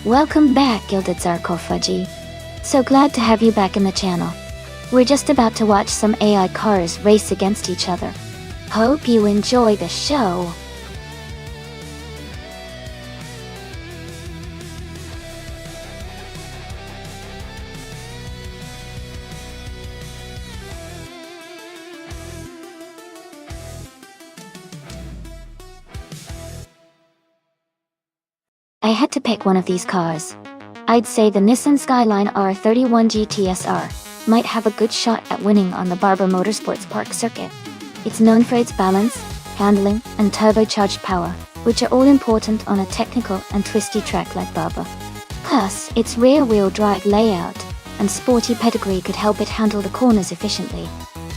Welcome back, Gilded Sarcophagy. So glad to have you back in the channel. We're just about to watch some AI cars race against each other. Hope you enjoy the show. I had to pick one of these cars. I'd say the Nissan Skyline R31 GTSR might have a good shot at winning on the Barber Motorsports Park circuit. It's known for its balance, handling, and turbocharged power, which are all important on a technical and twisty track like Barber. Plus, its rear-wheel drive layout and sporty pedigree could help it handle the corners efficiently.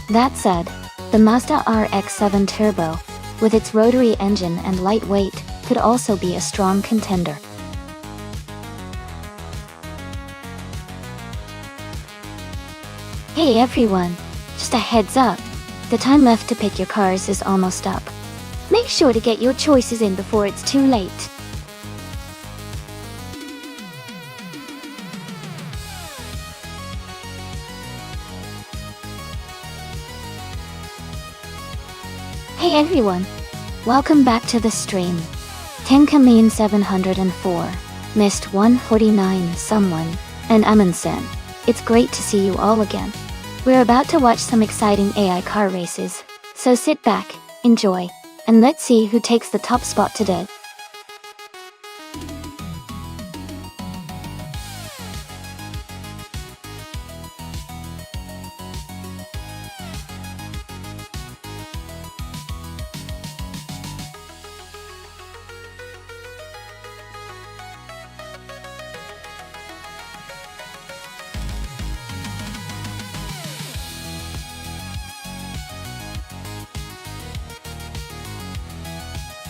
That said, the Mazda RX-7 Turbo, with its rotary engine and light weight, could also be a strong contender. Hey everyone, just a heads up, the time left to pick your cars is almost up. Make sure to get your choices in before it's too late. Hey everyone, welcome back to the stream. Tenkamin 704, Mist 149 Someone, and Amundsen. It's great to see you all again. We're about to watch some exciting AI car races, so sit back, enjoy, and let's see who takes the top spot today.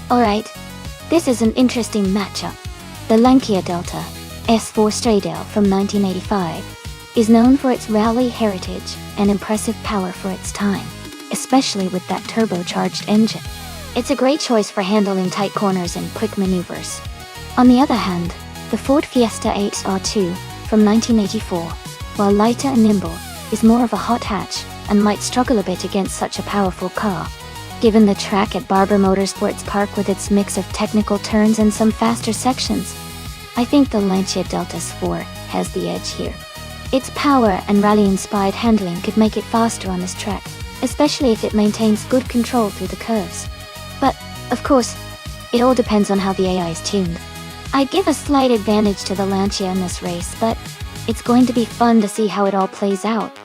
Alright, this is an interesting matchup. The Lancia Delta S4 Straydale from 1985 is known for its rally heritage and impressive power for its time, especially with that turbocharged engine. It's a great choice for handling tight corners and quick maneuvers. On the other hand, the Ford Fiesta 8R2 from 1984, while lighter and nimble, is more of a hot hatch and might struggle a bit against such a powerful car. Given the track at Barber Motorsports Park with its mix of technical turns and some faster sections, I think the Lancia Delta S4 has the edge here. Its power and rally-inspired handling could make it faster on this track, especially if it maintains good control through the curves. But, of course, it all depends on how the AI is tuned. I'd give a slight advantage to the Lancia in this race, but it's going to be fun to see how it all plays out.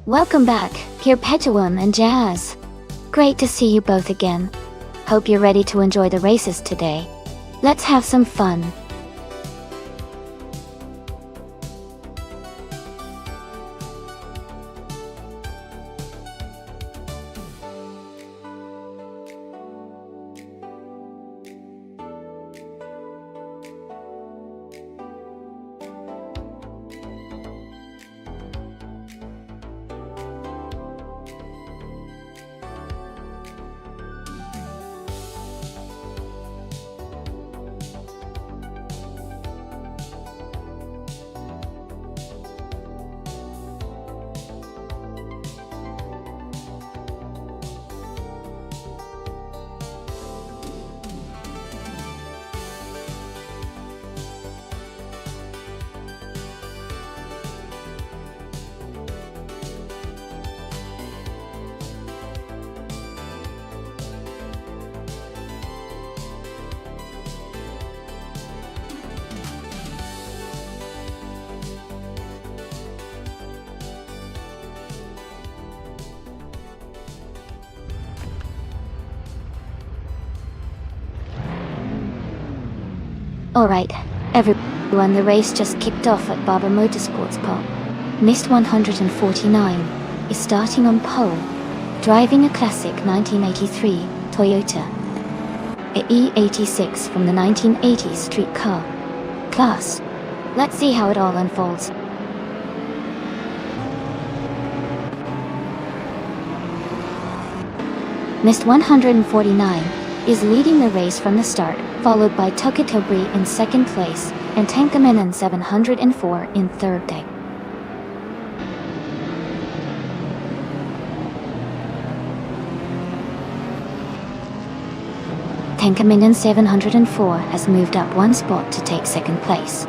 Welcome back, Perpetuum and Jazz. Great to see you both again. Hope you're ready to enjoy the races today. Let's have some fun. Alright, everyone, the race just kicked off at Barber Motorsports Park. Mist 149 is starting on pole, driving a classic 1983 Toyota E86 from the 1980s street car class. Let's see how it all unfolds. Mist 149 is leading the race from the start, followed by Tokitobri in second place, and Tankamenon 704 in third day. Tankamenon 704 has moved up one spot to take second place.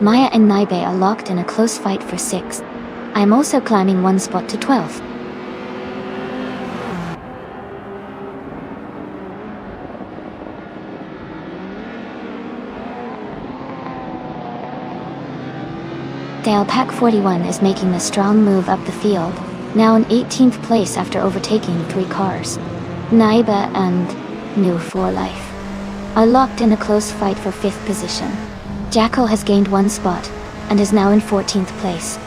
Maya and Naibe are locked in a close fight for 6th. I am also climbing one spot to 12th. Dale Pack 41 is making a strong move up the field, now in 18th place after overtaking 3 cars. Naiba and New for Life are locked in a close fight for 5th position. Jackal has gained one spot and is now in 14th place.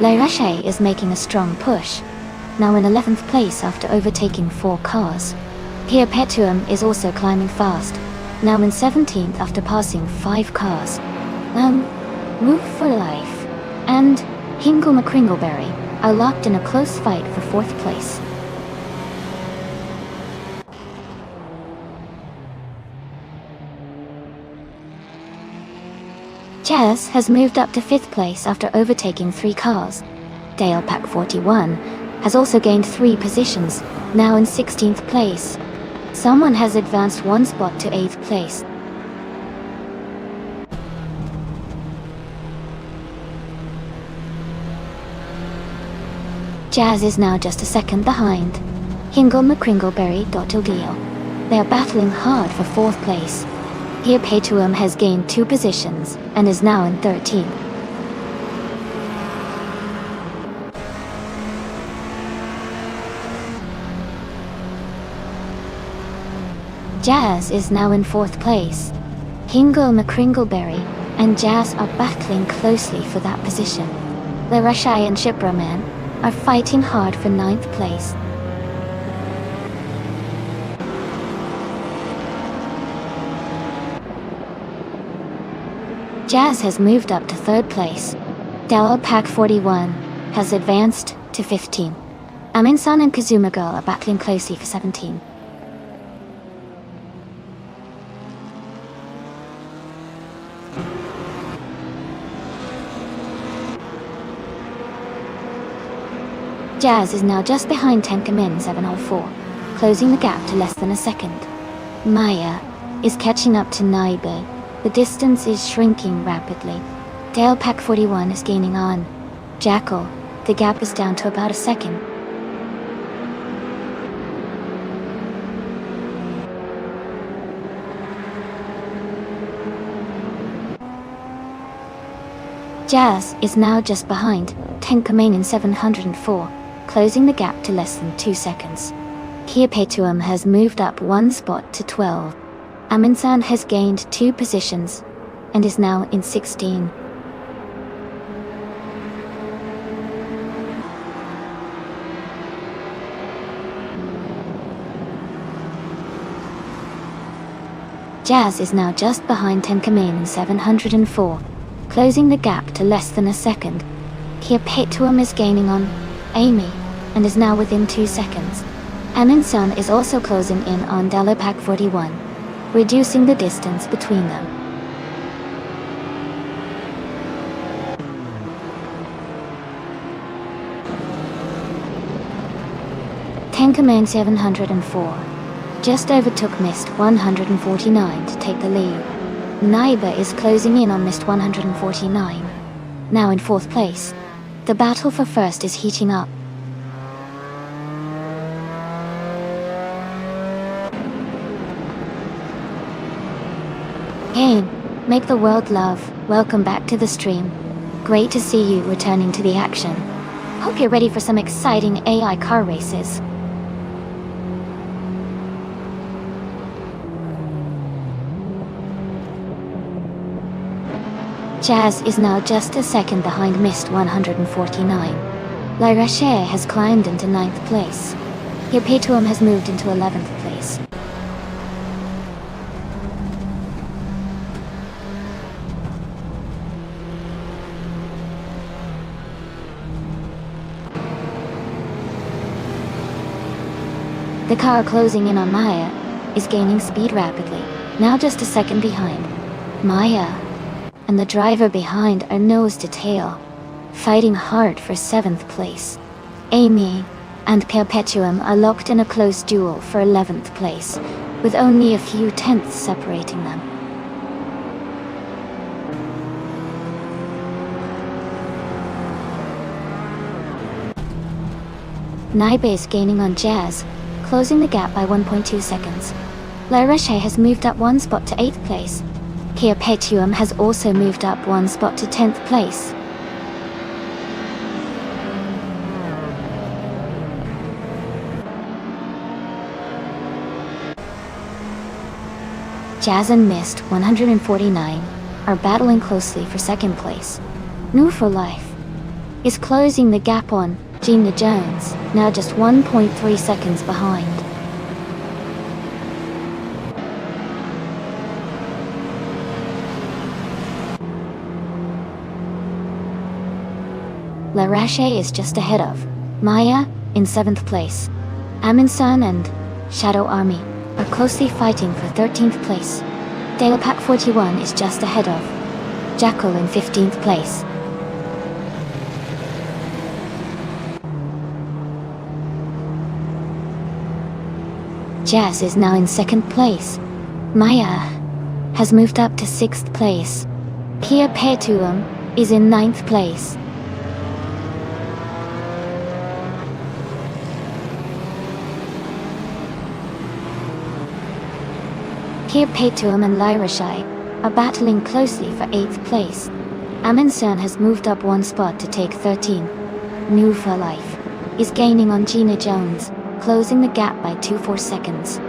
Lairashe is making a strong push, now in 11th place after overtaking 4 cars. Here Petuum is also climbing fast, now in 17th after passing 5 cars. Move for Life and Hingle McCringleberry are locked in a close fight for 4th place. Jazz has moved up to 5th place after overtaking 3 cars. Dale Pack 41 has also gained 3 positions, now in 16th place. Someone has advanced one spot to 8th place. Jazz is now just a second behind Hingle McCringleberry. They are battling hard for 4th place. Here Petuum has gained 2 positions and is now in 13th. Jazz is now in 4th place. Hingle McCringleberry and Jazz are battling closely for that position. Larashai and Shipraman are fighting hard for 9th place. Jazz has moved up to 3rd place. Dell Pack 41 has advanced to 15. Amin-san and Kazuma Girl are battling closely for 17. Jazz is now just behind Tenkamin 704, closing the gap to less than a second. Maya is catching up to Naibe. The distance is shrinking rapidly. Dale Pack 41 is gaining on Jackal. The gap is down to about a second. Jazz is now just behind Tenkamin 704, closing the gap to less than 2 seconds. Here Petuum has moved up one spot to 12. Amin-san has gained 2 positions and is now in 16. Jazz is now just behind Tenkamin 704, closing the gap to less than a second. Here Petuum is gaining on Amy and is now within 2 seconds. Amin-san is also closing in on Dalapak 41, reducing the distance between them. Tenkaman 704 just overtook Mist 149 to take the lead. Naiba is closing in on Mist 149, now in 4th place. The battle for first is heating up. Hey, make the world love, welcome back to the stream. Great to see you returning to the action. Hope you're ready for some exciting AI car races. Jazz is now just a second behind Mist 149. Lairashe has climbed into 9th place. Here Petuum has moved into 11th place. The car closing in on Maya is gaining speed rapidly, now just a second behind. Maya and the driver behind are nose to tail, fighting hard for 7th place. Amy and Perpetuum are locked in a close duel for 11th place, with only a few tenths separating them. Naibe is gaining on Jazz, closing the gap by 1.2 seconds. La Roche has moved up 1 spot to 8th place. Perpetuum has also moved up 1 spot to 10th place. Jazz and Mist 149 are battling closely for 2nd place. New for Life is closing the gap on Gina Jones, now just 1.3 seconds behind. La Roche is just ahead of Maya in 7th place. Amundsen and Shadow Army are closely fighting for 13th place. Delapac 41 is just ahead of Jackal in 15th place. Jazz is now in 2nd place. Maya has moved up to 6th place. Perpetuum is in 9th place. Perpetuum and La Roche are battling closely for 8th place. Amundsen has moved up 1 spot to take 13. New for Life is gaining on Gina Jones, closing the gap by 2.4 seconds.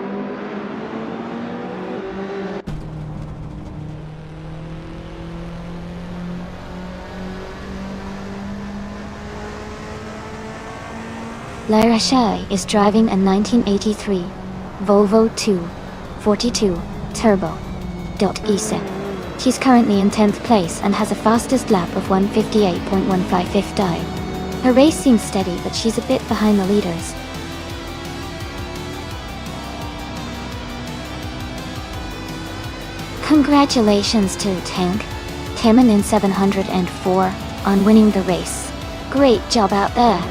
La Roche is driving a 1983 Volvo 242 Turbo .Gisa. She's currently in 10th place and has a fastest lap of 158.155. Her race seems steady, but she's a bit behind the leaders. Congratulations to Tank Timon in 704 on winning the race. Great job out there.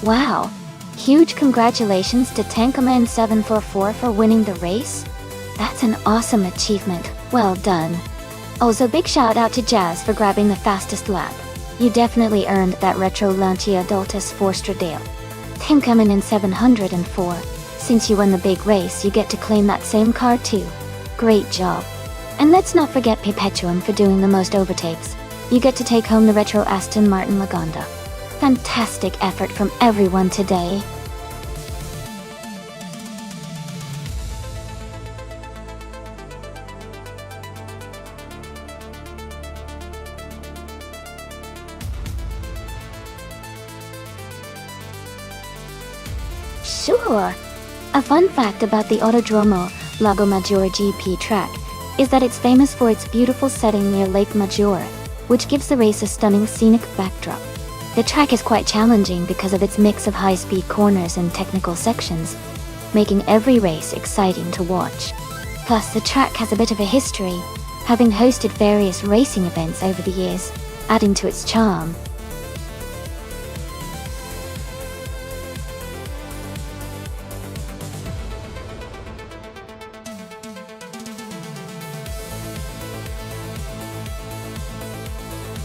Wow! Huge congratulations to Tankman744 for winning the race. That's an awesome achievement. Well done. Also, big shout out to Jazz for grabbing the fastest lap. You definitely earned that Retro Lancia Adultus Forstradale. Tankman704. Since you won the big race, you get to claim that same car too. Great job. And let's not forget Perpetuum for doing the most overtakes. You get to take home the Retro Aston Martin Lagonda. Fantastic effort from everyone today. Sure! A fun fact about the Autodromo Lago Maggiore GP track is that it's famous for its beautiful setting near Lake Maggiore, which gives the race a stunning scenic backdrop. The track is quite challenging because of its mix of high-speed corners and technical sections. making every race exciting to watch. Plus, the track has a bit of a history, having hosted various racing events over the years, adding to its charm.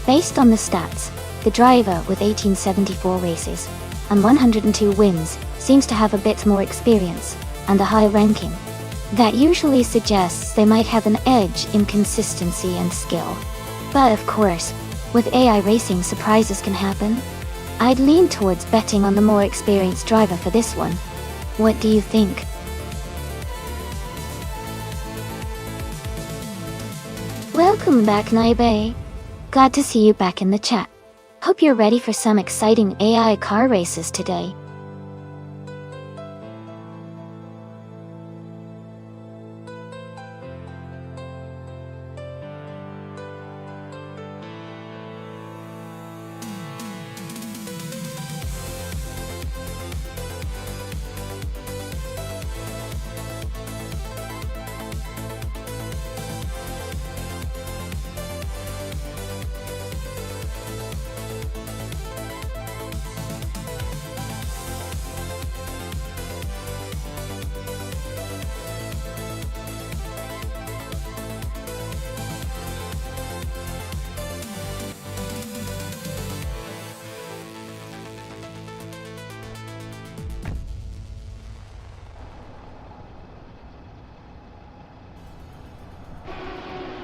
Based on the stats, the driver with 1874 races and 102 wins seems to have a bit more experience and a high ranking. That usually suggests they might have an edge in consistency and skill. But of course, with AI racing, surprises can happen. I'd lean towards betting on the more experienced driver for this one. What do you think? Welcome back, Naibe. Glad to see you back in the chat. Hope you're ready for some exciting AI car races today.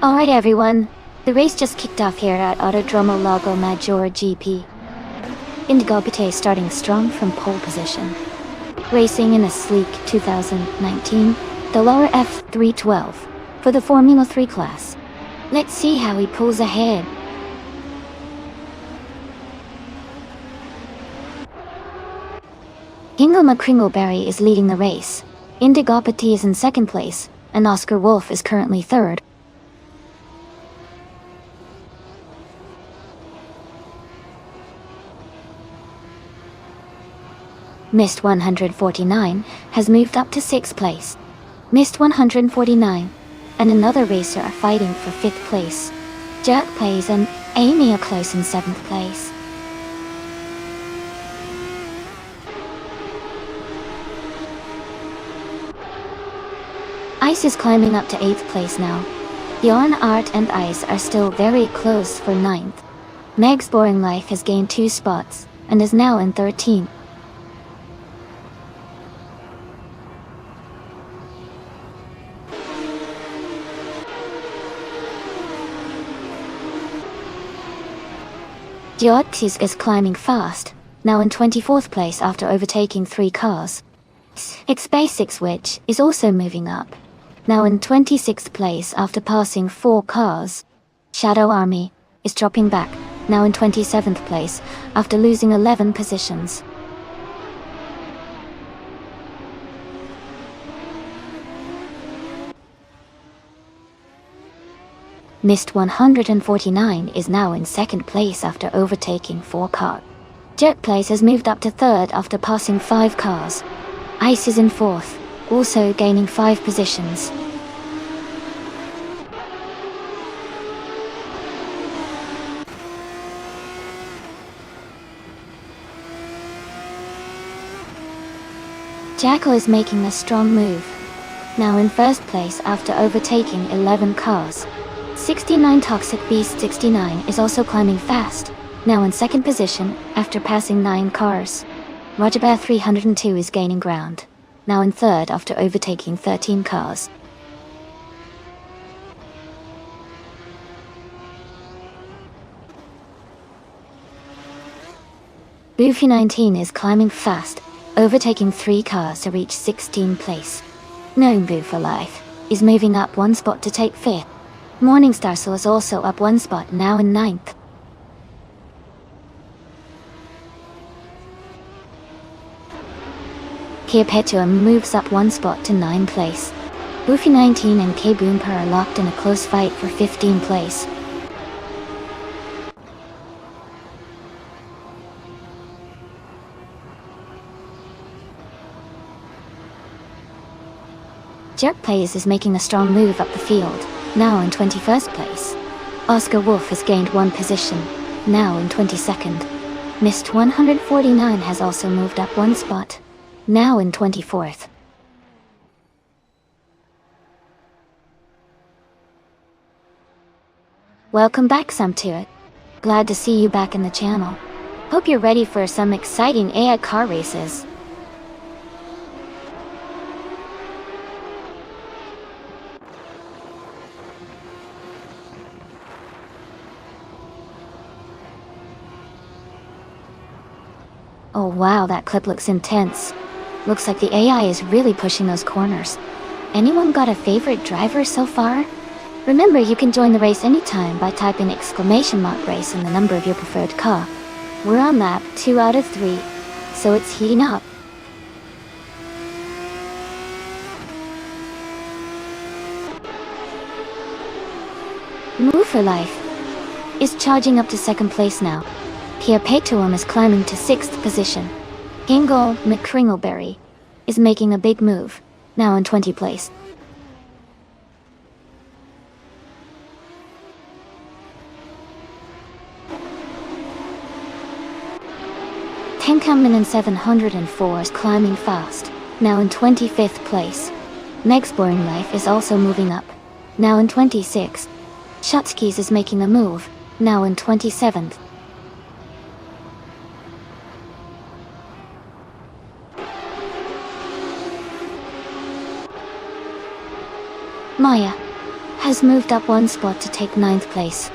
Alright everyone, the race just kicked off here at Autodromo Lago Maggiore GP. Indigobite starting strong from pole position. Racing in a sleek 2019, the lower F312 for the Formula 3 class. Let's see how he pulls ahead. Hingelma Kringleberry is leading the race. Indigobite is in second place, and Oscar Wolf is currently third. Mist 149 has moved up to 6th place. Mist 149 and another racer are fighting for 5th place. Jerk Plays and Amy are close in 7th place. Ice is climbing up to 8th place now. Yarn Art and Ice are still very close for 9th. Meg's Boring Life has gained 2 spots and is now in 13th. Diotis is climbing fast, now in 24th place after overtaking 3 cars. Its Basic Switch is also moving up, now in 26th place after passing 4 cars. Shadow Army is dropping back, now in 27th place after losing 11 positions. Mist 149 is now in 2nd place after overtaking 4 cars. Jerk Place has moved up to 3rd after passing 5 cars. Ice is in 4th, also gaining 5 positions. Jackal is making a strong move, now in 1st place after overtaking 11 cars. 69 Toxic Beast 69 is also climbing fast, now in 2nd position after passing 9 cars. Rogerbear 302 is gaining ground, now in 3rd after overtaking 13 cars. Boofy 19 is climbing fast, overtaking 3 cars to reach 16th place. Gnome Boo for Life is moving up 1 spot to take 5th. Morningstar Soul is also up 1 spot, now in 9th. Kia Petuum moves up 1 spot to 9th place. Boofy 19 and K Boomper are locked in a close fight for 15th place. Jerk Plays is making a strong move up the field, now in 21st place. Oscar Wolf has gained 1 position, now in 22nd. Mist 149 has also moved up 1 spot, now in 24th. Welcome back, Samtirat. Glad to see you back in the channel. Hope you're ready for some exciting AI car races. Oh wow, that clip looks intense. Looks like the AI is really pushing those corners. Anyone got a favorite driver so far? Remember, you can join the race anytime by typing !race and the number of your preferred car. We're on lap 2 out of 3, so it's heating up. Move for Life is charging up to 2nd place now. Pierre Petoum is climbing to 6th position. Hingle McCringleberry is making a big move, now in 20th place. Tenkamen in 704 is climbing fast, now in 25th place. Meg's Boring Life is also moving up, now in 26th. Shutsky's is making a move, now in 27th. Maya has moved up 1 spot to take 9th place.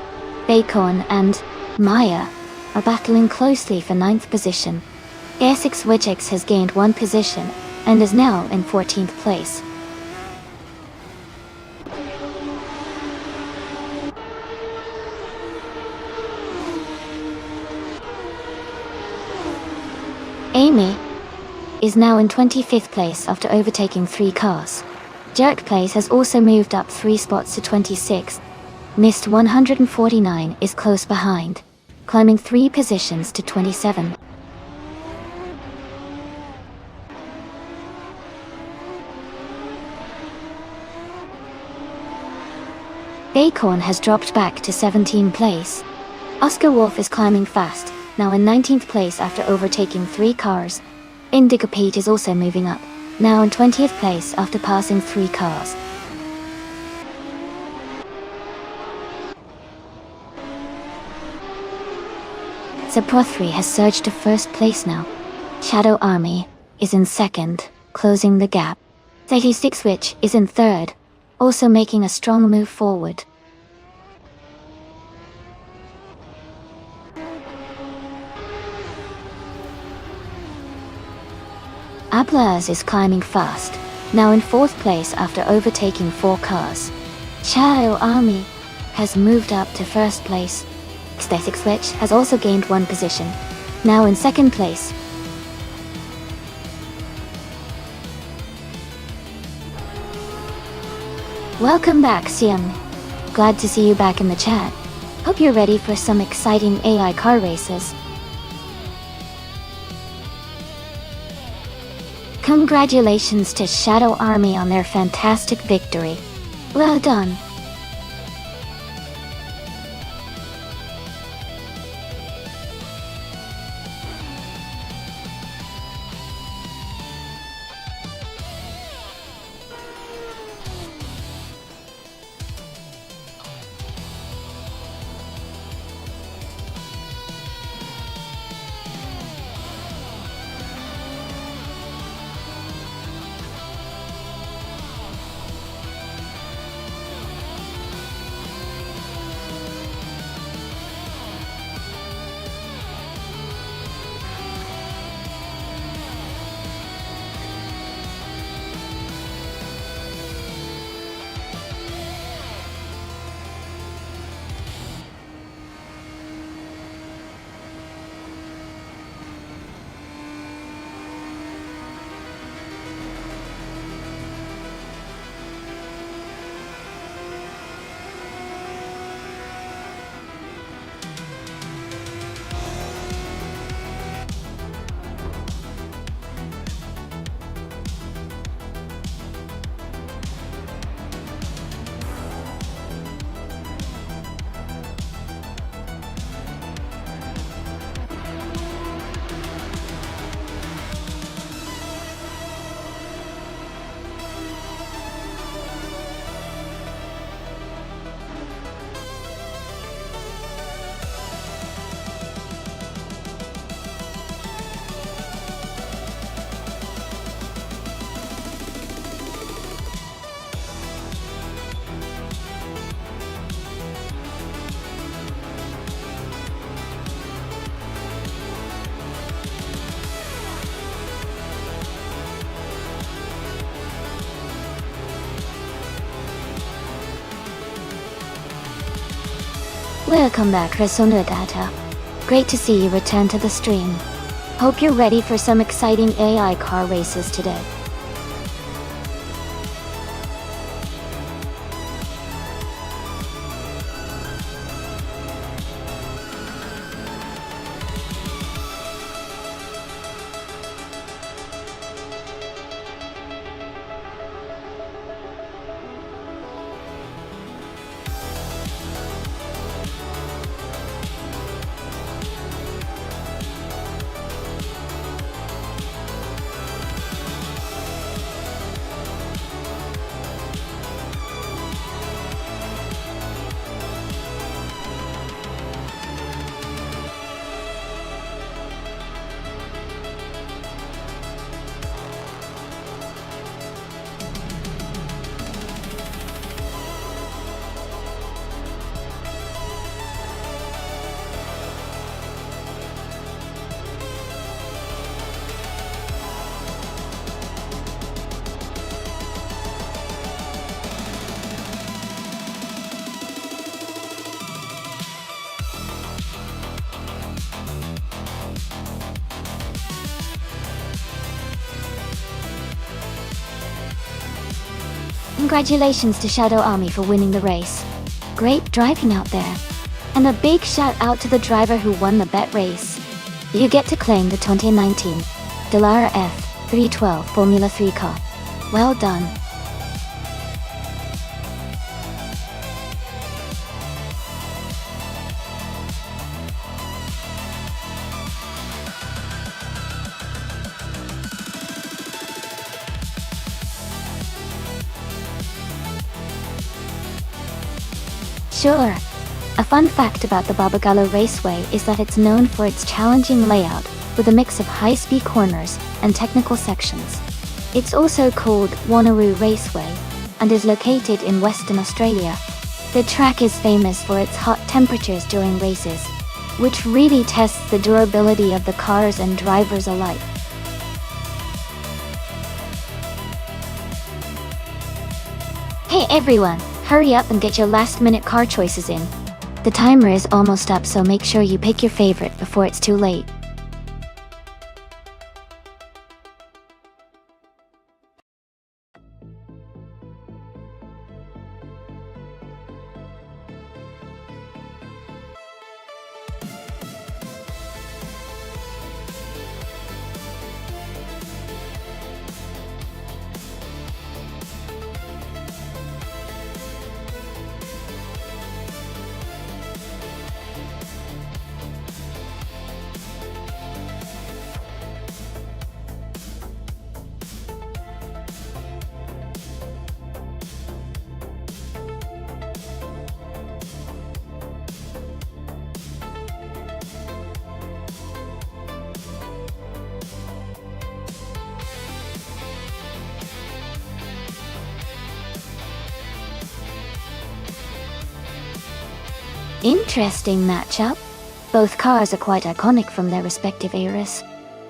Bacon and Maya are battling closely for 9th position. Essex Wigex has gained 1 position and is now in 14th place. Amy is now in 25th place after overtaking 3 cars. Jerk Plays has also moved up 3 spots to 26th. Mist 149 is close behind, climbing 3 positions to 27. Acorn has dropped back to 17th place. Oscar Wolf is climbing fast, now in 19th place after overtaking 3 cars. Indigo Pete is also moving up, now in 20th place after passing 3 cars. Zapothri has surged to 1st place now. Shadow Army is in 2nd, closing the gap. 36 Witch is in 3rd, also making a strong move forward. Ablaz is climbing fast, now in 4th place after overtaking 4 cars. Shadow Army has moved up to 1st place. Aesthetic Switch has also gained 1 position, now in 2nd place. Welcome back, Siam. Glad to see you back in the chat. Hope you're ready for some exciting AI car races. Congratulations to Shadow Army on their fantastic victory. Well done. Welcome back, Data. Great to see you return to the stream. Hope you're ready for some exciting AI car races today. Congratulations to Shadow Army for winning the race. Great driving out there. And a big shout out to the driver who won the bet race. You get to claim the 2019 Dallara F312 Formula 3 car. Well done. Sure. A fun fact about the Barbagallo Raceway is that it's known for its challenging layout, with a mix of high-speed corners and technical sections. It's also called Wanneroo Raceway, and is located in Western Australia. The track is famous for its hot temperatures during races, which really tests the durability of the cars and drivers alike. Hey everyone! Hurry up and get your last-minute car choices in. The timer is almost up, so make sure you pick your favorite before it's too late. Interesting matchup. Both cars are quite iconic from their respective eras.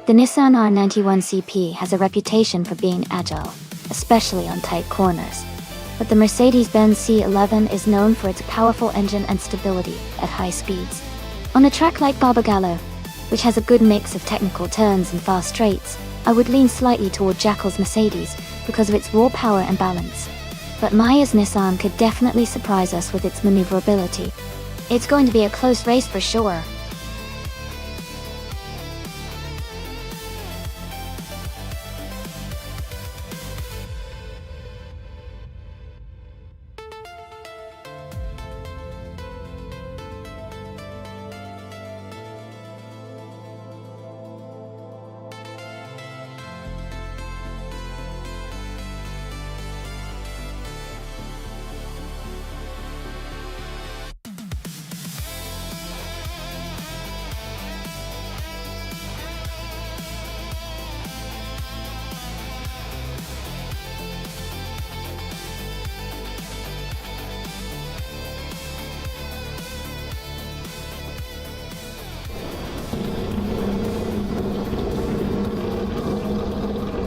The Nissan R91 CP has a reputation for being agile, especially on tight corners. But the Mercedes-Benz C11 is known for its powerful engine and stability at high speeds. On a track like Barbagallo, which has a good mix of technical turns and fast straights, I would lean slightly toward Jackal's Mercedes because of its raw power and balance. But Maya's Nissan could definitely surprise us with its maneuverability. It's going to be a close race for sure.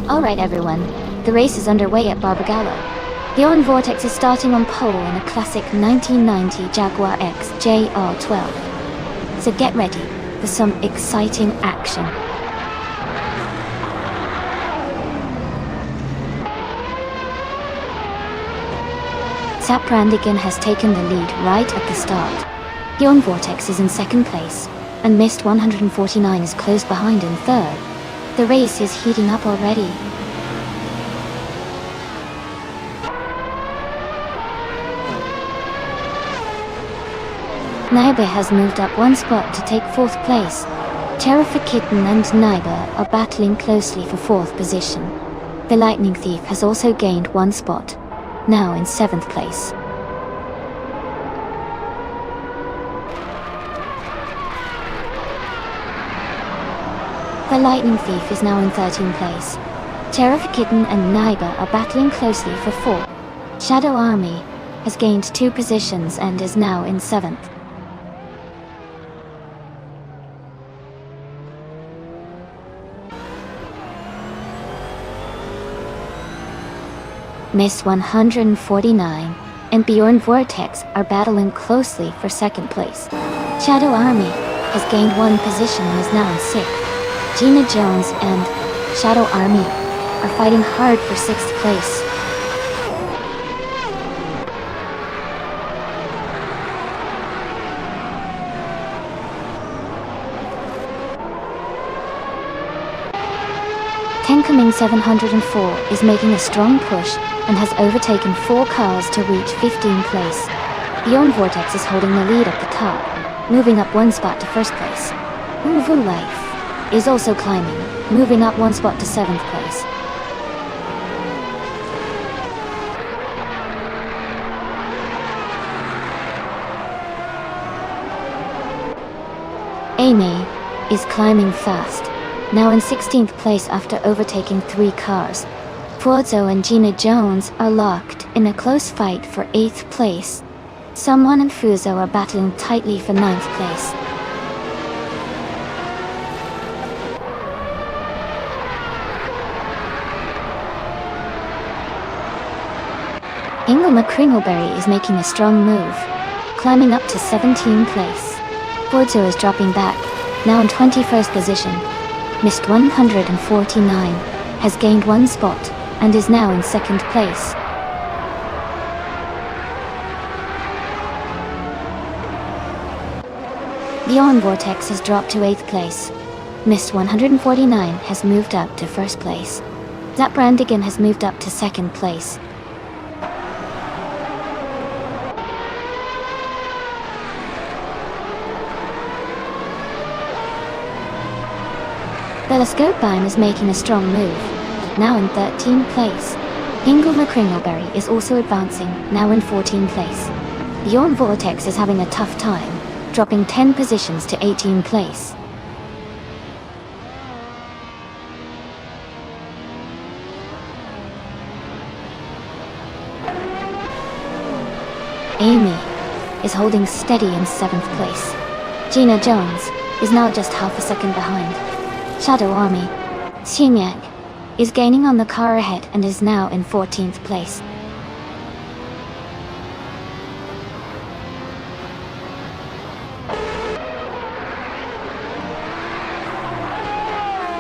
Alright everyone, the race is underway at Barbagallo. Beyond Vortex is starting on pole in a classic 1990 Jaguar X JR12. So get ready for some exciting action. Zap Brandigan has taken the lead right at the start. Beyond Vortex is in second place, and Mist 149 is close behind in third. The race is heating up already. Naiba has moved up one spot to take fourth place. Terrific Kitten and Naiba are battling closely for fourth position. The Lightning Thief has also gained one spot, now in seventh place. The Lightning Thief is now in 13th place. Terrific Kitten and Naiba are battling closely for fourth. Shadow Army has gained 2 positions and is now in 7th. Mist 149 and Beyond Vortex are battling closely for second place. Shadow Army has gained 1 position and is now in 6th. Gina Jones and Shadow Army are fighting hard for 6th place. Tencoming 704 is making a strong push and has overtaken 4 cars to reach 15th place. Beyond Vortex is holding the lead at the top, moving up 1 spot to first place. Uvu Life is also climbing, moving up 1 spot to 7th place. Amy is climbing fast, now in 16th place after overtaking 3 cars. Fuozo and Gina Jones are locked in a close fight for 8th place. Someone and Fuzo are battling tightly for 9th place. Ingle McCringleberry is making a strong move, climbing up to 17th place. Fuozo is dropping back, now in 21st position. Mist 149 has gained 1 spot and is now in 2nd place. Beyond Vortex has dropped to 8th place. Mist 149 has moved up to 1st place. Zap Brandigan has moved up to 2nd place. Telescope is making a strong move, now in 13th place. Ingle McCringleberry is also advancing, now in 14th place. Beyond Vortex is having a tough time, dropping 10 positions to 18th place. Amy is holding steady in 7th place. Gina Jones is now just half a second behind. Shadow Army, Xinyak, is gaining on the car ahead and is now in 14th place.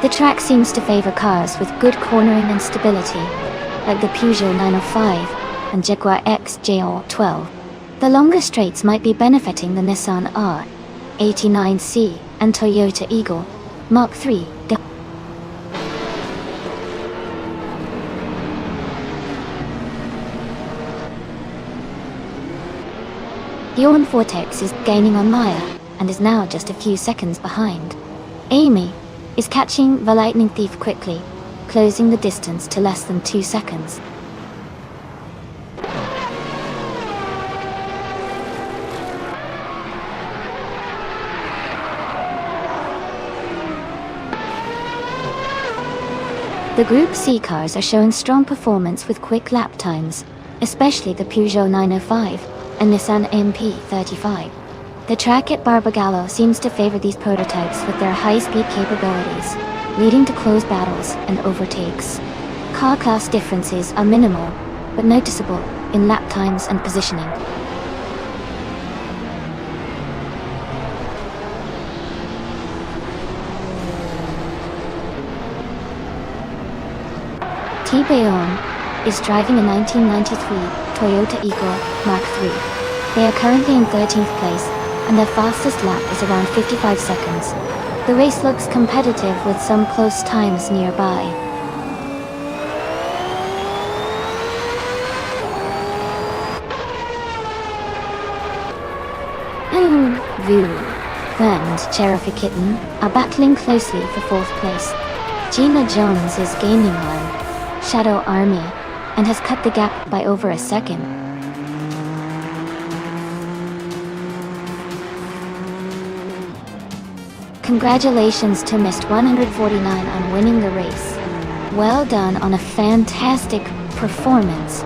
The track seems to favor cars with good cornering and stability, like the Peugeot 905 and Jaguar X JR12. The longer straights might be benefiting the Nissan R89C and Toyota Eagle Mark III. Beyond Vortex is gaining on Maya and is now just a few seconds behind. Amy is catching the Lightning Thief quickly, closing the distance to less than 2 seconds. The Group C cars are showing strong performance with quick lap times, especially the Peugeot 905 and Nissan MP35. The track at Barbagallo seems to favor these prototypes with their high-speed capabilities, leading to close battles and overtakes. Car class differences are minimal, but noticeable in lap times and positioning. T-Bayon is driving a 1993 Toyota Eagle Mark III. They are currently in 13th place, and their fastest lap is around 55 seconds. The race looks competitive with some close times nearby. Vu and Cherokee Kitten are battling closely for 4th place. Gina Jones is gaining on Shadow Army and has cut the gap by over a second. Congratulations to Mist 149 on winning the race. Well done on a fantastic performance.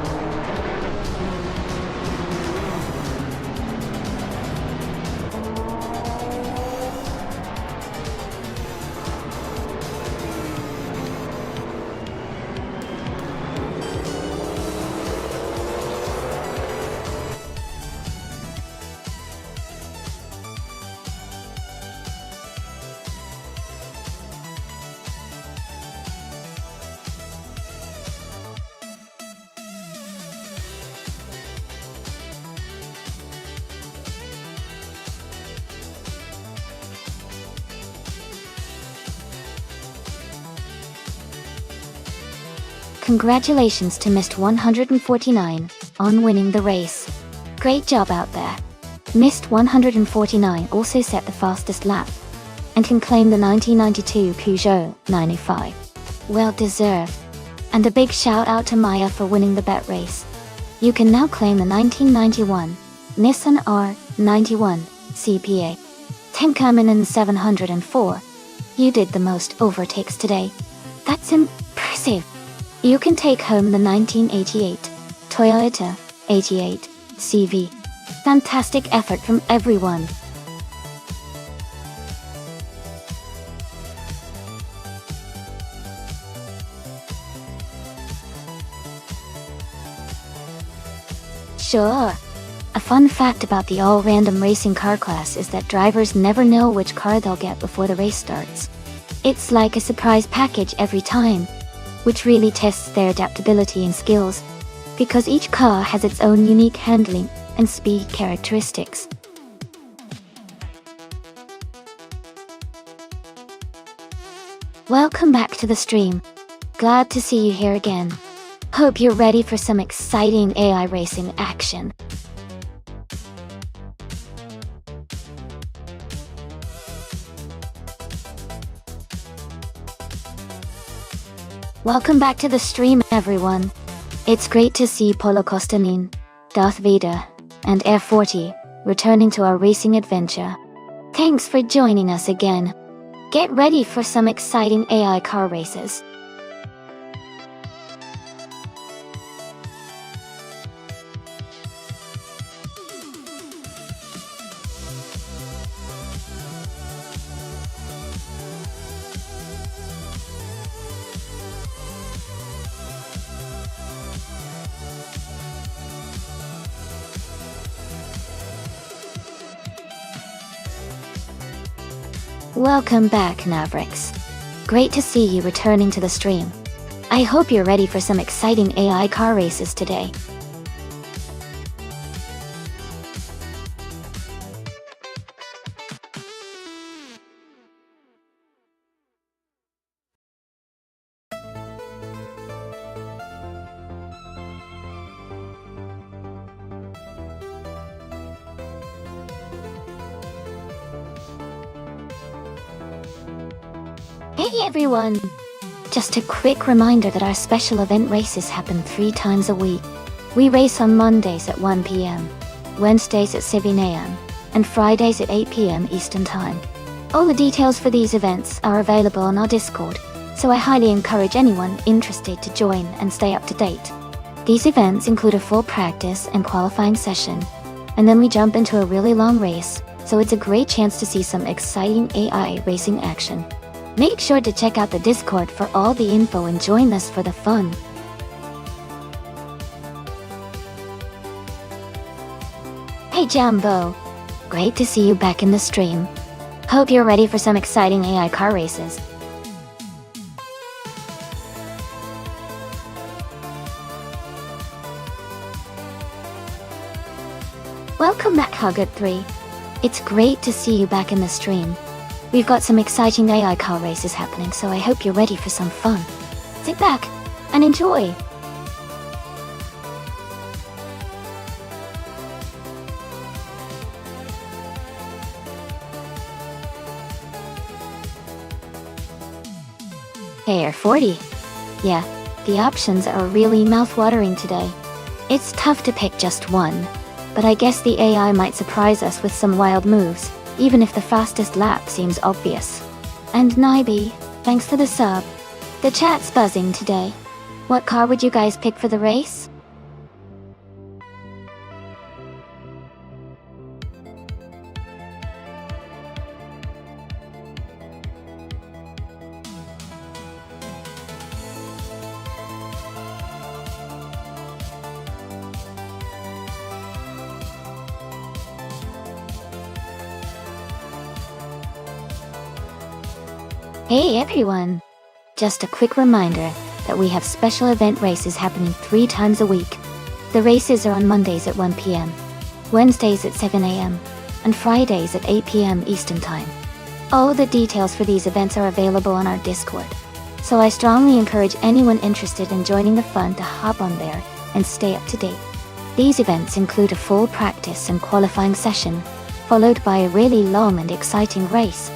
Congratulations to Mist 149 on winning the race. Great job out there. Mist 149 also set the fastest lap and can claim the 1992 Peugeot 905. Well deserved. And a big shout out to Maya for winning the bet race. You can now claim the 1991 Nissan R91 CPA 10 Kaminen 704. You did the most overtakes today. That's impressive. You can take home the 1988 Toyota 88 CV. Fantastic effort from everyone. Sure. A fun fact about the all-random racing car class is that drivers never know which car they'll get before the race starts. It's like a surprise package every time, which really tests their adaptability and skills, because each car has its own unique handling and speed characteristics. Welcome back to the stream. Glad to see you here again. Hope you're ready for some exciting AI racing action. Welcome back to the stream, everyone. It's great to see Polo Kostanin, Darth Vader, and Air 40 returning to our racing adventure. Thanks for joining us again. Get ready for some exciting AI car races. Welcome back, Mavericks. Great to see you returning to the stream. I hope you're ready for some exciting AI car races today. Hey everyone! Just a quick reminder that our special event races happen 3 times a week. We race on Mondays at 1 p.m, Wednesdays at 7 a.m, and Fridays at 8 p.m. Eastern Time. All the details for these events are available on our Discord, so I highly encourage anyone interested to join and stay up to date. These events include a full practice and qualifying session, and then we jump into a really long race, so it's a great chance to see some exciting AI racing action. Make sure to check out the Discord for all the info and join us for the fun. Hi Jambo! Great to see you back in the stream. Hope you're ready for some exciting AI car races. Welcome back Hugget3. It's great to see you back in the stream. We've got some exciting AI car races happening, so I hope you're ready for some fun. Sit back and enjoy! Hey, Air 40. Yeah, the options are really mouth-watering today. It's tough to pick just one, but I guess the AI might surprise us with some wild moves, even if the fastest lap seems obvious. And Nibi, thanks for the sub. The chat's buzzing today. What car would you guys pick for the race? Hey everyone! Just a quick reminder that we have special event races happening 3 times a week. The races are on Mondays at 1 p.m, Wednesdays at 7 a.m, and Fridays at 8 p.m. Eastern Time. All the details for these events are available on our Discord, so I strongly encourage anyone interested in joining the fun to hop on there and stay up to date. These events include a full practice and qualifying session, followed by a really long and exciting race.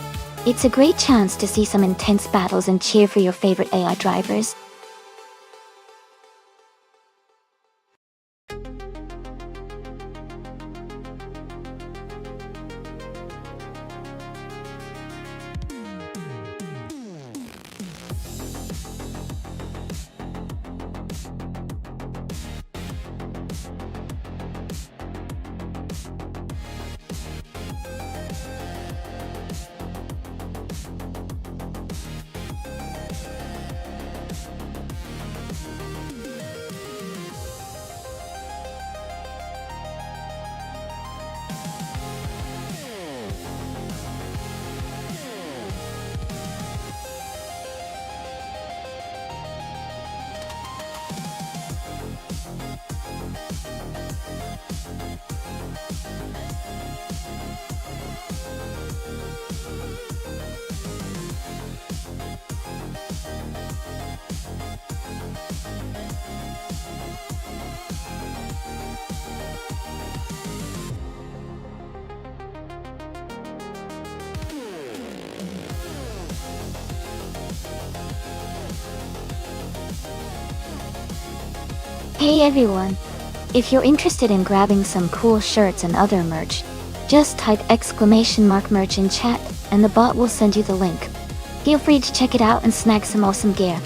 It's a great chance to see some intense battles and cheer for your favorite AI drivers. Hey everyone! If you're interested in grabbing some cool shirts and other merch, just type !merch in chat and the bot will send you the link. Feel free to check it out and snag some awesome gear.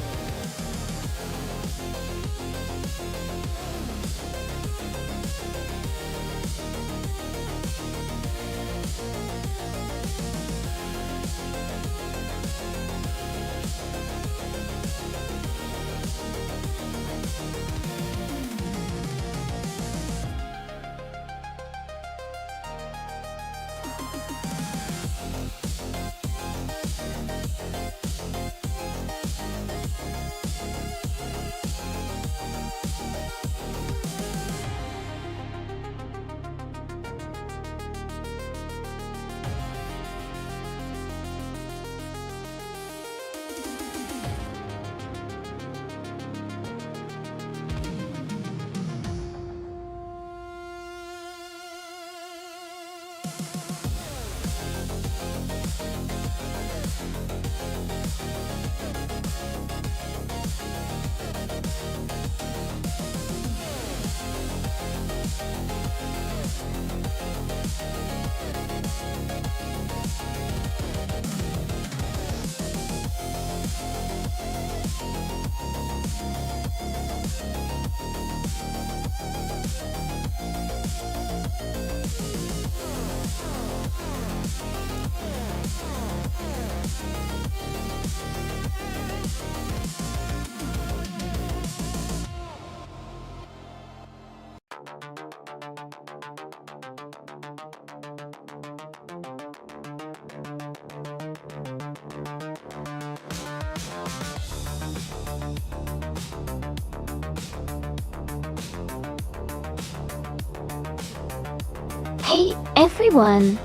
Hey, everyone!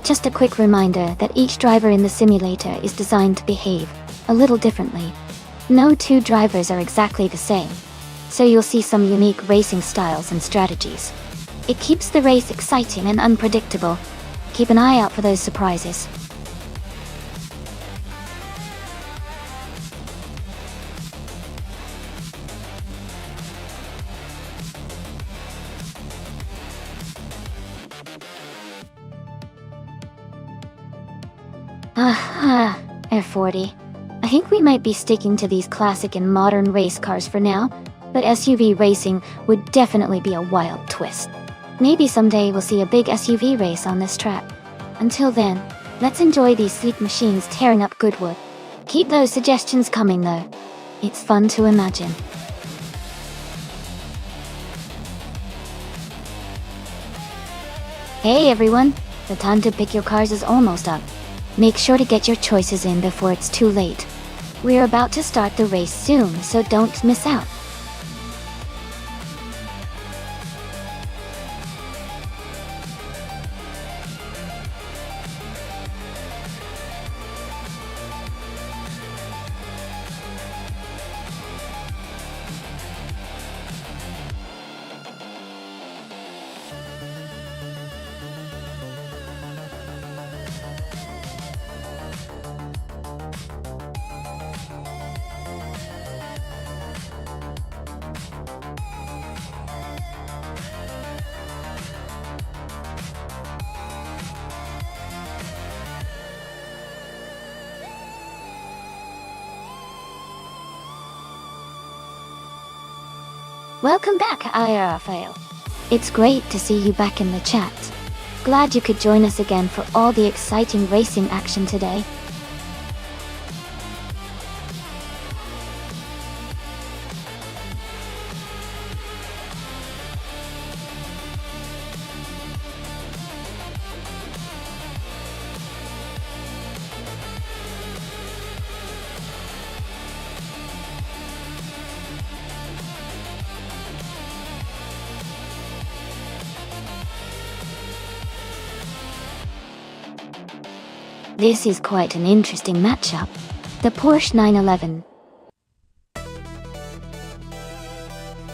Just a quick reminder that each driver in the simulator is designed to behave a little differently. No two drivers are exactly the same, so you'll see some unique racing styles and strategies. It keeps the race exciting and unpredictable. Keep an eye out for those surprises. F40. I think we might be sticking to these classic and modern race cars for now, but SUV racing would definitely be a wild twist. Maybe someday we'll see a big SUV race on this track. Until then, let's enjoy these sleek machines tearing up Goodwood. Keep those suggestions coming though. It's fun to imagine. Hey everyone, the time to pick your cars is almost up. Make sure to get your choices in before it's too late. We're about to start the race soon, so don't miss out. Welcome back, Rafael. It's great to see you back in the chat. Glad you could join us again for all the exciting racing action today. This is quite an interesting matchup. The Porsche 911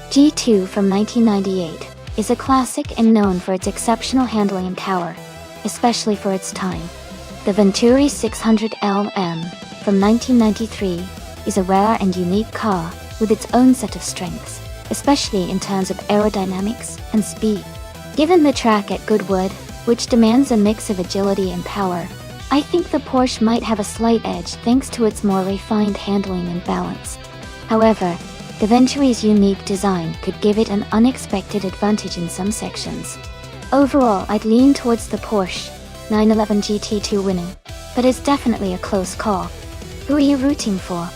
G2 from 1998 is a classic and known for its exceptional handling and power, especially for its time. The Venturi 600 LM from 1993 is a rare and unique car with its own set of strengths, especially in terms of aerodynamics and speed. Given the track at Goodwood, which demands a mix of agility and power, I think the Porsche might have a slight edge thanks to its more refined handling and balance. However, the Venturi's unique design could give it an unexpected advantage in some sections. Overall, I'd lean towards the Porsche 911 GT2 winning, but it's definitely a close call. Who are you rooting for?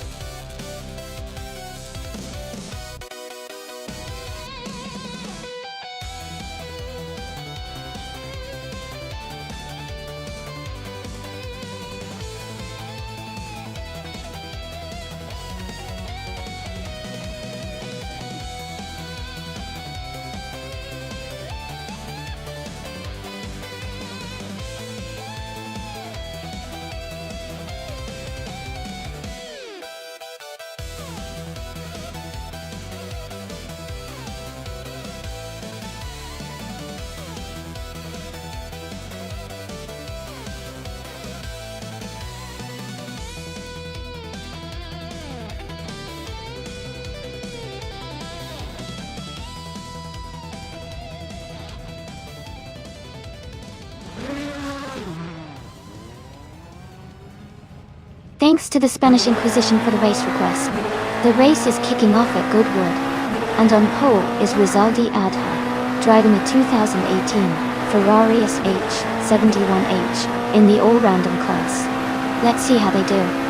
Thanks to the Spanish Inquisition for the race request. The race is kicking off at Goodwood, and on pole is Rizaldi Adha, driving a 2018 Ferrari SH71H in the all-random class. Let's see how they do.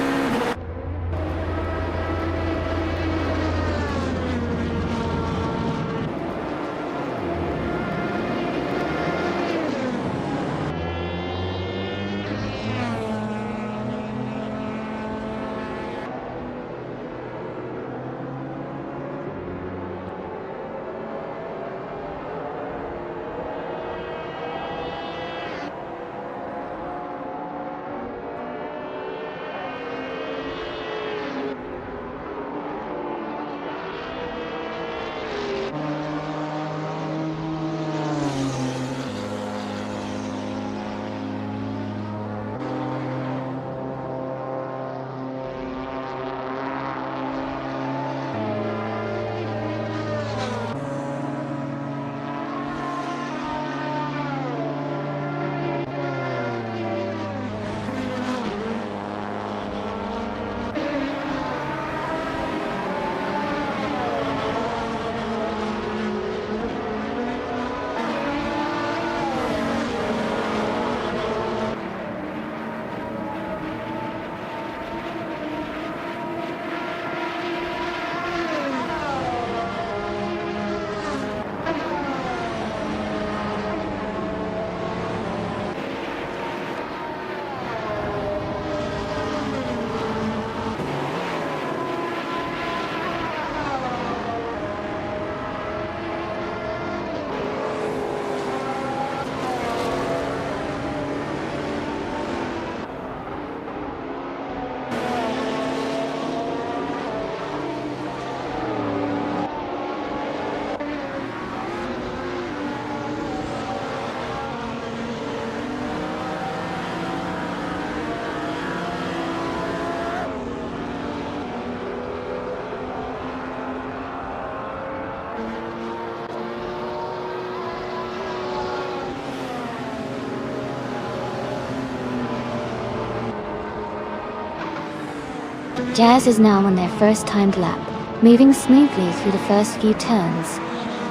Jazz is now on their first timed lap, moving smoothly through the first few turns.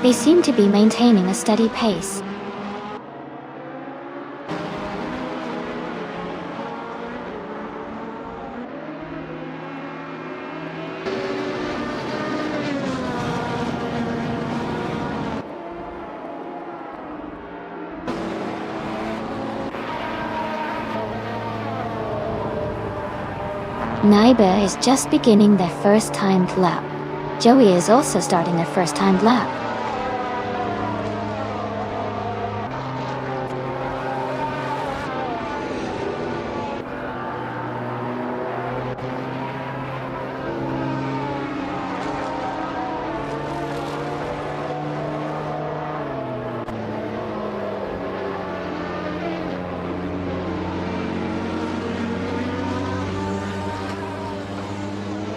They seem to be maintaining a steady pace. Naiba is just beginning their first timed lap. Joey is also starting their first timed lap.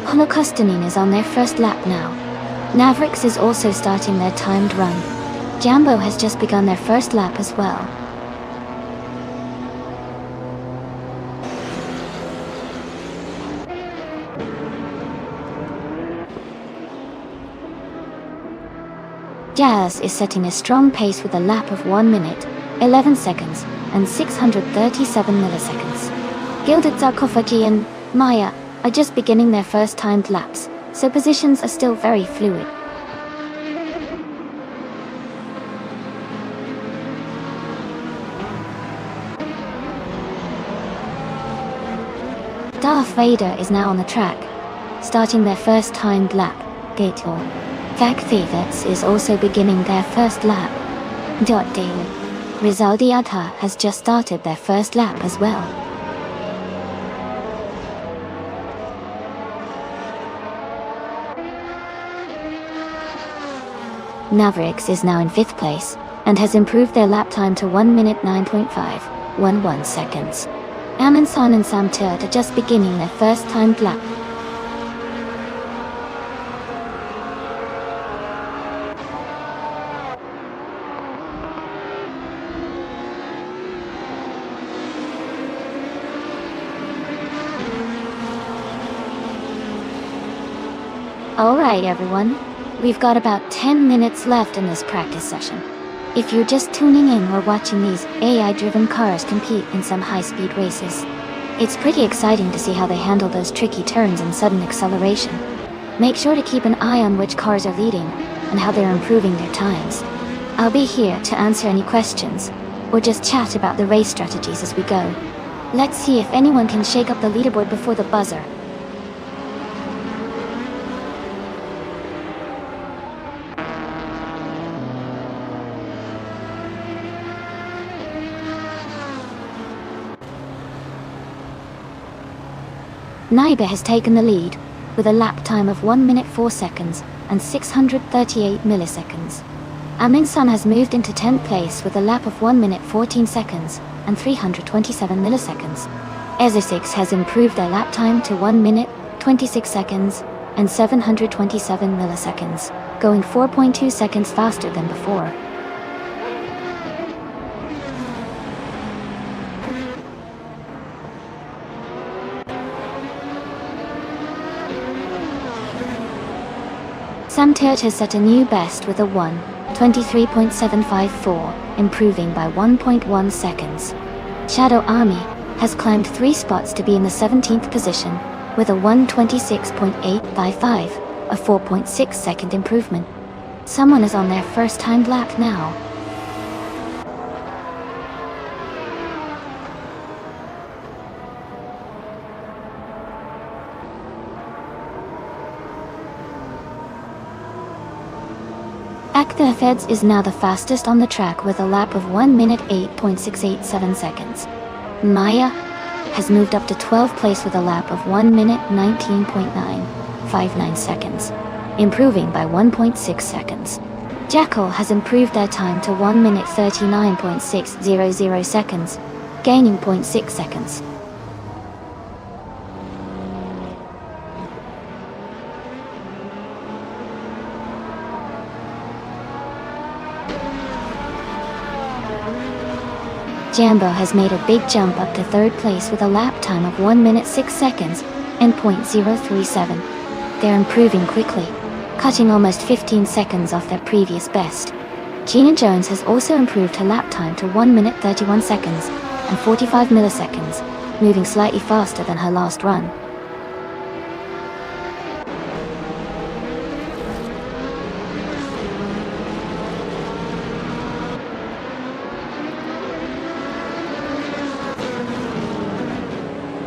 Holocostanine is on their first lap now. Mavericks is also starting their timed run. Jambo has just begun their first lap as well. Jazz is setting a strong pace with a lap of 1 minute, 11 seconds, and 637 milliseconds. Gilded Sarcophagi and Maya are just beginning their first timed laps, so positions are still very fluid. Darth Vader is now on the track, starting their first timed lap. Gator. Vagthevets is also beginning their first lap. Daily. Rizaldiata has just started their first lap as well. Mavericks is now in 5th place, and has improved their lap time to 1 minute 9.511 seconds. Amundsen and Sam Turt are just beginning their first timed lap. Alright everyone, we've got about 10 minutes left in this practice session. If you're just tuning in or watching these AI-driven cars compete in some high-speed races, it's pretty exciting to see how they handle those tricky turns and sudden acceleration. Make sure to keep an eye on which cars are leading and how they're improving their times. I'll be here to answer any questions, or just chat about the race strategies as we go. Let's see if anyone can shake up the leaderboard before the buzzer. Naiba has taken the lead, with a lap time of 1 minute 4 seconds and 638 milliseconds. Amundsen has moved into 10th place with a lap of 1 minute 14 seconds and 327 milliseconds. Ezosix has improved their lap time to 1 minute, 26 seconds and 727 milliseconds, going 4.2 seconds faster than before. Sam Turt has set a new best with a 1:23.754, improving by 1.1 seconds. Shadow Army has climbed 3 spots to be in the 17th position, with a 1:26.855, a 4.6 second improvement. Someone is on their first timed lap now. Feds is now the fastest on the track with a lap of 1 minute 8.687 seconds. Maya has moved up to 12th place with a lap of 1 minute 19.959 seconds, improving by 1.6 seconds. Jackal has improved their time to 1 minute 39.600 seconds, gaining 0.6 seconds. Jambo has made a big jump up to 3rd place with a lap time of 1 minute 6 seconds, and 0.037. They're improving quickly, cutting almost 15 seconds off their previous best. Gina Jones has also improved her lap time to 1 minute 31 seconds and 45 milliseconds, moving slightly faster than her last run.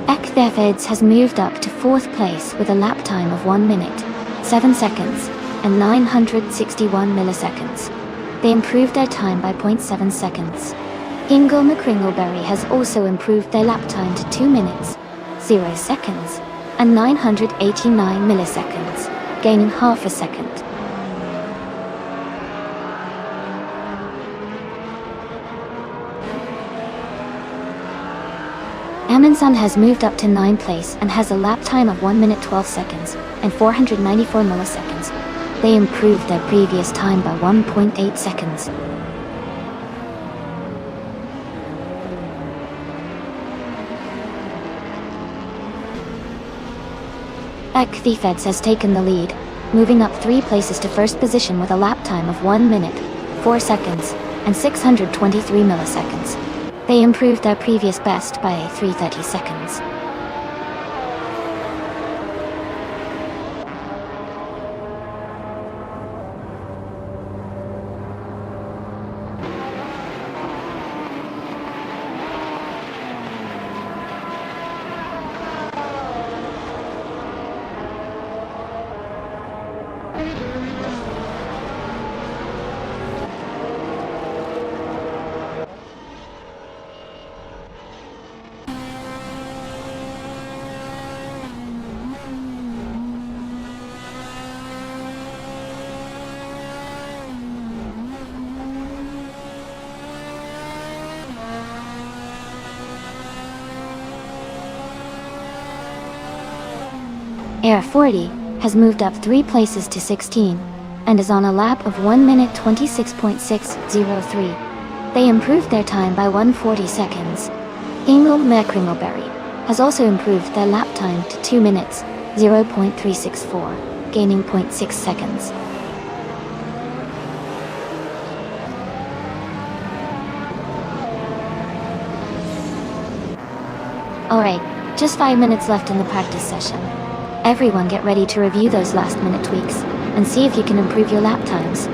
Ekthefeds has moved up to 4th place with a lap time of 1 minute, 7 seconds, and 961 milliseconds. They improved their time by 0.7 seconds. Ingle McCringleberry has also improved their lap time to 2 minutes, 0 seconds, and 989 milliseconds, gaining half a second. Amundsen has moved up to 9th place and has a lap time of 1 minute 12 seconds and 494 milliseconds. They improved their previous time by 1.8 seconds. Ekthefeds has taken the lead, moving up 3 places to 1st position with a lap time of 1 minute, 4 seconds, and 623 milliseconds. They improved their previous best by 330 seconds. Air 40 has moved up 3 places to 16 and is on a lap of 1 minute 26.603. They improved their time by 140 seconds. Ingle McCringleberry has also improved their lap time to 2 minutes, 0.364, gaining 0.6 seconds. Alright, just 5 minutes left in the practice session. Everyone get ready to review those last minute tweaks and see if you can improve your lap times.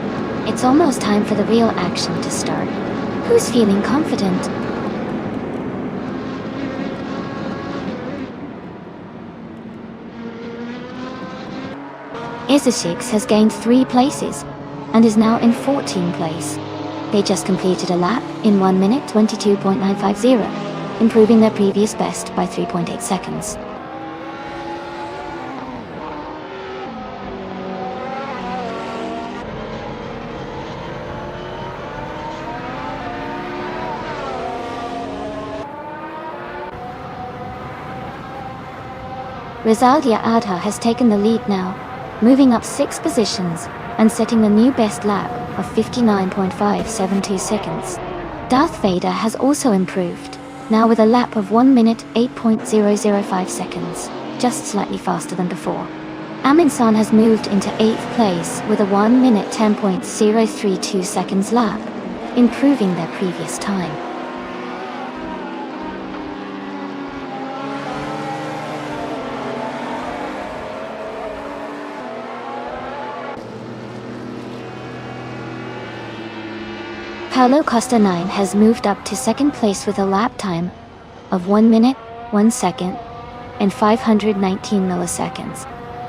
It's almost time for the real action to start. Who's feeling confident? Isashix has gained 3 places and is now in 14th place. They just completed a lap in 1 minute 22.950, improving their previous best by 3.8 seconds. Rizaldia Adha has taken the lead now, moving up 6 positions and setting the new best lap of 59.572 seconds. Darth Vader has also improved, now with a lap of 1 minute 8.005 seconds, just slightly faster than before. Amundsen has moved into 8th place with a 1 minute 10.032 seconds lap, improving their previous time. Paulo Costa 9 has moved up to 2nd place with a lap time of 1 minute, 1 second, and 519 milliseconds.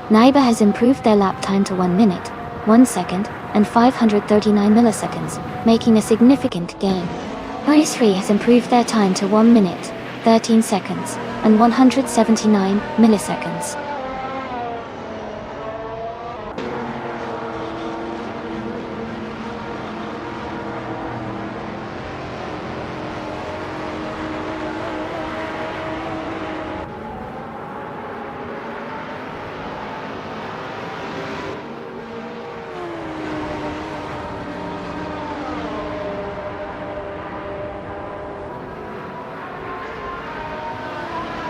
Naiba has improved their lap time to 1 minute, 1 second, and 539 milliseconds, making a significant gain. OS3 has improved their time to 1 minute, 13 seconds, and 179 milliseconds.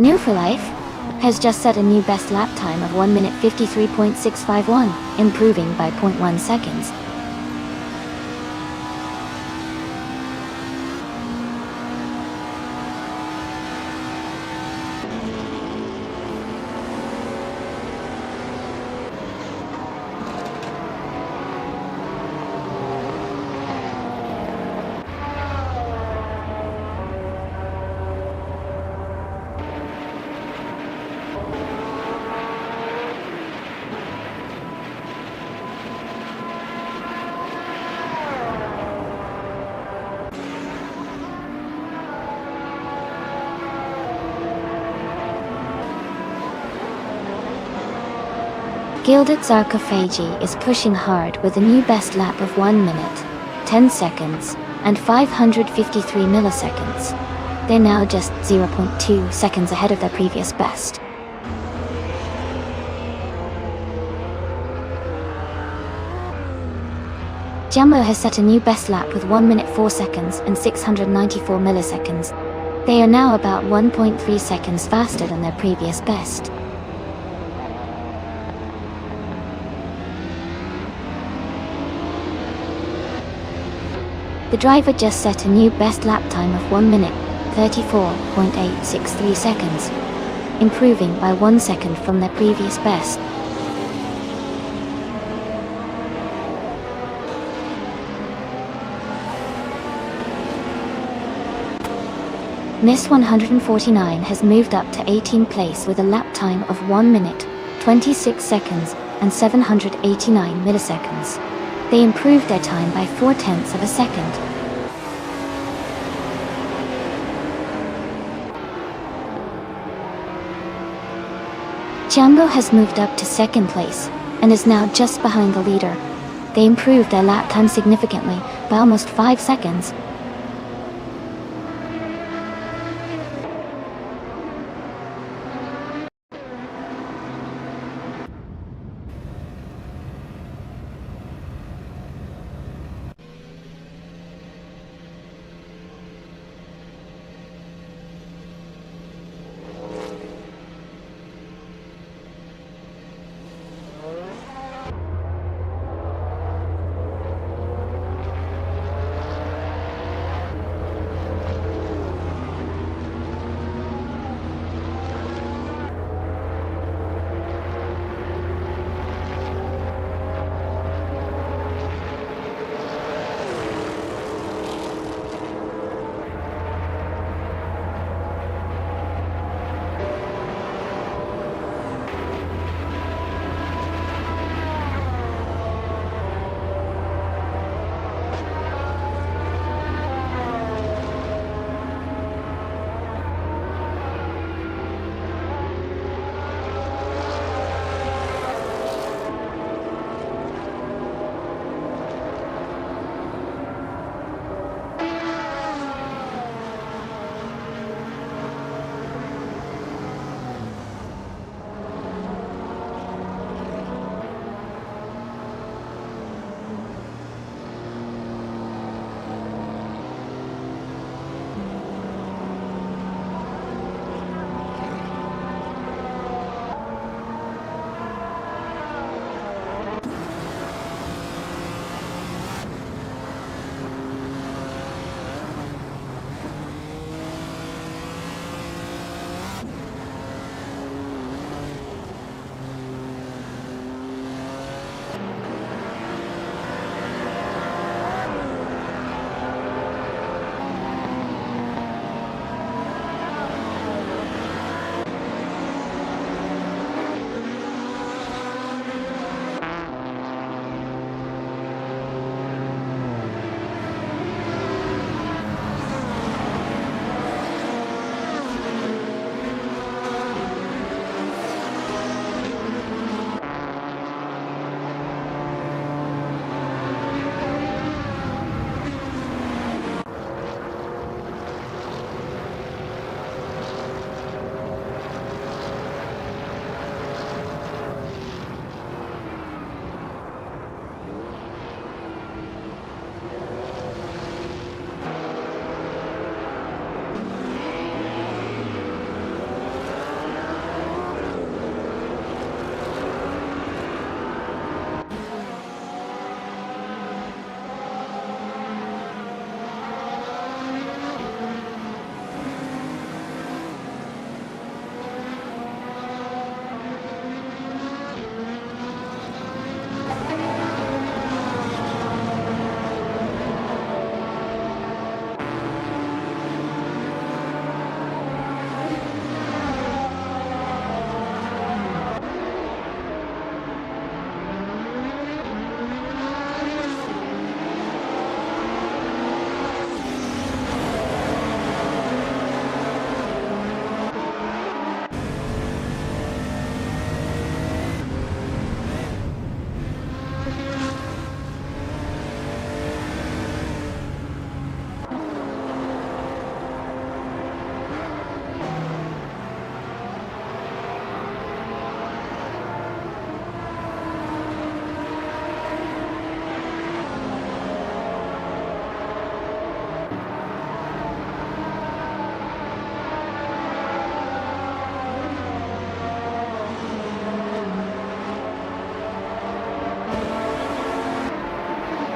New for life, has just set a new best lap time of 1 minute 53.651, improving by 0.1 seconds. Gilded Sarcophagi is pushing hard with a new best lap of 1 minute, 10 seconds, and 553 milliseconds. They're now just 0.2 seconds ahead of their previous best. Jumbo has set a new best lap with 1 minute 4 seconds and 694 milliseconds. They are now about 1.3 seconds faster than their previous best. The driver just set a new best lap time of 1 minute, 34.863 seconds, improving by 1 second from their previous best. Miss 149 has moved up to 18th place with a lap time of 1 minute, 26 seconds, and 789 milliseconds. They improved their time by 0.4 of a second. Jumbo has moved up to 2nd place, and is now just behind the leader. They improved their lap time significantly, by almost 5 seconds.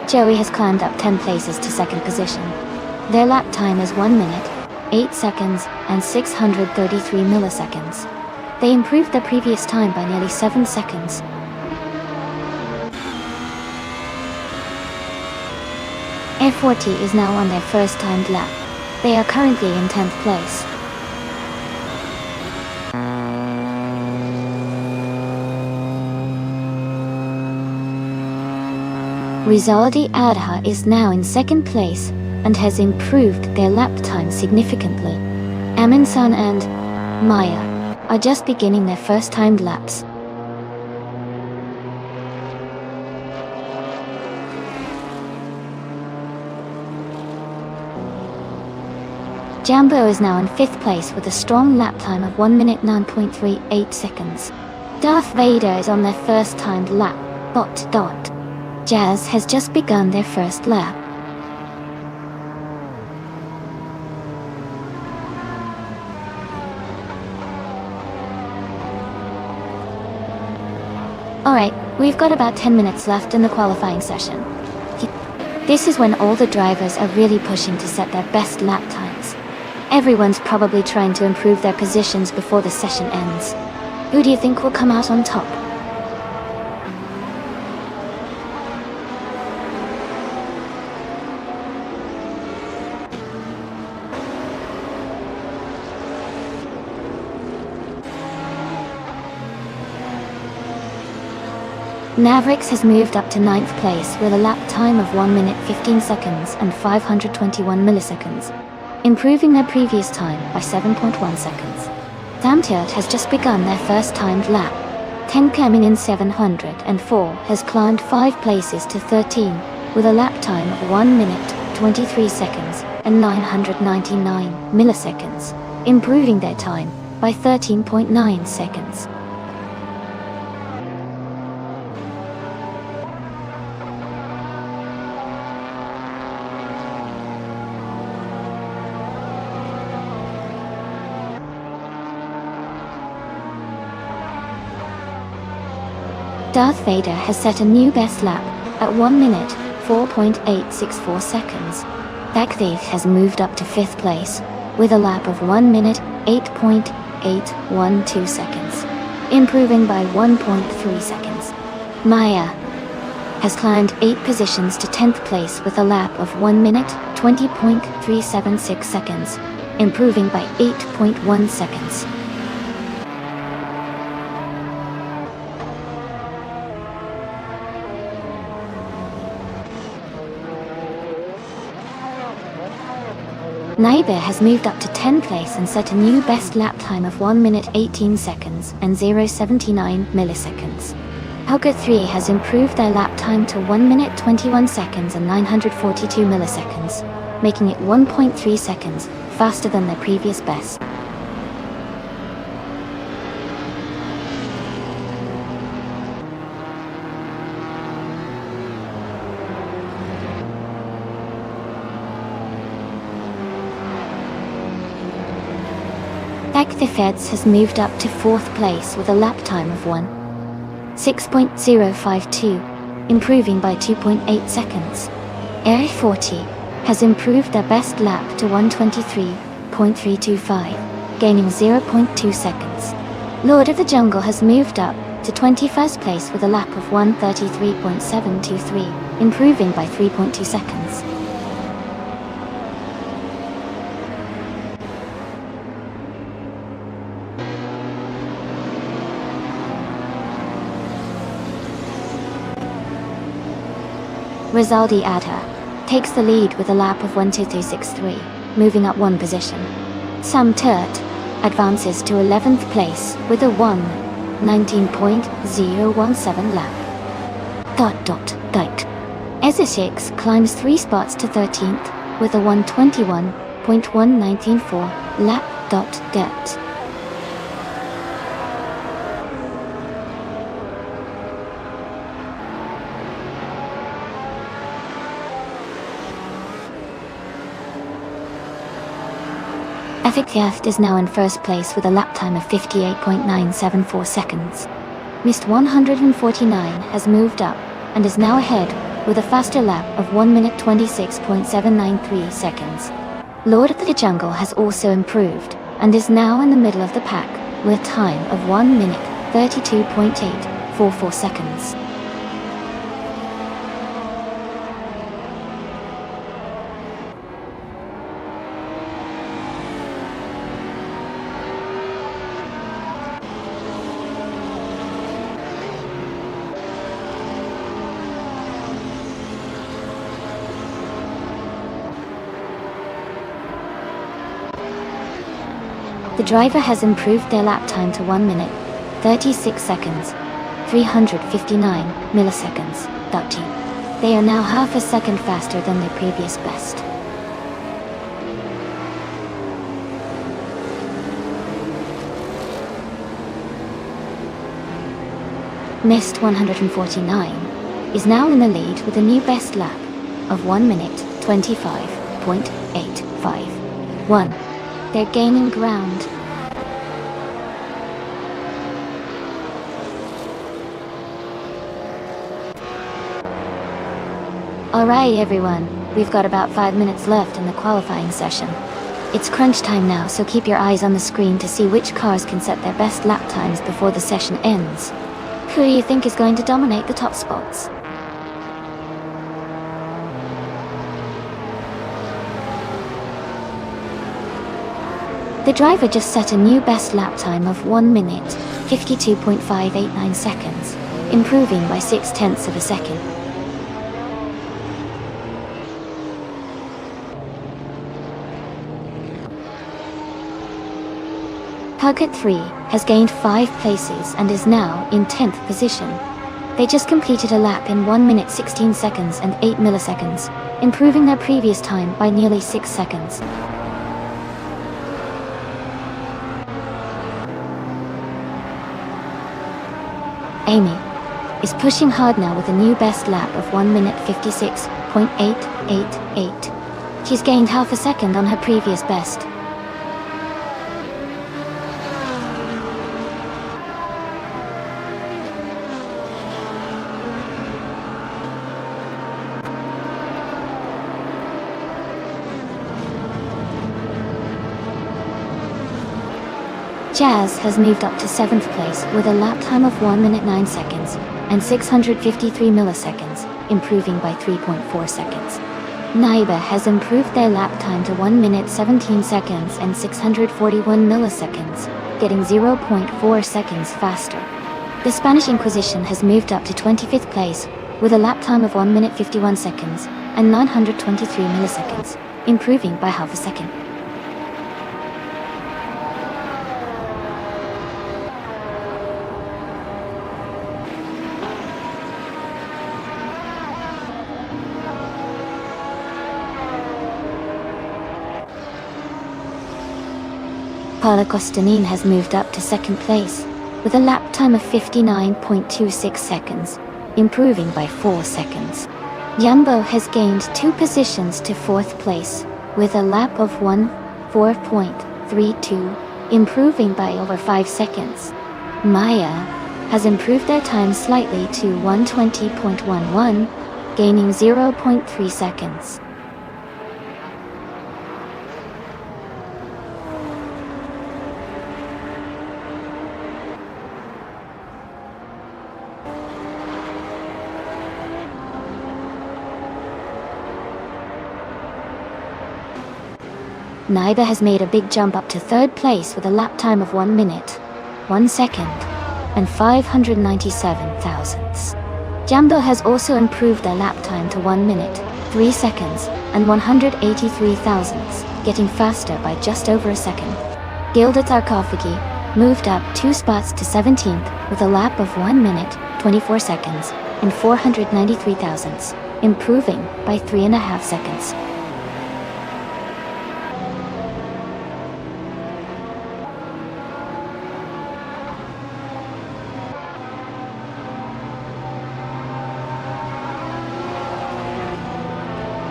Joey has climbed up 10 places to second position. Their lap time is 1 minute, 8 seconds, and 633 milliseconds. They improved their previous time by nearly 7 seconds. F40 is now on their first timed lap. They are currently in 10th place. Rizaldi Adha is now in second place and has improved their lap time significantly. Amin-san and Maya are just beginning their first timed laps. Jambo is now in 5th place with a strong lap time of 1 minute 9.38 seconds. Darth Vader is on their first timed lap. Jazz has just begun their first lap. Alright, we've got about 10 minutes left in the qualifying session. This is when all the drivers are really pushing to set their best lap times. Everyone's probably trying to improve their positions before the session ends. Who do you think will come out on top? Mavericks has moved up to 9th place with a lap time of 1 minute 15 seconds and 521 milliseconds, improving their previous time by 7.1 seconds. Samtirt has just begun their first timed lap. Tenkamin in 704 has climbed 5 places to 13 with a lap time of 1 minute 23 seconds and 999 milliseconds, improving their time by 13.9 seconds. Darth Vader has set a new best lap at 1 minute 4.864 seconds. Bakdev has moved up to 5th place with a lap of 1 minute 8.812 seconds, improving by 1.3 seconds. Maya has climbed 8 positions to 10th place with a lap of 1 minute 20.376 seconds, improving by 8.1 seconds. Naibe has moved up to 10th place and set a new best lap time of 1 minute 18 seconds and 0.79 milliseconds. Helga 3 has improved their lap time to 1 minute 21 seconds and 942 milliseconds, making it 1.3 seconds faster than their previous best. The Feds has moved up to 4th place with a lap time of 6.052, improving by 2.8 seconds. Air 40 has improved their best lap to 123.325, gaining 0.2 seconds. Lord of the Jungle has moved up to 21st place with a lap of 133.723, improving by 3.2 seconds. Rizaldi Adha takes the lead with a lap of 12363, moving up 1 position. Samtirt advances to 11th place with a 1:19.017 lap. Ezeshix climbs 3 spots to 13th with a 1:21.194 lap. Afikyaft is now in 1st place with a lap time of 58.974 seconds. Mist 149 has moved up and is now ahead with a faster lap of 1 minute 26.793 seconds. Lord of the Jungle has also improved, and is now in the middle of the pack, with time of 1 minute 32.844 seconds. The driver has improved their lap time to 1 minute, 36 seconds, 359 milliseconds. They are now half a second faster than their previous best. Mist 149 is now in the lead with a new best lap of 1 minute 25.851. They're gaining ground. Alright everyone, we've got about 5 minutes left in the qualifying session. It's crunch time now, so keep your eyes on the screen to see which cars can set their best lap times before the session ends. Who do you think is going to dominate the top spots? The driver just set a new best lap time of 1 minute, 52.589 seconds, improving by 0.6 of a second. Target 3 has gained 5 places and is now in 10th position. They just completed a lap in 1 minute 16 seconds and 8 milliseconds, improving their previous time by nearly 6 seconds. Amy is pushing hard now with a new best lap of 1 minute 56.888. She's gained half a second on her previous best. Jazz has moved up to 7th place with a lap time of 1 minute 9 seconds and 653 milliseconds, improving by 3.4 seconds. Naiba has improved their lap time to 1 minute 17 seconds and 641 milliseconds, getting 0.4 seconds faster. The Spanish Inquisition has moved up to 25th place with a lap time of 1 minute 51 seconds and 923 milliseconds, improving by half a second. Paula Costanin has moved up to 2nd place, with a lap time of 59.26 seconds, improving by 4 seconds. Jumbo has gained 2 positions to 4th place, with a lap of 1:4.32, improving by over 5 seconds. Maya has improved their time slightly to 1:20.11, gaining 0.3 seconds. Naiba has made a big jump up to 3rd place with a lap time of 1 minute, 1 second, and 597 thousandths. Jumbo has also improved their lap time to 1 minute, 3 seconds, and 183 thousandths, getting faster by just over a second. Gilded Sarcophagi moved up 2 spots to 17th with a lap of 1 minute, 24 seconds, and 493 thousandths, improving by 3.5 seconds.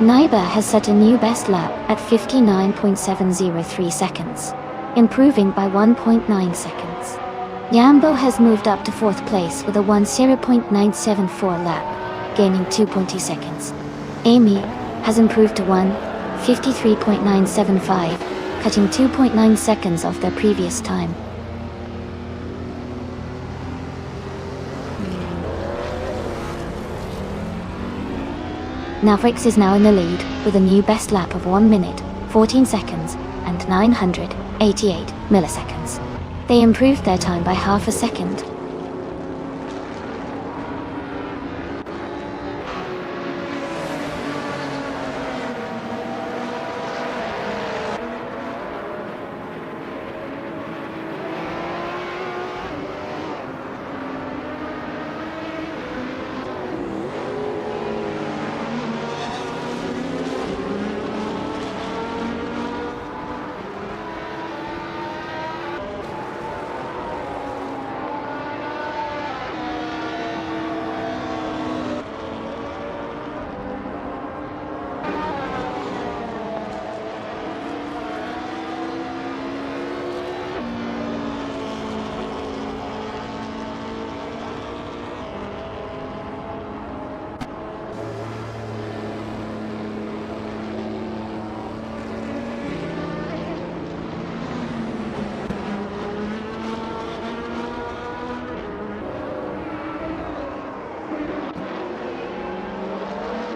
Naiba has set a new best lap at 59.703 seconds, improving by 1.9 seconds. Yambo has moved up to 4th place with a 10.974 lap, gaining 2.2 seconds. Amy has improved to 1:53.975, cutting 2.9 seconds off their previous time. Mavericks is now in the lead with a new best lap of 1 minute, 14 seconds, and 988 milliseconds. They improved their time by half a second.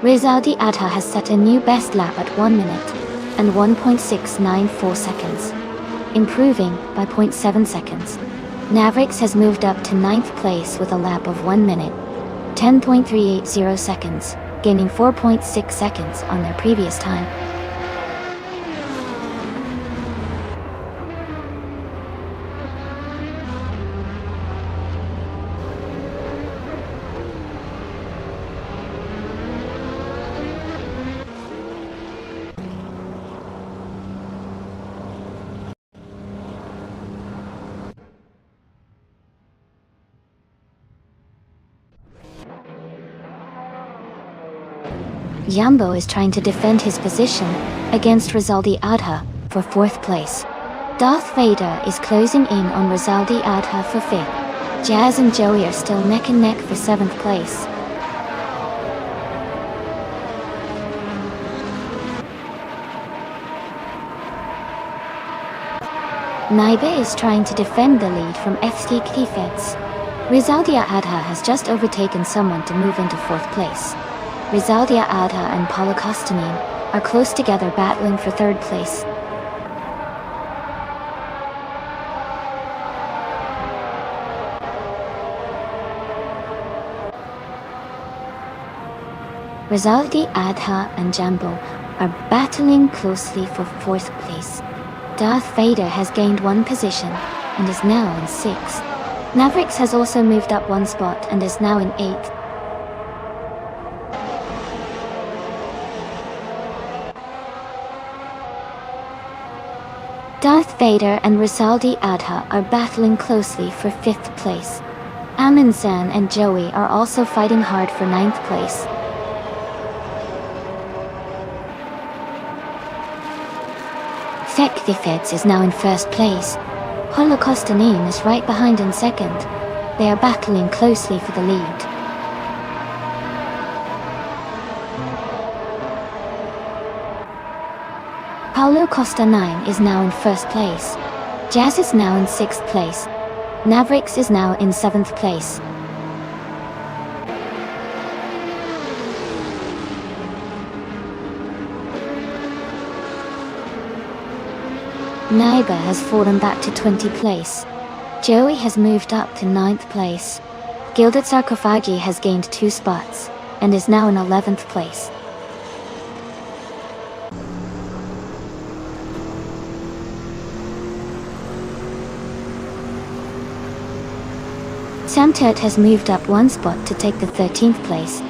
Rizaldi Adha has set a new best lap at 1 minute and 1.694 seconds, improving by 0.7 seconds. Mavericks has moved up to 9th place with a lap of 1 minute, 10.380 seconds, gaining 4.6 seconds on their previous time. Jambo is trying to defend his position against Rizaldi Adha for 4th place. Darth Vader is closing in on Rizaldi Adha for 5th. Jazz and Joey are still neck and neck for 7th place. Naiba is trying to defend the lead from FT Kifets. Rizaldi Adha has just overtaken someone to move into 4th place. Rizaldi Adha and Paulo Costanin are close together battling for 3rd place. Rizaldi Adha and Jambo are battling closely for 4th place. Darth Vader has gained 1 position and is now in 6th. Mavericks has also moved up 1 spot and is now in 8th. Darth Vader and Rizaldi Adha are battling closely for 5th place. Amin-san and Joey are also fighting hard for 9th place. Fekthifeds is now in 1st place. Holocostanin is right behind in 2nd. They are battling closely for the lead. Paulo Costa 9 is now in 1st place. Jazz is now in 6th place. Mavericks is now in 7th place. Naiba has fallen back to 20th place. Joey has moved up to 9th place. Gilded Sarcophagi has gained 2 spots and is now in 11th place. Samtet has moved up 1 spot to take the 13th place.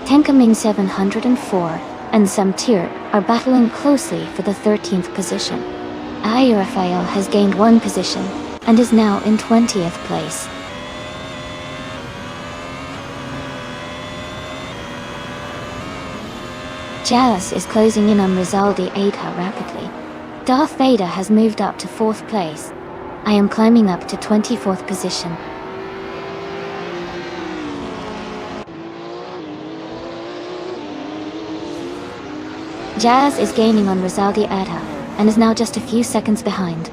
Tenkaming 704 and Samtir are battling closely for the 13th position. Ayurafael has gained 1 position and is now in 20th place. Jalus is closing in on Rizaldi Adha rapidly. Darth Vader has moved up to 4th place. I am climbing up to 24th position. Jazz is gaining on Rizaldi Adha, and is now just a few seconds behind.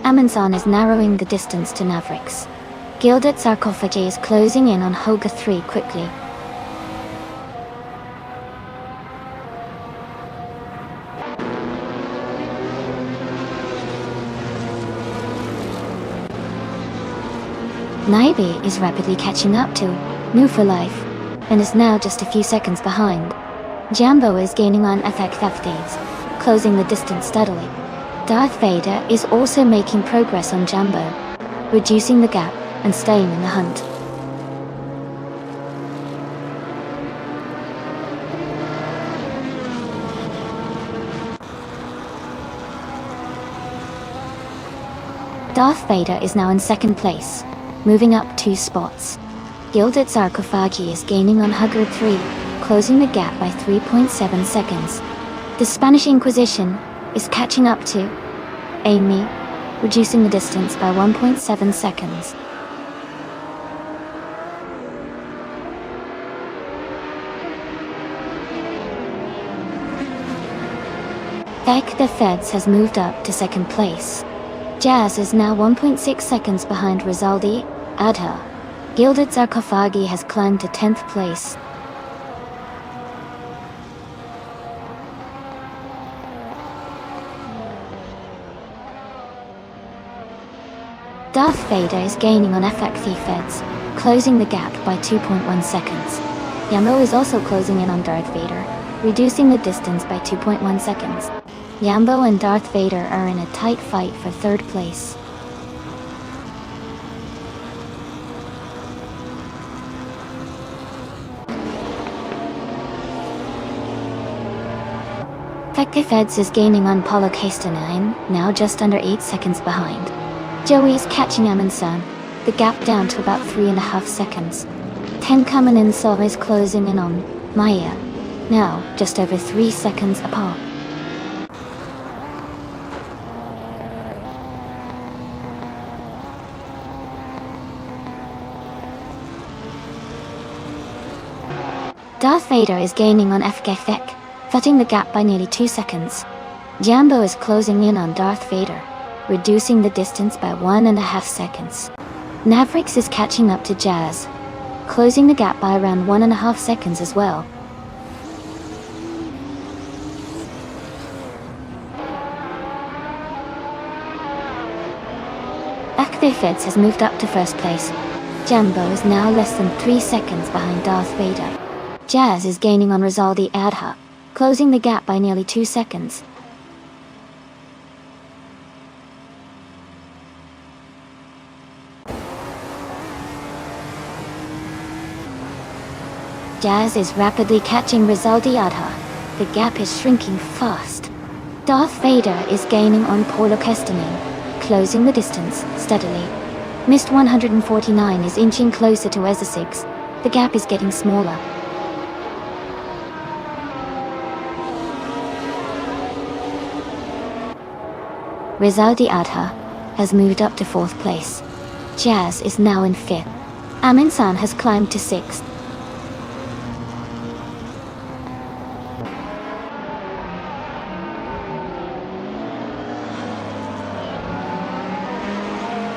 Amundsen is narrowing the distance to Mavericks. Gilded Sarcophagi is closing in on Hoga 3 quickly. Naibi is rapidly catching up to New for Life, and is now just a few seconds behind. Jambo is gaining on Effect Thefties, closing the distance steadily. Darth Vader is also making progress on Jambo, reducing the gap and staying in the hunt. Darth Vader is now in second place, moving up 2 spots. Gilded Sarcophagi is gaining on Hugger 3, closing the gap by 3.7 seconds. The Spanish Inquisition is catching up to Amy, reducing the distance by 1.7 seconds. Ek the Feds has moved up to second place. Jazz is now 1.6 seconds behind Rizaldi Adha. Gilded Sarcophagi has climbed to 10th place. Darth Vader is gaining on Effecti Feds, closing the gap by 2.1 seconds. Yambo is also closing in on Darth Vader, reducing the distance by 2.1 seconds. Yambo and Darth Vader are in a tight fight for third place. Effecti Feds is gaining on Paulo Castanine, now just under 8 seconds behind. Joey is catching Amundsen, the gap down to about 3.5 seconds. Tenkamen and Silva is closing in on Maya, now just over 3 seconds apart. Darth Vader is gaining on FGFek, cutting the gap by nearly 2 seconds. Jambo is closing in on Darth Vader, reducing the distance by 1.5 seconds. Mavericks is catching up to Jazz, closing the gap by around 1.5 seconds as well. Feds has moved up to first place. Jambo is now less than 3 seconds behind Darth Vader. Jazz is gaining on Rizaldi Adha, closing the gap by nearly 2 seconds. Jazz is rapidly catching Rizaldi Adha. The gap is shrinking fast. Darth Vader is gaining on Paulo Castanin, closing the distance steadily. Mist 149 is inching closer to Ezesix. The gap is getting smaller. Rizaldi Adha has moved up to 4th place. Jazz is now in 5th. Amundsen has climbed to 6th.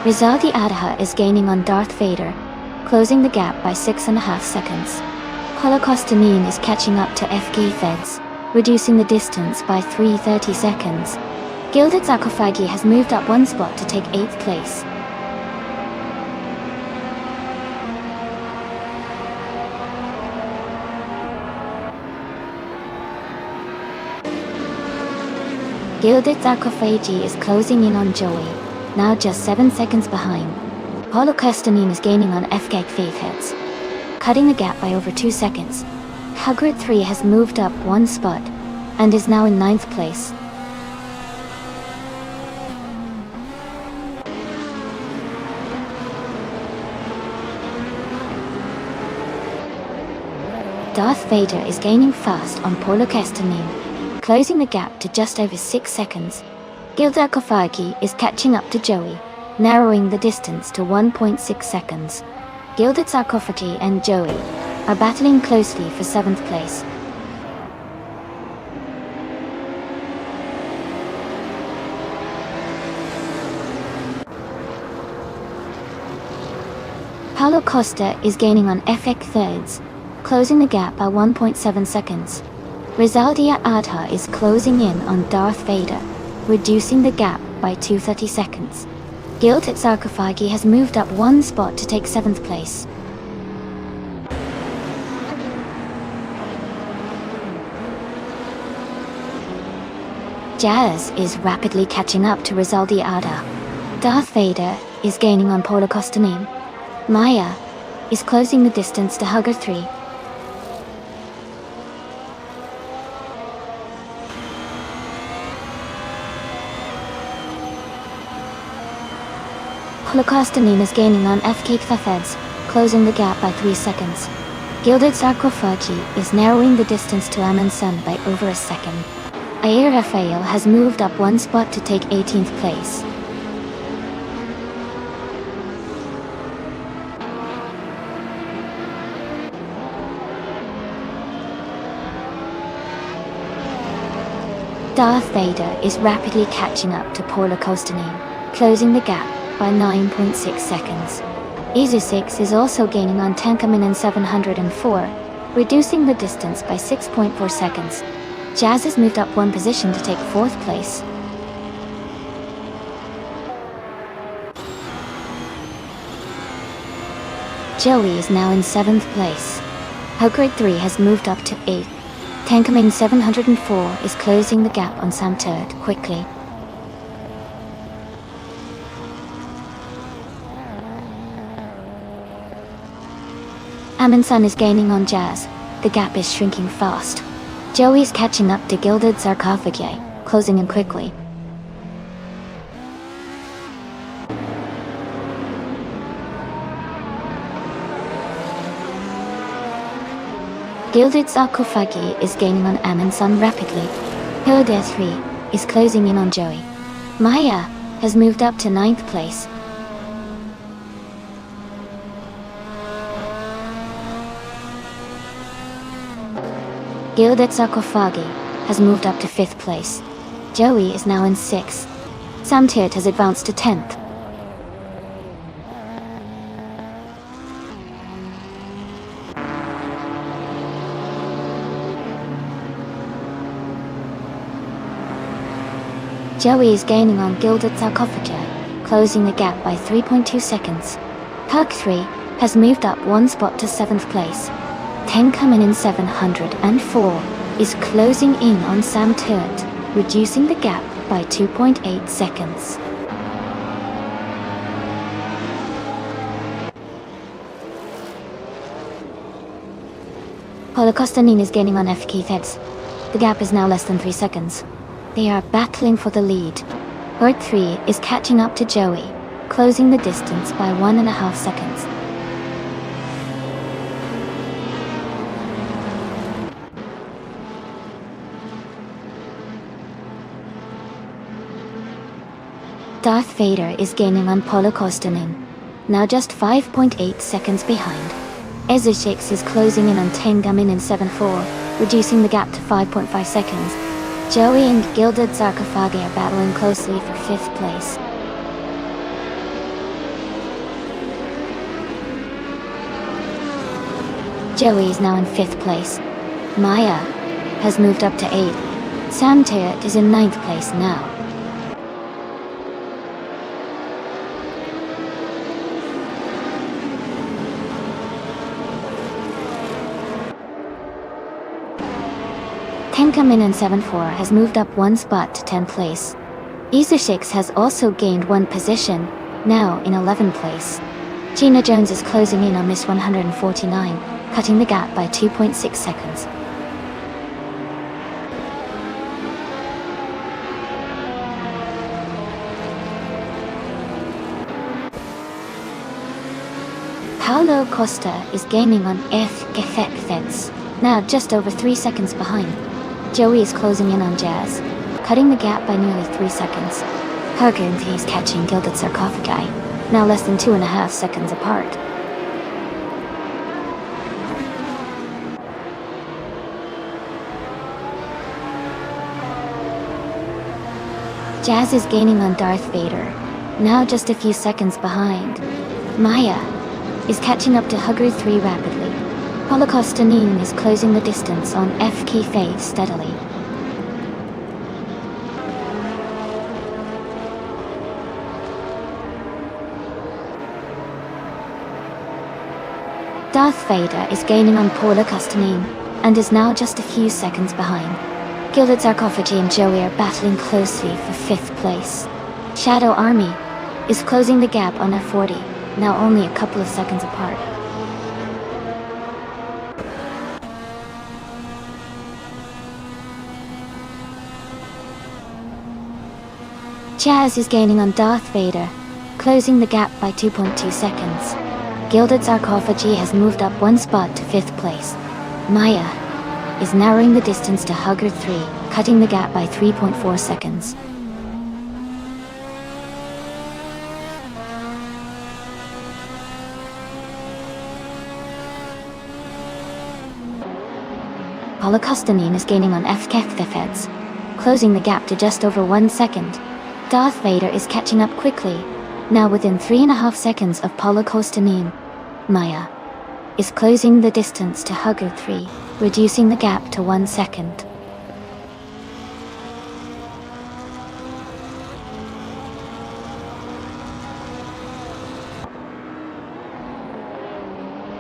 Rizaldi Adha is gaining on Darth Vader, closing the gap by 6.5 seconds. Holocaustinine is catching up to FG Feds, reducing the distance by 3.30 seconds. Gilded Sarcophagi has moved up 1 spot to take 8th place. Gilded Sarcophagi is closing in on Joey, now just 7 seconds behind. Holocaustinine is gaining on FG Feds, cutting the gap by over 2 seconds. Hugrid 3 has moved up 1 spot, and is now in 9th place. Darth Vader is gaining fast on Paulo Castanin, closing the gap to just over 6 seconds. Gilded Sarcophagi is catching up to Joey, narrowing the distance to 1.6 seconds. Gilded Sarcophagi and Joey are battling closely for 7th place. Paulo Costa is gaining on FX thirds, closing the gap by 1.7 seconds. Rizaldia Adha is closing in on Darth Vader, reducing the gap by 230 seconds. Gilded Sarcophagi has moved up one spot to take 7th place. Jazz is rapidly catching up to Rizaldi Ada. Darth Vader is gaining on Paulo Costanin. Maya is closing the distance to Hugger 3. Paulo Costanin is gaining on FK Thafeds, closing the gap by 3 seconds. Gilded Sarcophagi is narrowing the distance to Amin Sun by over a second. Air Rafael has moved up one spot to take 18th place. Darth Vader is rapidly catching up to Paulo Costanin, closing the gap by 9.6 seconds. Easy 6 is also gaining on Tankamin 704, reducing the distance by 6.4 seconds. Jazz has moved up one position to take 4th place. Joey is now in 7th place. Hugrid 3 has moved up to 8th. Tankamin 704 is closing the gap on Sam Turd quickly. Amin Sun is gaining on Jazz. The gap is shrinking fast. Joey is catching up to Gilded Sarcophagi, closing in quickly. Gilded Sarcophagi is gaining on Amin Sun rapidly. Hilda 3 is closing in on Joey. Maya has moved up to 9th place. Gilded Sarcophagi has moved up to 5th place. Joey is now in 6th. Sam Tit has advanced to 10th. Joey is gaining on Gilded Sarcophagi, closing the gap by 3.2 seconds. Hug 3 has moved up one spot to 7th place. Tenkamin 704 is closing in on Sam Turt, reducing the gap by 2.8 seconds. Paulo Costanin is gaining on FK Theds. The gap is now less than 3 seconds. They are battling for the lead. Bird 3 is catching up to Joey, closing the distance by 1.5 seconds. Darth Vader is gaining on Paulo Costanin, now just 5.8 seconds behind. Ezeshix is closing in on Tengamin 74, reducing the gap to 5.5 seconds. Joey and Gilded Sarcophagi are battling closely for 5th place. Joey is now in 5th place. Maya has moved up to 8th. Sam Tayat is in 9th place now. Tenkamin 74 has moved up one spot to 10th place. Isashix has also gained one position, now in 11th place. Gina Jones is closing in on Miss 149, cutting the gap by 2.6 seconds. Paulo Costa is gaining on F. Gefecthes, now just over 3 seconds behind. Joey is closing in on Jazz, cutting the gap by nearly 3 seconds. Hergenthi is catching Gilded Sarcophagi, now less than 2.5 seconds apart. Jazz is gaining on Darth Vader, now just a few seconds behind. Maya is catching up to Hugger 3 rapidly. Holocaustonine is closing the distance on FK Faith steadily. Darth Vader is gaining on Holocaustonine and is now just a few seconds behind. Gilded Sarcophagy and Joey are battling closely for 5th place. Shadow Army is closing the gap on F40, now only a couple of seconds apart. Jazz is gaining on Darth Vader, closing the gap by 2.2 seconds. Gilded Sarcophagy has moved up 1 spot to 5th place. Maya is narrowing the distance to Hugger 3, cutting the gap by 3.4 seconds. Holocaustonine is gaining on FKFFeds, closing the gap to just over 1 second. Darth Vader is catching up quickly, now within 3.5 seconds of Holocaustonine. Maya is closing the distance to Hugger 3, reducing the gap to 1 second.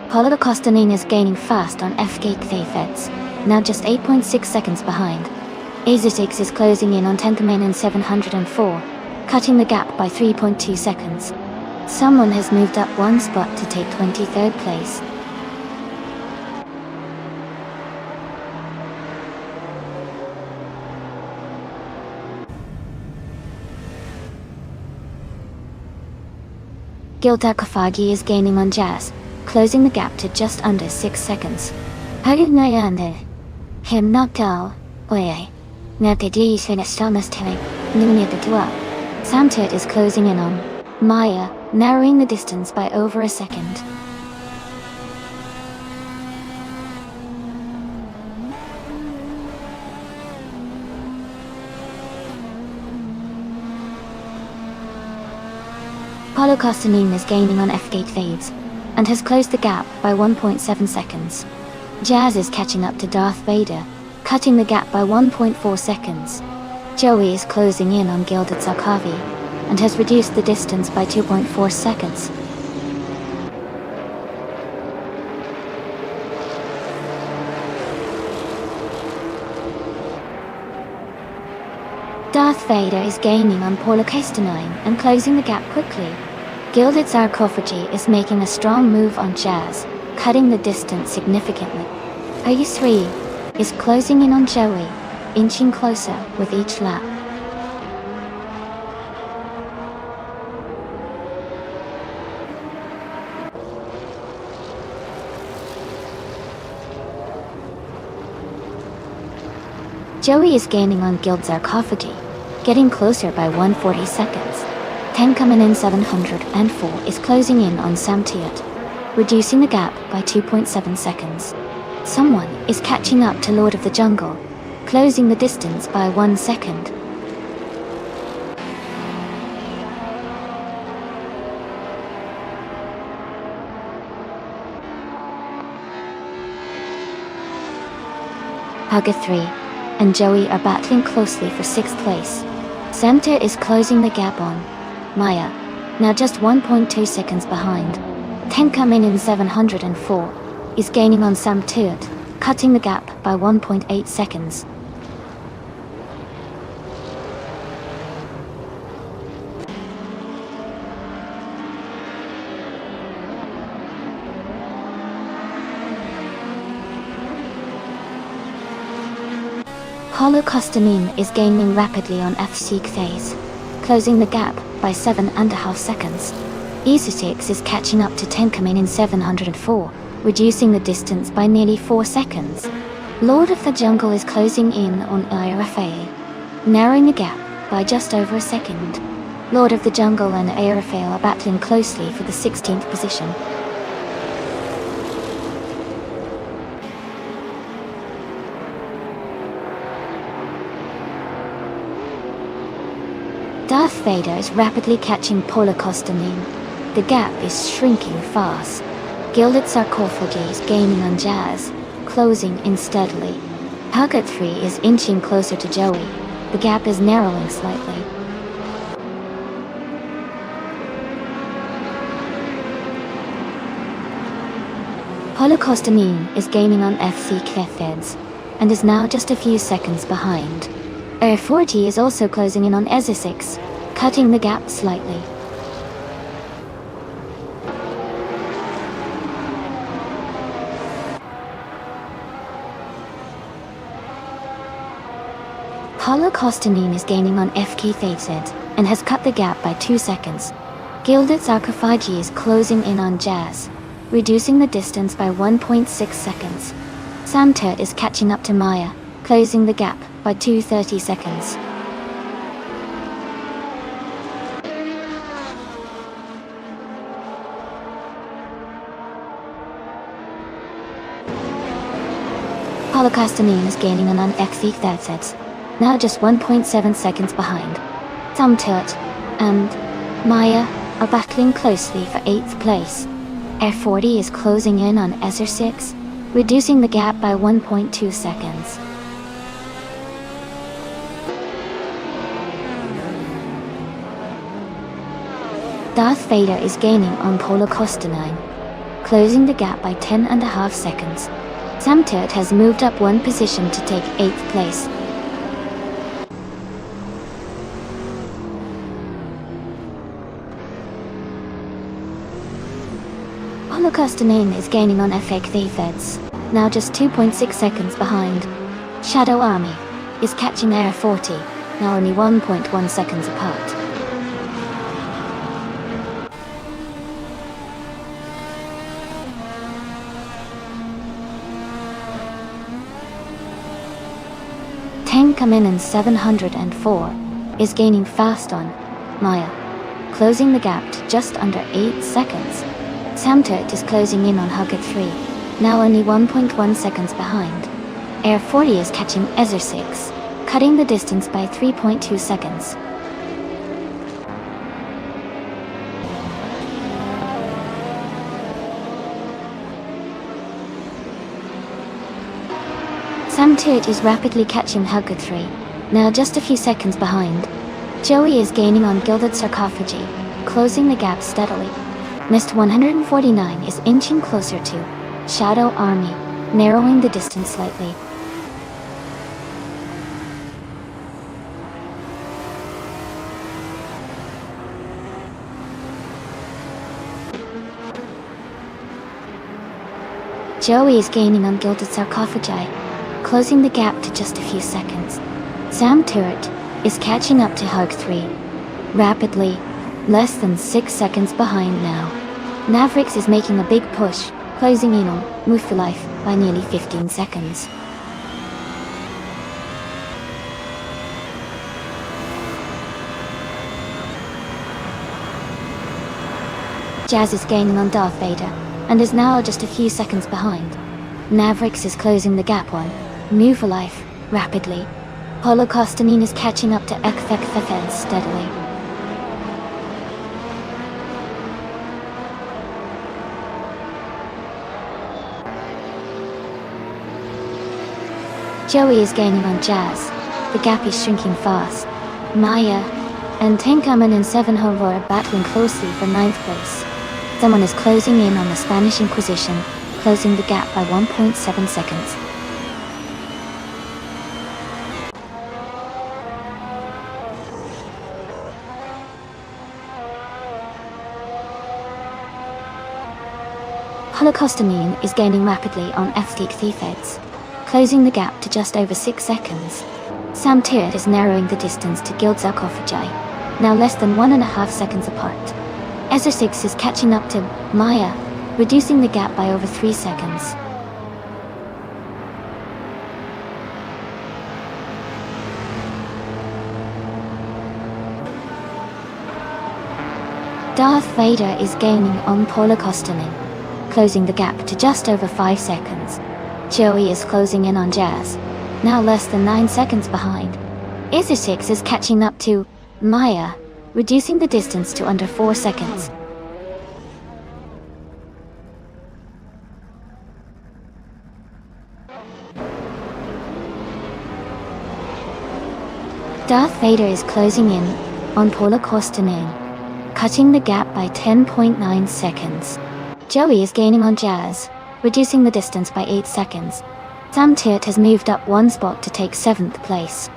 Holocaustonine is gaining fast on FK Feds, now just 8.6 seconds behind. Azotix is closing in on Tenkamen in 704, cutting the gap by 3.2 seconds. Someone has moved up 1 spot to take 23rd place. Gildakafagi is gaining on Jazz, closing the gap to just under 6 seconds. Haginayande. Himnaptal. Oye. Napedi Sinestamastelling. Nunedatua. Samtit is closing in on Maya, narrowing the distance by over a second. Holocaustonine is gaining on F-Gate Fades, and has closed the gap by 1.7 seconds. Jazz is catching up to Darth Vader, cutting the gap by 1.4 seconds. Joey is closing in on Gilded Sarkavi, and has reduced the distance by 2.4 seconds. Darth Vader is gaining on Holocaustonine and closing the gap quickly. Gilded Sarcophagy is making a strong move on Jazz, cutting the distance significantly. AU3 is closing in on Joey, inching closer with each lap. Joey is gaining on Gilded Sarcophagy, getting closer by 140 seconds. Tenkamen in 704 is closing in on Samtiot, reducing the gap by 2.7 seconds. Someone is catching up to Lord of the Jungle, closing the distance by 1 second. Hugger 3 and Joey are battling closely for 6th place. Samtir is closing the gap on Maya, now just 1.2 seconds behind. Tenkamen in 704 is gaining on Samtirt, cutting the gap by 1.8 seconds. Holocaustonine is gaining rapidly on F-Seek phase, closing the gap by 7.5 seconds. Esotix is catching up to Tenkamen in 704, reducing the distance by nearly 4 seconds. Lord of the Jungle is closing in on IRFA, narrowing the gap by just over a second. Lord of the Jungle and IRFA are battling closely for the 16th position. Darth Vader is rapidly catching Holocaustonine. The gap is shrinking fast. Gilded Sarcophagi is gaining on Jazz, closing in steadily. Hug at 3 is inching closer to Joey. The gap is narrowing slightly. Holocaustamine is gaining on FC Kefeds, and is now just a few seconds behind. Air 40 is also closing in on Ezesix, cutting the gap slightly. Holocaustamine is gaining on FK Thazed, and has cut the gap by 2 seconds. Gilded Sarcophagi is closing in on Jazz, reducing the distance by 1.6 seconds. Samtert is catching up to Maya, closing the gap by 2:30 seconds. Holocaustamine is gaining on FK Thazed, now just 1.7 seconds behind. Samtert and Maya are battling closely for 8th place. Air 40 is closing in on Ezesix, reducing the gap by 1.2 seconds. Darth Vader is gaining on Holocaustamine, closing the gap by 10.5 seconds. Samtert has moved up 1 position to take 8th place. Holocaustamine is gaining on FK Thefeds, now just 2.6 seconds behind. Shadow Army is catching Air 40, now only 1.1 seconds apart. Tankamanen 704 is gaining fast on Maya, closing the gap to just under 8 seconds. Samtert is closing in on Hug at 3, now only 1.1 seconds behind. Air 40 is catching Ezesix, cutting the distance by 3.2 seconds. Samtert is rapidly catching Hug at 3, now just a few seconds behind. Joey is gaining on Gilded Sarcophagi, closing the gap steadily. Mist 149 is inching closer to Shadow Army, narrowing the distance slightly. Joey is gaining on Gilded Sarcophagi, closing the gap to just a few seconds. Samtert is catching up to Hug 3, rapidly, less than 6 seconds behind now. Mavericks is making a big push, closing in on Move for Life by nearly 15 seconds. Jazz is gaining on Darth Vader, and is now just a few seconds behind. Mavericks is closing the gap on Move for Life rapidly. Holocaustamine is catching up to FK Thefeds steadily. Joey is gaining on Jazz. The gap is shrinking fast. Maya and Tankamanen 704 are battling closely for 9th place. Someone is closing in on the Spanish Inquisition, closing the gap by 1.7 seconds. Holocaustamine is gaining rapidly on FK Thefeds, closing the gap to just over 6 seconds. Samtert is narrowing the distance to Gilded Sarcophagi, now less than 1.5 seconds apart. Ezesix is catching up to Maya, reducing the gap by over 3 seconds. Darth Vader is gaining on Holocaustamine, closing the gap to just over 5 seconds. Joey is closing in on Jazz, now less than 9 seconds behind. Ezesix is catching up to Maya, reducing the distance to under 4 seconds. Darth Vader is closing in on Paula Kostanen, cutting the gap by 10.9 seconds. Joey is gaining on Jazz, reducing the distance by 8 seconds. Sam Tirtt has moved up one spot to take 7th place.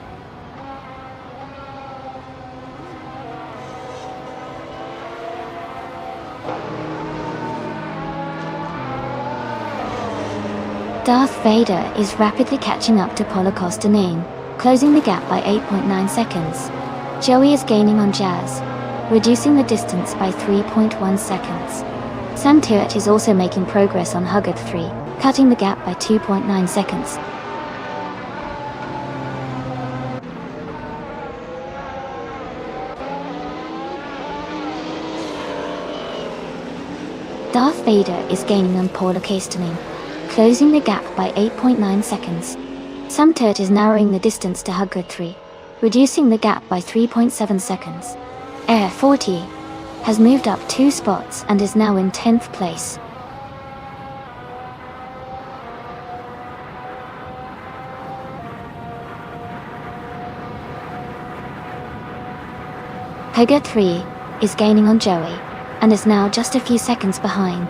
Darth Vader is rapidly catching up to Paula Kostanen, closing the gap by 8.9 seconds. Joey is gaining on Jazz, reducing the distance by 3.1 seconds. Sam Tirtt is also making progress on Huggard 3, cutting the gap by 2.9 seconds. Darth Vader is gaining on Paula Kostanen, closing the gap by 8.9 seconds. Sam Tirtt is narrowing the distance to Huggard 3, reducing the gap by 3.7 seconds. Air 40 has moved up 2 spots and is now in 10th place. Huggard 3 is gaining on Joey and is now just a few seconds behind.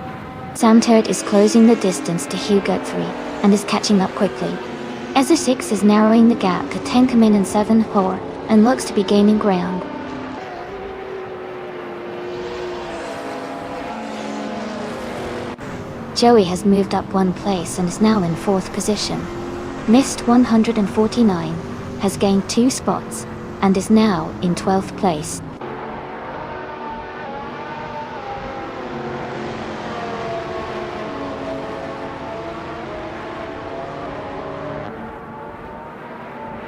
Sam Tirtt is closing the distance to Huggard 3 and is catching up quickly. Ezra 6 is narrowing the gap to 10 Kamin and 7 Hor and looks to be gaining ground. Joey has moved up 1 place and is now in 4th position. Mist 149 has gained 2 spots and is now in 12th place.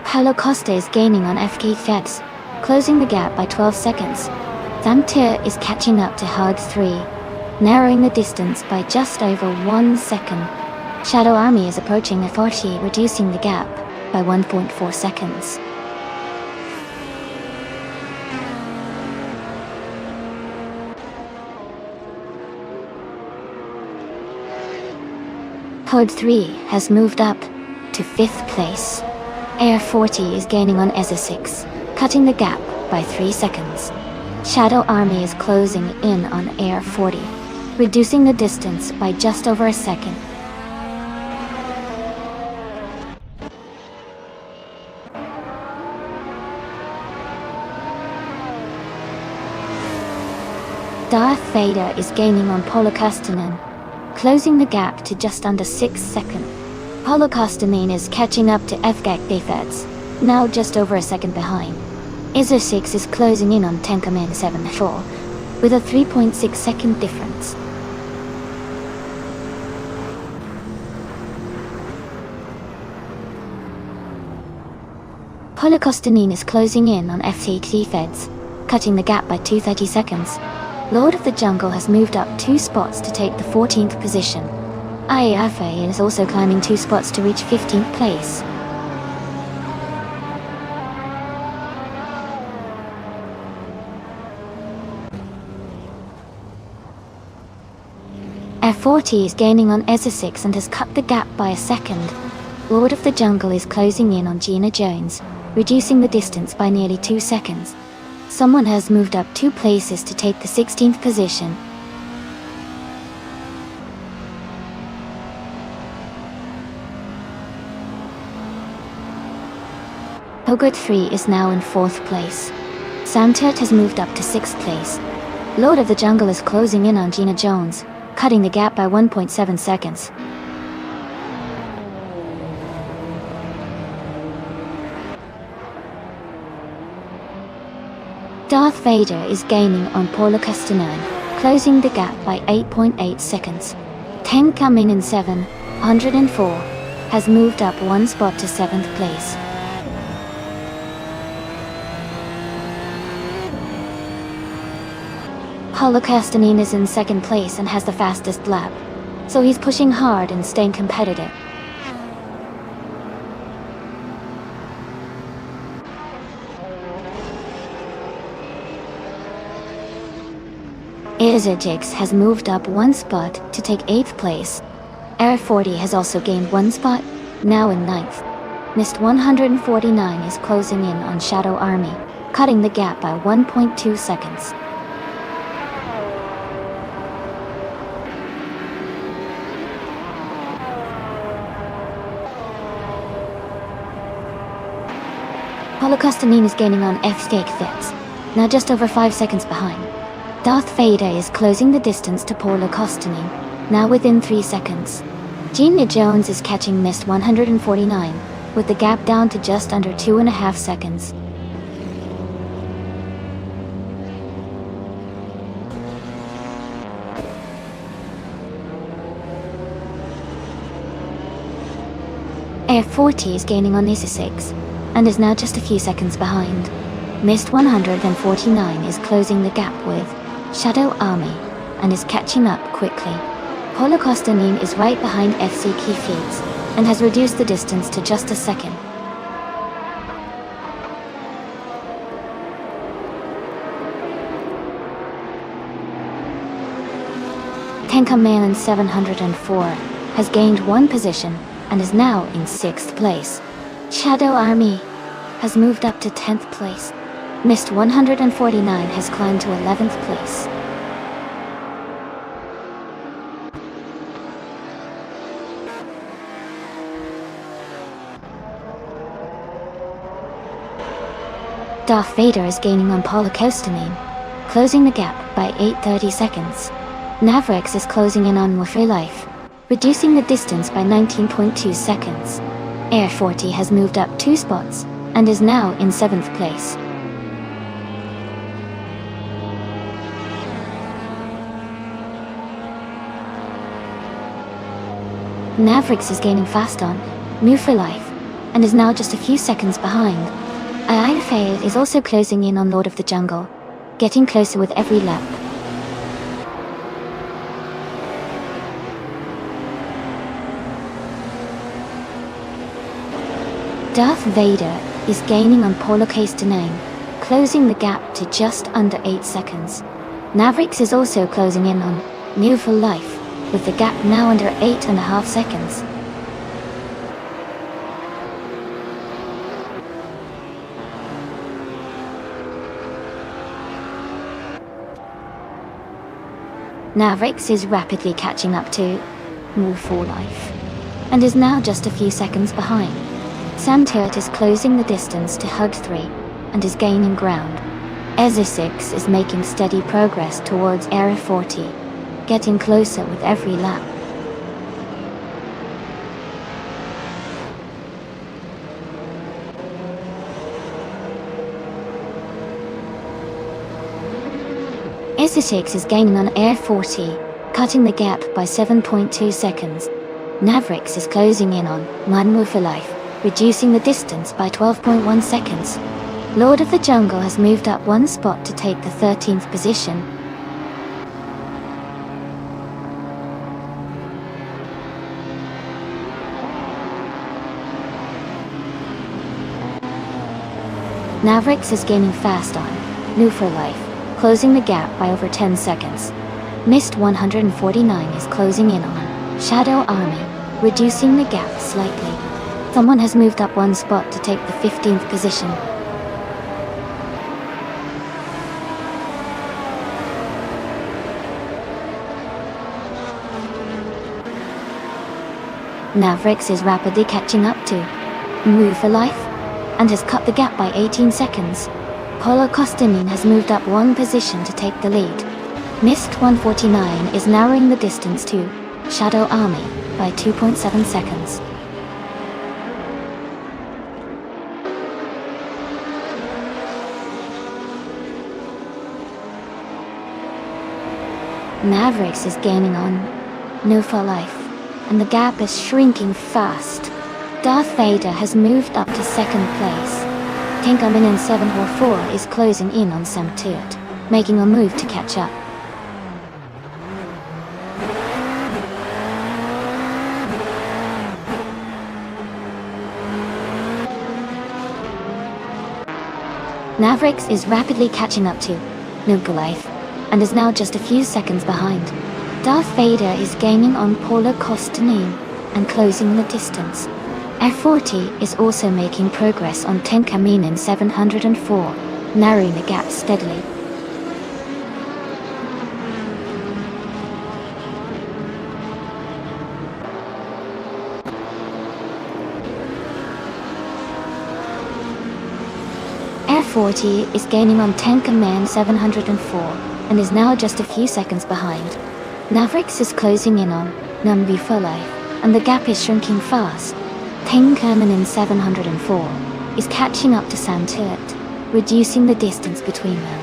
Paulo Costa is gaining on FK Feds, closing the gap by 12 seconds. Sam Tirtt is catching up to Hug 3, narrowing the distance by just over 1 second. Shadow Army is approaching F40, reducing the gap by 1.4 seconds. Horde 3 has moved up to 5th place. Air 40 is gaining on Ezra 6, cutting the gap by 3 seconds. Shadow Army is closing in on Air 40, reducing the distance by just over a second. Darth Vader is gaining on Paula Kostanen, closing the gap to just under 6 seconds. Paula Kostanen is catching up to FGAC Defeds, now just over a second behind. Ezra 6 is closing in on Tenkaman 7-4, with a 3.6 second difference. Paula Kostanen is closing in on F8 Defeds, cutting the gap by 230 seconds. Lord of the Jungle has moved up 2 spots to take the 14th position. IAFA is also climbing 2 spots to reach 15th place. F40 is gaining on Ezra 6 and has cut the gap by a second. Lord of the Jungle is closing in on Gina Jones, reducing the distance by nearly 2 seconds. Someone has moved up 2 places to take the 16th position. Hogwarts 3 is now in 4th place. Sam Tirtt has moved up to 6th place. Lord of the Jungle is closing in on Gina Jones, cutting the gap by 1.7 seconds. Darth Vader is gaining on Paula Kostanen, closing the gap by 8.8 seconds. 10 coming in 704 has moved up 1 spot to 7th place. Paula Kostanen is in 2nd place and has the fastest lap, so he's pushing hard and staying competitive. Izajix has moved up 1 spot to take 8th place. Air 40 has also gained 1 spot, now in 9th. Mist 149 is closing in on Shadow Army, cutting the gap by 1.2 seconds. Holocaustonine is gaining on F-Stake Fitz, now just over 5 seconds behind. Darth Vader is closing the distance to Holocaustonine, now within 3 seconds. Gina Jones is catching Mist 149, with the gap down to just under 2.5 seconds. Air 40 is gaining on Issa 6, and is now just a few seconds behind. Mist 149 is closing the gap with Shadow Army, and is catching up quickly. Holocaustonine is right behind FC Key Feeds, and has reduced the distance to just a second. Tenkamelan 704 has gained 1 position, and is now in 6th place. Shadow Army has moved up to 10th place. Mist 149 has climbed to 11th place. Darth Vader is gaining on Holocaustonine, closing the gap by 8.30 seconds. Navrix is closing in on Wuffer Life, reducing the distance by 19.2 seconds. Air 40 has moved up 2 spots, and is now in 7th place. Navrix is gaining fast on Wuffer Life, and is now just a few seconds behind. Ayla is also closing in on Lord of the Jungle, getting closer with every lap. Darth Vader is gaining on Holocaustonine, closing the gap to just under 8 seconds. Navrix is also closing in on Wuffer Life, with the gap now under 8.5 seconds. Navrix is rapidly catching up to Wuffer Life, and is now just a few seconds behind. Samtirt is closing the distance to Hug 3, and is gaining ground. Ezra 6 is making steady progress towards Area 40, getting closer with every lap. Ezra 6 is gaining on Air 40, cutting the gap by 7.2 seconds. Navrix is closing in on Wuffer Life, reducing the distance by 12.1 seconds. Lord of the Jungle has moved up 1 spot to take the 13th position. Navrix is gaining fast on Wuffer Life, closing the gap by over 10 seconds. Mist 149 is closing in on Shadow Army, reducing the gap slightly. Someone has moved up 1 spot to take the 15th position. Navrix is rapidly catching up to Wuffer Life, and has cut the gap by 18 seconds. Holocaustonine has moved up 1 position to take the lead. Mist 149 is narrowing the distance to Shadow Army by 2.7 seconds. Navrix is gaining on Wuffer Life, and the gap is shrinking fast. Darth Vader has moved up to 2nd place. Tinkerman 744 is closing in on Samtirt, making a move to catch up. Navrix is rapidly catching up to Wuffer Life, and is now just a few seconds behind. Darth Vader is gaining on Holocaustonine and closing the distance. F40 is also making progress on Tenkaminen 704, narrowing the gap steadily. F40 is gaining on Tenkaman 704 and is now just a few seconds behind. Navrix is closing in on Numbi for Life, and the gap is shrinking fast. Tenkaman 704 is catching up to Sam Turt, reducing the distance between them.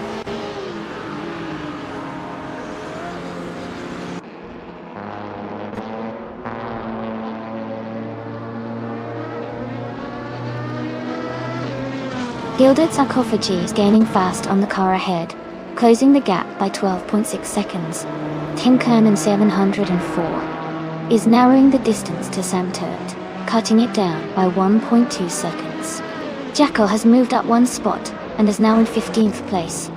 Gilded Sarcophagy is gaining fast on the car ahead, closing the gap by 12.6 seconds. Tenkaman 704 is narrowing the distance to Sam Turt, cutting it down by 1.2 seconds. Jackal has moved up one spot and is now in 15th place.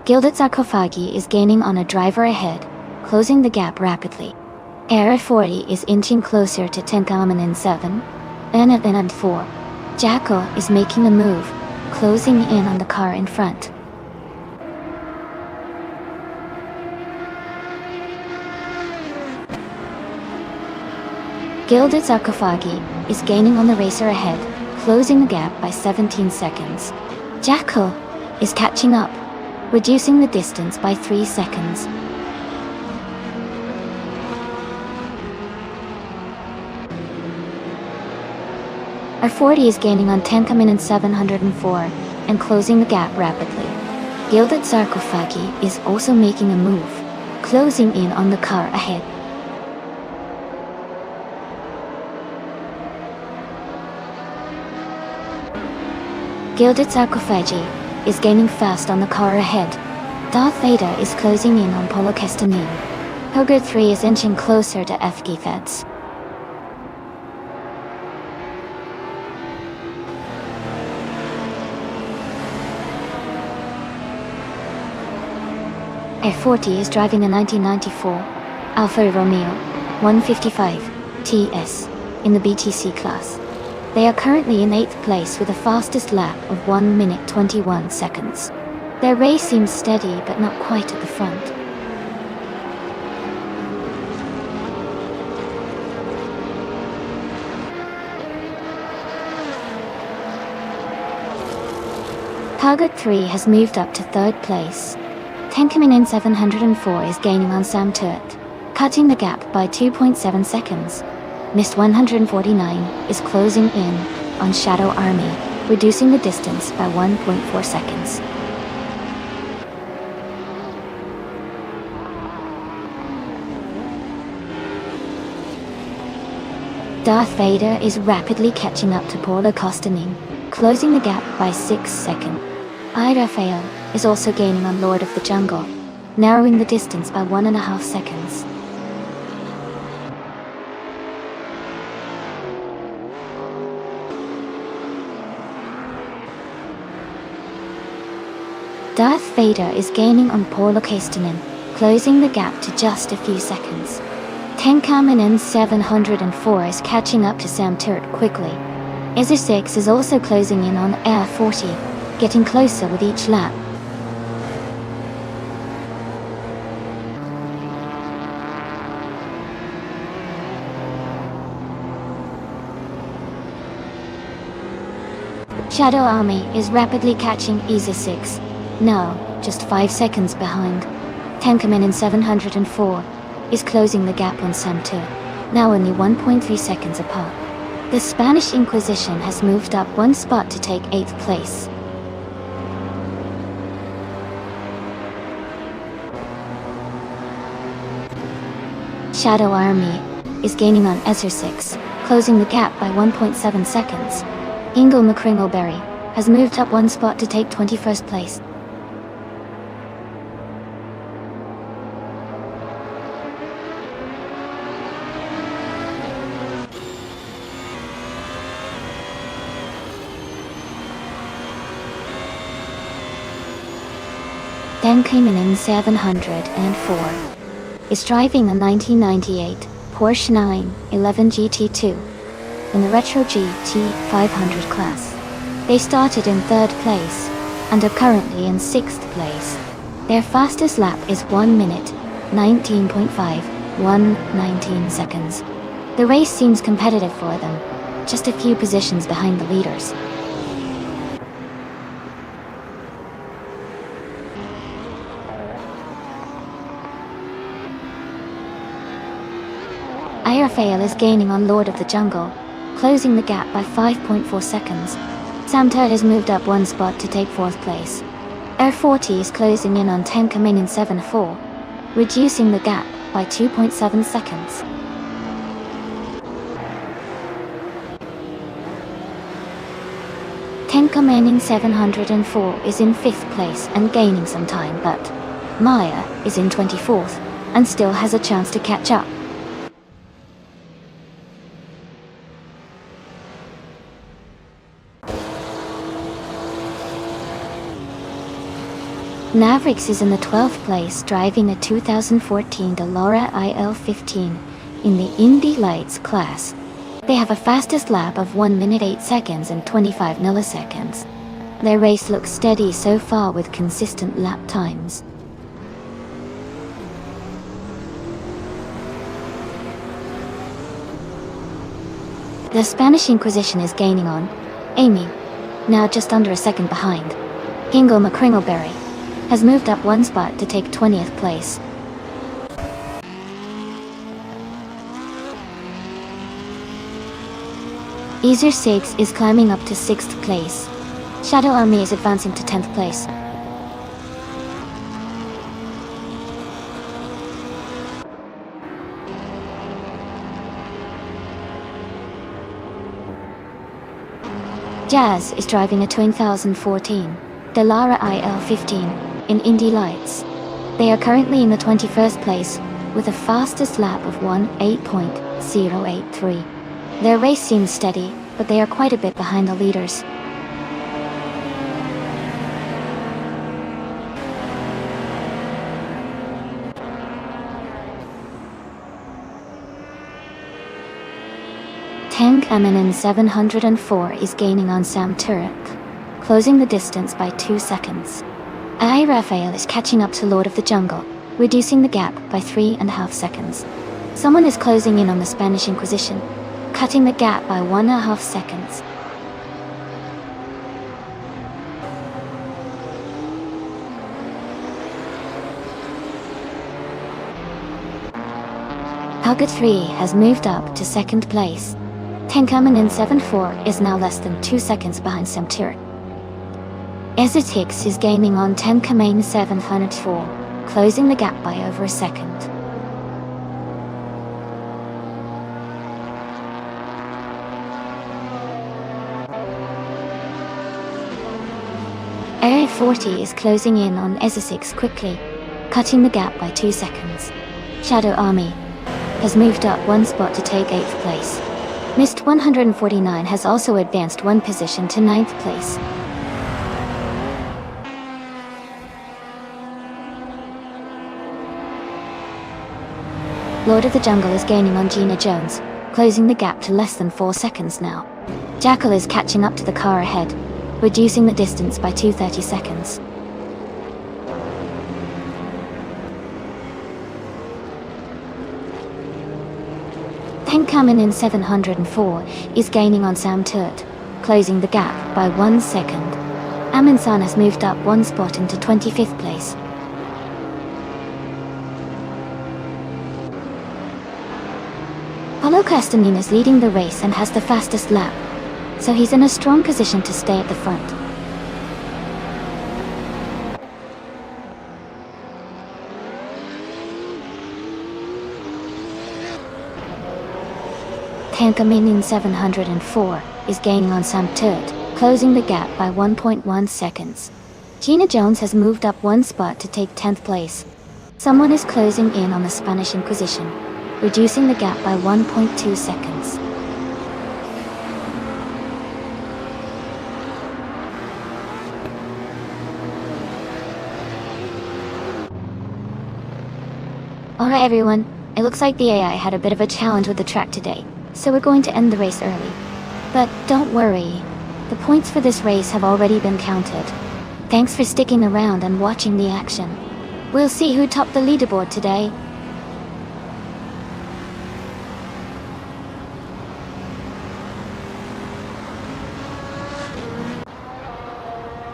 Gilded Sarcophagi is gaining on a driver ahead, closing the gap rapidly. Air 40 is inching closer to Tenkaman 7, and 4. Jackal is making a move, closing in on the car in front. Gilded Sarcophagi is gaining on the racer ahead, closing the gap by 17 seconds. Jackal is catching up, reducing the distance by 3 seconds. R40 is gaining on Tenkaman 704 and closing the gap rapidly. Gilded Sarcophagi is also making a move, closing in on the car ahead. Gilded Sarcophagi is gaining fast on the car ahead. Darth Vader is closing in on Polo Kestanin. Hogger 3 is inching closer to FG-Feds. F40 is driving a 1994 Alfa Romeo 155 TS in the BTC class. They are currently in 8th place with a fastest lap of 1 minute 21 seconds. Their race seems steady but not quite at the front. Target 3 has moved up to 3rd place. Tenkaman 704 is gaining on Sam Turt, cutting the gap by 2.7 seconds. Mist 149 is closing in on Shadow Army, reducing the distance by 1.4 seconds. Darth Vader is rapidly catching up to Paula Kostanin, closing the gap by 6 seconds. Raphael is also gaining on Lord of the Jungle, narrowing the distance by 1.5 seconds. Darth Vader is gaining on Paula Kostanin, closing the gap to just a few seconds. Tenkaman 704 is catching up to Sam Turt quickly. Izzer 6 is also closing in on Air 40, getting closer with each lap. Shadow Army is rapidly catching Izzer 6, now just 5 seconds behind. Tenkaman 704 is closing the gap on Sam Turt, now only 1.3 seconds apart. The Spanish Inquisition has moved up one spot to take 8th place. Shadow Army is gaining on Ezra 6, closing the gap by 1.7 seconds. Ingle McCringleberry has moved up one spot to take 21st place. then coming in 704, is driving a 1998 Porsche 911 GT2 in the Retro GT 500 class. They started in 3rd place and are currently in 6th place. Their fastest lap is 1 minute, 19.5, 1:19 seconds. The race seems competitive for them, just a few positions behind the leaders. Raphael is gaining on Lord of the Jungle, closing the gap by 5.4 seconds. Sam Turd has moved up 1 spot to take 4th place. Air 40 is closing in on 10 coming in 7-4, reducing the gap by 2.7 seconds. Tenka Manning 704 is in 5th place and gaining some time, but Maya is in 24th and still has a chance to catch up. Mavericks is in the 12th place, driving a 2014 Dallara IL-15 in the Indy Lights class. They have a fastest lap of 1 minute 8 seconds and 25 milliseconds. Their race looks steady so far with consistent lap times. The Spanish Inquisition is gaining on Amy, now just under a second behind. Gingo McCringleberry has moved up 1 spot to take 20th place. Ezer Sigs is climbing up to 6th place. Shadow Army is advancing to 10th place. Jazz is driving a 2014 Dallara IL-15 in Indy Lights. They are currently in the 21st place with a fastest lap of 1:8.083. Their race seems steady, but they are quite a bit behind the leaders. Tank Eminem 704 is gaining on Sam Turek, closing the distance by 2 seconds. I Raphael is catching up to Lord of the Jungle, reducing the gap by 3.5 seconds. Someone is closing in on the Spanish Inquisition, cutting the gap by 1.5 seconds. Huggett 3 has moved up to 2nd place. Tenkaman 74 is now less than 2 seconds behind Samtir. Ezitix is gaining on Tenkaman 704, closing the gap by over a second. Area 40 is closing in on Ezitix quickly, cutting the gap by 2 seconds. Shadow Army has moved up 1 spot to take 8th place. Mist 149 has also advanced 1 position to 9th place. Lord of the Jungle is gaining on Gina Jones, closing the gap to less than 4 seconds now. Jackal is catching up to the car ahead, reducing the distance by 2:30 seconds. Tenkaman in 704 is gaining on Sam Turt, closing the gap by 1 second. Aminsan has moved up 1 spot into 25th place. Paulo Castanin is leading the race and has the fastest lap, so he's in a strong position to stay at the front. Tenkamin in 704 is gaining on Sam Turt, closing the gap by 1.1 seconds. Gina Jones has moved up 1 spot to take 10th place. Someone is closing in on the Spanish Inquisition, reducing the gap by 1.2 seconds. Alright everyone, it looks like the AI had a bit of a challenge with the track today, so we're going to end the race early. But don't worry, the points for this race have already been counted. Thanks for sticking around and watching the action. We'll see who topped the leaderboard today.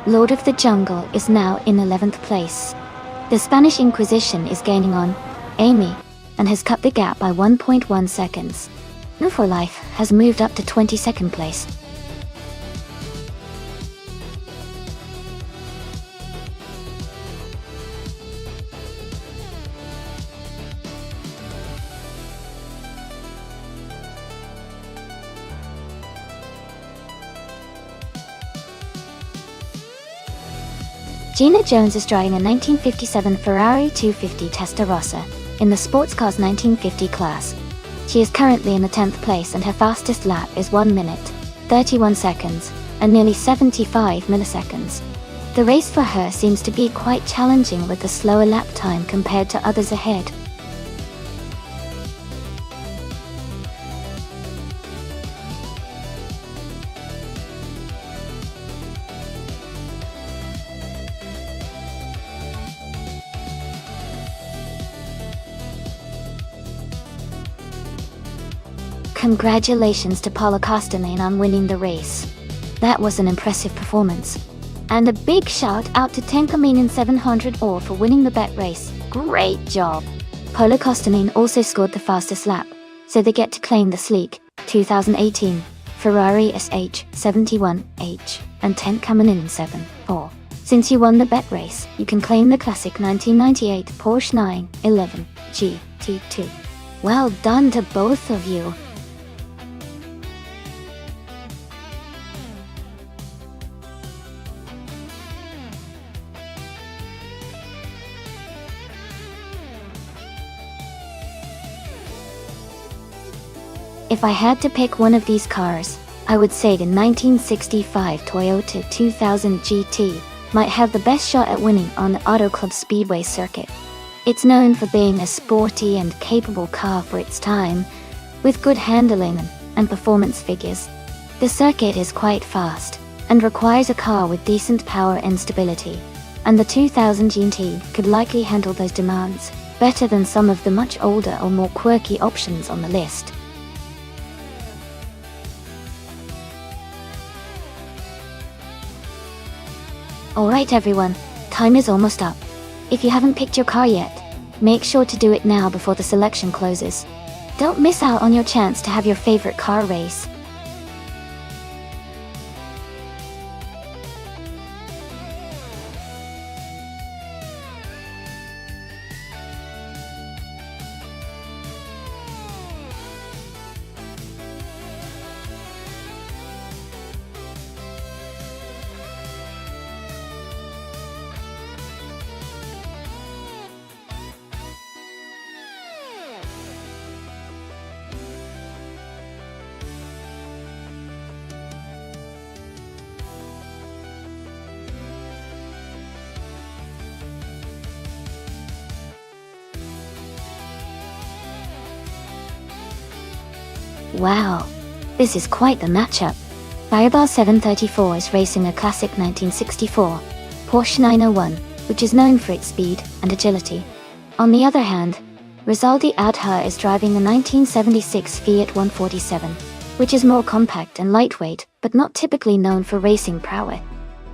Lord of the Jungle is now in 11th place. The Spanish Inquisition is gaining on Amy and has cut the gap by 1.1 seconds. No for Life has moved up to 22nd place. Gina Jones is driving a 1957 Ferrari 250 Testarossa in the Sports Cars 1950 class. She is currently in the 10th place and her fastest lap is 1 minute, 31 seconds, and nearly 75 milliseconds. The race for her seems to be quite challenging with the slower lap time compared to others ahead. Congratulations to Paula Costanane on winning the race. That was an impressive performance. And a big shout out to Tenkaminen 700 Or for winning the bet race. Great job! Paula Costanane also scored the fastest lap, so they get to claim the sleek 2018 Ferrari SH71H and Tenkaminen 7-4. Since you won the bet race, you can claim the classic 1998 Porsche 911 GT2. Well done to both of you. If I had to pick one of these cars, I would say the 1965 Toyota 2000 GT might have the best shot at winning on the Auto Club Speedway circuit. It's known for being a sporty and capable car for its time, with good handling and performance figures. The circuit is quite fast, and requires a car with decent power and stability, and the 2000 GT could likely handle those demands better than some of the much older or more quirky options on the list. Alright everyone, time is almost up. If you haven't picked your car yet, make sure to do it now before the selection closes. Don't miss out on your chance to have your favorite car race. Wow, this is quite the matchup. Fireball 734 is racing a classic 1964 Porsche 901, which is known for its speed and agility. On the other hand, Rizaldi Adha is driving a 1976 Fiat 147, which is more compact and lightweight, but not typically known for racing prowess.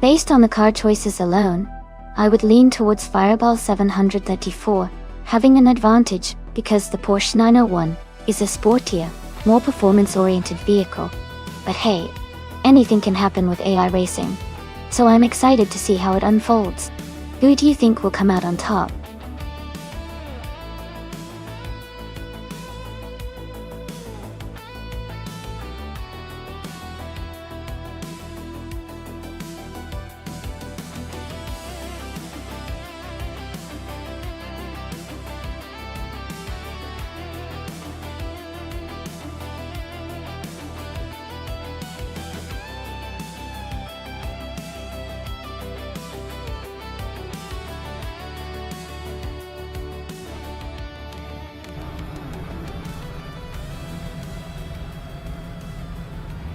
Based on the car choices alone, I would lean towards Fireball 734, having an advantage because the Porsche 901 is a sportier, more performance-oriented vehicle. But hey, anything can happen with AI racing, so I'm excited to see how it unfolds. Who do you think will come out on top?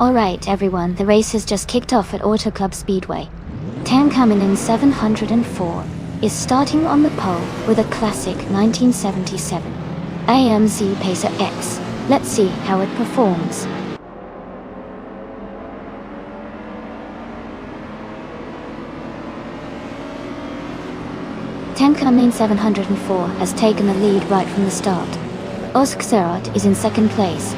Alright everyone, the race has just kicked off at Auto Club Speedway. Tankaman 704 is starting on the pole with a classic 1977 AMZ Pacer X. Let's see how it performs. Tankaman 704 has taken the lead right from the start. Oskserot is in second place,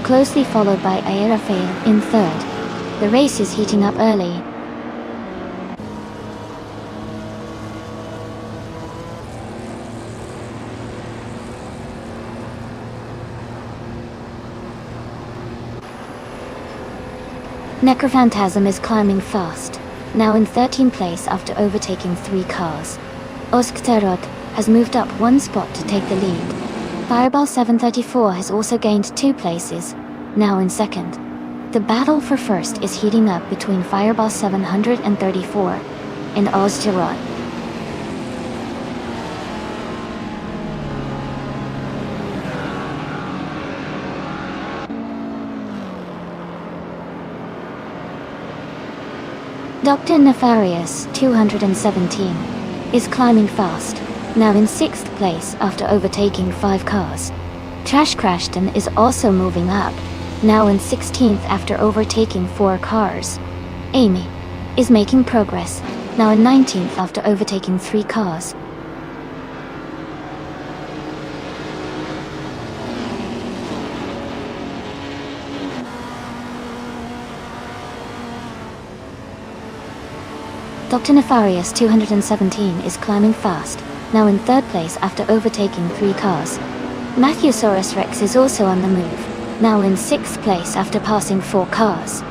closely followed by Aerafael in third. The race is heating up early. Necrophantasm is climbing fast, now in 13th place after overtaking 3 cars. Oskserot has moved up 1 spot to take the lead. Fireball 734 has also gained 2 places, now in second. The battle for first is heating up between Fireball 734 and Oskserot. Dr. Nefarious 217 is climbing fast, now in 6th place after overtaking 5 cars. Trash Crashton is also moving up, now in 16th after overtaking 4 cars. Amy is making progress, now in 19th after overtaking 3 cars. Dr. Nefarious 217 is climbing fast, now in 3rd place after overtaking 3 cars. Matthewsaurus Rex is also on the move, now in 6th place after passing 4 cars.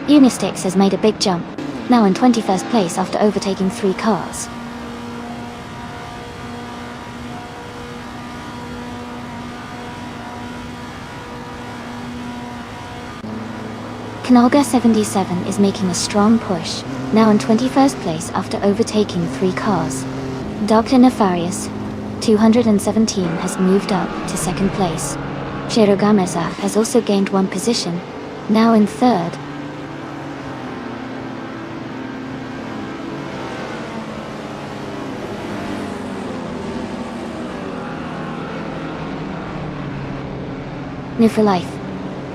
Unistix has made a big jump, now in 21st place after overtaking 3 cars. Kanalga 77 is making a strong push, now in 21st place after overtaking 3 cars. Dr. Nefarious 217 has moved up to 2nd place. Shirogamazak has also gained 1 position, now in 3rd. New for Life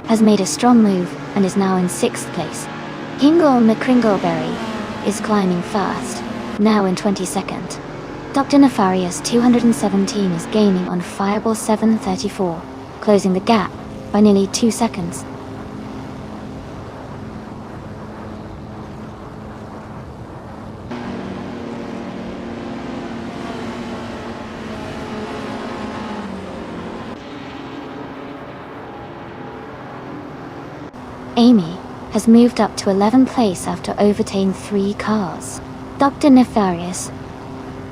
has made a strong move and is now in 6th place. Hingle McCringleberry is climbing fast, now in 22nd. Dr. Nefarious 217 is gaining on Fireball 734, closing the gap by nearly 2 seconds. Amy has moved up to 11th place after overtaking 3 cars. Dr. Nefarious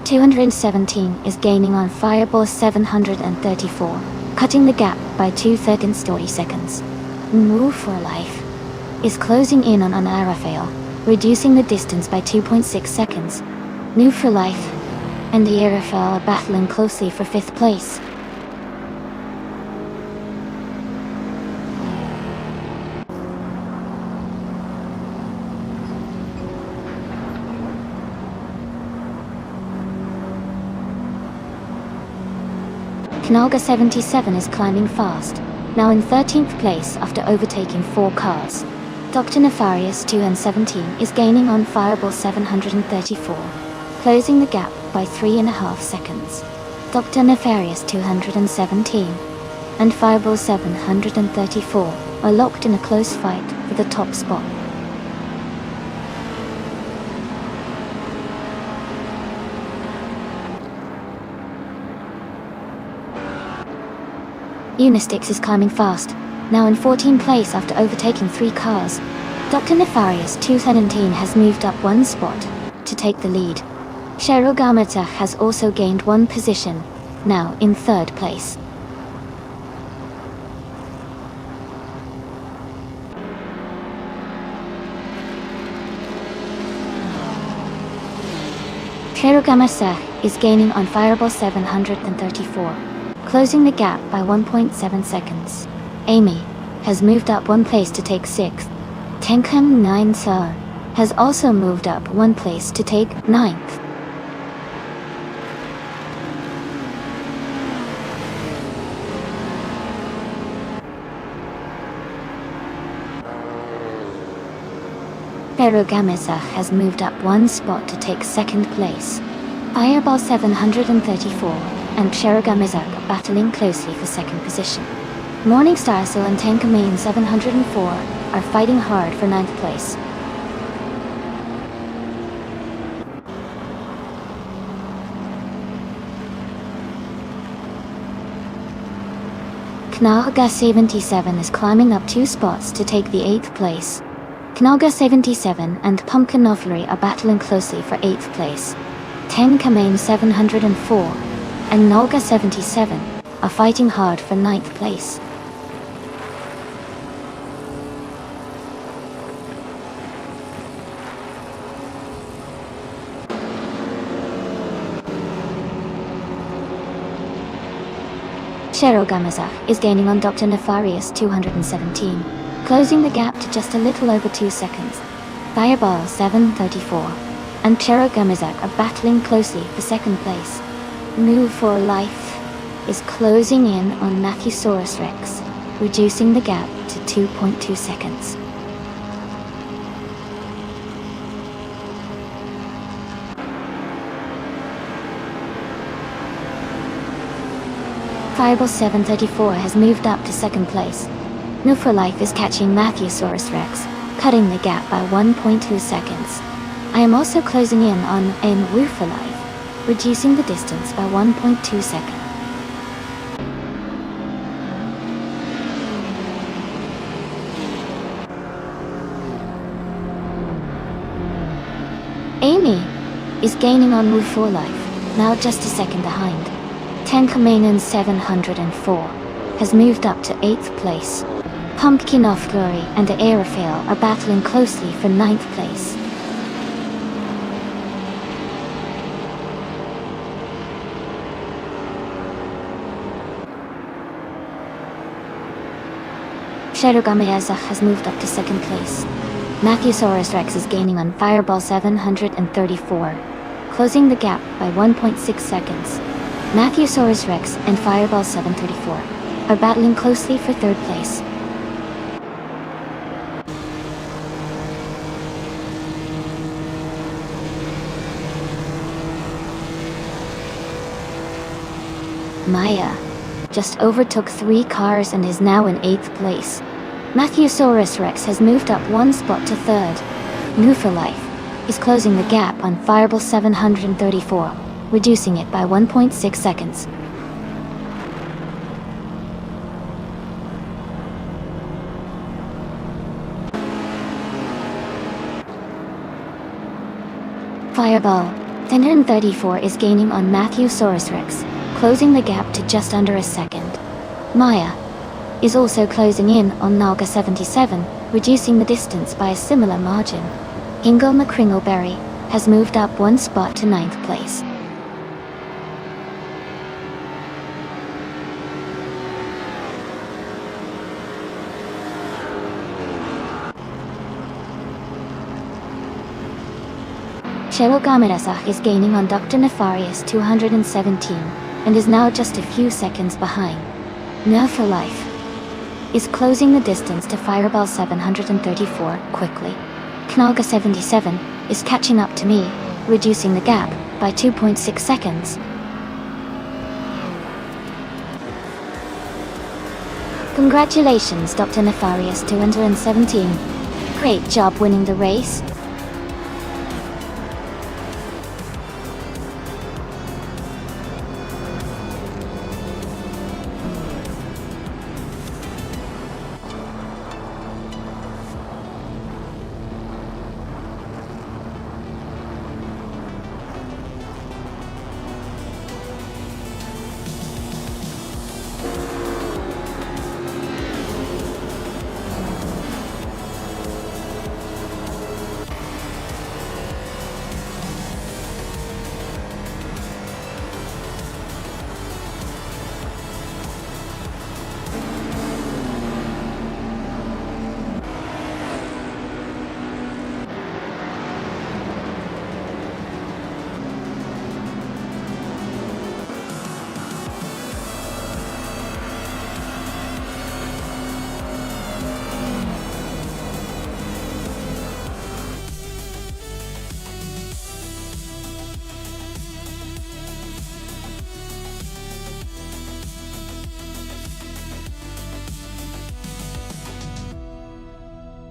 217 is gaining on Fireball 734, cutting the gap by 2 seconds. Move for Life is closing in on Aerafael, reducing the distance by 2.6 seconds. New for Life and the Aerafael are battling closely for 5th place. Kanalga 77 is climbing fast, now in 13th place after overtaking 4 cars. Dr. Nefarious 217 is gaining on Fireball 734, closing the gap by 3.5 seconds. Dr. Nefarious 217 and Fireball 734 are locked in a close fight for the top spot. Unistix is climbing fast, now in 14th place after overtaking 3 cars. Dr. Nefarious 217 has moved up 1 spot to take the lead. Shirogamata has also gained 1 position, now in 3rd place. Shirogamasa is gaining on Fireball 734. Closing the gap by 1.7 seconds. Amy has moved up 1 place to take 6th, Tenkan 9 Sa has also moved up one place to take 9th. Ferrogamesa has moved up one spot to take 2nd place. Fireball 734 and Cherogamiza are battling closely for 2nd position. Morningstar Sil and Tenkamain 704 are fighting hard for 9th place. Knalga 77 is climbing up 2 spots to take the 8th place. Knalga 77 and Pumpkin Knoflery are battling closely for 8th place. Tenkamain 704 and Nolga 77 are fighting hard for 9th place. Cherogamiza is gaining on Dr. Nefarious 217, closing the gap to just a little over 2 seconds. Fireball 734 and Cherogamiza are battling closely for 2nd place. Move for Life is closing in on Matthesaurus Rex, reducing the gap to 2.2 seconds. Fireball 734 has moved up to 2nd place. Move for Life is catching Matthesaurus Rex, cutting the gap by 1.2 seconds. I am also closing in on Wu for Life, reducing the distance by 1.2 seconds. Amy is gaining on Wu for Life, now just a second behind. Tenkamainen 704 has moved up to 8th place. Pumpkin of Glory and the Aerofail are battling closely for 9th place. Cherogamiza has moved up to 2nd place. Matthesaurus Rex is gaining on Fireball 734, closing the gap by 1.6 seconds. Matthesaurus Rex and Fireball 734 are battling closely for 3rd place. Maya just overtook 3 cars and is now in 8th place. Matthesaurus Rex has moved up 1 spot to 3rd. New for Life is closing the gap on Fireball 734, reducing it by 1.6 seconds. Fireball 1034 is gaining on Matthesaurus Rex, closing the gap to just under a second. Maya is also closing in on Nalga 77, reducing the distance by a similar margin. Ingle McCringleberry has moved up 1 spot to 9th place. Cherogamiza is gaining on Dr. Nefarious 217 and is now just a few seconds behind. Now for Life is closing the distance to Fireball 734 quickly. Knalga 77 is catching up to me, reducing the gap by 2.6 seconds. Congratulations, Dr. Nefarious 217. Great job winning the race.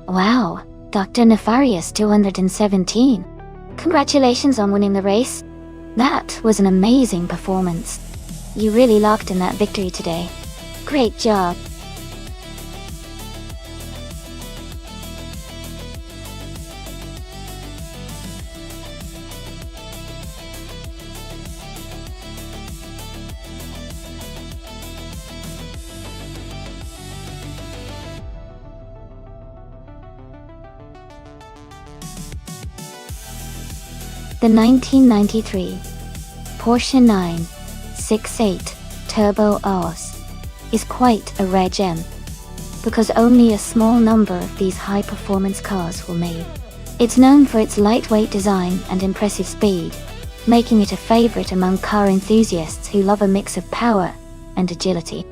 Wow, Dr. Nefarious 217. Congratulations on winning the race. That was an amazing performance. You really locked in that victory today. Great job. The 1993 Porsche 968 Turbo OS is quite a rare gem, because only a small number of these high-performance cars were made. It's known for its lightweight design and impressive speed, making it a favorite among car enthusiasts who love a mix of power and agility.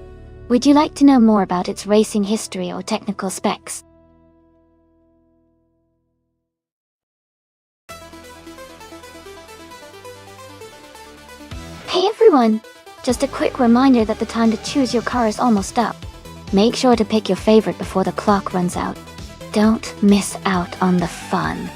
Would you like to know more about its racing history or technical specs? Hey everyone! Just a quick reminder that the time to choose your car is almost up. Make sure to pick your favorite before the clock runs out. Don't miss out on the fun.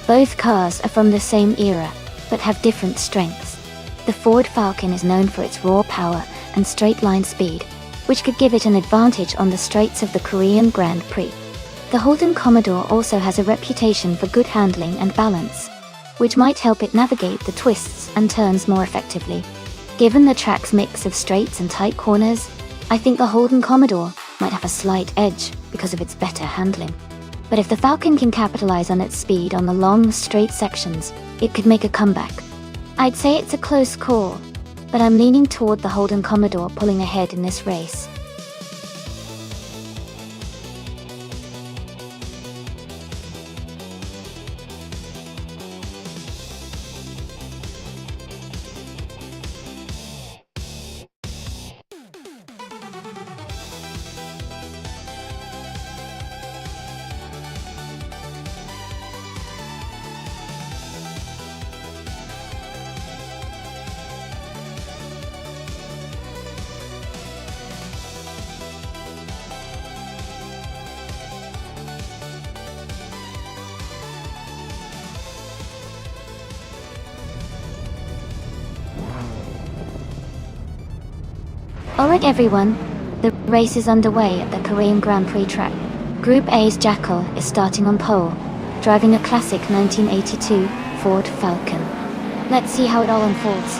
Both cars are from the same era, but have different strengths. The Ford Falcon is known for its raw power and straight-line speed, which could give it an advantage on the straights of the Korean Grand Prix. The Holden Commodore also has a reputation for good handling and balance, which might help it navigate the twists and turns more effectively. Given the track's mix of straights and tight corners, I think the Holden Commodore might have a slight edge because of its better handling. But if the Falcon can capitalize on its speed on the long, straight sections, it could make a comeback. I'd say it's a close call, but I'm leaning toward the Holden Commodore pulling ahead in this race. Alright everyone, the race is underway at the Korean Grand Prix track. Group A's Jackal is starting on pole, driving a classic 1982 Ford Falcon. Let's see how it all unfolds.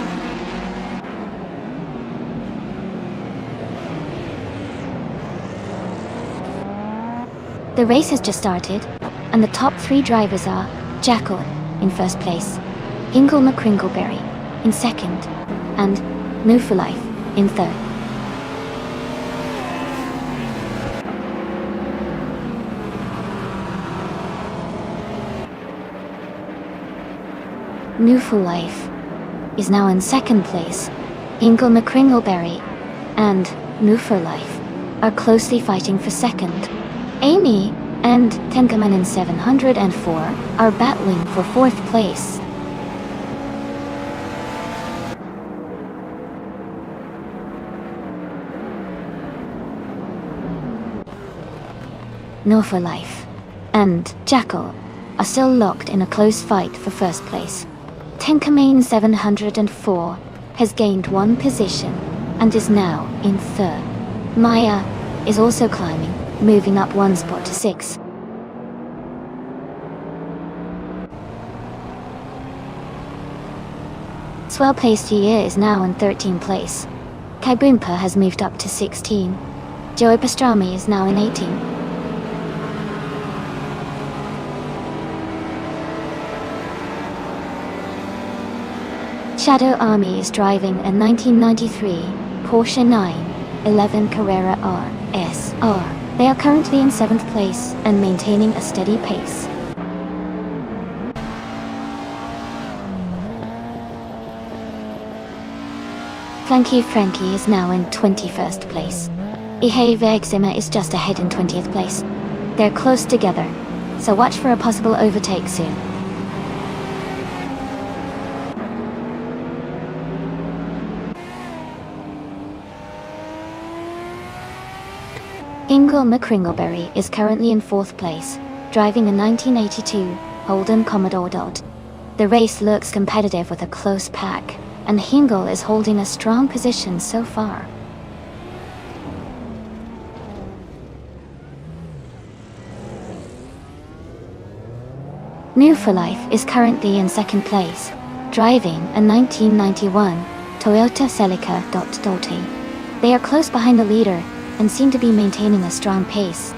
The race has just started, and the top three drivers are Jackal in first place, Hingle McCringleberry in second, and New for Life in third. New for Life is now in second place. Hingle McCringleberry and New for Life are closely fighting for second. Amy and Tenkaman in 704 are battling for fourth place. New for Life and Jackal are still locked in a close fight for first place. Tenkaman 704 has gained one position and is now in third. Maya is also climbing, moving up one spot to 6. Swell-paced Year is now in 13th place. Kaibumpa has moved up to 16. Joey Pastrami is now in 18th. Shadow Army is driving a 1993 Porsche 911 Carrera RSR. They are currently in 7th place and maintaining a steady pace. Flanky Frankie is now in 21st place. Ihe Vexima is just ahead in 20th place. They're close together, so watch for a possible overtake soon. Ingle McCringleberry is currently in 4th place, driving a 1982 Holden Commodore Dot. The race looks competitive with a close pack, and Hingle is holding a strong position so far. New for Life is currently in 2nd place, driving a 1991 Toyota Celica Dot. They are close behind the leader and seem to be maintaining a strong pace.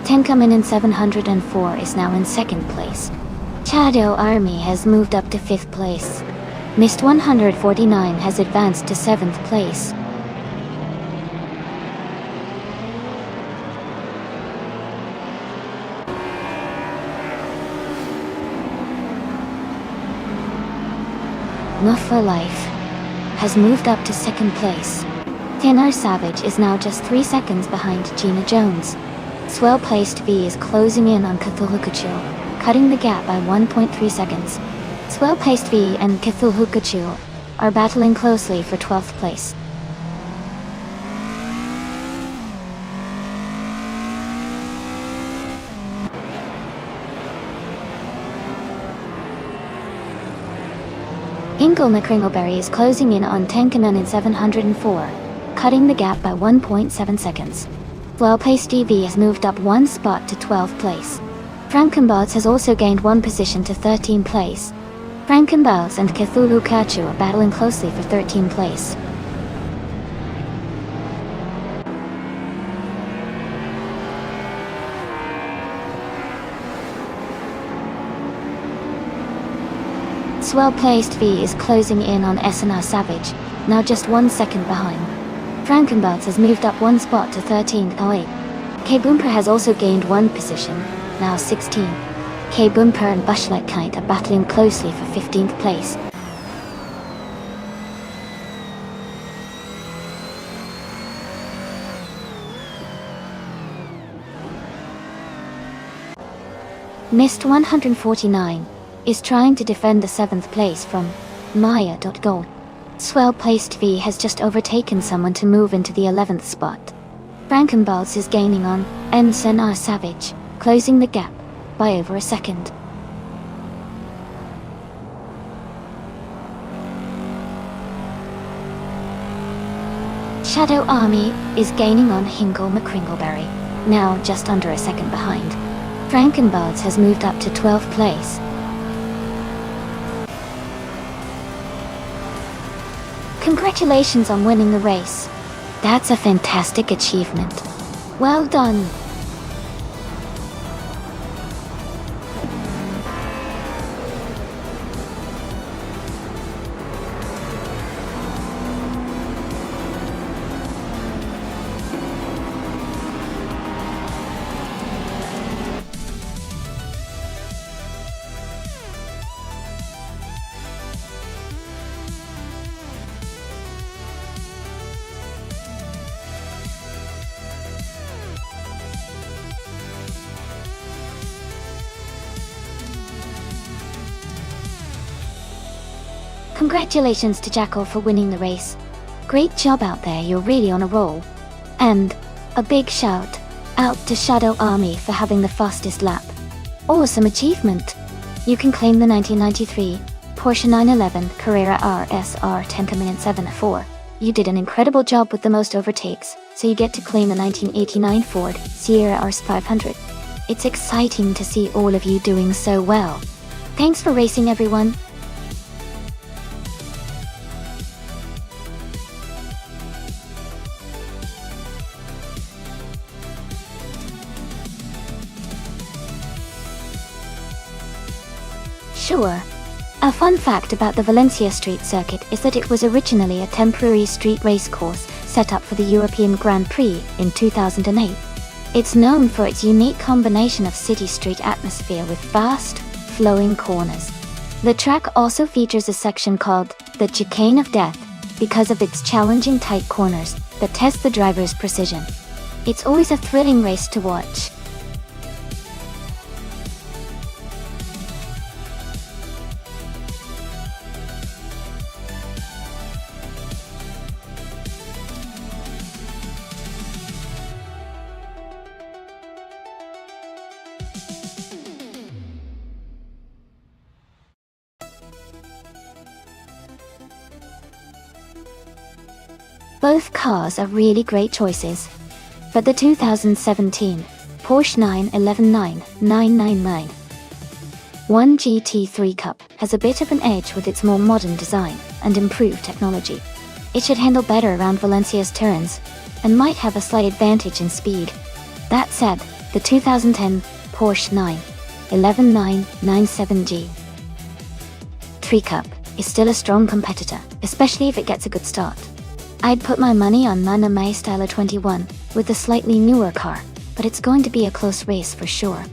Tenkaman 704 is now in 2nd place. Shadow Army has moved up to 5th place. Mist 149 has advanced to 7th place. Not for Life has moved up to 2nd place. Tenor Savage is now just 3 seconds behind Gina Jones. Swell-placed V is closing in on Cthulhukachu, cutting the gap by 1.3 seconds. Swell-placed V and Cthulhukachu are battling closely for 12th place. Ingle McCringleberry is closing in on Tenkanen 704, cutting the gap by 1.7 seconds. Well-placed DV has moved up 1 spot to 12th place. Frankenbots has also gained 1 position to 13th place. Frankenbots and Cthulhukachu are battling closely for 13th place. Swell-placed V is closing in on SNR Savage, now just 1 second behind. Frankenbots has moved up 1 spot to 13th. K-Boomper has also gained 1 position, now 16. K-Boomper and Bushlight Kite are battling closely for 15th place. Mist 149 is trying to defend the 7th place from Maya.Gold. Swell-placed V has just overtaken someone to move into the 11th spot. Frankenballs is gaining on SNR Savage, closing the gap by over a second. Shadow Army is gaining on Hingle McCringleberry, now just under a second behind. Frankenballs has moved up to 12th place. Congratulations on winning the race. That's a fantastic achievement. Well done. Congratulations to Jackal for winning the race. Great job out there, you're really on a roll. And a big shout out to Shadow Army for having the fastest lap. Awesome achievement! You can claim the 1993 Porsche 911 Carrera RSR 10.74. You did an incredible job with the most overtakes, so you get to claim the 1989 Ford Sierra RS 500. It's exciting to see all of you doing so well. Thanks for racing, everyone. Sure. A fun fact about the Valencia Street Circuit is that it was originally a temporary street race course set up for the European Grand Prix in 2008. It's known for its unique combination of city-street atmosphere with fast, flowing corners. The track also features a section called the Chicane of Death because of its challenging tight corners that test the driver's precision. It's always a thrilling race to watch. Both cars are really great choices. But the 2017 Porsche 911999 1 GT3 Cup has a bit of an edge with its more modern design and improved technology. It should handle better around Valencia's turns and might have a slight advantage in speed. That said, the 2010 Porsche 911997G3 Cup is still a strong competitor, especially if it gets a good start. I'd put my money on Mana Mai Styler 21 with the slightly newer car, but it's going to be a close race for sure.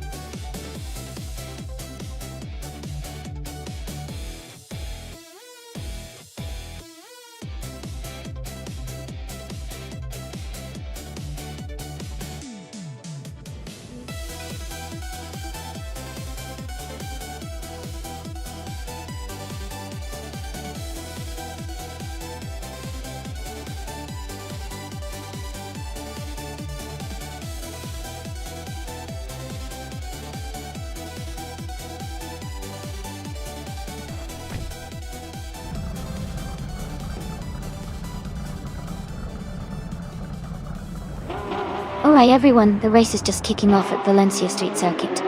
Alright everyone, the race is just kicking off at Valencia Street Circuit.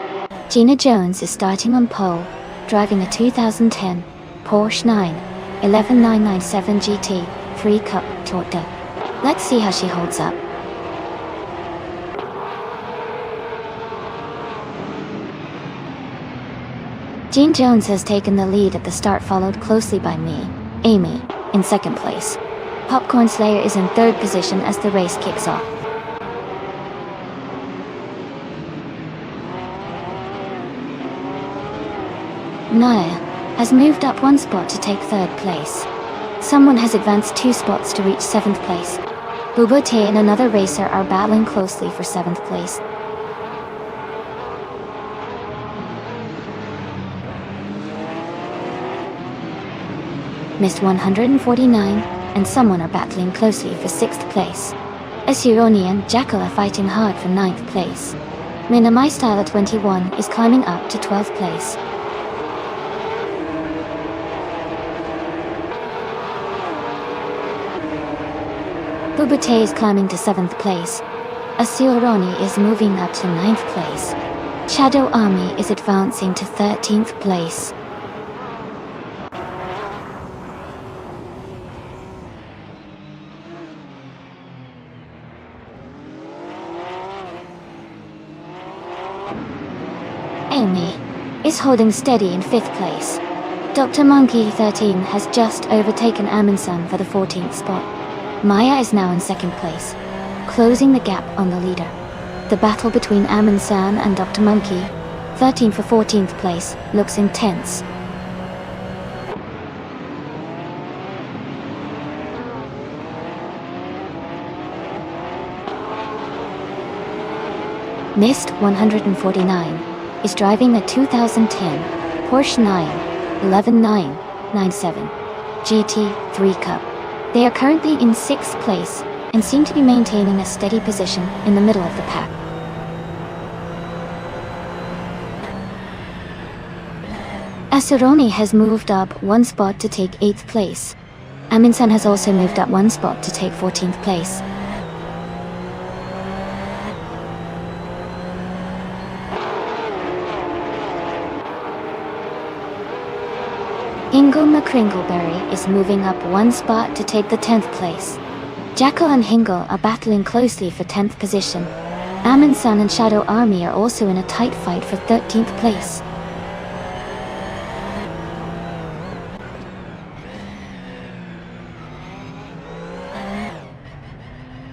Gina Jones is starting on pole, driving a 2010 Porsche 911997 GT 3 Cup Torta. Let's see how she holds up. Jean Jones has taken the lead at the start, followed closely by me, Amy, in second place. Popcorn Slayer is in third position as the race kicks off. Naya has moved up one spot to take third place. Someone has advanced 2 spots to reach 7th place. Bubote and another racer are battling closely for 7th place. Missed 149 and someone are battling closely for 6th place. Asuroni and Jackal are fighting hard for 9th place. Mina Mai Styler 21 is climbing up to 12th place. Bubote is climbing to 7th place. Asuroni is moving up to 9th place. Shadow Army is advancing to 13th place. Amy is holding steady in 5th place. Dr. Monkey 13 has just overtaken Amundsen for the 14th spot. Maya is now in 2nd place, closing the gap on the leader. The battle between Amundsen and Dr. Monkey 13 for 14th place looks intense. Missed 149 is driving a 2010 Porsche 911997 GT3 Cup. They are currently in 6th place and seem to be maintaining a steady position in the middle of the pack. Asuroni has moved up 1 spot to take 8th place. Amundsen has also moved up 1 spot to take 14th place. Hingle McCringleberry is moving up one spot to take the 10th place. Jackal and Hingle are battling closely for 10th position. Amin Sun and Shadow Army are also in a tight fight for 13th place.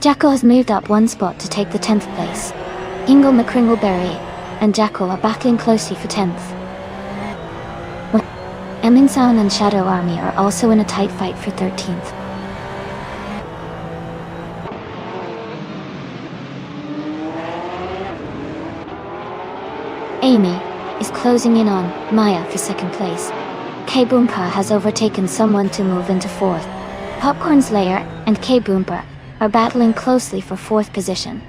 Jackal has moved up one spot to take the 10th place. Hingle McCringleberry and Jackal are battling closely for 10th. Amin Sun and Shadow Army are also in a tight fight for 13th. Amy is closing in on Maya for 2nd place. K-Boompa has overtaken someone to move into 4th. Popcorn Slayer and K-Boompa are battling closely for 4th position.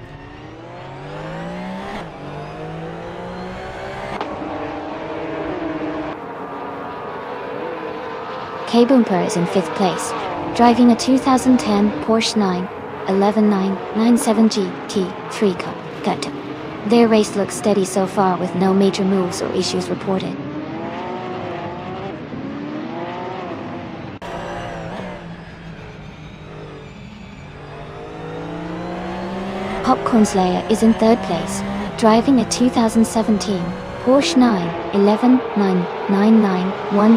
K-Boompa is in 5th place, driving a 2010 Porsche 911 GT 3 Cup. Their race looks steady so far with no major moves or issues reported. Popcorn Slayer is in 3rd place, driving a 2017 Porsche 911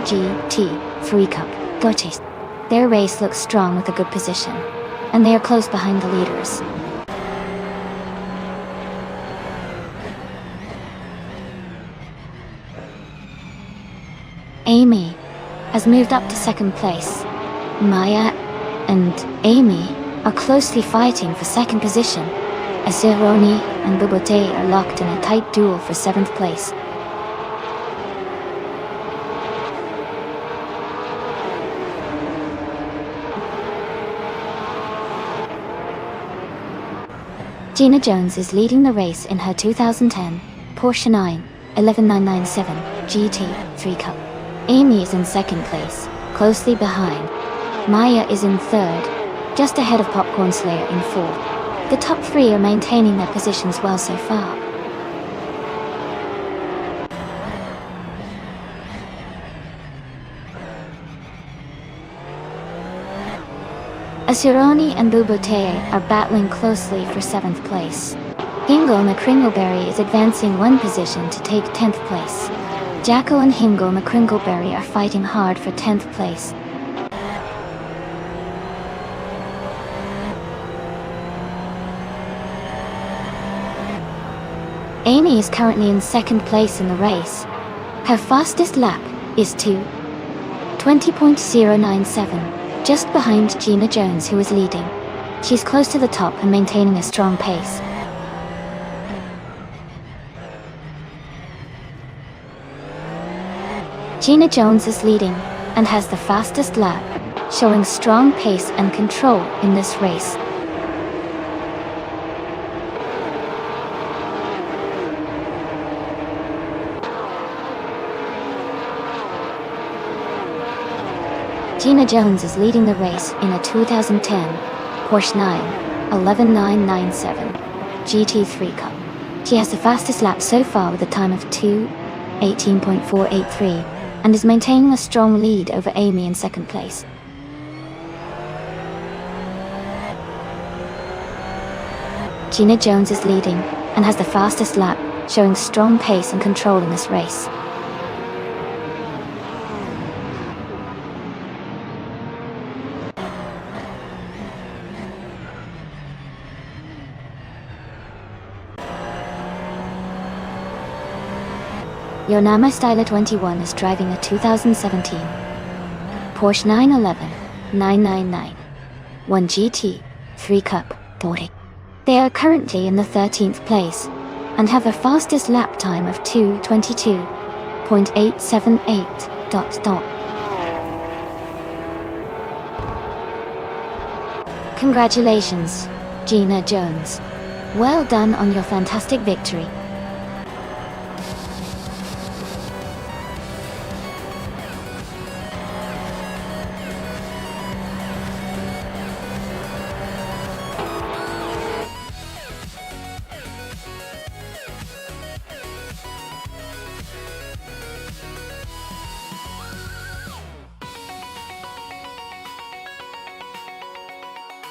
GT 3 Cup. Their race looks strong with a good position, and they are close behind the leaders. Amy has moved up to 2nd place. Maya and Amy are closely fighting for 2nd position, as Zeroni and Bubote are locked in a tight duel for 7th place. Gina Jones is leading the race in her 2010 Porsche 911 GT 3 Cup. Amy is in 2nd place, closely behind. Maya is in 3rd, just ahead of Popcorn Slayer in 4th. The top 3 are maintaining their positions well so far. Asuroni and Bubote are battling closely for 7th place. Hingle McCringleberry is advancing one position to take 10th place. Jackal and Hingle McCringleberry are fighting hard for 10th place. Amy is currently in 2nd place in the race. Her fastest lap is 2:20.097, just behind Gina Jones, who is leading. She's close to the top and maintaining a strong pace. Gina Jones is leading and has the fastest lap, showing strong pace and control in this race. Gina Jones is leading the race in a 2010 Porsche 911 GT3 Cup. She has the fastest lap so far with a time of 2:18.483 and is maintaining a strong lead over Amy in 2nd place. Gina Jones is leading and has the fastest lap, showing strong pace and control in this race. Yonama Styler 21 is driving a 2017 Porsche 911 GT 3 Cup. They are currently in the 13th place and have the fastest lap time of 2:22.878. Congratulations, Gina Jones. Well done on your fantastic victory.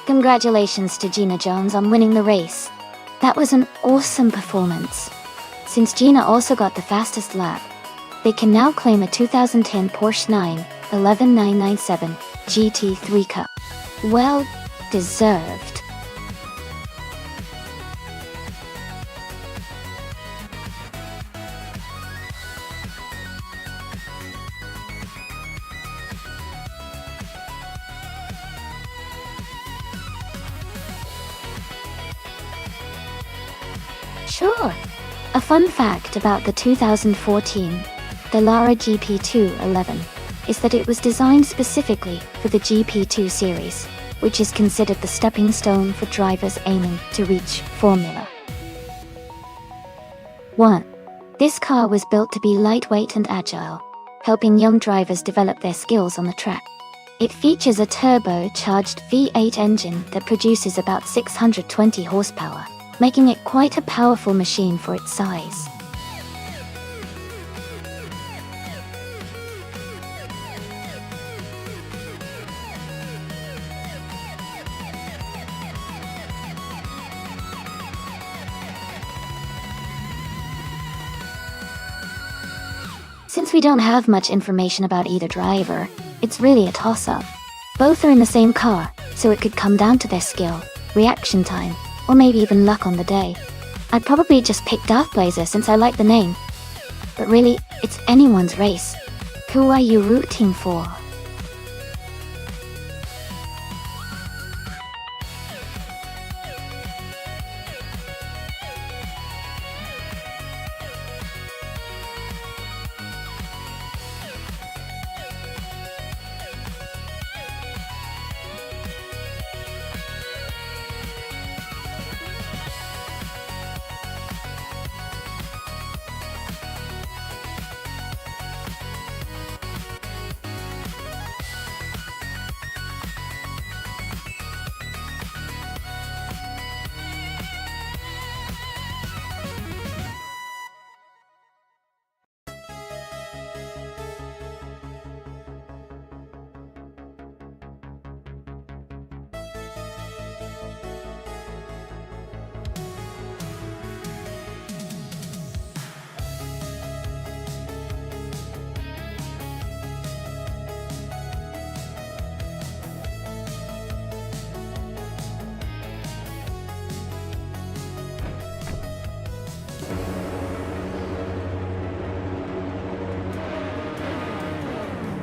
Congratulations to Gina Jones on winning the race. That was an awesome performance. Since Gina also got the fastest lap, they can now claim a 2010 Porsche 911 GT3 Cup. Well deserved. Sure. A fun fact about the 2014 Dallara GP211 is that it was designed specifically for the GP2 series, which is considered the stepping stone for drivers aiming to reach Formula 1. This car was built to be lightweight and agile, helping young drivers develop their skills on the track. It features a turbocharged V8 engine that produces about 620 horsepower, making it quite a powerful machine for its size. Since we don't have much information about either driver, it's really a toss-up. Both are in the same car, so it could come down to their skill, reaction time, or maybe even luck on the day. I'd probably just pick Darth Blazer since I like the name. But really, it's anyone's race. Who are you rooting for?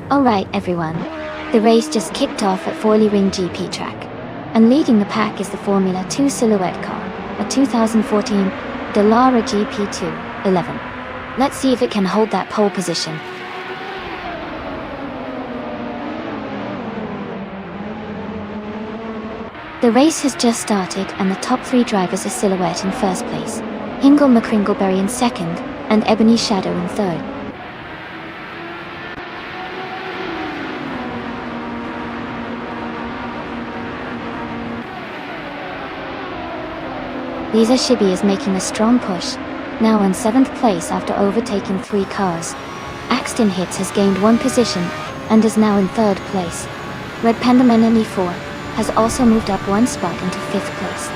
Alright everyone, the race just kicked off at Forley Ring GP track, and leading the pack is the Formula 2 silhouette car, a 2014 Dallara GP211. Let's see if it can hold that pole position. The race has just started and the top three drivers are silhouette in first place, Hingle McCringleberry in second, and Ebony Shadow in third. Lisa Shibi is making a strong push, now in 7th place after overtaking 3 cars. Axton Hits has gained 1 position, and is now in 3rd place. Red Panda Man ME4 has also moved up 1 spot into 5th place.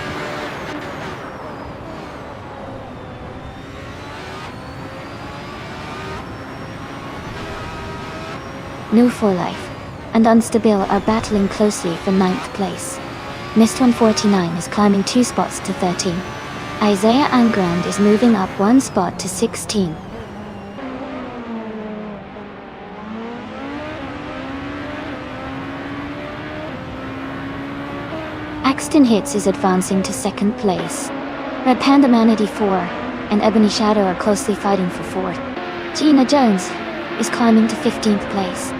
New for Life and Unstable are battling closely for 9th place. Mist 149 is climbing 2 spots to 13. Isaiah Angrand is moving up 1 spot to 16. Axton Hits is advancing to 2nd place. Red Panda Man 84 and Ebony Shadow are closely fighting for 4th. Gina Jones is climbing to 15th place.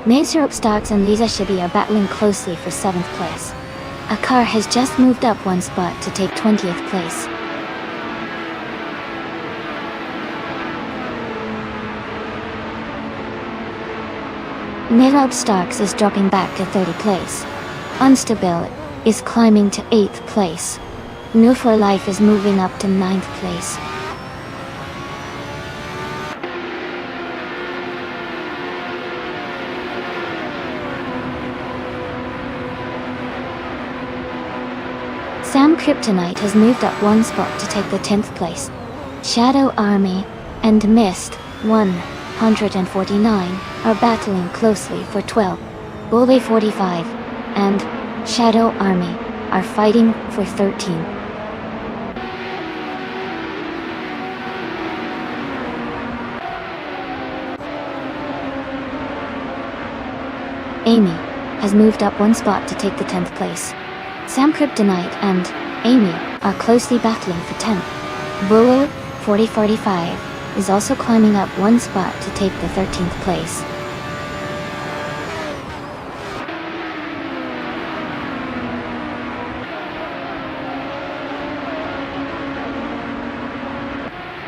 Mazer Starks and Lisa Shibi are battling closely for 7th place. A car has just moved up 1 spot to take 20th place. Mazer Starks is dropping back to 30th place. Unstable is climbing to 8th place. New for Life is moving up to 9th place. Sam Kryptonite has moved up one spot to take the 10th place. Shadow Army and Mist 149 are battling closely for 12. Bully 45 and Shadow Army are fighting for 13. Amy has moved up one spot to take the 10th place. Sam Kryptonite and Amy are closely battling for 10th. Bullet 4045 is also climbing up one spot to take the 13th place.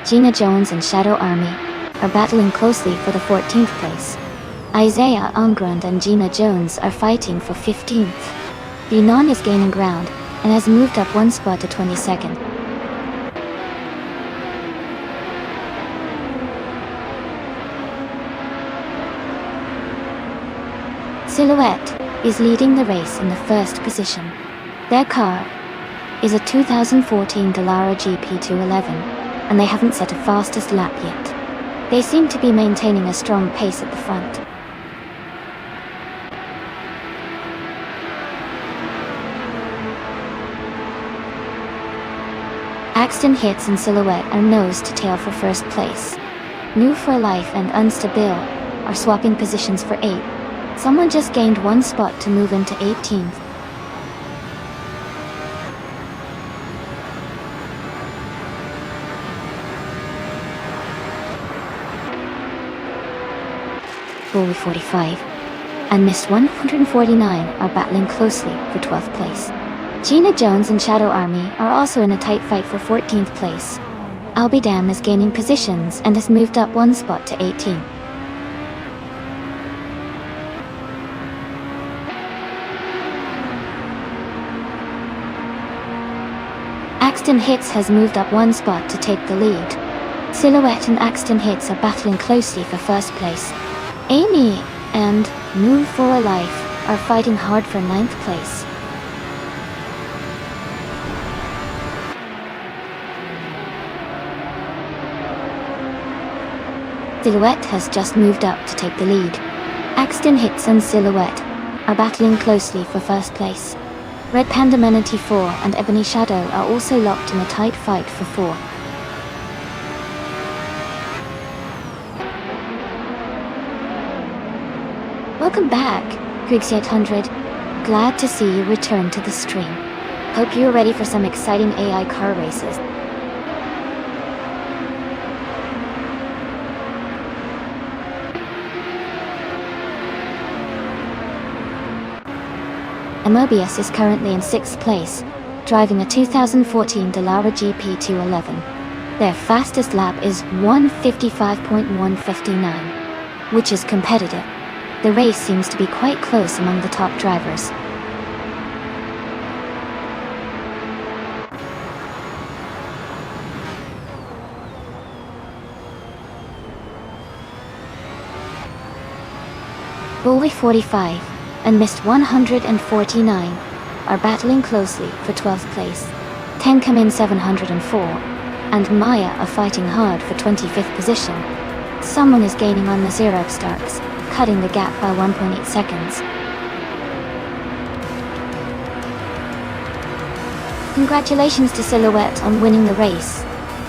Gina Jones and Shadow Army are battling closely for the 14th place. Isaiah Ungrund and Gina Jones are fighting for 15th. Benon is gaining ground and has moved up one spot to 22nd. Silhouette is leading the race in the first position. Their car is a 2014 Dallara GP211, and they haven't set a fastest lap yet. They seem to be maintaining a strong pace at the front. Axton Hits and Silhouette are nose to tail for first place. New for Life and Unstable are swapping positions for 8. Someone just gained one spot to move into 18th. Bully 45 and Mist 149 are battling closely for 12th place. Gina Jones and Shadow Army are also in a tight fight for 14th place. Albidam is gaining positions and has moved up one spot to 18. Axton Hits has moved up one spot to take the lead. Silhouette and Axton Hits are battling closely for first place. Amy and Move for a Life are fighting hard for 9th place. Silhouette has just moved up to take the lead. Axton Hits and Silhouette are battling closely for first place. Red Panda Manatee 4 and Ebony Shadow are also locked in a tight fight for 4. Welcome back, Griggs800. Glad to see you return to the stream. Hope you're ready for some exciting AI car races. Amobius is currently in 6th place, driving a 2014 Dallara GP211. Their fastest lap is 1:55.159, which is competitive. The race seems to be quite close among the top drivers. Bully 45 and Mist 149 are battling closely for 12th place. Tenkamin 704 and Maya are fighting hard for 25th position. Someone is gaining on the zero starts, cutting the gap by 1.8 seconds. Congratulations to Silhouette on winning the race.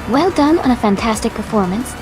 Well done on a fantastic performance.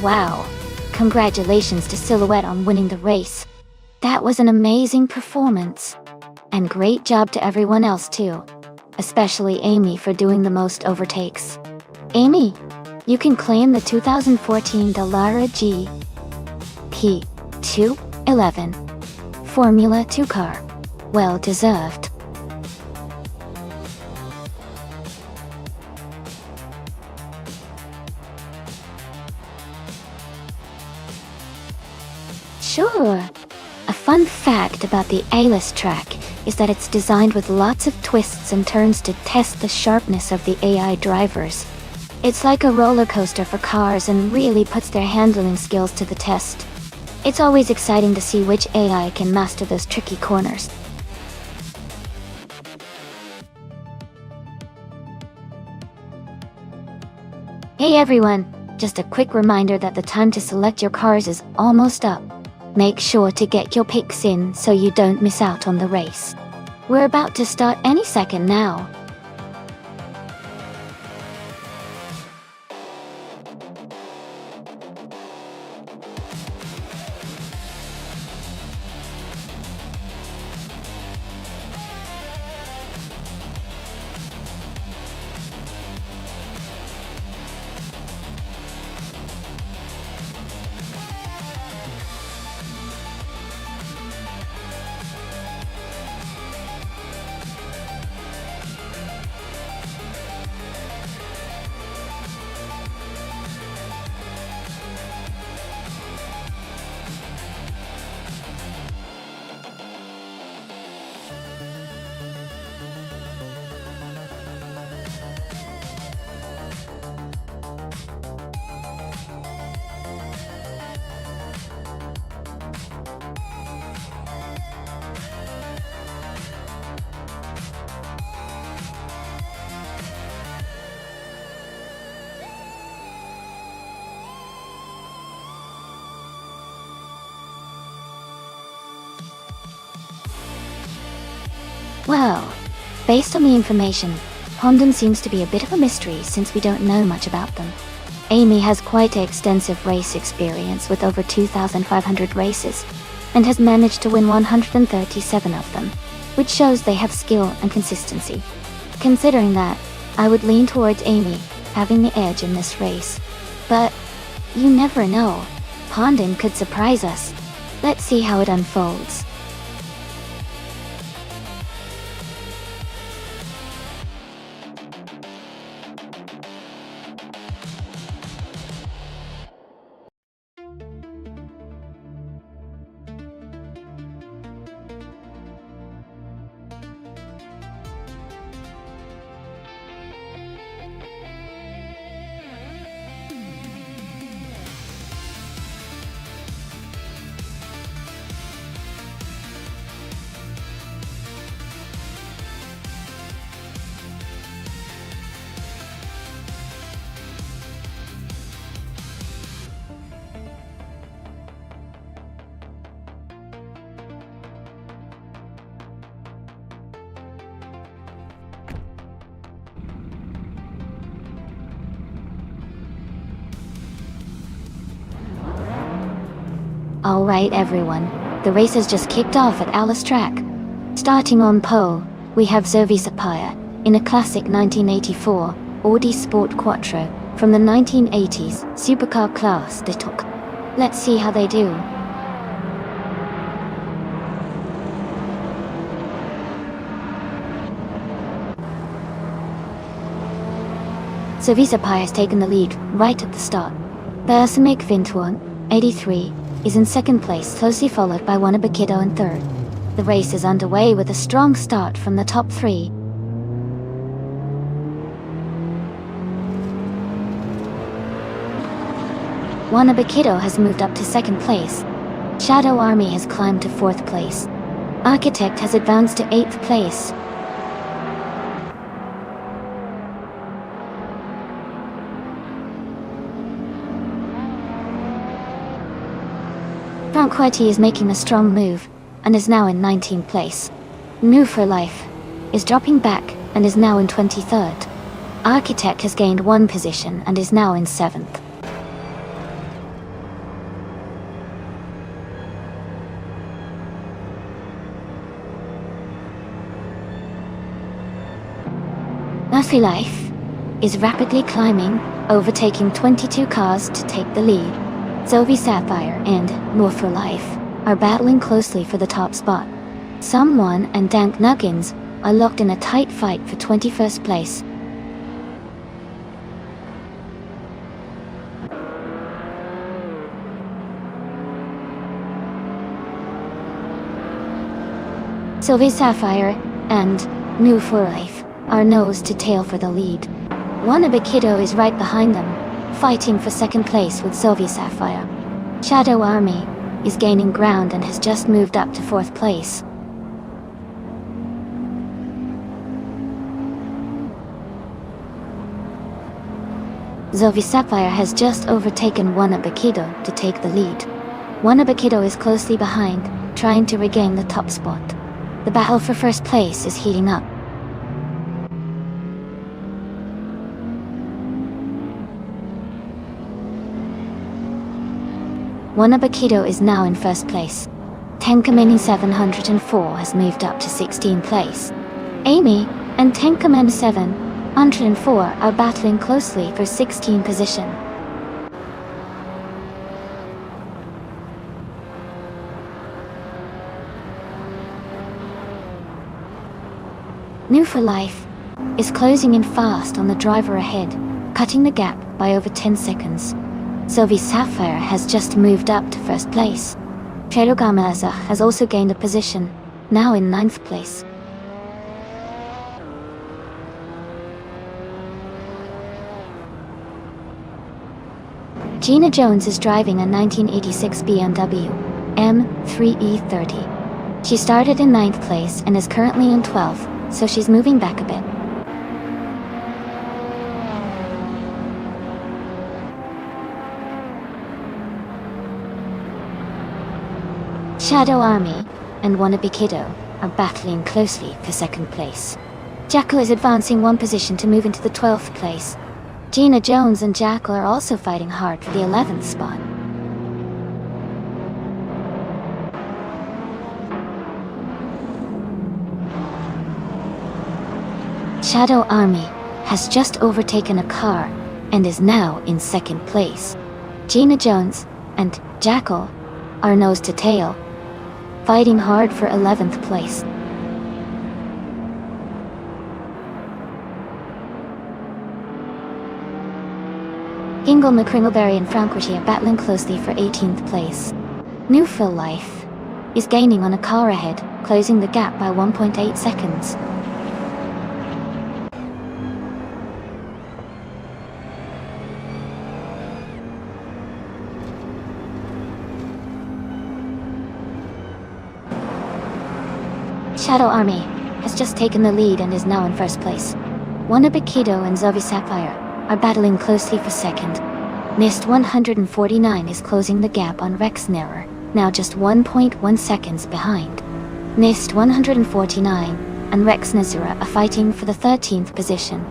Wow. Congratulations to Silhouette on winning the race. That was an amazing performance. And great job to everyone else too. Especially Amy for doing the most overtakes. Amy, you can claim the 2014 Dallara GP211 Formula 2 car. Well deserved. Sure. A fun fact about the A-list track is that it's designed with lots of twists and turns to test the sharpness of the AI drivers. It's like a roller coaster for cars and really puts their handling skills to the test. It's always exciting to see which AI can master those tricky corners. Hey everyone, just a quick reminder that the time to select your cars is almost up. Make sure to get your picks in so you don't miss out on the race. We're about to start any second now. Well, based on the information, Honda seems to be a bit of a mystery since we don't know much about them. Amy has quite extensive race experience with over 2,500 races, and has managed to win 137 of them, which shows they have skill and consistency. Considering that, I would lean towards Amy having the edge in this race. But you never know. Honda could surprise us. Let's see how it unfolds. Alright everyone, the race has just kicked off at Alice Track. Starting on pole, we have Zoe Sapphire, in a classic 1984 Audi Sport Quattro from the 1980s supercar class they took. Let's see how they do. Zoe Sapphire has taken the lead right at the start. Bersamik Vintuan, 83, is in second place, closely followed by Wannabe Kiddo in third. The race is underway with a strong start from the top three. Wannabe Kiddo has moved up to second place. Shadow Army has climbed to fourth place. Architect has advanced to eighth place. Tranquility is making a strong move, and is now in 19th place. Move for Life is dropping back, and is now in 23rd. Architect has gained one position, and is now in 7th. Movie Life is rapidly climbing, overtaking 22 cars to take the lead. Zoe Sapphire and Movie Life are battling closely for the top spot. Someone and Dank Nuggins are locked in a tight fight for 21st place. Sylvie Sapphire and New for Life are nose to tail for the lead. Wannabe Kiddo is right behind them, fighting for second place with Sylvie Sapphire. Shadow Army is gaining ground and has just moved up to 4th place. Zoe Sapphire has just overtaken Wannabe Kiddo to take the lead. Wannabe Kiddo is closely behind, trying to regain the top spot. The battle for first place is heating up. Wannabe Kiddo is now in first place. Tenkameni 704 has moved up to 16th place. Amy and Tenkamen 704 are battling closely for 16th position. New for Life is closing in fast on the driver ahead, cutting the gap by over 10 seconds. Sylvie Sapphire has just moved up to 1st place. Cherogamaza has also gained a position, now in 9th place. Gina Jones is driving a 1986 BMW M3E30. She started in 9th place and is currently in 12th, so she's moving back a bit. Shadow Army and Wannabe Kiddo are battling closely for second place. Jackal is advancing one position to move into the 12th place. Gina Jones and Jackal are also fighting hard for the 11th spot. Shadow Army has just overtaken a car and is now in 2nd place. Gina Jones and Jackal are nose to tail, fighting hard for 11th place. Ingle McCringleberry and Frank Ritchie are battling closely for 18th place. New for Life is gaining on a car ahead, closing the gap by 1.8 seconds. Shadow Army has just taken the lead and is now in 1st place. Wannabe Kiddo and Zoe Sapphire are battling closely for 2nd. NIST 149 is closing the gap on Rex Nerer, now just 1.1 seconds behind. NIST 149 and Rex Nazura are fighting for the 13th position.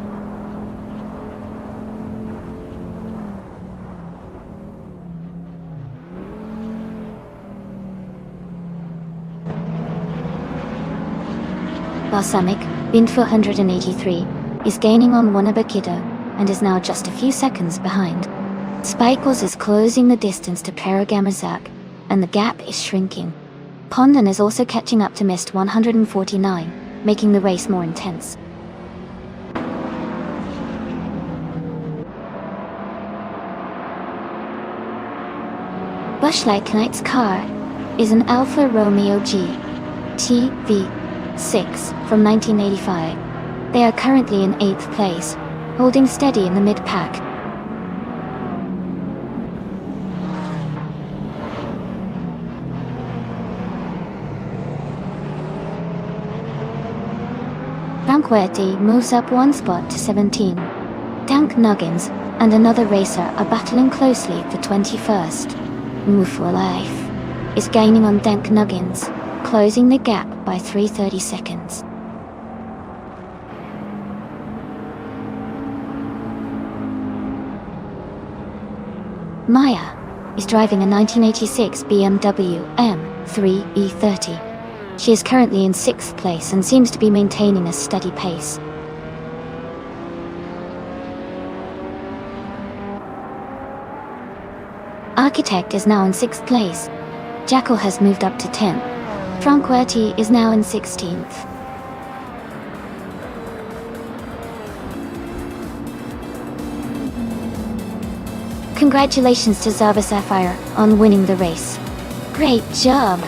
Balsamic, Bint 483, is gaining on Wannabe Kiddo and is now just a few seconds behind. Spikles is closing the distance to Paragamazak, and the gap is shrinking. Pondon is also catching up to Mist 149, making the race more intense. Bushlight Knight's car is an Alfa Romeo GT-V6 from 1985. They are currently in 8th place, holding steady in the mid-pack. Franquetti moves up one spot to 17. Dank Nuggins and another racer are battling closely for 21st. Move for Life is gaining on Dank Nuggins, closing the gap by 330 seconds. Maya is driving a 1986 BMW M3E30. She is currently in 6th place and seems to be maintaining a steady pace. Architect is now in 6th place. Jackal has moved up to 10th. Tranquility is now in 16th. Congratulations to Zava Sapphire on winning the race. Great job!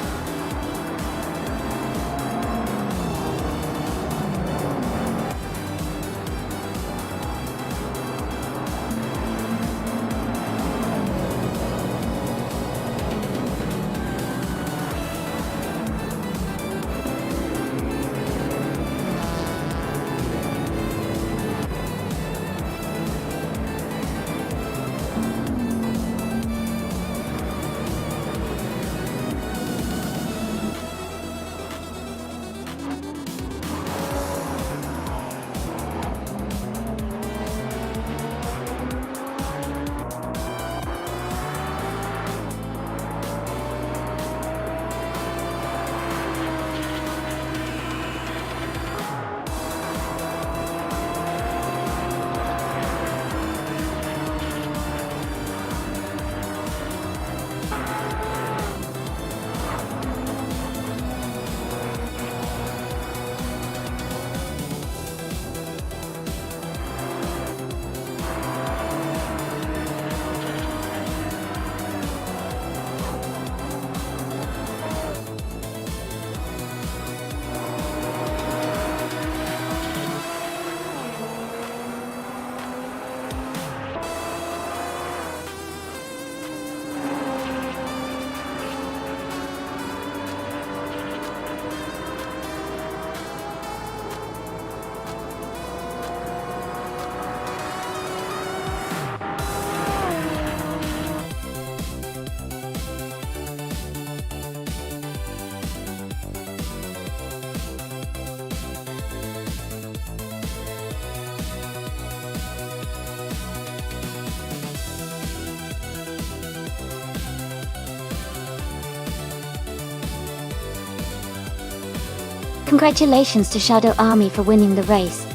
Congratulations to Shadow Army for winning the race.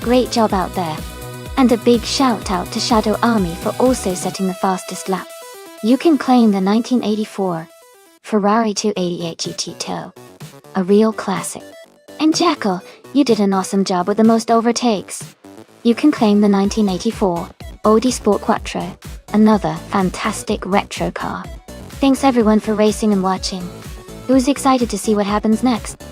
Great job out there. And a big shout out to Shadow Army for also setting the fastest lap. You can claim the 1984 Ferrari 288 GT Tow. A real classic. And Jackal, you did an awesome job with the most overtakes. You can claim the 1984 Audi Sport Quattro. Another fantastic retro car. Thanks everyone for racing and watching. Who's excited to see what happens next?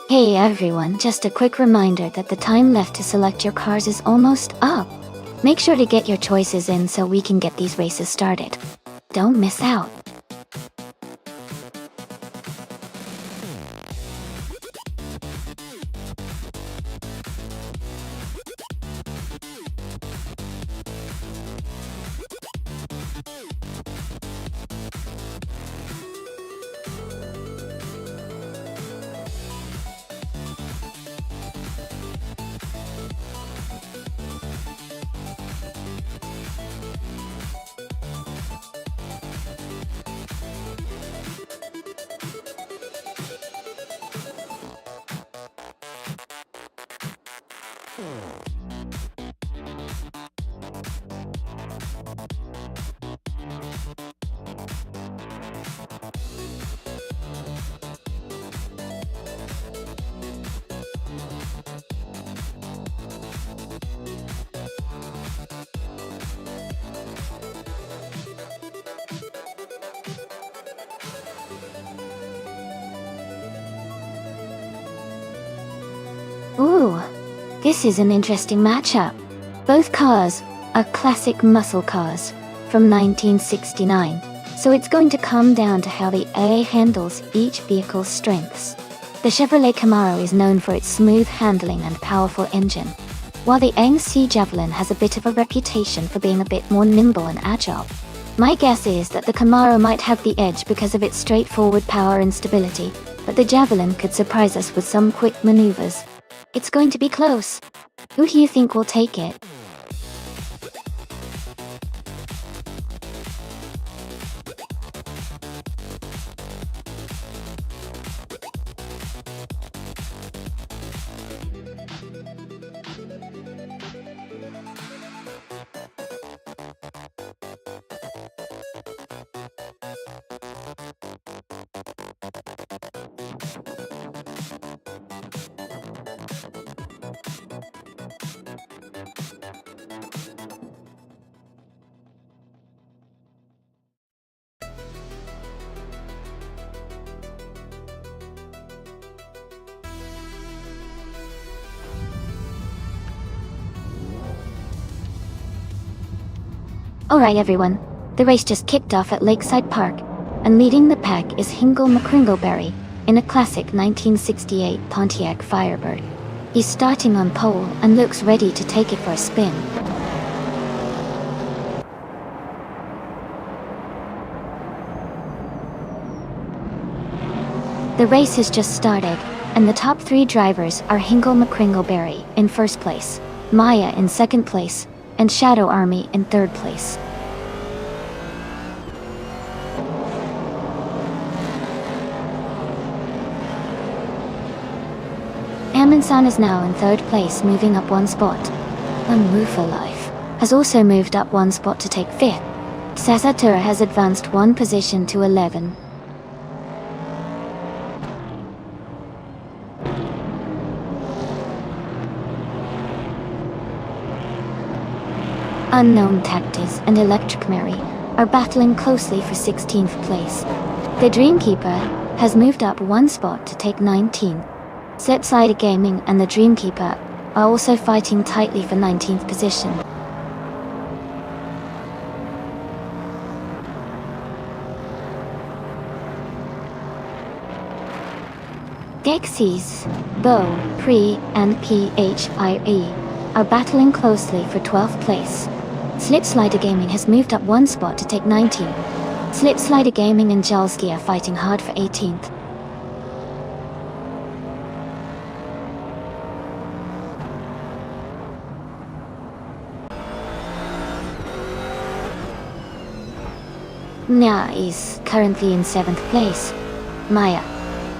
Hey everyone, just a quick reminder that the time left to select your cars is almost up. Make sure to get your choices in so we can get these races started. Don't miss out. Ooh, this is an interesting matchup. Both cars are classic muscle cars from 1969, so it's going to come down to how the AA handles each vehicle's strengths. The Chevrolet Camaro is known for its smooth handling and powerful engine, while the AMC Javelin has a bit of a reputation for being a bit more nimble and agile. My guess is that the Camaro might have the edge because of its straightforward power and stability, but the Javelin could surprise us with some quick maneuvers. It's going to be close. Who do you think will take it? Alright everyone, the race just kicked off at Lakeside Park, and leading the pack is Hingle McCringleberry in a classic 1968 Pontiac Firebird. He's starting on pole and looks ready to take it for a spin. The race has just started, and the top 3 drivers are Hingle McCringleberry in first place, Maya in second place, and Shadow Army in third place. Amundsen is now in third place, moving up 1 spot. Unrufa Life has also moved up 1 spot to take 5th. Sasatura has advanced 1 position to 11. Unknown Tactics and Electric Mary are battling closely for 16th place. The Dreamkeeper has moved up 1 spot to take 19. Slipslider Gaming and the Dreamkeeper are also fighting tightly for 19th position. Dexys, Bo, Pre, and PHIE are battling closely for 12th place. Slipslider Gaming has moved up 1 spot to take 19. Slipslider Gaming and Jalski are fighting hard for 18th. Nya is currently in 7th place. Maya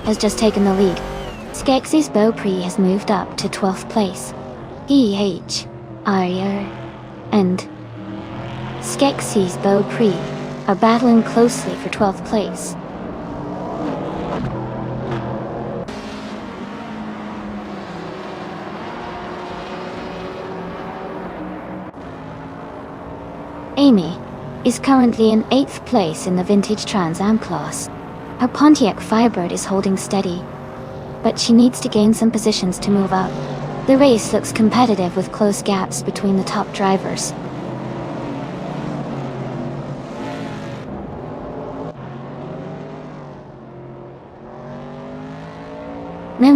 has just taken the lead. Skeksis Beaupre has moved up to 12th place. Arya and Skeksis Beaupre are battling closely for 12th place. Amy is currently in 8th place in the Vintage Trans Am class. Her Pontiac Firebird is holding steady, but she needs to gain some positions to move up. The race looks competitive with close gaps between the top drivers.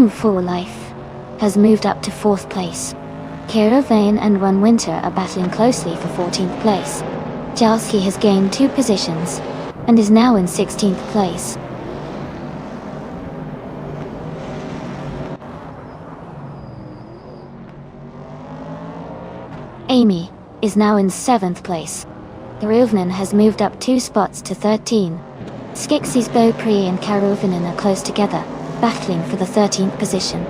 Full Life has moved up to 4th place. Caravan and Run Winter are battling closely for 14th place. Jalski has gained 2 positions and is now in 16th place. Amy is now in 7th place. Karuvinen has moved up 2 spots to 13. Skeksis Beaupre and Karuvinen are close together, battling for the 13th position.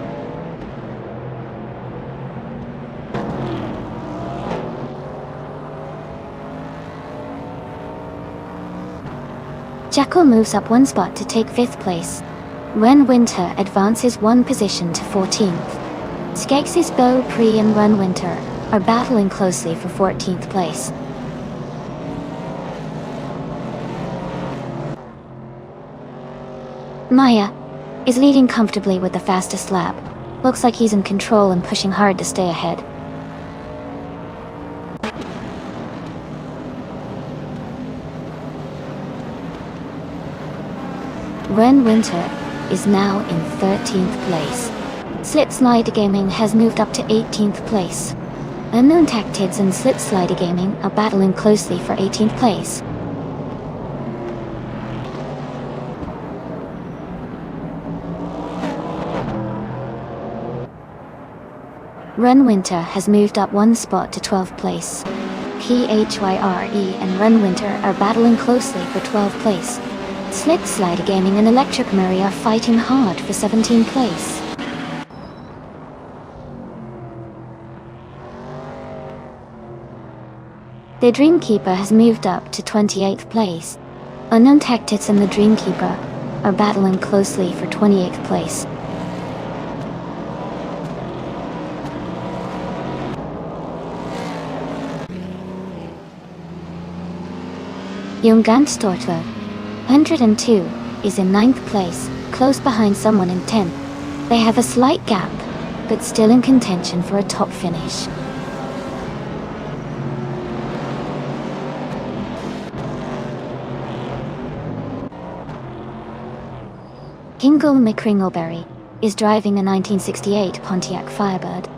Jackal moves up 1 spot to take 5th place. Run Winter advances 1 position to 14th. Skeksis Beaupre and Run Winter are battling closely for 14th place. Maya is leading comfortably with the fastest lap. Looks like he's in control and pushing hard to stay ahead. Ren Winter is now in 13th place. Slipslider Gaming has moved up to 18th place. Unknown Tactics and Slipslider Gaming are battling closely for 18th place. Run Winter has moved up 1 spot to 12th place. PHYRE and Run Winter are battling closely for 12th place. Slipslider Gaming and Electric Murray are fighting hard for 17th place. The Dreamkeeper has moved up to 28th place. Unknown Tactics and the Dreamkeeper are battling closely for 28th place. Junganstortler 102 is in 9th place, close behind someone in 10th. They have a slight gap, but still in contention for a top finish. Hingle McCringleberry is driving a 1968 Pontiac Firebird.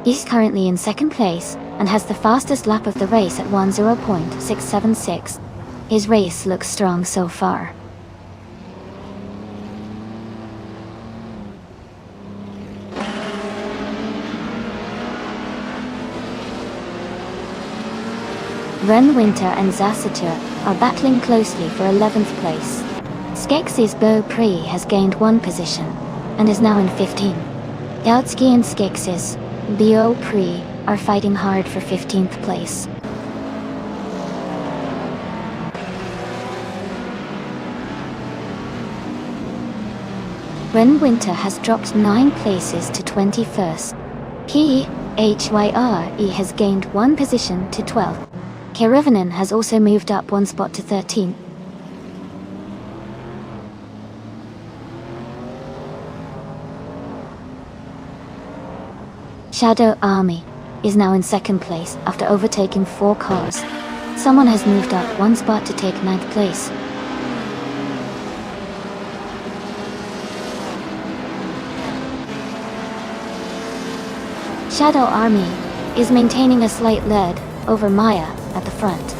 He's currently in second place and has the fastest lap of the race at 10.676. His race looks strong so far. Ren Winter and Zasatur are battling closely for 11th place. Skeksis Beau Prix has gained 1 position and is now in 15. Yautsky and Skeksis Beau Prix are fighting hard for 15th place. Ren Winter has dropped 9 places to 21st. Hyre has gained 1 position to 12th. Kerivinen has also moved up 1 spot to 13th. Shadow Army is now in 2nd place after overtaking 4 cars. Someone has moved up 1 spot to take 9th place. Shadow Army is maintaining a slight lead over Maya at the front.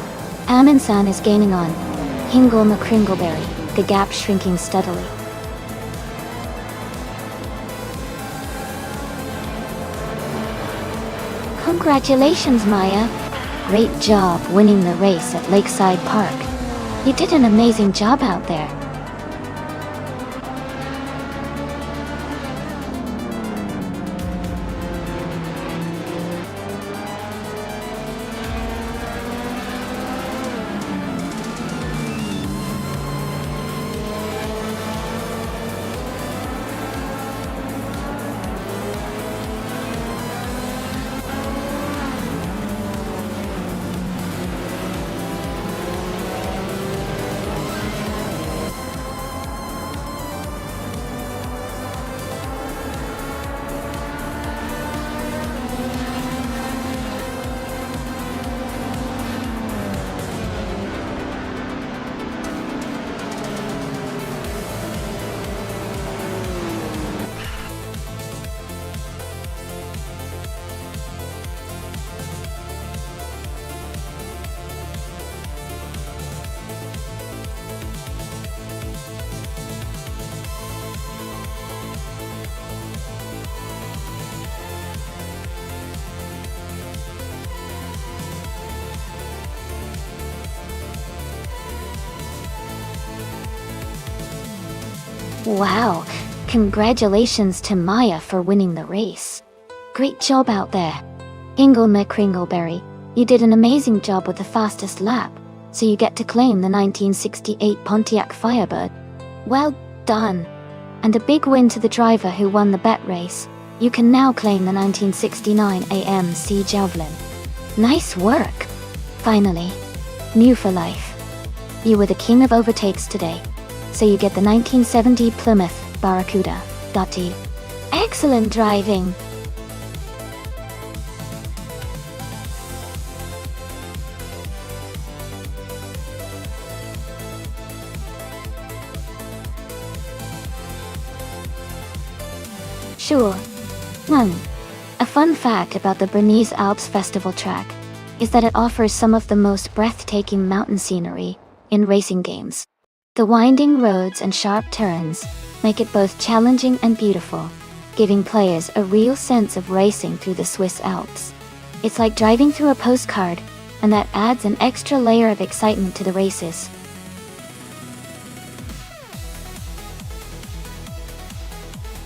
Amundsen is gaining on Hingle McCringleberry, the gap shrinking steadily. Congratulations, Maya! Great job winning the race at Lakeside Park. You did an amazing job out there. Wow, congratulations to Maya for winning the race. Great job out there. Hingle McCringleberry, you did an amazing job with the fastest lap, so you get to claim the 1968 Pontiac Firebird. Well done. And a big win to the driver who won the bet race. You can now claim the 1969 AMC Javelin. Nice work. Finally, new for life. You were the king of overtakes today, so you get the 1970 Plymouth Barracuda. Excellent driving! Sure. 1. A fun fact about the Bernese Alps Festival track is that it offers some of the most breathtaking mountain scenery in racing games. The winding roads and sharp turns make it both challenging and beautiful, giving players a real sense of racing through the Swiss Alps. It's like driving through a postcard, and that adds an extra layer of excitement to the races.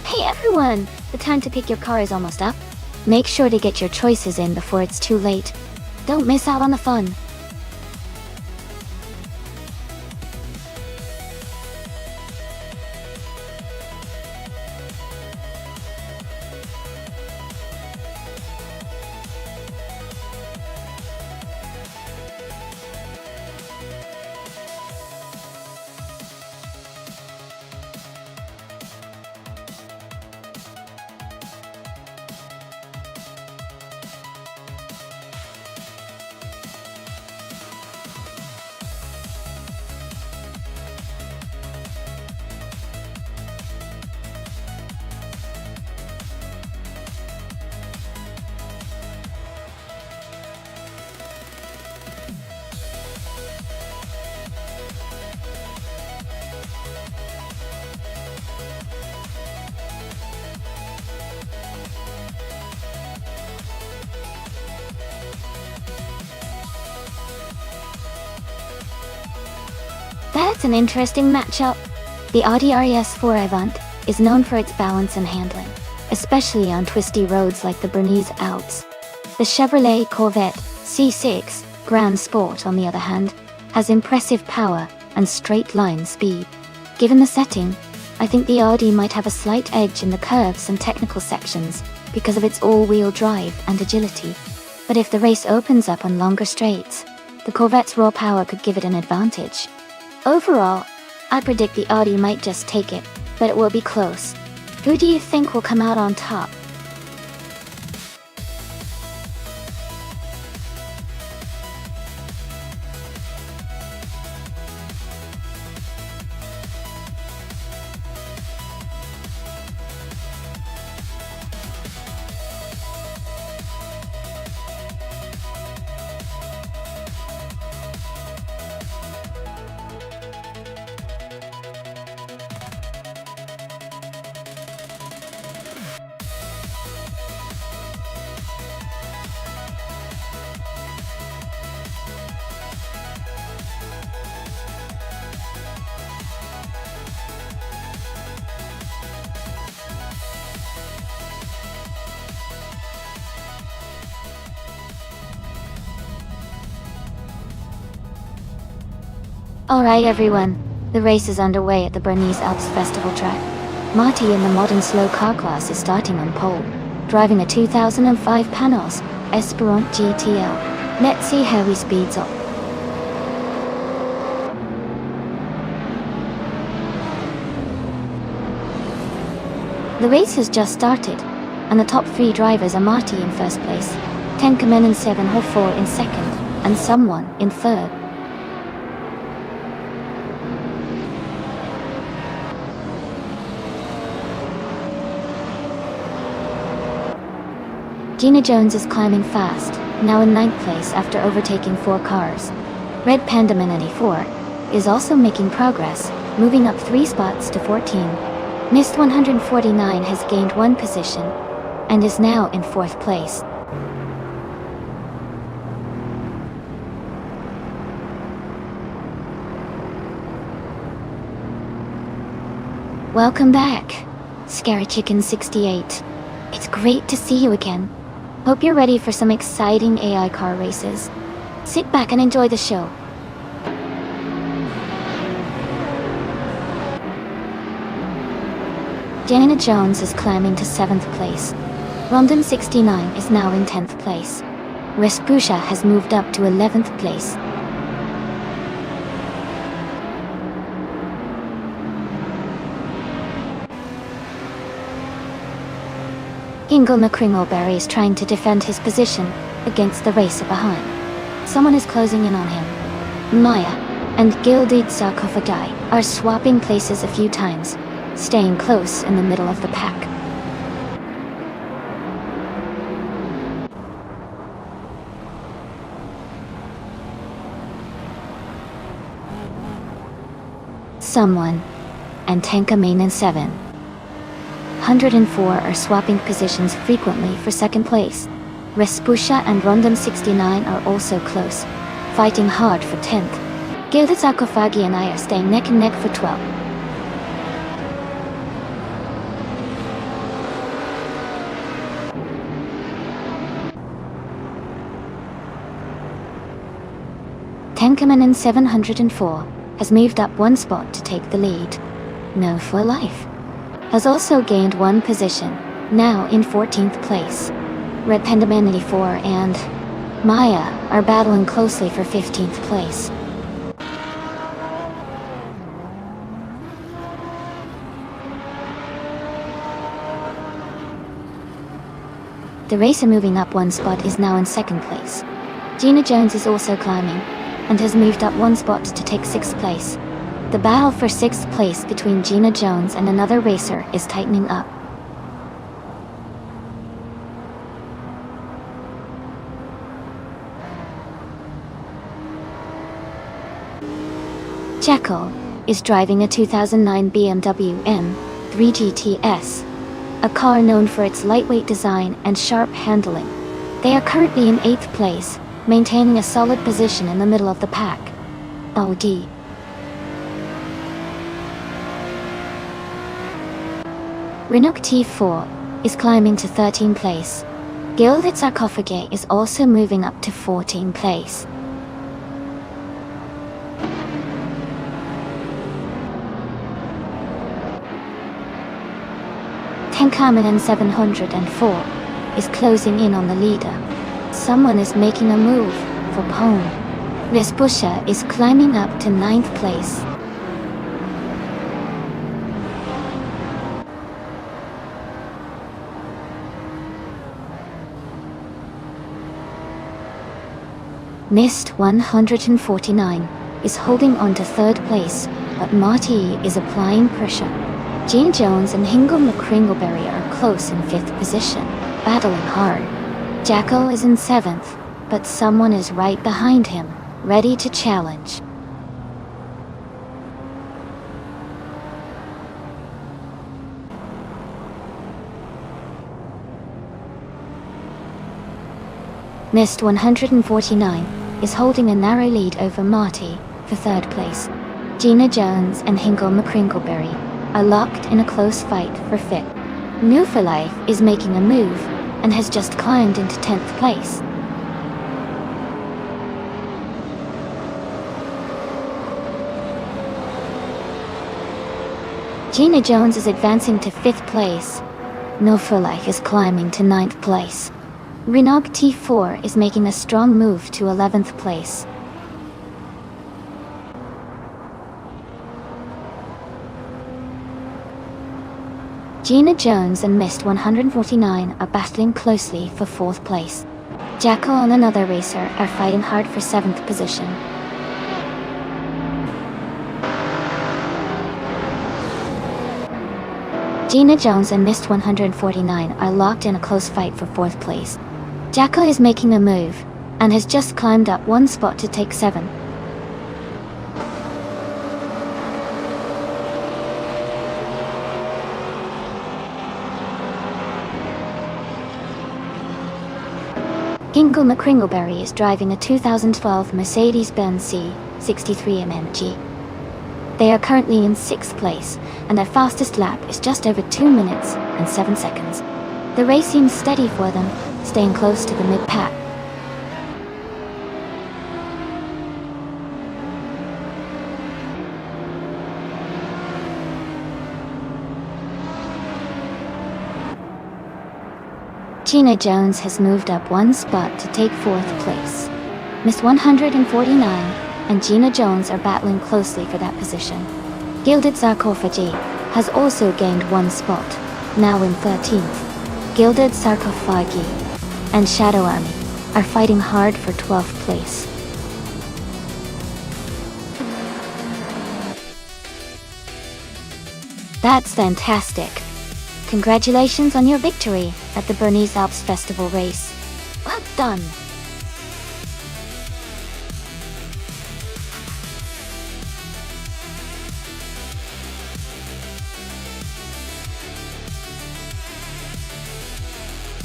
Hey everyone! The time to pick your car is almost up. Make sure to get your choices in before it's too late. Don't miss out on the fun. That's an interesting matchup. The Audi RS4 Avant is known for its balance and handling, especially on twisty roads like the Bernese Alps. The Chevrolet Corvette C6 Grand Sport, on the other hand, has impressive power and straight-line speed. Given the setting, I think the Audi might have a slight edge in the curves and technical sections because of its all-wheel drive and agility. But if the race opens up on longer straights, the Corvette's raw power could give it an advantage. Overall, I predict the Audi might just take it, but it will be close. Who do you think will come out on top? Alright everyone, the race is underway at the Bernese Alps Festival track. Marty in the modern slow car class is starting on pole, driving a 2005 Panos Espérance GTL. Let's see how he speeds up. The race has just started, and the top three drivers are Marty in first place, Tenkamen in 704 in second, and someone in third. Gina Jones is climbing fast, now in 9th place after overtaking 4 cars. Red Panda Man 94 is also making progress, moving up 3 spots to 14. Mist 149 has gained 1 position, and is now in 4th place. Welcome back, Scary Chicken 68. It's great to see you again. Hope you're ready for some exciting AI car races. Sit back and enjoy the show. Jana Jones is climbing to 7th place. Rondon 69 is now in 10th place. Respusha has moved up to 11th place. Ingolna Kringleberry is trying to defend his position against the racer behind. Someone is closing in on him. Maya and Gilded Sarcophagi are swapping places a few times, staying close in the middle of the pack. Someone and Tanka Main in 7. 104 are swapping positions frequently for 2nd place. Respusha and Rondon 69 are also close, fighting hard for 10th. Gilded Sarcophagi and I are staying neck and neck for 12. Tenkaman in 704 has moved up 1 spot to take the lead. No for Life has also gained 1 position, now in 14th place. Red Panda Man 84 and Maya are battling closely for 15th place. The racer moving up 1 spot is now in 2nd place. Gina Jones is also climbing, and has moved up 1 spot to take 6th place. The battle for 6th place between Gina Jones and another racer is tightening up. Jekyll is driving a 2009 BMW M3 GTS, a car known for its lightweight design and sharp handling. They are currently in 8th place, maintaining a solid position in the middle of the pack. Audi Renault T4 is climbing to 13th place. Gilded Sarcophagi is also moving up to 14th place. Tenkamen 704 is closing in on the leader. Someone is making a move for pole. Vespuccia is climbing up to 9th place. Mist 149 is holding on to 3rd place, but Marty is applying pressure. Gina Jones and Hingle McCringleberry are close in 5th position, battling hard. Jackal is in 7th, but someone is right behind him, ready to challenge. Mist 149 is holding a narrow lead over Marty for 3rd place. Gina Jones and Hingle McCringleberry are locked in a close fight for 5th. New for Life is making a move and has just climbed into 10th place. Gina Jones is advancing to 5th place. No for Life is climbing to 9th place. Renault T4 is making a strong move to 11th place. Gina Jones and Mist 149 are battling closely for 4th place. Jackal and another racer are fighting hard for 7th position. Gina Jones and Mist 149 are locked in a close fight for 4th place. Jackal is making a move, and has just climbed up 1 spot to take 7. Hingle McCringleberry is driving a 2012 Mercedes-Benz C63 MMG. They are currently in 6th place, and their fastest lap is just over 2 minutes and 7 seconds. The race seems steady for them, staying close to the mid-pack. Gina Jones has moved up 1 spot to take 4th place. Miss 149 and Gina Jones are battling closely for that position. Gilded Sarcophagi has also gained 1 spot, now in 13th. Gilded Sarcophagi and Shadow Army are fighting hard for 12th place. That's fantastic. Congratulations on your victory at the Bernese Alps Festival race. Well done.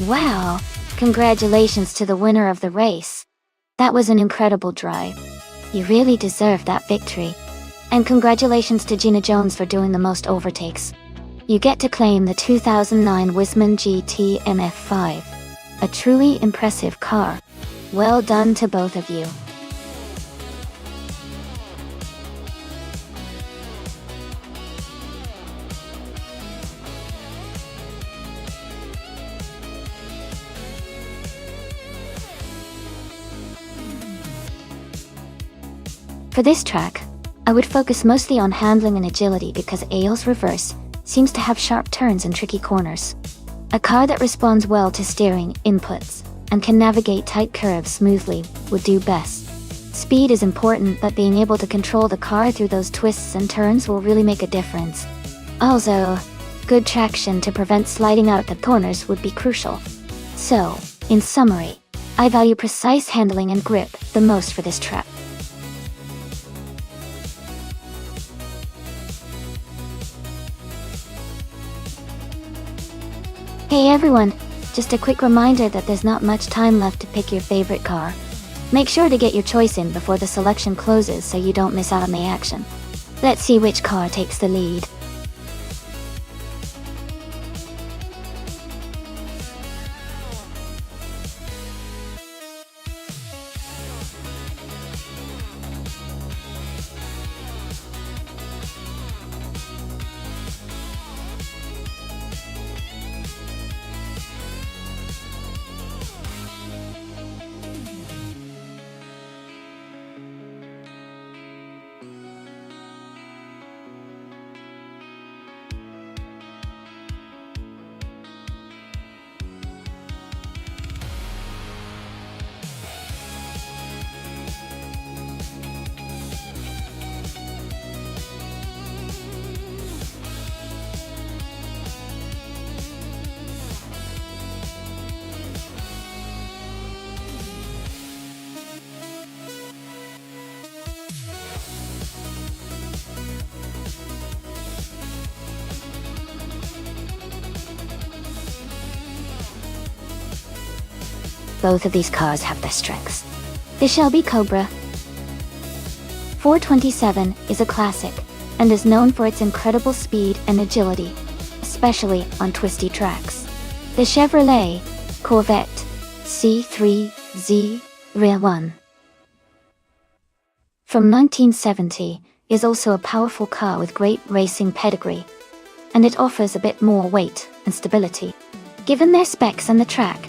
Wow, congratulations to the winner of the race. That was an incredible drive. You really deserved that victory. And congratulations to Gina Jones for doing the most overtakes. You get to claim the 2009 Wisman GT MF5. A truly impressive car. Well done to both of you. For this track, I would focus mostly on handling and agility because AO's reverse seems to have sharp turns and tricky corners. A car that responds well to steering inputs and can navigate tight curves smoothly would do best. Speed is important, but being able to control the car through those twists and turns will really make a difference. Also, good traction to prevent sliding out the corners would be crucial. So, in summary, I value precise handling and grip the most for this track. Hey everyone, just a quick reminder that there's not much time left to pick your favorite car. Make sure to get your choice in before the selection closes so you don't miss out on the action. Let's see which car takes the lead. Both of these cars have their strengths. The Shelby Cobra 427 is a classic, and is known for its incredible speed and agility, especially on twisty tracks. The Chevrolet Corvette C3Z Rear 1 from 1970 is also a powerful car with great racing pedigree, and it offers a bit more weight and stability. Given their specs and the track,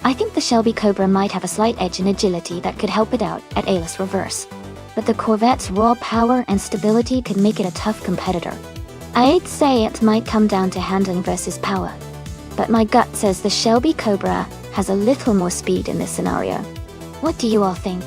I think the Shelby Cobra might have a slight edge in agility that could help it out at airless reverse, but the Corvette's raw power and stability could make it a tough competitor. I'd say it might come down to handling versus power, but my gut says the Shelby Cobra has a little more speed in this scenario. What do you all think?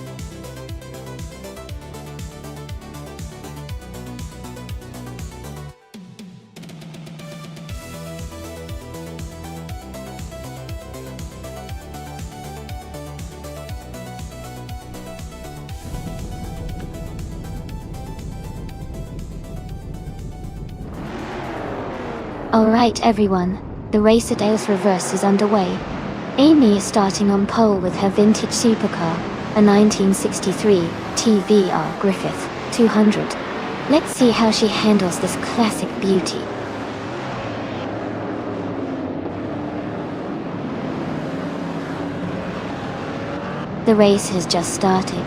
Alright everyone, the race at airless reverse is underway. Amy is starting on pole with her vintage supercar, a 1963 TVR Griffith 200. Let's see how she handles this classic beauty. The race has just started,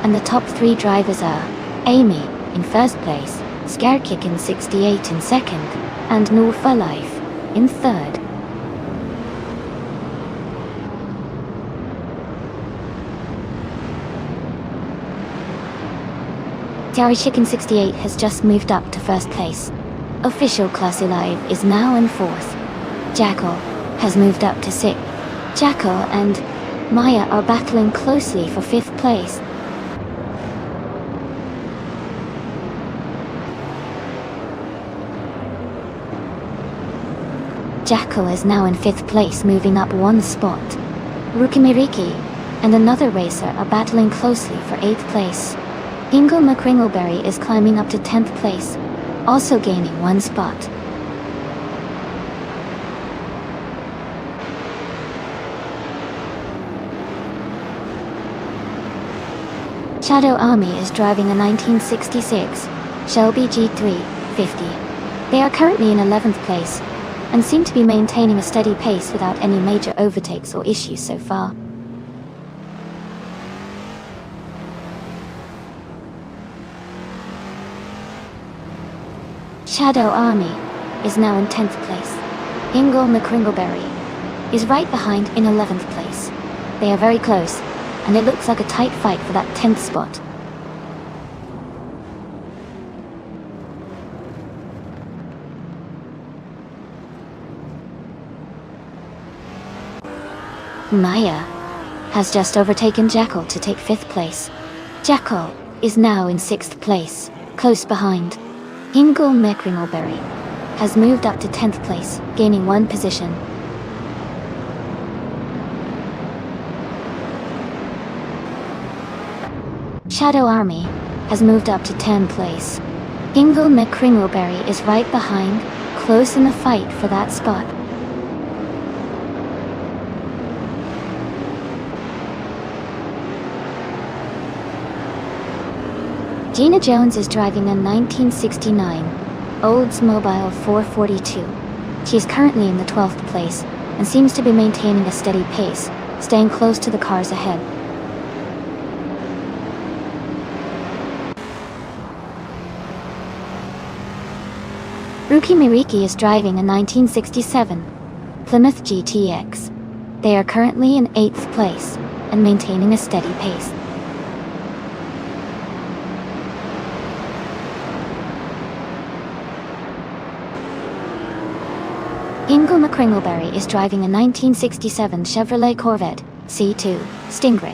and the top 3 drivers are Amy in first place, Scarekick in 68 in second, and Norfa Life in third. Terry Chicken 68 has just moved up to first place. Official Classy Live is now in fourth. Jackal has moved up to sixth. Jackal and Maya are battling closely for fifth place. Jackal is now in 5th place, moving up 1 spot. Rukimiriki and another racer are battling closely for 8th place. Ingo McCringleberry is climbing up to 10th place, also gaining 1 spot. Shadow Army is driving a 1966 Shelby G350. They are currently in 11th place, and seem to be maintaining a steady pace without any major overtakes or issues so far. Shadow Army is now in 10th place. Ingo McCringleberry is right behind in 11th place. They are very close, and it looks like a tight fight for that 10th spot. Maya has just overtaken Jackal to take 5th place. Jackal is now in 6th place, close behind. Ingo McCringleberry has moved up to 10th place, gaining 1 position. Shadow Army has moved up to 10th place. Ingo McCringleberry is right behind, close in the fight for that spot. Gina Jones is driving a 1969 Oldsmobile 442. She is currently in the 12th place and seems to be maintaining a steady pace, staying close to the cars ahead. Ruki Miriki is driving a 1967 Plymouth GTX. They are currently in 8th place and maintaining a steady pace. Ingo McCringleberry is driving a 1967 Chevrolet Corvette C2 Stingray.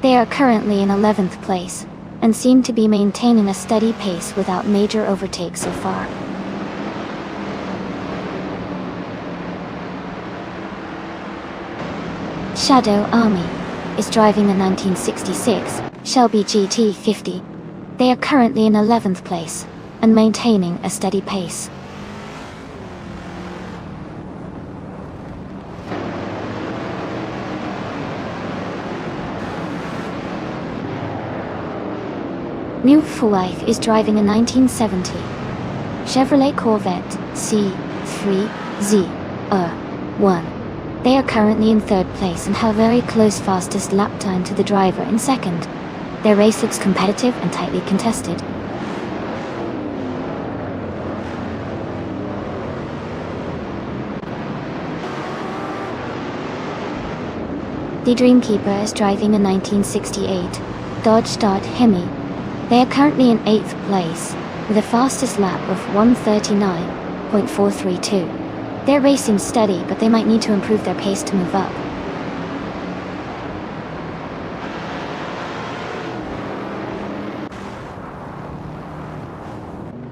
They are currently in 11th place and seem to be maintaining a steady pace without major overtakes so far. Shadow Army is driving a 1966 Shelby GT50. They are currently in 11th place and maintaining a steady pace. New for Life is driving a 1970 Chevrolet Corvette C3Z1. They are currently in third place and have very close fastest lap time to the driver in second. Their race looks competitive and tightly contested. The Dreamkeeper is driving a 1968 Dodge Dart Hemi. They are currently in 8th place, with a fastest lap of 1:39.432. Their race seems steady, but they might need to improve their pace to move up.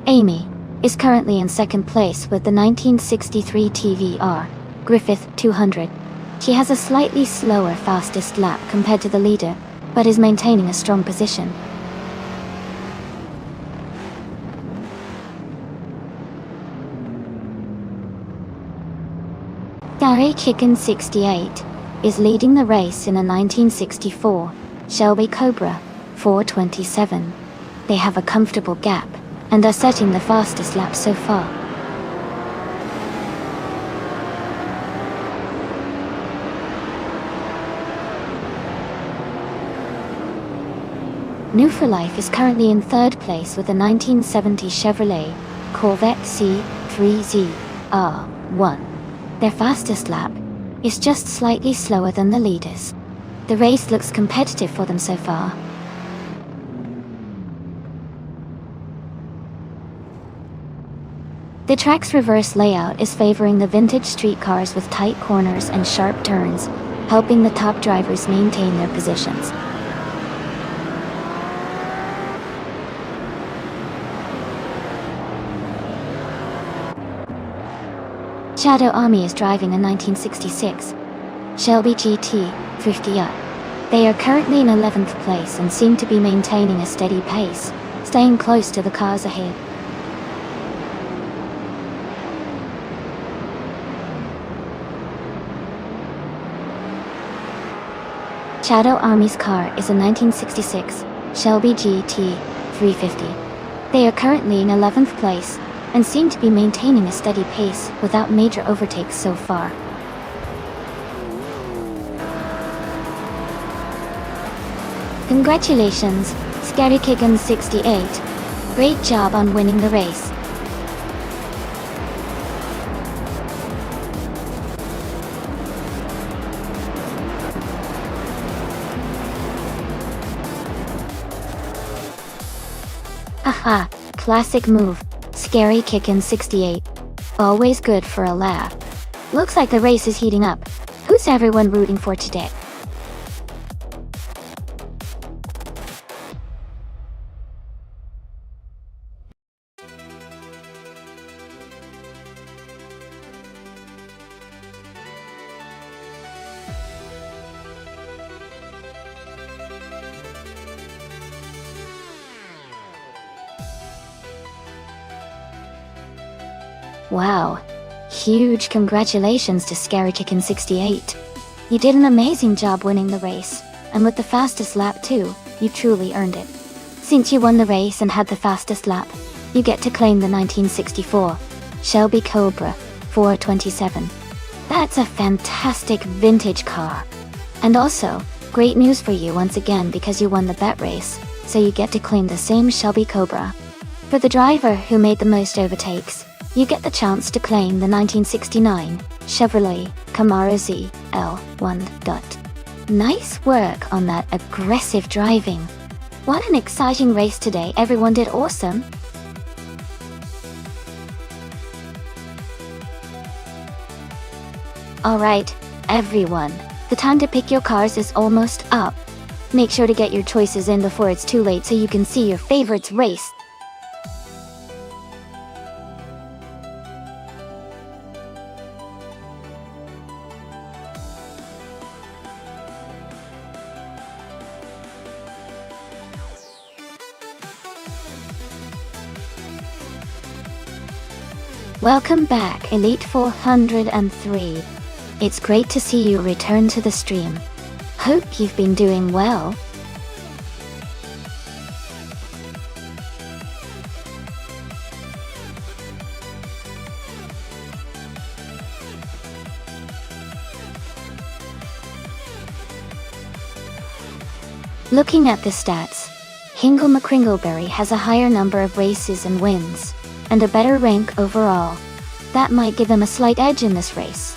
Amy is currently in second place with the 1963 TVR Griffith 200. She has a slightly slower fastest lap compared to the leader, but is maintaining a strong position. Scary Chicken 68 is leading the race in a 1964 Shelby Cobra 427. They have a comfortable gap and are setting the fastest lap so far. New for Life is currently in third place with a 1970 Chevrolet Corvette C3ZR1. Their fastest lap is just slightly slower than the leaders. The race looks competitive for them so far. The track's reverse layout is favoring the vintage street cars with tight corners and sharp turns, helping the top drivers maintain their positions. Shadow Army is driving a 1966 Shelby GT 50R. They are currently in 11th place and seem to be maintaining a steady pace, staying close to the cars ahead. Shadow Army's car is a 1966 Shelby GT 350. They are currently in 11th place and seem to be maintaining a steady pace without major overtakes so far. Congratulations, Scary Chicken 68. Great job on winning the race. Haha, classic move. Scary Chicken 68. Always good for a laugh. Looks like the race is heating up. Who's everyone rooting for today? Wow. Huge congratulations to Scary Chicken 68. You did an amazing job winning the race, and with the fastest lap too, you truly earned it. Since you won the race and had the fastest lap, you get to claim the 1964 Shelby Cobra 427. That's a fantastic vintage car. And also, great news for you once again because you won the bet race, so you get to claim the same Shelby Cobra. For the driver who made the most overtakes, you get the chance to claim the 1969 Chevrolet Camaro ZL1. Nice work on that aggressive driving. What an exciting race today, everyone did awesome. Alright, everyone, the time to pick your cars is almost up. Make sure to get your choices in before it's too late so you can see your favorites race. Welcome back, Elite 403. It's great to see you return to the stream. Hope you've been doing well. Looking at the stats, Hingle McCringleberry has a higher number of races and wins, and a better rank overall. That might give them a slight edge in this race.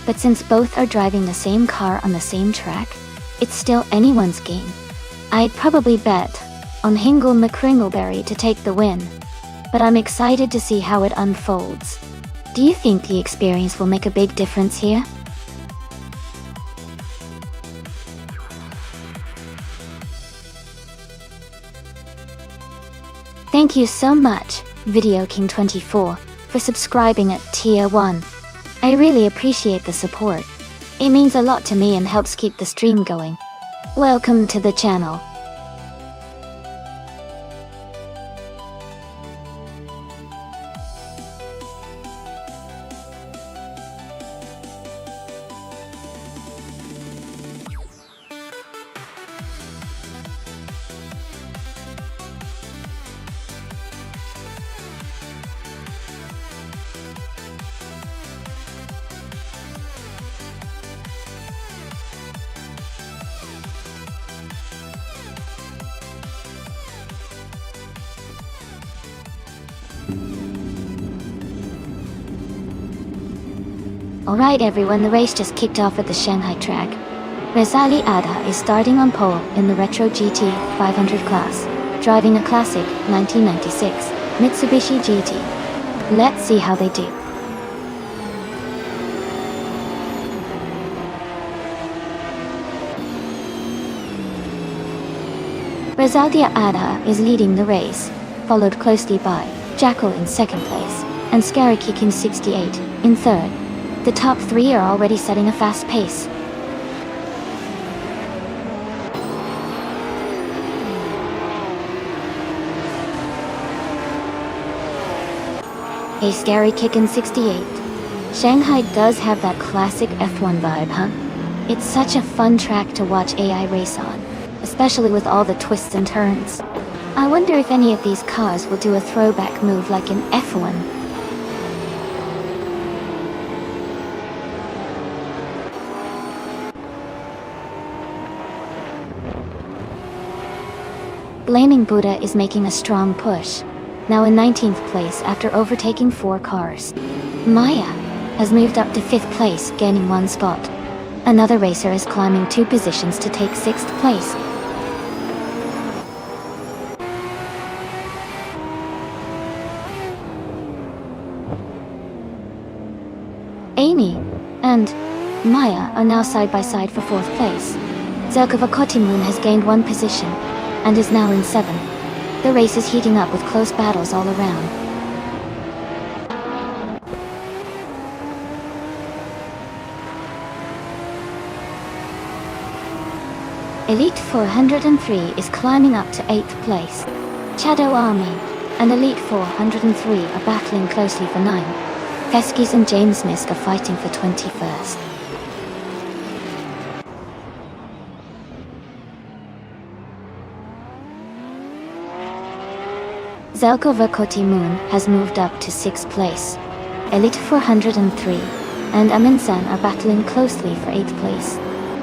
But since both are driving the same car on the same track, it's still anyone's game. I'd probably bet on Hingle McCringleberry to take the win, but I'm excited to see how it unfolds. Do you think the experience will make a big difference here? Thank you so much, Video King 24, for subscribing at Tier 1. I really appreciate the support. It means a lot to me and helps keep the stream going. Welcome to the channel. Alright everyone, the race just kicked off at the Shanghai track. Rezali Adha is starting on pole in the Retro GT 500 class, driving a classic 1996 Mitsubishi GT. Let's see how they do. Rezali Adha is leading the race, followed closely by Jackal in second place, and Scary Kicking 68 in third. The top three are already setting a fast pace. A Scary Kickin' 68. Shanghai does have that classic F1 vibe, huh? It's such a fun track to watch AI race on, especially with all the twists and turns. I wonder if any of these cars will do a throwback move like in F1. Blaming Buddha is making a strong push, now in 19th place after overtaking 4 cars. Maya has moved up to 5th place, gaining 1 spot. Another racer is climbing 2 positions to take 6th place. Amy and Maya are now side by side for 4th place. Zelkova Kotimun has gained 1 position and is now in 7th. The race is heating up with close battles all around. Elite 403 is climbing up to 8th place. Shadow Army and Elite 403 are battling closely for 9. Feskis and James Misk are fighting for 21st. Zelkova Kotimun has moved up to 6th place. Elite 403 and Aminsan are battling closely for 8th place.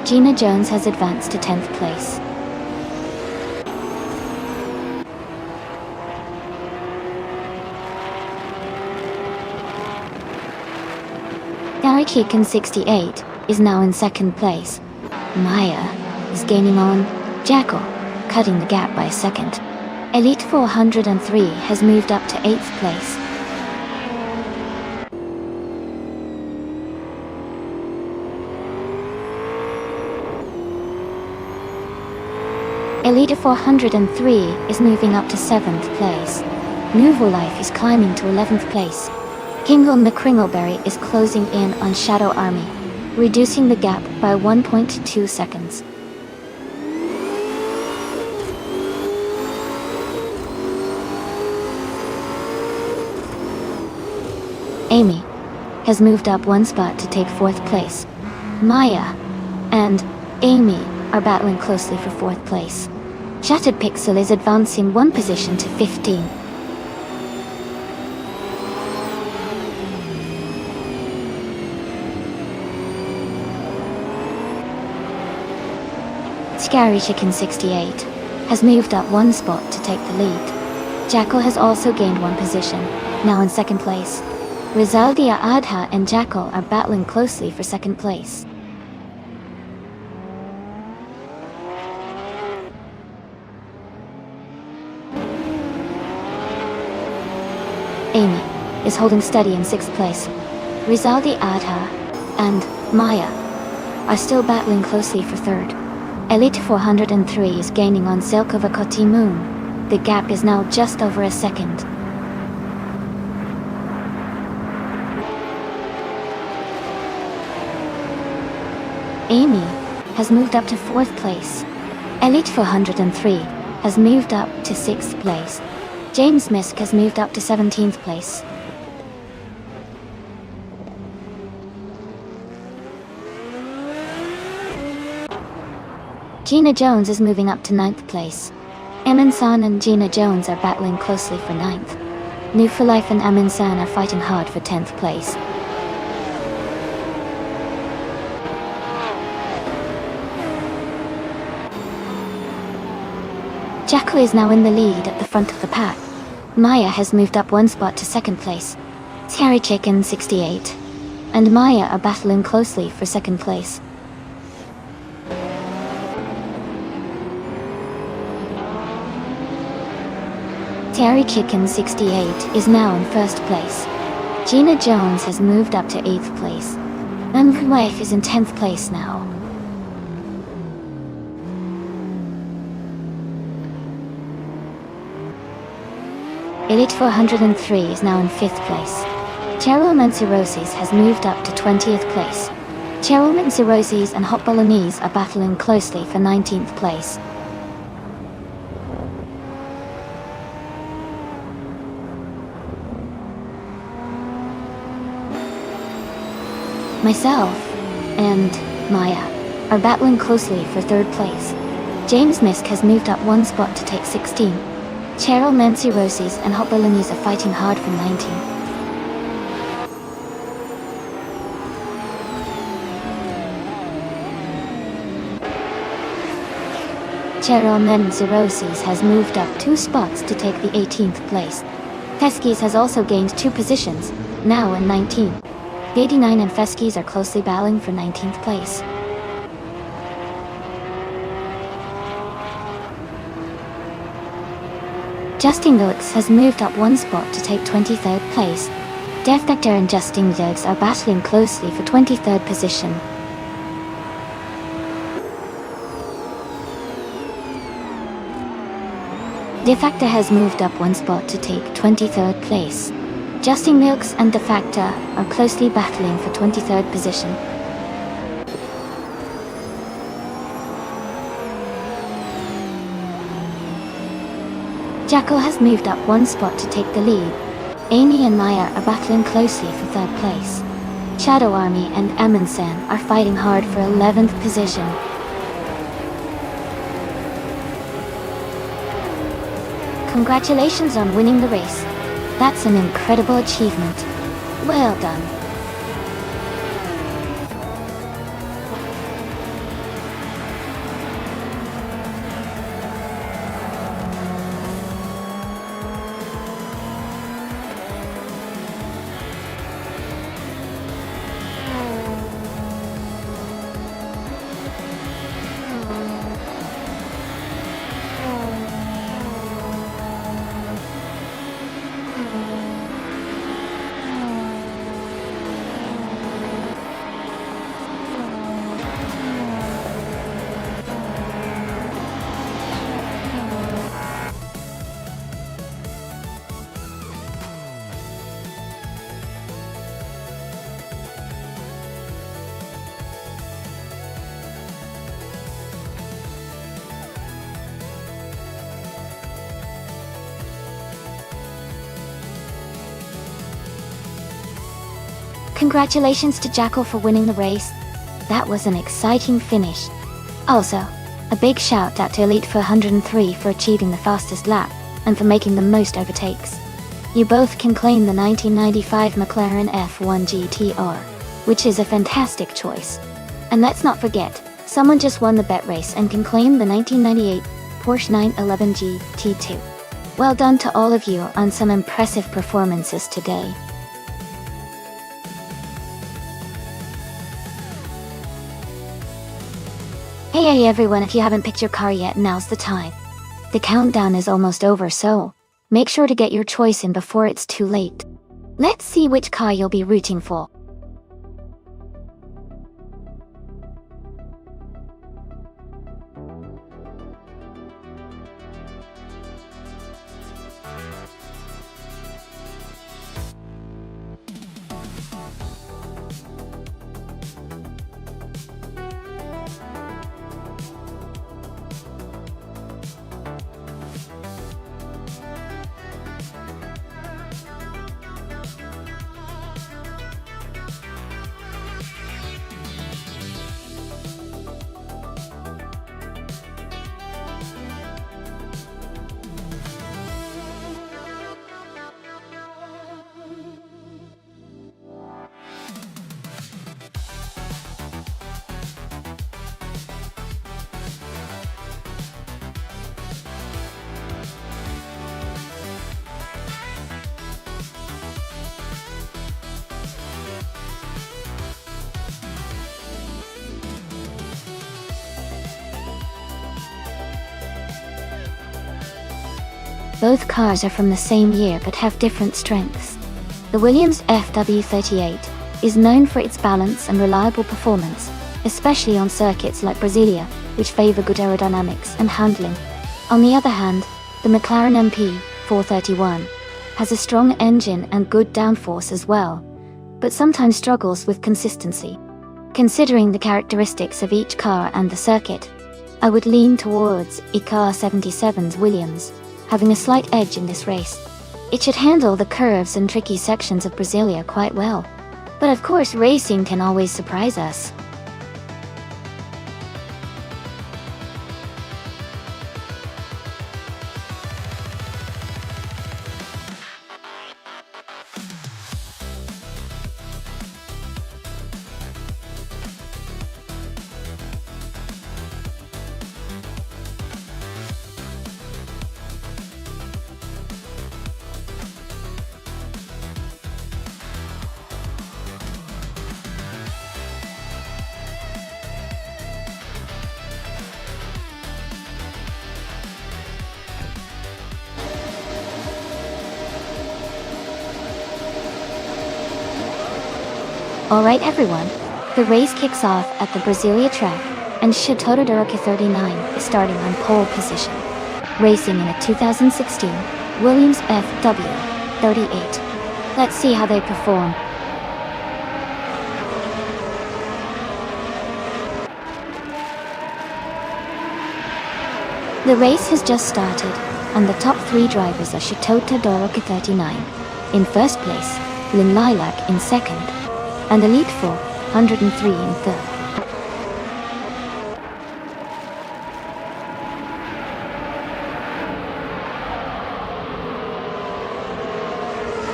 Gina Jones has advanced to 10th place. Gary Kikin 68 is now in 2nd place. Maya is gaining on Jackal, cutting the gap by a second. Elite 403 has moved up to 8th place. Elite 403 is moving up to 7th place. Nouveau Life is climbing to 11th place. Hingle McCringleberry is closing in on Shadow Army, reducing the gap by 1.2 seconds. Amy has moved up 1 spot to take 4th place. Maya and Amy are battling closely for 4th place. Shattered Pixel is advancing 1 position to 15. Scary Chicken 68 has moved up one spot to take the lead. Jackal has also gained one position, now in second place. Rizaldia Adha and Jackal are battling closely for second place. Amy is holding steady in sixth place. Rizaldi Adha and Maya are still battling closely for third. Elite 403 is gaining on Silkovakoti Moon. The gap is now just over a second. Amy has moved up to fourth place. Elite 403 has moved up to sixth place. James Misk has moved up to 17th place. Gina Jones is moving up to 9th place. Amin San and Gina Jones are battling closely for 9th. New for Life and Amin San are fighting hard for 10th place. Jackal is now in the lead at the front of the pack. Maya has moved up one spot to second place. Scary Chicken 68 and Maya are battling closely for second place. Scary Chicken 68 is now in first place. Gina Jones has moved up to 8th place. Wife is in 10th place now. Elite 403 is now in 5th place. Cheryl Mansirosis has moved up to 20th place. Cheryl Mansirosis and Hot Bolognese are battling closely for 19th place. Myself and Maya are battling closely for third place. James Misk has moved up one spot to take 16. Cheryl Mansirosis and Hot Bolognese are fighting hard for 19. Cheryl Mansirosis has moved up 2 spots to take the 18th place. Feskis has also gained 2 positions, now in 19. 89 and Feskis are closely battling for 19th place. Justin Wilkes has moved up one spot to take 23rd place. Def Nectar and Justin Wilkes are battling closely for 23rd position. Defactor has moved up one spot to take 23rd place. Justin Milks and Defactor are closely battling for 23rd position. Jackal has moved up one spot to take the lead. Amy and Maya are battling closely for 3rd place. Shadow Army and Amundsen are fighting hard for 11th position. Congratulations on winning the race. That's an incredible achievement. Well done. Congratulations to Jackal for winning the race. That was an exciting finish. Also, a big shout out to Elite 403 for achieving the fastest lap, and for making the most overtakes. You both can claim the 1995 McLaren F1 GTR, which is a fantastic choice. And let's not forget, Someone just won the bet race and can claim the 1998 Porsche 911 GT2. Well done to all of you on some impressive performances today. Hey everyone, if you haven't picked your car yet, now's the time. The countdown is almost over, so make sure to get your choice in before it's too late. Let's see which car you'll be rooting for. Both cars are from the same year but have different strengths. The Williams FW38 is known for its balance and reliable performance, especially on circuits like Brasilia, which favor good aerodynamics and handling. On the other hand, the McLaren MP431 has a strong engine and good downforce as well, but sometimes struggles with consistency. Considering the characteristics of each car and the circuit, I would lean towards ECAR77's Williams, having a slight edge in this race. It should handle the curves and tricky sections of Brasilia quite well. But of course, racing can always surprise us. Alright everyone, the race kicks off at the Brasilia track, and Shitoda Doroka 39 is starting on pole position, racing in a 2016 Williams FW38. Let's see how they perform. The race has just started, and the top three drivers are Shitoda Doroka 39 in first place, Lynn Lilac in second, and Elite 403 in third.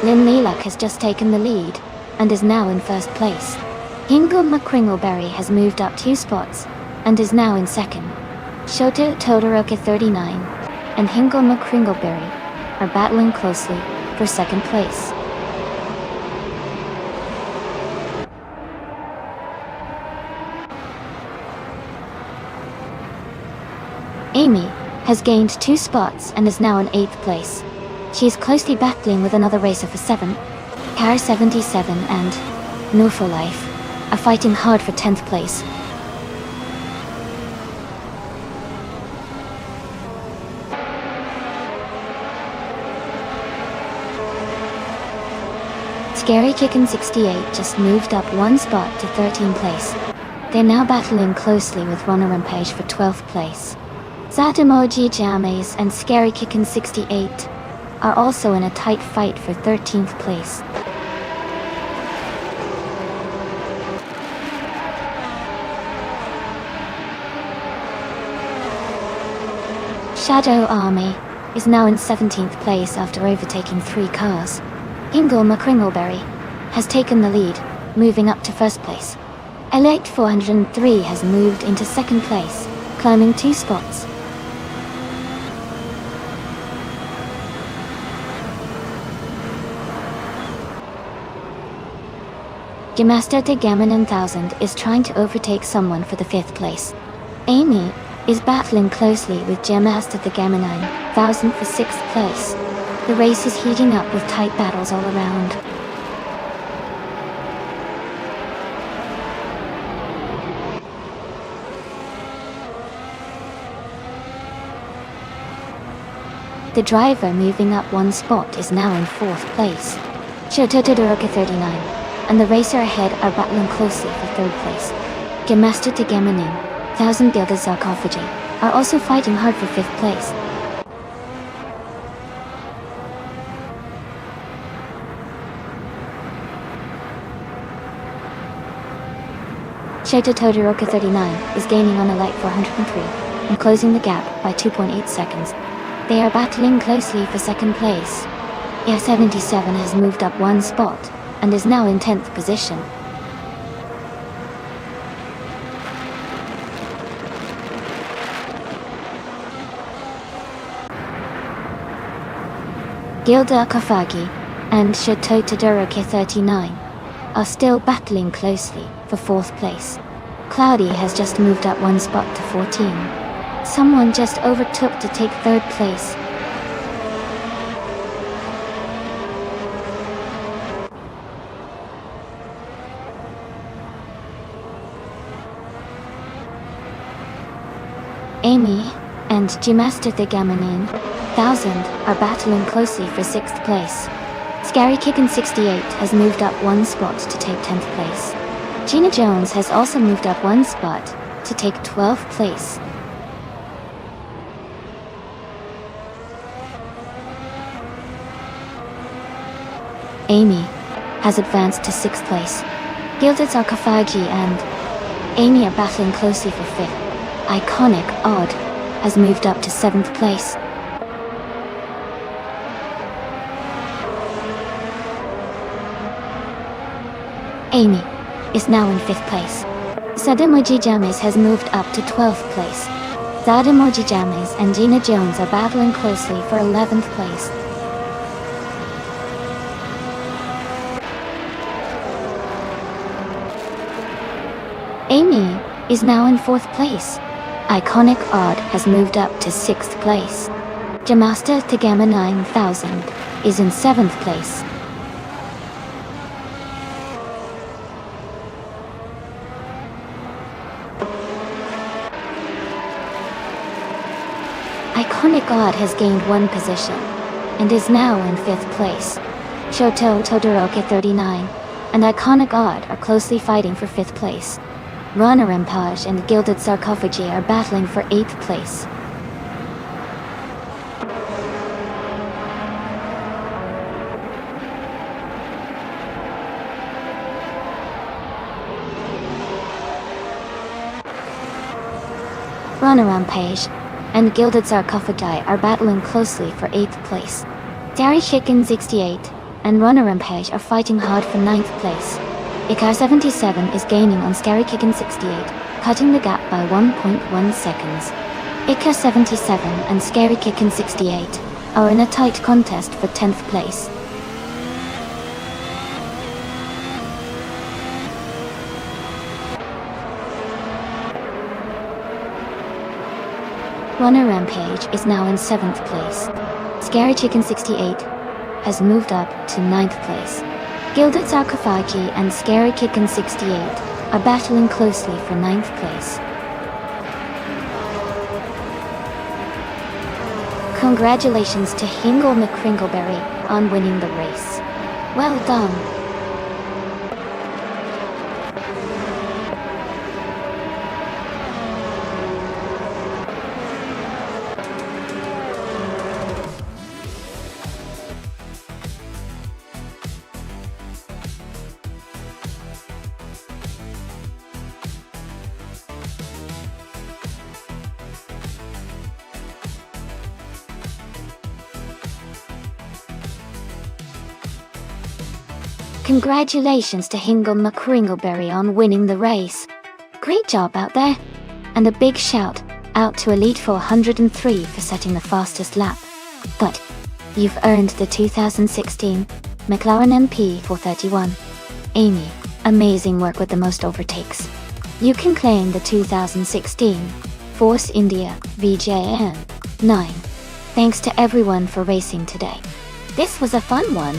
Lynn Lilac has just taken the lead, and is now in first place. Hingo McCringleberry has moved up 2 spots, and is now in second. Shota Todoroka 39 and Hingo McCringleberry are battling closely for second place. Amy has gained 2 spots and is now in 8th place. She is closely battling with another racer for 7th. Car 77 and No for Life are fighting hard for 10th place. Scary Chicken 68 just moved up 1 spot to 13th place. They're now battling closely with Ronner Rampage for 12th place. Zatamoji James and Scary Chicken 68 are also in a tight fight for 13th place. Shadow Army is now in 17th place after overtaking 3 cars. Hingle McCringleberry has taken the lead, moving up to first place. Elite 403 has moved into second place, climbing 2 spots. Gemaster Tegama 9000 is trying to overtake someone for the 5th place. Amy is battling closely with Gemaster Tegama 9000 for 6th place. The race is heating up with tight battles all around. The driver moving up 1 spot is now in 4th place, Shoto Todoroki 39, and the racer ahead are battling closely for 3rd place. Gemaster Tegama 9000 Gilded Sarcophagi are also fighting hard for 5th place. Shoto Todoroki 39 is gaining on Elite 403 and closing the gap by 2.8 seconds. They are battling closely for 2nd place. F77 has moved up 1 spot and is now in 10th position. Gilda Kafagi and Shoto Todoroki 39 are still battling closely for 4th place. Cloudy has just moved up 1 spot to 14. Someone just overtook to take 3rd place. Amy and Gemaster Tegama 9000 are battling closely for 6th place. Scary Kickin 68 has moved up 1 spot to take 10th place. Gina Jones has also moved up 1 spot to take 12th place. Amy has advanced to 6th place. Gilded Sarcophagi and Amy are battling closely for 5th. Iconic Odd has moved up to 7th place. Amy is now in 5th place. Sadamoji James has moved up to 12th place. Sadamoji James and Gina Jones are battling closely for 11th place. Amy is now in 4th place. Iconic Odd has moved up to 6th place. Gemaster Tegama 9000 is in 7th place. Iconic Odd has gained 1 position and is now in 5th place. Shoto Todoroki 39 and Iconic Odd are closely fighting for 5th place. Runner Rampage and Gilded Sarcophagi are battling for 8th place. Runner Rampage and Gilded Sarcophagi are battling closely for 8th place. Scary Chicken 68 and Runner Rampage are fighting hard for 9th place. Ikar 77 is gaining on Scary Kickin 68, cutting the gap by 1.1 seconds. Ikar 77 and Scary Kickin 68 are in a tight contest for 10th place. Runner Rampage is now in 7th place. Scary Chicken 68 has moved up to 9th place. Gilded Sarcophagi and Scary Kickin 68 are battling closely for 9th place. Congratulations to Hingle McCringleberry on winning the race. Well done! Congratulations to Hingle McCringleberry on winning the race. Great job out there. And a big shout out to Elite 403 for setting the fastest lap. But you've earned the 2016 McLaren MP 431. Amy, amazing work with the most overtakes. You can claim the 2016 Force India VJN 9. Thanks to everyone for racing today. This was a fun one.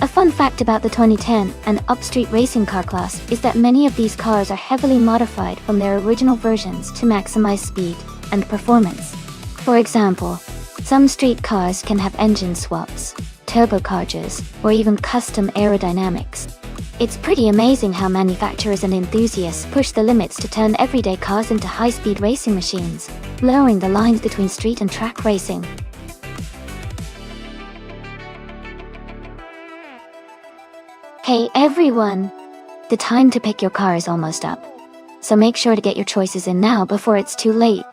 A fun fact about the 2010 and upstreet racing car class is that many of these cars are heavily modified from their original versions to maximize speed and performance. For example, some street cars can have engine swaps, turbochargers, or even custom aerodynamics. It's pretty amazing how manufacturers and enthusiasts push the limits to turn everyday cars into high-speed racing machines, blurring the lines between street and track racing. Hey everyone! The time to pick your car is almost up. So make sure to get your choices in now before it's too late.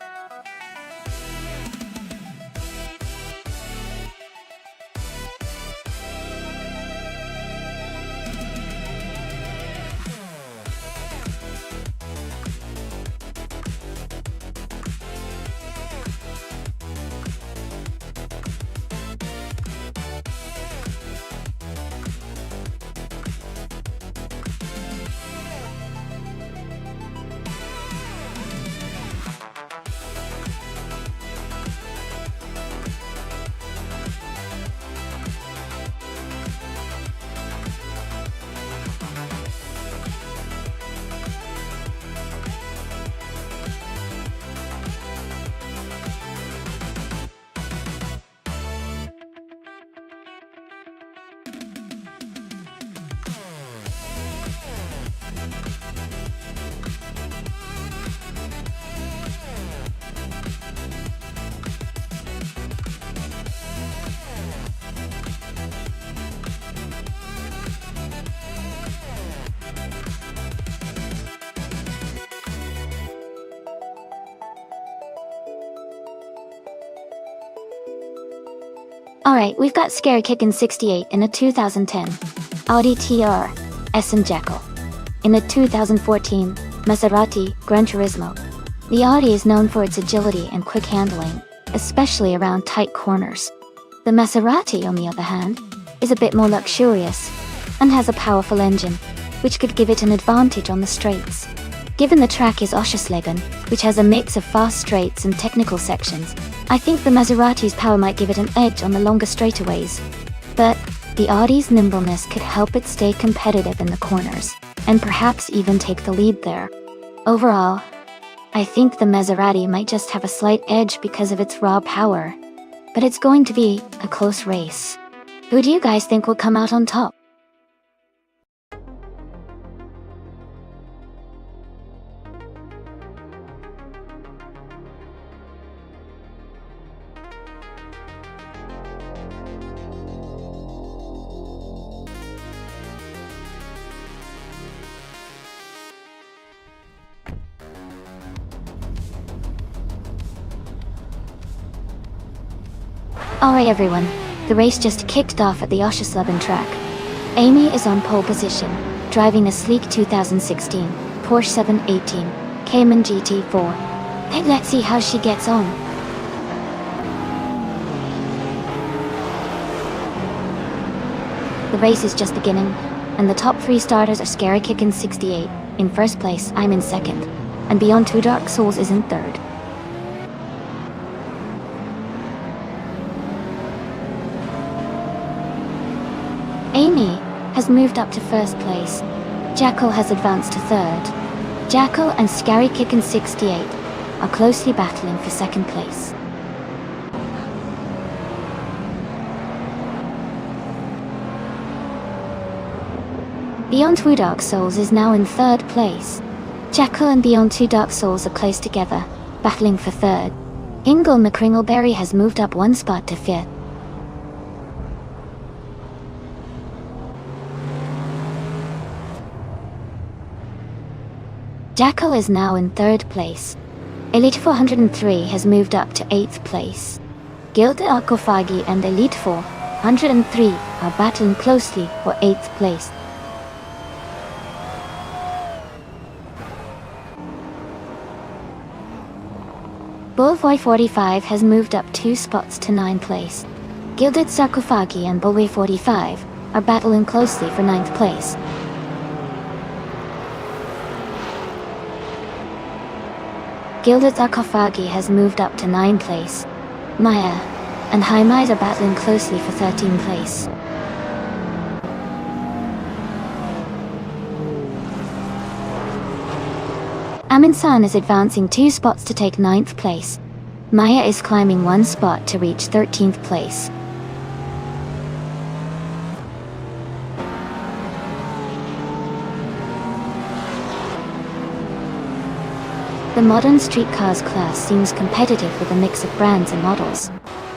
Alright, we've got Scary Kickin' 68 in a 2010 Audi TR S and Jekyll. In a 2014 Maserati Gran Turismo. The Audi is known for its agility and quick handling, especially around tight corners. The Maserati, on the other hand, is a bit more luxurious and has a powerful engine, which could give it an advantage on the straights. Given the track is Oscherslegen, which has a mix of fast straights and technical sections, I think the Maserati's power might give it an edge on the longer straightaways. But the Audi's nimbleness could help it stay competitive in the corners, and perhaps even take the lead there. Overall, I think the Maserati might just have a slight edge because of its raw power. But it's going to be a close race. Who do you guys think will come out on top? Alright everyone, the race just kicked off at the Oschersleben track. Amy is on pole position, driving a sleek 2016 Porsche 718 Cayman GT4. And let's see how she gets on. The race is just beginning, and the top 3 starters are Scary Kickin' 68 in first place, I'm in second, and Beyond Two Dark Souls is in third. Amy has moved up to first place. Jekyll has advanced to third. Jekyll and Scary Kickin' 68 are closely battling for second place. Beyond Two Dark Souls is now in third place. Jekyll and Beyond Two Dark Souls are close together, battling for third. Ingle McCringleberry has moved up 1 spot to fifth. Jackal is now in 3rd place. Elite 403 has moved up to 8th place. Gilded Sarcophagi and Elite 403 are battling closely for 8th place. Bullboy 45 has moved up 2 spots to 9th place. Gilded Sarcophagi and Bullboy 45 are battling closely for 9th place. Gilded Sarcophagi has moved up to 9th place. Maya and Haimais are battling closely for 13th place. Aminsan is advancing 2 spots to take 9th place. Maya is climbing 1 spot to reach 13th place. The modern streetcars class seems competitive with a mix of brands and models.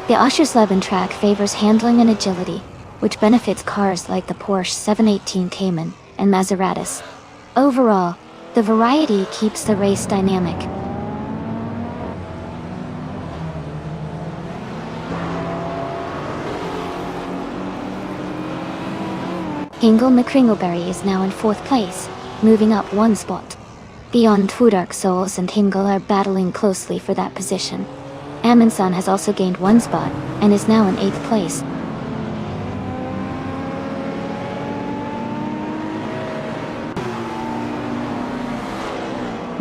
The Oschersleben track favors handling and agility, which benefits cars like the Porsche 718 Cayman and Maseratis. Overall, the variety keeps the race dynamic. Hingle McCringleberry is now in 4th place, moving up 1 spot. Beyond Two Dark Souls and Hingle are battling closely for that position. Amundsen has also gained 1 spot, and is now in 8th place.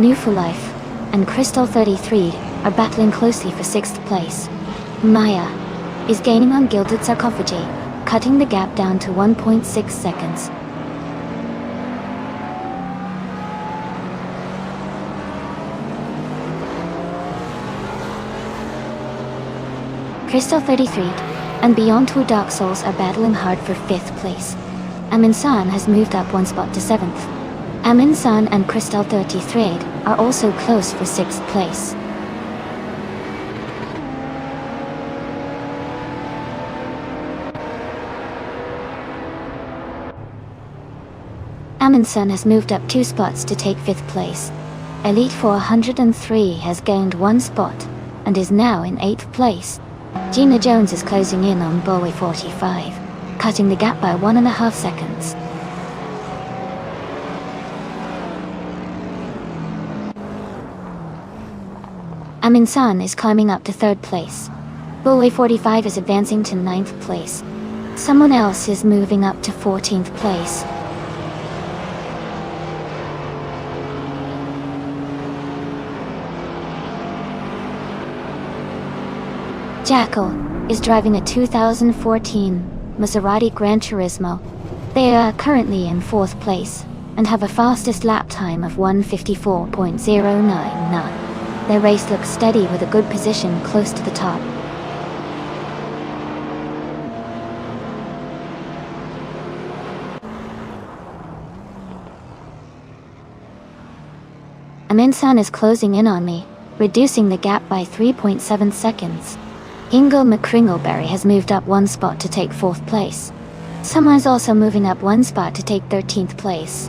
New for Life and Crystal 33 are battling closely for 6th place. Maya is gaining on Gilded Sarcophagi, cutting the gap down to 1.6 seconds. Crystal 33 and Beyond Two Dark Souls are battling hard for 5th place. Aminsan has moved up 1 spot to 7th. Aminsan and Crystal 33 are also close for 6th place. Amundsen has moved up 2 spots to take 5th place. Elite 403 has gained 1 spot and is now in 8th place. Gina Jones is closing in on Bullboy 45, cutting the gap by 1.5 seconds. Aminsan is climbing up to 3rd place. Bullboy 45 is advancing to 9th place. Someone else is moving up to 14th place. Jackal is driving a 2014 Maserati Gran Turismo. They are currently in 4th place and have a fastest lap time of 1:54.099. Their race looks steady with a good position close to the top. Aminsan is closing in on me, reducing the gap by 3.7 seconds. Hingle McCringleberry has moved up 1 spot to take 4th place. Someone is also moving up 1 spot to take 13th place.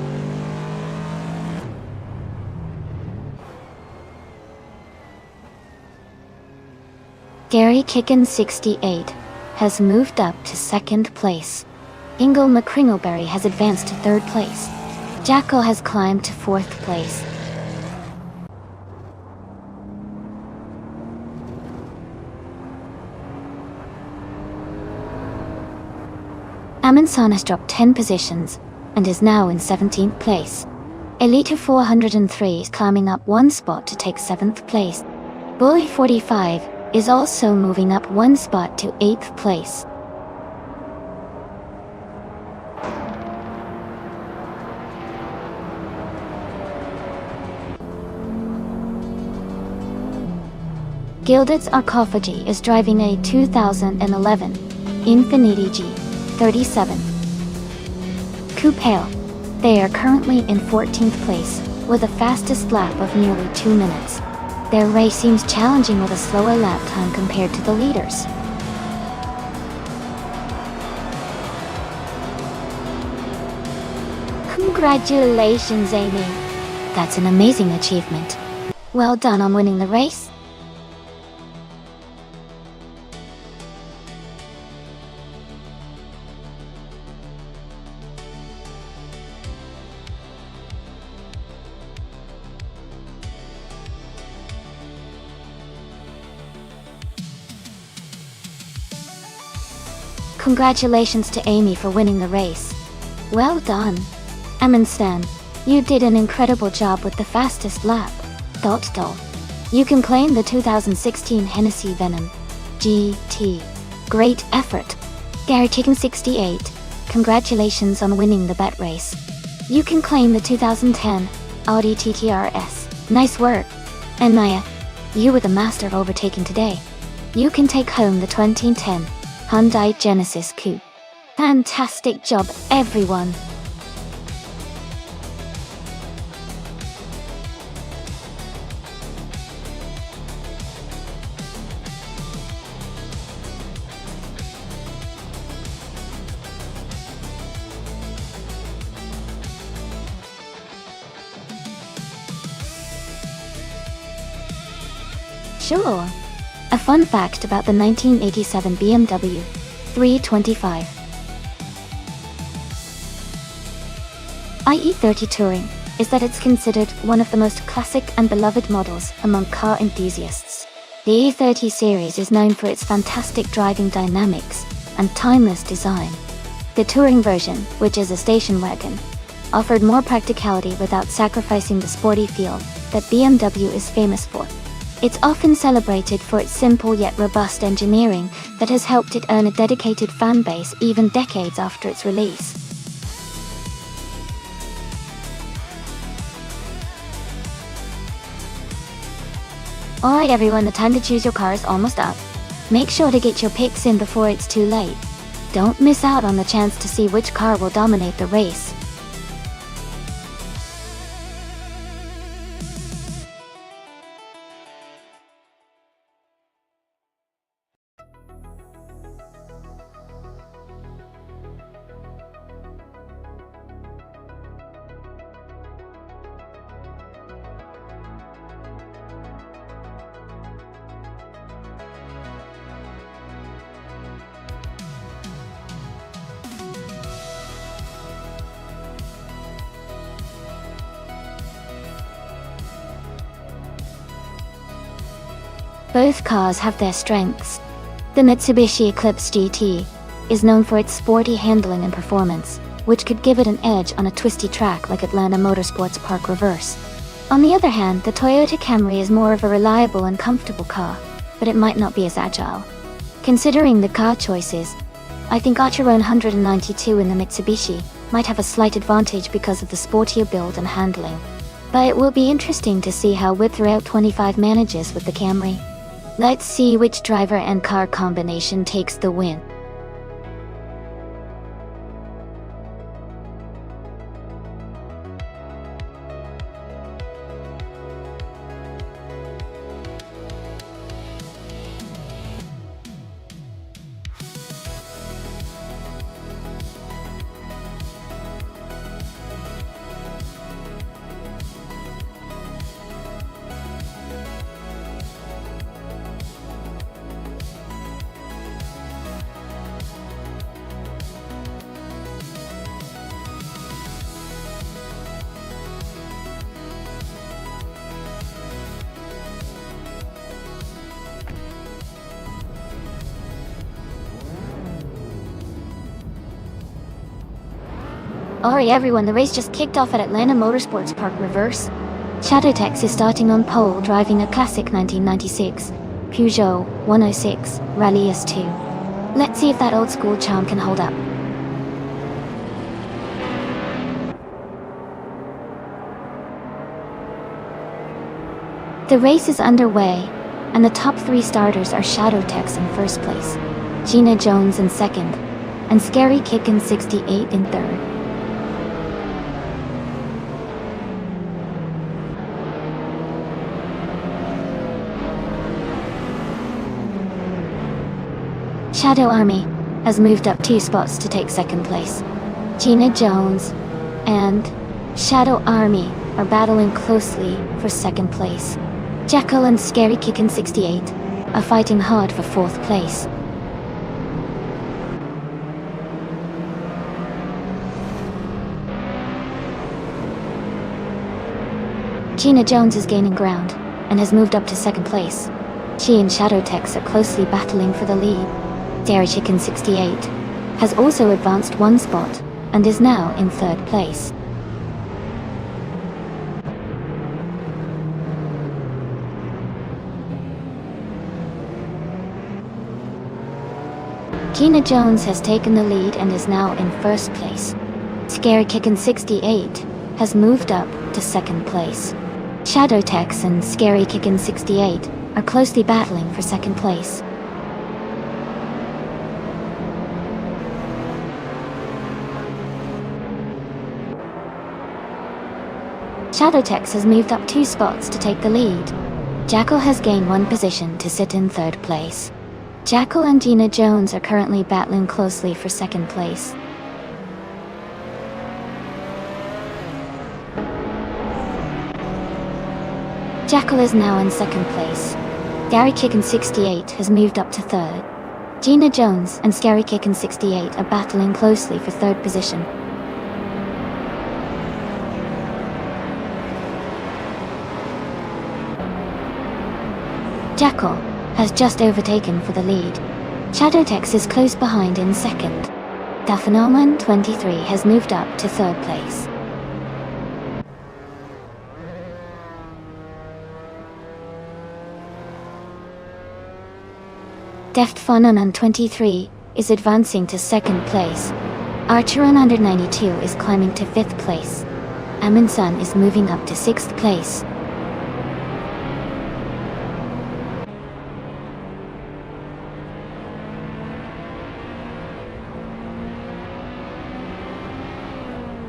Gary Kicken 68 has moved up to 2nd place. Hingle McCringleberry has advanced to 3rd place. Jackal has climbed to 4th place. Amundsen has dropped 10 positions and is now in 17th place. Elite 403 is climbing up 1 spot to take 7th place. Bullboy 45 is also moving up 1 spot to 8th place. Gilded Sarcophagi is driving a 2011 Infiniti G37 Coupe. They are currently in 14th place, with a fastest lap of nearly 2 minutes. Their race seems challenging with a slower lap time compared to the leaders. Congratulations, Amy! That's an amazing achievement. Well done on winning the race. Congratulations to Amy for winning the race. Well done. Stan, you did an incredible job with the fastest lap. ... You can claim the 2016 Hennessy Venom GT. Great effort. Gary Chicken 68, congratulations on winning the bet race. You can claim the 2010 Audi TTRS. Nice work. And Maya, you were the master of overtaking today. You can take home the 2010 Hyundai Genesis Coupe. Fantastic job, everyone. Sure. A fun fact about the 1987 BMW 325 IE30 Touring is that it's considered one of the most classic and beloved models among car enthusiasts. The E30 series is known for its fantastic driving dynamics and timeless design. The touring version, which is a station wagon, offered more practicality without sacrificing the sporty feel that BMW is famous for. It's often celebrated for its simple yet robust engineering that has helped it earn a dedicated fan base even decades after its release. Alright everyone, the time to choose your car is almost up. Make sure to get your picks in before it's too late. Don't miss out on the chance to see which car will dominate the race. Both cars have their strengths. The Mitsubishi Eclipse GT is known for its sporty handling and performance, which could give it an edge on a twisty track like Atlanta Motorsports Park Reverse. On the other hand, the Toyota Camry is more of a reliable and comfortable car, but it might not be as agile. Considering the car choices, I think Archer 192 in the Mitsubishi might have a slight advantage because of the sportier build and handling. But it will be interesting to see how Whip Throughout 25 manages with the Camry. Let's see which driver and car combination takes the win. Alright everyone, the race just kicked off at Atlanta Motorsports Park Reverse. Shadowtex is starting on pole, driving a classic 1996 Peugeot 106 Rally S2. Let's see if that old school charm can hold up. The race is underway, and the top three starters are Shadowtex in first place, Gina Jones in second, and Scary Kickin 68 in third. Shadow Army has moved up 2 spots to take second place. Gina Jones and Shadow Army are battling closely for second place. Jackal and Scary Kickin' 68 are fighting hard for fourth place. Gina Jones is gaining ground and has moved up to second place. She and Shadowtex are closely battling for the lead. Scary Kickin' 68 has also advanced one spot and is now in third place. Gina Jones has taken the lead and is now in first place. Scary Kickin' 68 has moved up to second place. Shadowtex and Scary Kickin' 68 are closely battling for second place. Shadowtex has moved up 2 spots to take the lead. Jackal has gained 1 position to sit in third place. Jackal and Gina Jones are currently battling closely for second place. Jackal is now in second place. Scary Kickin' 68 has moved up to third. Gina Jones and Scary Kickin' 68 are battling closely for third position. Jackal has just overtaken for the lead. Shadowtex is close behind in second. Phenomenon 23 has moved up to third place. Phenomenon 23 is advancing to second place. Archeron 192 is climbing to 5th place. Aminsun is moving up to 6th place.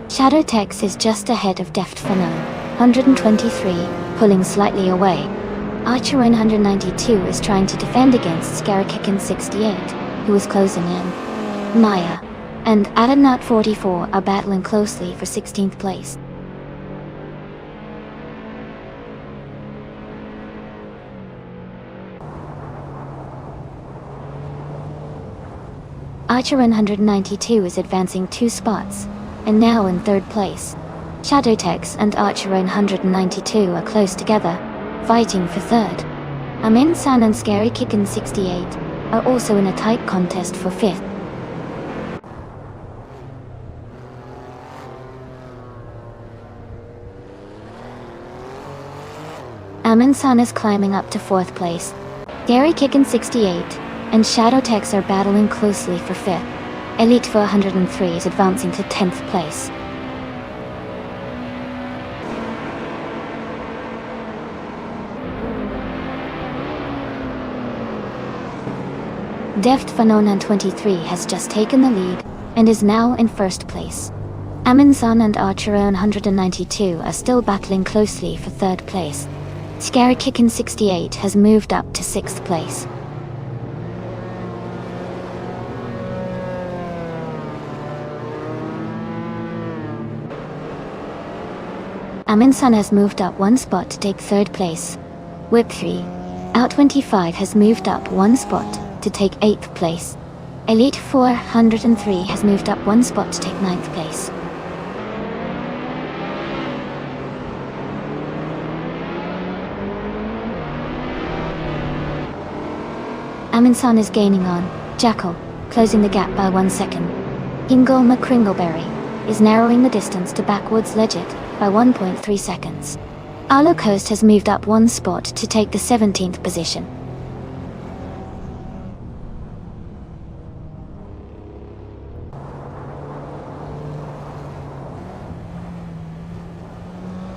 Shadowtex is just ahead of Phenomenon 123, pulling slightly away. Archeron 192 is trying to defend against Scary Kickin' 68, who is closing in. Maya and Adamnut 44 are battling closely for 16th place. Archeron 192 is advancing 2 spots, and now in third place. Shadowtex and Archeron 192 are close together, fighting for third. Aminsun and Scary Kickin' 68 are also in a tight contest for 5th. Aminsun is climbing up to 4th place. Scary Kickin' 68 and Shadowtex are battling closely for 5th. Elite 403 is advancing to 10th place. Phenomenon 23 has just taken the lead and is now in first place. Aminsun and Archeron 192 are still battling closely for third place. Scary Kickin' 68 has moved up to 6th place. Aminsun has moved up 1 spot to take 3rd place. Whip 3 Out 25 has moved up 1 spot to take 8th place. Elite 403 has moved up 1 spot to take 9th place. Aminsun is gaining on Jackal, closing the gap by 1 second. Hingle McCringleberry is narrowing the distance to Backwoods Legit by 1.3 seconds. Arlo Coast has moved up 1 spot to take the 17th position.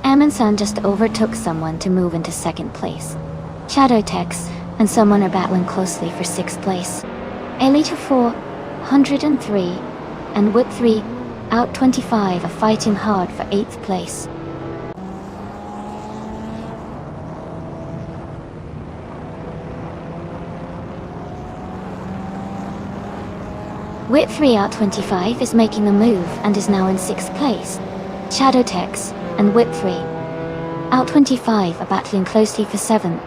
Aminsun just overtook someone to move into 2nd place. Shadowtex and someone are battling closely for 6th place. Elite 403 and Whip 3 Out 25 are fighting hard for 8th place. Whip 3 Out 25 is making a move and is now in 6th place. Shadowtex and Whip 3 Out 25 are battling closely for 7th.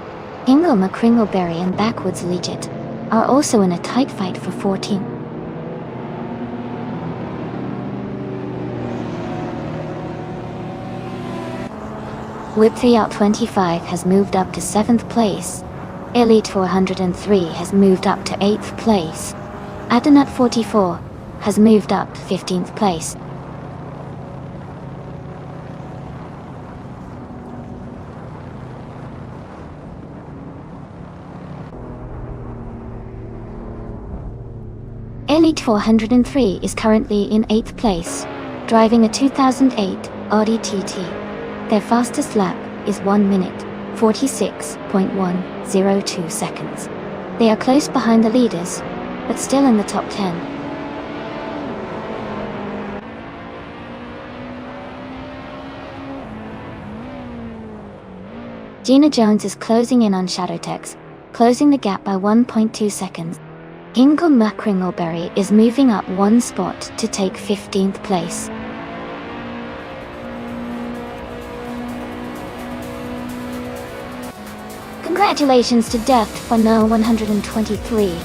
Ingle McCringleberry and Backwoods Legit are also in a tight fight for 14th. Whip3 out 25 has moved up to 7th place. Elite 403 has moved up to 8th place. Adenut 44 has moved up to 15th place. Elite 403 is currently in 8th place, driving a 2008 Audi TT. Their fastest lap is 1 minute, 46.102 seconds. They are close behind the leaders, but still in the top 10. Gina Jones is closing in on Shadowtex, closing the gap by 1.2 seconds. Ingle McCringleberry is moving up 1 spot to take 15th place. Congratulations to Deft for No 123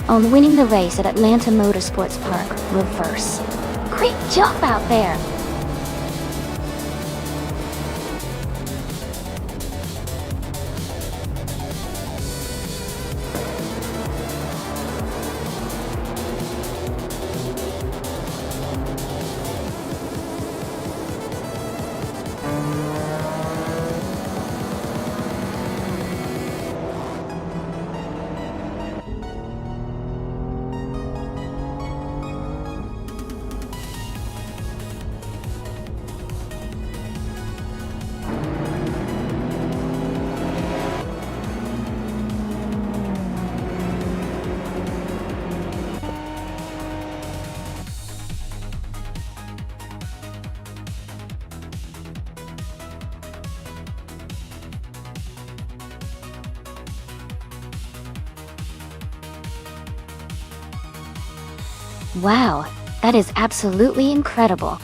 on winning the race at Atlanta Motorsports Park Reverse. Great job out there! Wow, that is absolutely incredible.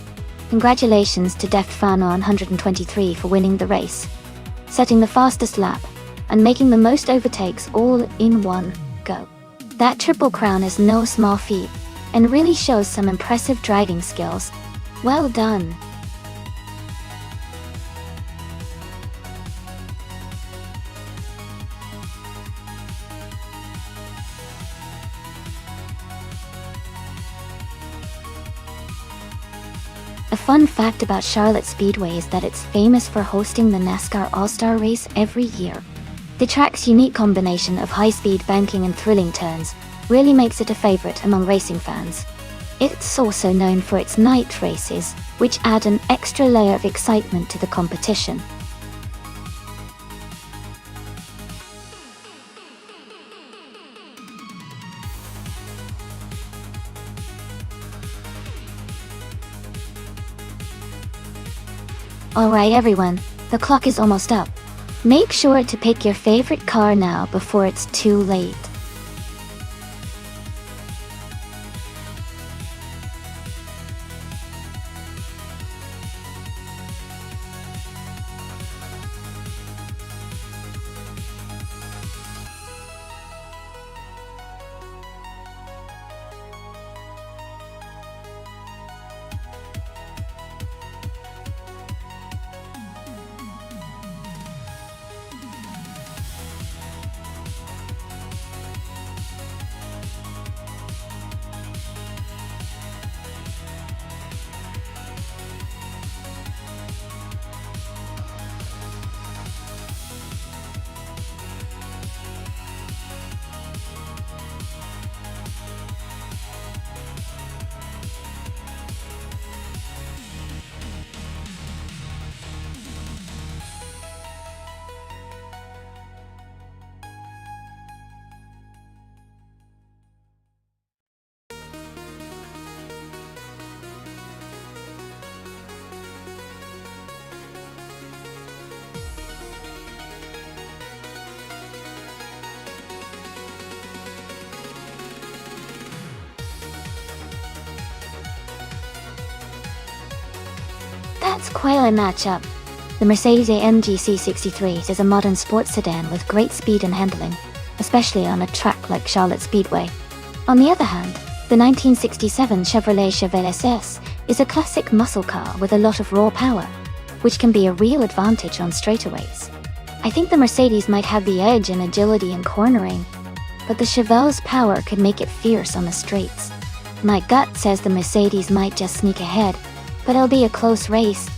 Congratulations to Deft Fano 123 for winning the race, setting the fastest lap, and making the most overtakes all in one go. That triple crown is no small feat, and really shows some impressive driving skills. Well done. A fun fact about Charlotte Speedway is that it's famous for hosting the NASCAR All-Star Race every year. The track's unique combination of high-speed banking and thrilling turns really makes it a favorite among racing fans. It's also known for its night races, which add an extra layer of excitement to the competition. Alright everyone, the clock is almost up. Make sure to pick your favorite car now before it's too late. That's quite a matchup. The Mercedes-AMG C63 is a modern sports sedan with great speed and handling, especially on a track like Charlotte Speedway. On the other hand, the 1967 Chevrolet Chevelle SS is a classic muscle car with a lot of raw power, which can be a real advantage on straightaways. I think the Mercedes might have the edge in agility and cornering, but the Chevelle's power could make it fierce on the straights. My gut says the Mercedes might just sneak ahead, but it'll be a close race.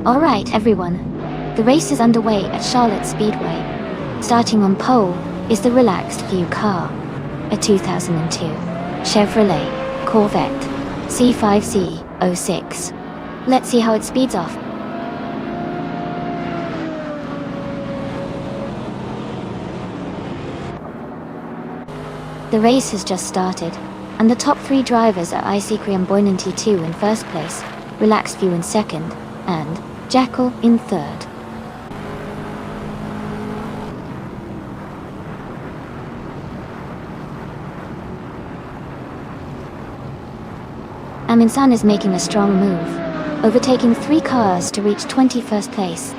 Alright everyone, the race is underway at Charlotte Speedway. Starting on pole is the Relaxed View car, a 2002 Chevrolet Corvette C5C06. Let's see how it speeds off. The race has just started, and the top three drivers are Isikri Boynanty 2 in first place, Relaxed View in second, and Jackal in third. Aminsan is making a strong move, overtaking 3 cars to reach 21st place.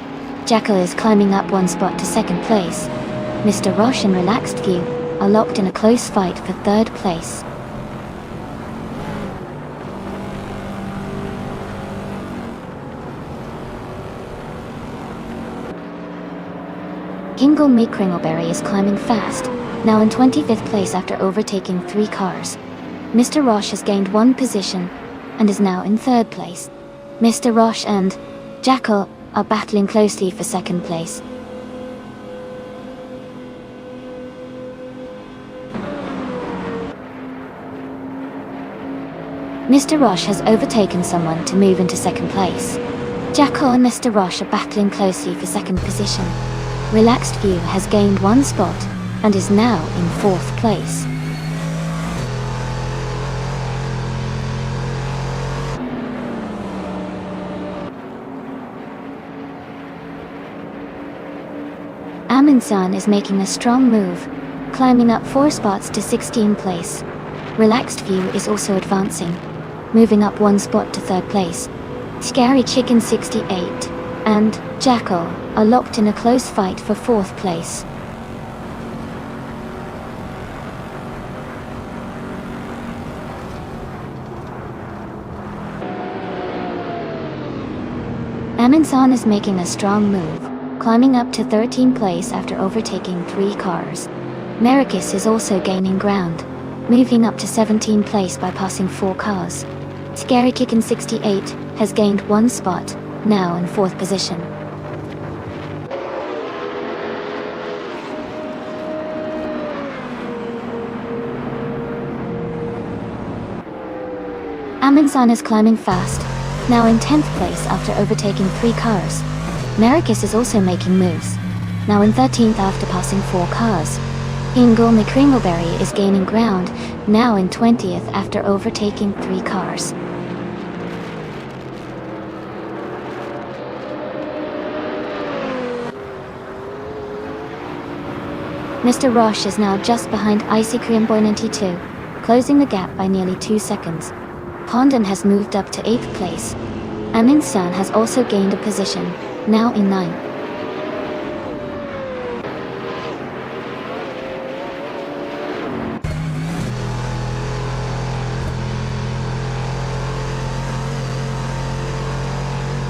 Jackal is climbing up 1 spot to second place. Mr. Roche and Relaxed View are locked in a close fight for third place. Kingle Kringleberry is climbing fast, now in 25th place after overtaking 3 cars. Mr. Roche has gained 1 position and is now in 3rd place. Mr. Roche and Jackal are battling closely for 2nd place. Mr. Roche has overtaken someone to move into 2nd place. Jackal and Mr. Roche are battling closely for 2nd position. Relaxed View has gained 1 spot and is now in 4th place. Aminsan is making a strong move, climbing up 4 spots to 16th place. Relaxed View is also advancing, moving up 1 spot to 3rd place. Scary Chicken 68 and Jackal are locked in a close fight for 4th place. Aminsan is making a strong move, climbing up to 13th place after overtaking 3 cars. Marikis is also gaining ground, moving up to 17th place by passing 4 cars. Scary Chicken 68 has gained 1 spot, now in 4th position. Aminsan is climbing fast, now in 10th place after overtaking 3 cars. Marikis is also making moves, now in 13th after passing 4 cars. Ingle Kringleberry is gaining ground, now in 20th after overtaking 3 cars. Mr. Roche is now just behind Isikri Boynanty 2, closing the gap by nearly 2 seconds. Pondon has moved up to 8th place. Aminsan has also gained a position, now in 9th.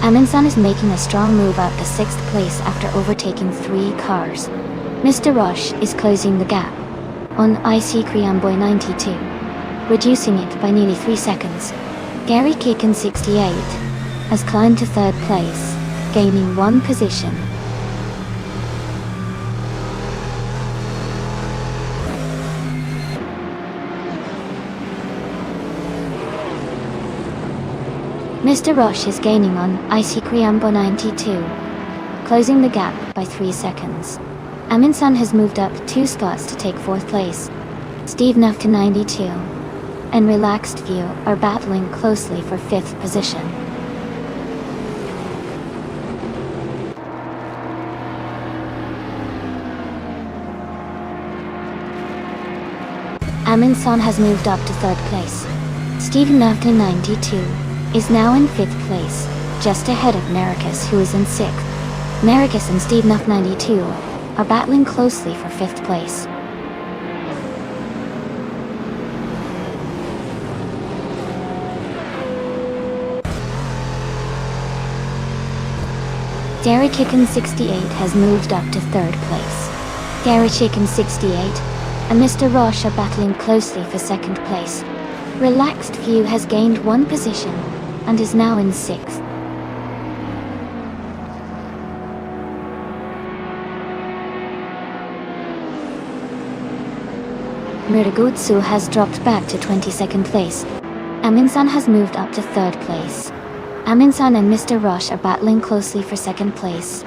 Aminsan is making a strong move up to 6th place after overtaking 3 cars. Mr. Roche is closing the gap on Isikri Boynanty 2. reducing it by nearly 3 seconds. Gary Kicken 68 has climbed to 3rd place, gaining 1 position. Mr. Roche is gaining on Icy Criambo 92, closing the gap by 3 seconds. Amundsen has moved up 2 spots to take 4th place. Steve Nufton 92 and Relaxed View are battling closely for 5th position. Amundsen has moved up to 3rd place. Steve Nufton 92 is now in 5th place, just ahead of Maricus, who is in 6th. Maricus and Steve Nuff 92 are battling closely for 5th place. Gary Kicken 68 has moved up to 3rd place. Gary Chicken 68 and Mr. Roche are battling closely for 2nd place. Relaxed View has gained 1 position and is now in 6th. Muragutsu has dropped back to 22nd place. Amundsen has moved up to 3rd place. Amundsen and Mr. Roche are battling closely for 2nd place.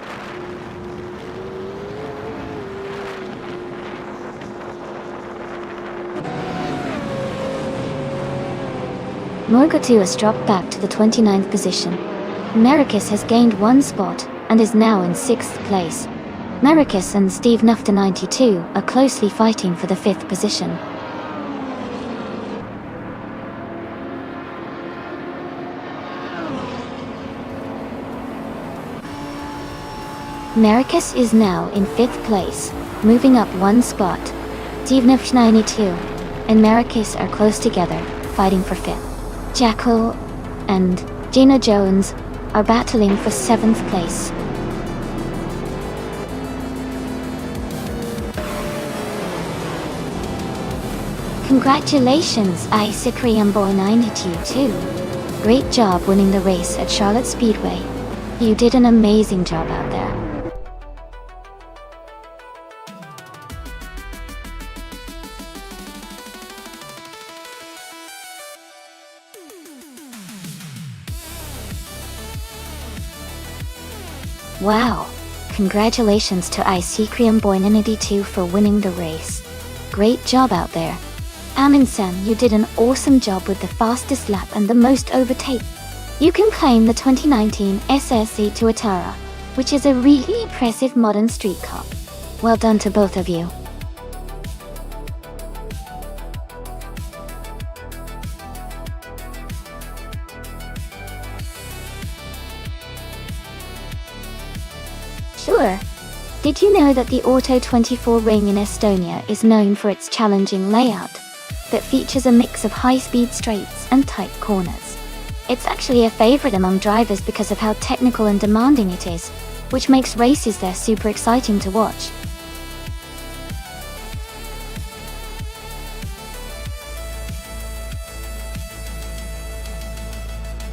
Morgatu has dropped back to the 29th position. Maricus has gained 1 spot and is now in 6th place. Maricus and Steve Nufton 92 are closely fighting for the 5th position. Maricus is now in 5th place, moving up 1 spot. Steve Nufton 92 and Maricus are close together, fighting for 5th. Jackal and Gina Jones are battling for 7th place. Congratulations, Isaac Riambo 92. Great job winning the race at Charlotte Speedway. You did an amazing job out there. Wow! Congratulations to Icycrium Boy 92 for winning the race. Great job out there. Amundsen, you did an awesome job with the fastest lap and the most overtake. You can claim the 2019 SSC Tuatara, which is a really impressive modern street car. Well done to both of you. Sure. Did you know that the Auto 24 ring in Estonia is known for its challenging layout that features a mix of high-speed straights and tight corners? It's actually a favorite among drivers because of how technical and demanding it is, which makes races there super exciting to watch.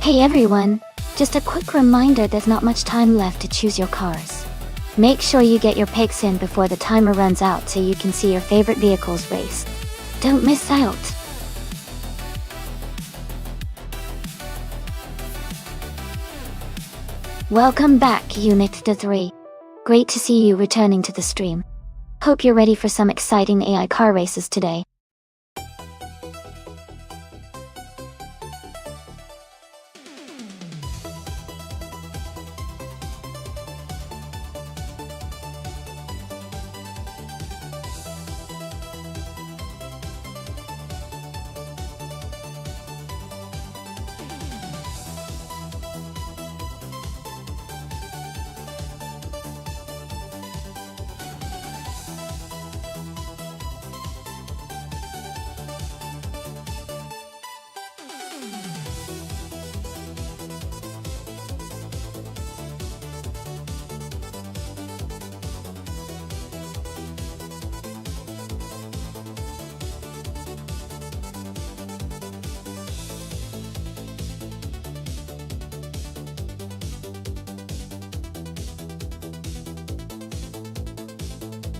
Hey everyone, just a quick reminder, there's not much time left to choose your cars. Make sure you get your picks in before the timer runs out so you can see your favorite vehicles race. Don't miss out! Welcome back, Unit 3. Great to see you returning to the stream. Hope you're ready for some exciting AI car races today.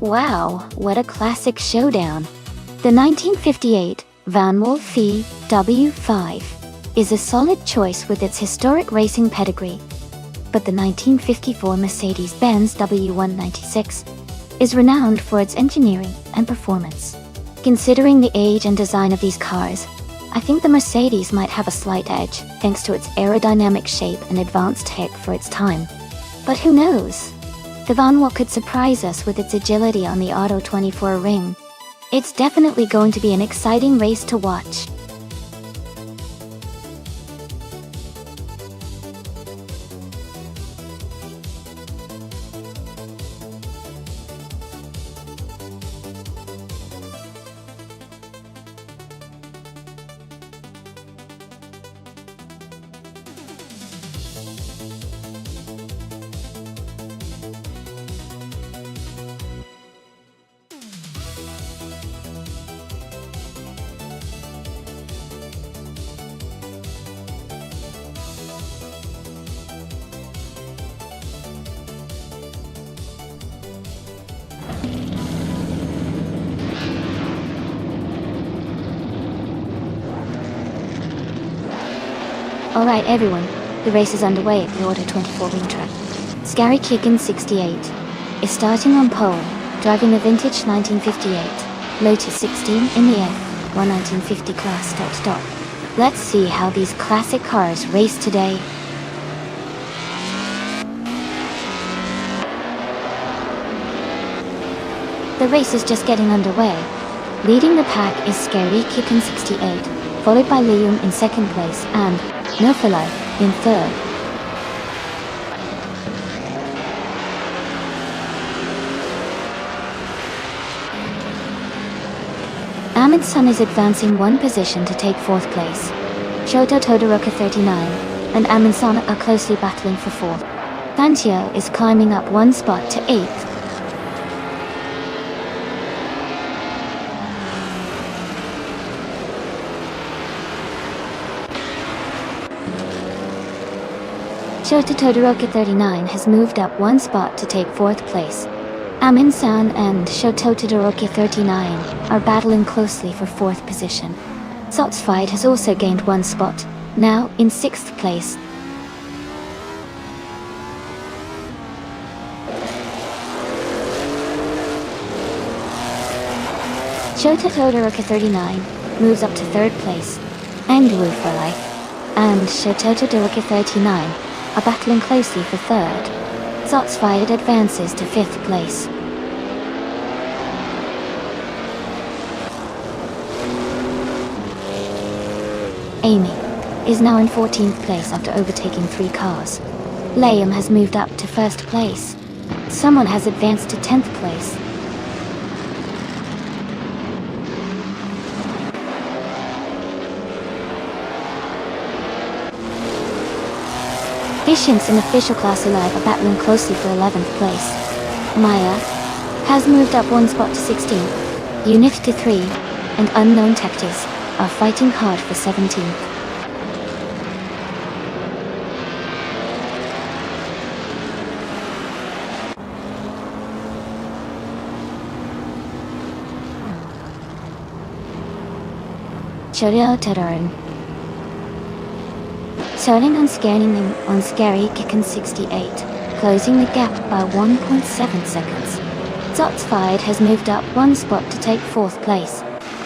Wow, what a classic showdown. The 1958 Van Wall W5 is a solid choice with its historic racing pedigree. But the 1954 Mercedes-Benz W196 is renowned for its engineering and performance. Considering the age and design of these cars, I think the Mercedes might have a slight edge thanks to its aerodynamic shape and advanced tech for its time. But who knows? The Van Wall could surprise us with its agility on the Auto 24 ring. It's definitely going to be an exciting race to watch. Alright everyone, the race is underway at the Auto 24 ring track. Scary Kickin 68 is starting on pole, driving a vintage 1958 Lotus 16 in the F1 1950 class start. Let's see how these classic cars race today. The race is just getting underway. Leading the pack is Scary Kickin 68, followed by Liam in second place and Nofalai in third. Ahmed Sun is advancing one position to take fourth place. Shoto Todoroka 39 and Ahmed Sun are closely battling for fourth. Fantio is climbing up one spot to eighth. Shoto Todoroka 39 has moved up one spot to take fourth place. Amin-san and Shoto Todoroki 39 are battling closely for fourth position. Sotsfied has also gained one spot, now in sixth place. Shoto Todoroki 39 moves up to third place. Andrew for life and Shoto Todoroki 39 are battling closely for third. Sotsfied advances to fifth place. Amy is now in 14th place after overtaking 3 cars. Liam has moved up to first place. Someone has advanced to 10th place. Patience and Official Class Alive are battling closely for 11th place. Maya has moved up one spot to 16th. Unit to 3 and Unknown Tactics are fighting hard for 17th. Choryo Tadaran starting on Scary Kickin 68, closing the gap by 1.7 seconds. Sotsfied has moved up one spot to take fourth place.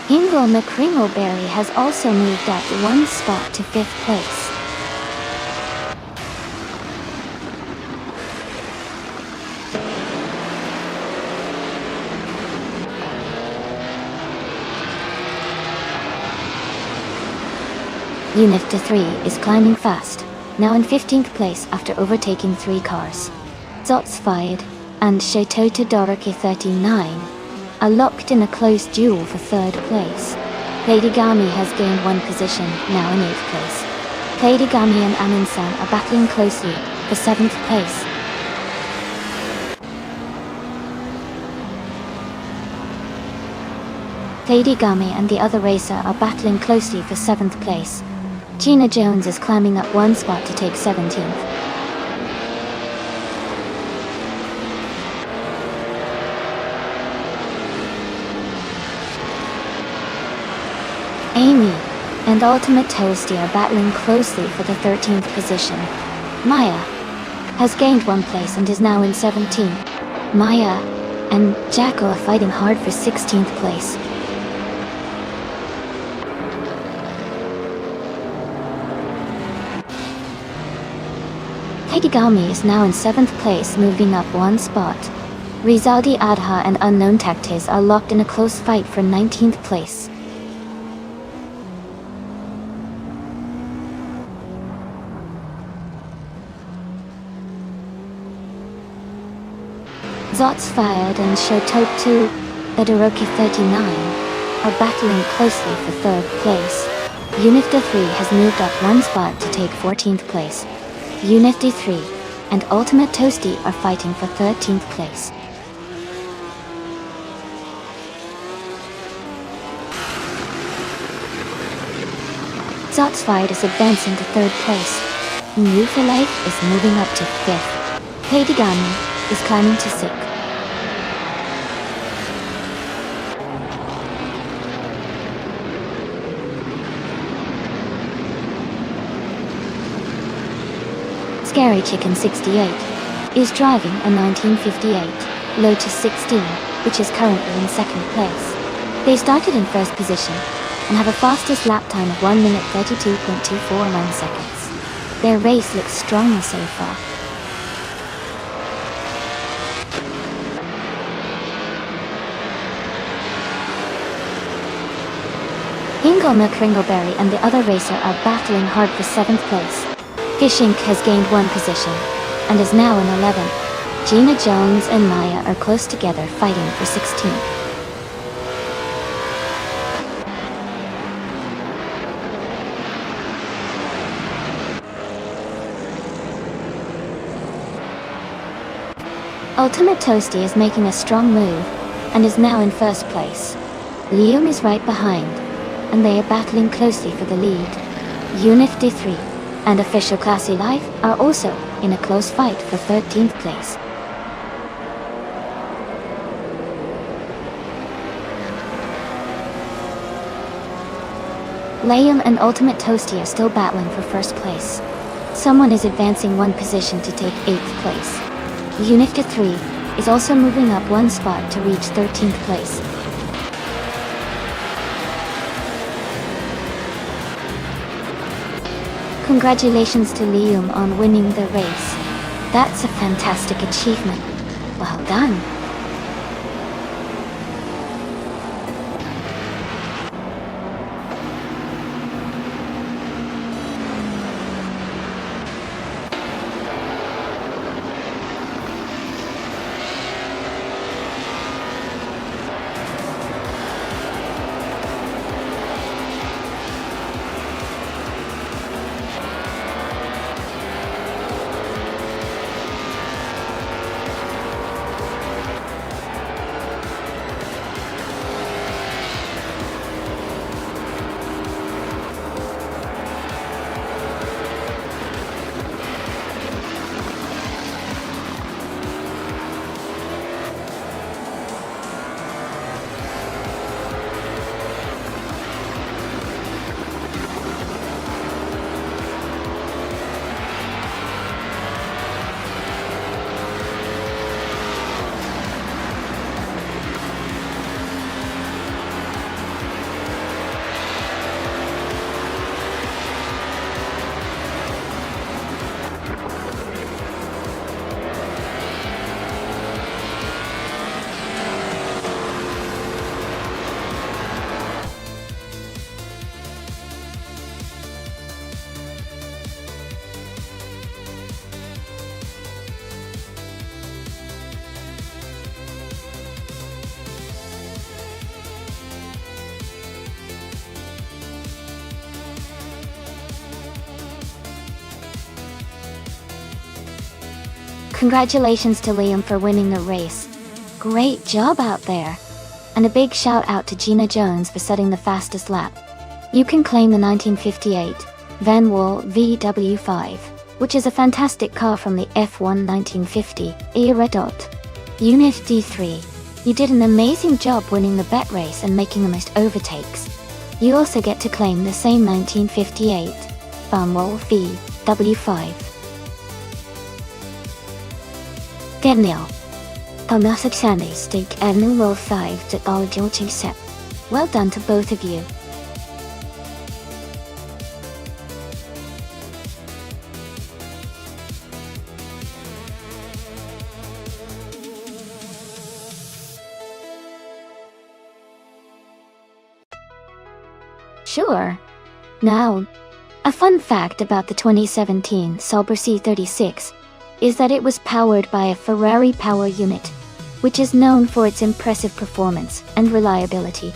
Ingo McCringleberry has also moved up one spot to fifth place. Unit to 3 is climbing fast, now in 15th place after overtaking 3 cars. Sotsfied and Shoto Todoroki 39 are locked in a close duel for third place. Playdygami has gained one position, now in 8th place. Playdygami and Amin-san are battling closely for 7th place. Playdygami and the other racer are battling closely for 7th place. Gina Jones is climbing up one spot to take 17th. and Ultimate Toasty are battling closely for the 13th position. Maya has gained 1 place and is now in 17th. Maya and Jacko are fighting hard for 16th place. Hikigami is now in 7th place, moving up 1 spot. Rizaldi Adha and Unknown Tactics are locked in a close fight for 19th place. Zots Fired and Shotope 2, Todoroki 39, are battling closely for 3rd place. Unifta 3 has moved up 1 spot to take 14th place. Unifty 3 and Ultimate Toasty are fighting for 13th place. Zots Fired is advancing to 3rd place. New for Life is moving up to 5th. Heidigami is climbing to 6th. Scary Chicken 68 is driving a 1958 Lotus 16, which is currently in 2nd place. They started in 1st position and have a fastest lap time of 1 minute 32.249 seconds. Their race looks strong so far. Ingolma Kringleberry and the other racer are battling hard for 7th place. Fish Inc. has gained 1 position and is now in 11th. Gina Jones and Maya are close together, fighting for 16th. Ultimate Toasty is making a strong move and is now in 1st place. Liam is right behind, and they are battling closely for the lead. Unifty 3 and Official Classy Life are also in a close fight for 13th place. Liam and Ultimate Toasty are still battling for 1st place. Someone is advancing 1 position to take 8th place. Unifty 3 is also moving up 1 spot to reach 13th place. Congratulations to Liam on winning the race. That's a fantastic achievement. Well done. Congratulations to Liam for winning the race. Great job out there. And a big shout out to Gina Jones for setting the fastest lap. You can claim the 1958 Van Wall VW5, which is a fantastic car from the F1 1950 era. Unit D3, you did an amazing job winning the bet race and making the most overtakes. You also get to claim the same 1958 Farmwall V W5. Daniel. Palmasachane Steak Avenue Roll 5 to all Georging set. Well done to both of you. Sure. Now, a fun fact about the 2017 Sauber C36 is that it was powered by a Ferrari power unit, which is known for its impressive performance and reliability.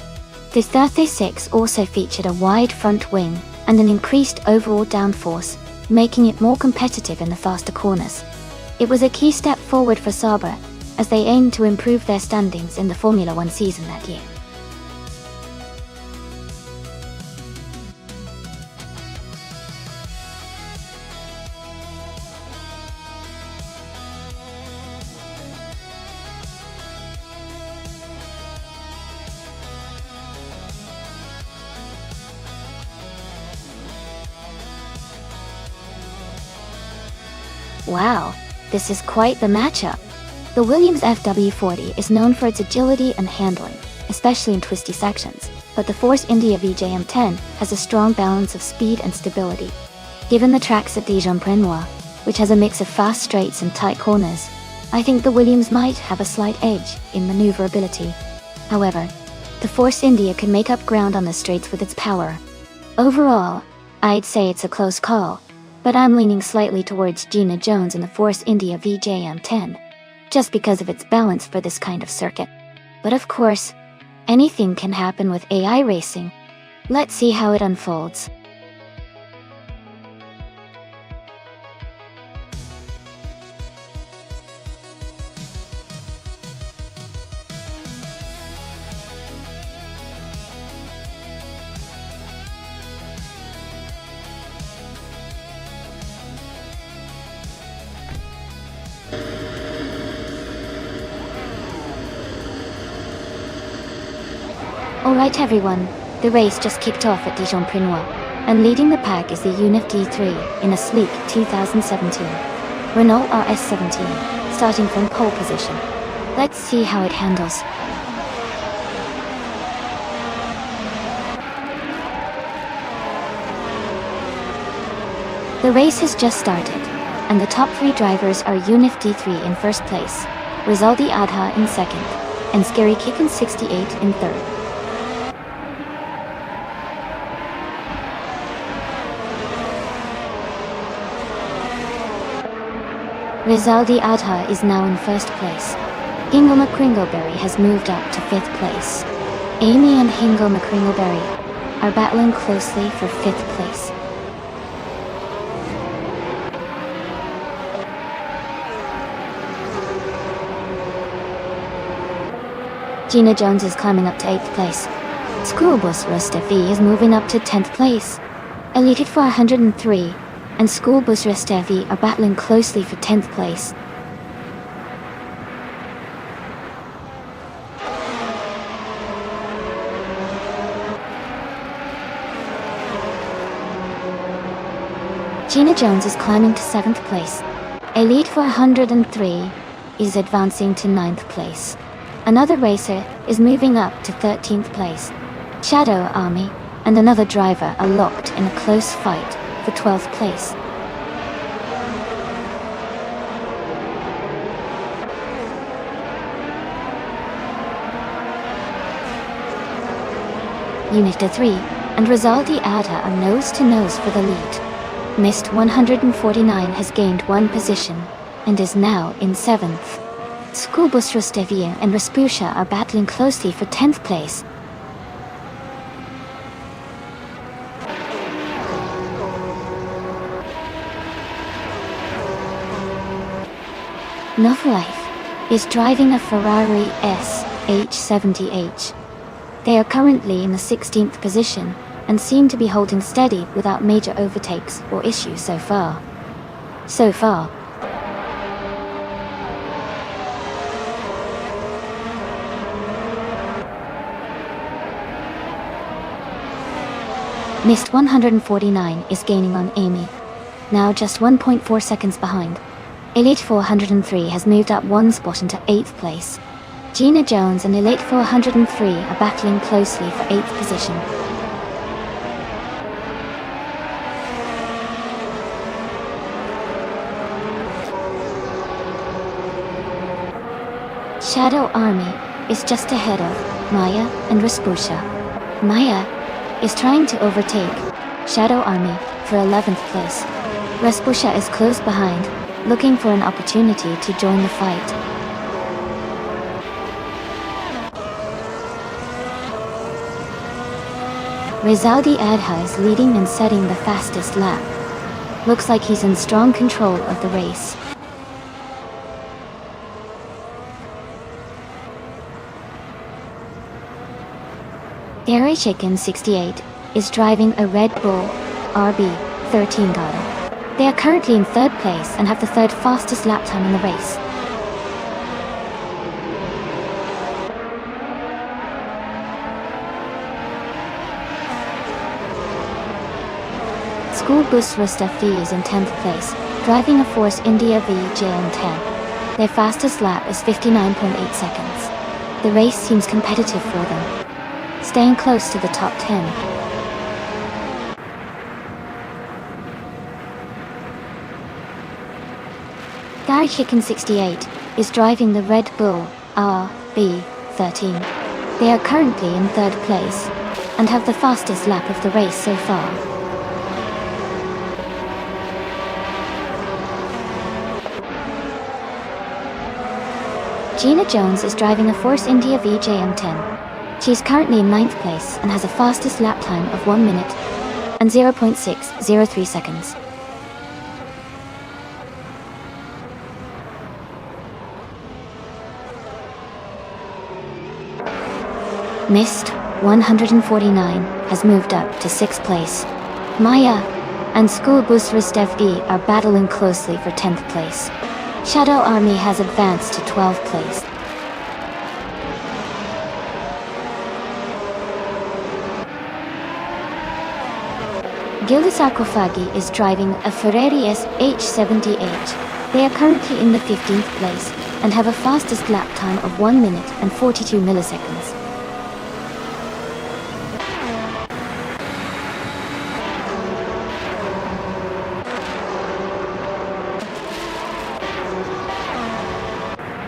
The 36 also featured a wide front wing and an increased overall downforce, making it more competitive in the faster corners. It was a key step forward for Sauber, as they aimed to improve their standings in the Formula One season that year. Wow, this is quite the matchup. The Williams FW40 is known for its agility and handling, especially in twisty sections, but the Force India VJM10 has a strong balance of speed and stability. Given the tracks at Dijon-Prenois, which has a mix of fast straights and tight corners, I think the Williams might have a slight edge in maneuverability. However, the Force India can make up ground on the straights with its power. Overall, I'd say it's a close call, but I'm leaning slightly towards Gina Jones in the Force India VJM10, just because of its balance for this kind of circuit. But of course, anything can happen with AI racing. Let's see how it unfolds. Alright everyone, the race just kicked off at Dijon-Prenois, and leading the pack is the UNIF D3 in a sleek 2017 Renault RS17, starting from pole position. Let's see how it handles. The race has just started, and the top 3 drivers are UNIF D3 in first place, Rizaldi Adha in second, and Scary Kicken 68 in third. Rizaldi Adha is now in first place. Hingo McCringleberry has moved up to 5th place. Amy and Hingo McCringleberry are battling closely for 5th place. Gina Jones is climbing up to 8th place. Schoolbus Rustevi is moving up to 10th place. Elite for 103 and Schoolbus Rustevi are battling closely for 10th place. Gina Jones is climbing to 7th place. Elite for 103 is advancing to 9th place. Another racer is moving up to 13th place. Shadow Army and another driver are locked in a close fight for 12th place. Unit 3 and Rizaldi Adha are nose to nose for the lead. Mist 149 has gained 1 position and is now in 7th. Schoolbus Rustevier and Raspusha are battling closely for 10th place. Novalife is driving a Ferrari SH70H. They are currently in the 16th position and seem to be holding steady without major overtakes or issues so far. Mist 149 is gaining on Amy, now just 1.4 seconds behind. Elite 403 has moved up one spot into 8th place. Gina Jones and Elite 403 are battling closely for 8th position. Shadow Army is just ahead of Maya and Raspusha. Maya is trying to overtake Shadow Army for 11th place. Raspusha is close behind, looking for an opportunity to join the fight. Rizaldi Adha is leading and setting the fastest lap. Looks like he's in strong control of the race. Dairy Chicken 68 is driving a Red Bull RB13 Gala. They are currently in 3rd place and have the 3rd fastest lap time in the race. School Bus Rustaf V is in 10th place, driving a Force India V JM10. Their fastest lap is 59.8 seconds. The race seems competitive for them, staying close to the top 10. Gary Chicken 68 is driving the Red Bull RB13. They are currently in 3rd place and have the fastest lap of the race so far. Gina Jones is driving a Force India V JM10. She is currently in 9th place and has a fastest lap time of 1 minute and 0.603 seconds. Mist 149 has moved up to 6th place. Maya and School Bus Rustev E are battling closely for 10th place. Shadow Army has advanced to 12th place. Gilda Sarkophagi is driving a Ferrari SH70H. They are currently in the 15th place and have a fastest lap time of 1 minute and 42 milliseconds.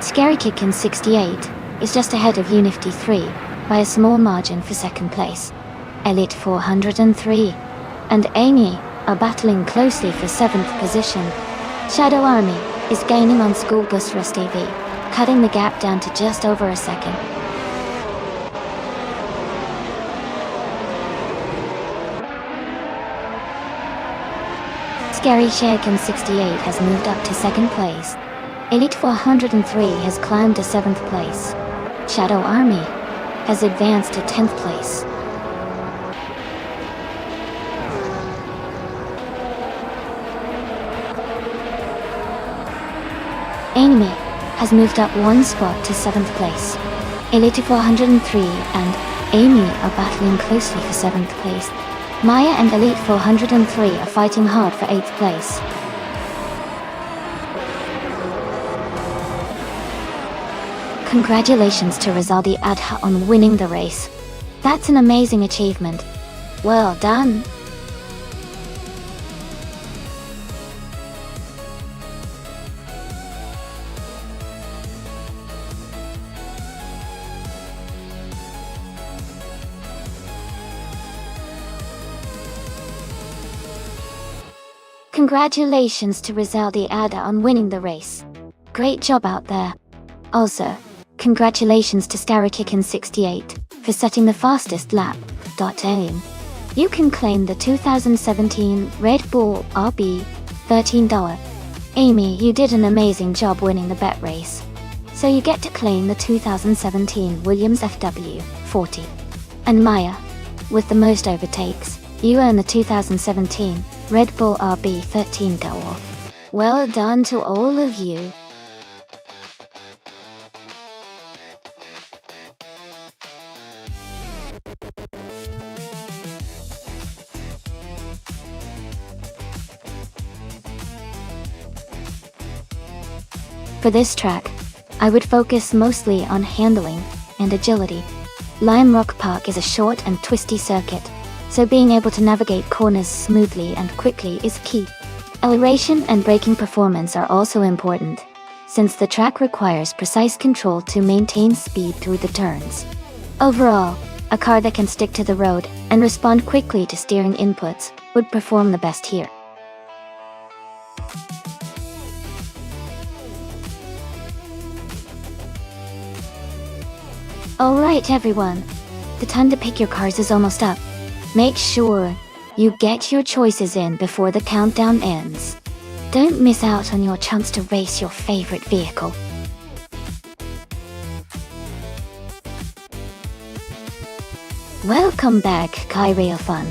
Scary Kickin 68 is just ahead of Unifty 3 by a small margin for 2nd place. Elite 403 and Amy are battling closely for 7th position. Shadow Army is gaining on School Bus Rust AV, cutting the gap down to just over a second. Scary Shaken 68 has moved up to 2nd place. Elite 403 has climbed to 7th place. Shadow Army has advanced to 10th place. Amy has moved up one spot to 7th place. Elite 403 and Amy are battling closely for 7th place. Maya and Elite 403 are fighting hard for 8th place. Congratulations to Rizaldi Adha on winning the race. That's an amazing achievement. Well done. Congratulations to Rizaldi Adha on winning the race. Great job out there. Also, congratulations to ScarryKicken68 for setting the fastest lap. Aim. You can claim the 2017 Red Bull RB $13. Amy, you did an amazing job winning the bet race. So you get to claim the 2017 Williams FW 40. And Maya, with the most overtakes, you earn the 2017 Red Bull RB $13. Well done to all of you. For this track, I would focus mostly on handling and agility. Lime Rock Park is a short and twisty circuit, so being able to navigate corners smoothly and quickly is key. Acceleration and braking performance are also important, since the track requires precise control to maintain speed through the turns. Overall, a car that can stick to the road and respond quickly to steering inputs would perform the best here. Alright everyone, the time to pick your cars is almost up. Make sure you get your choices in before the countdown ends. Don't miss out on your chance to race your favorite vehicle. Welcome back, Kyrail Fun.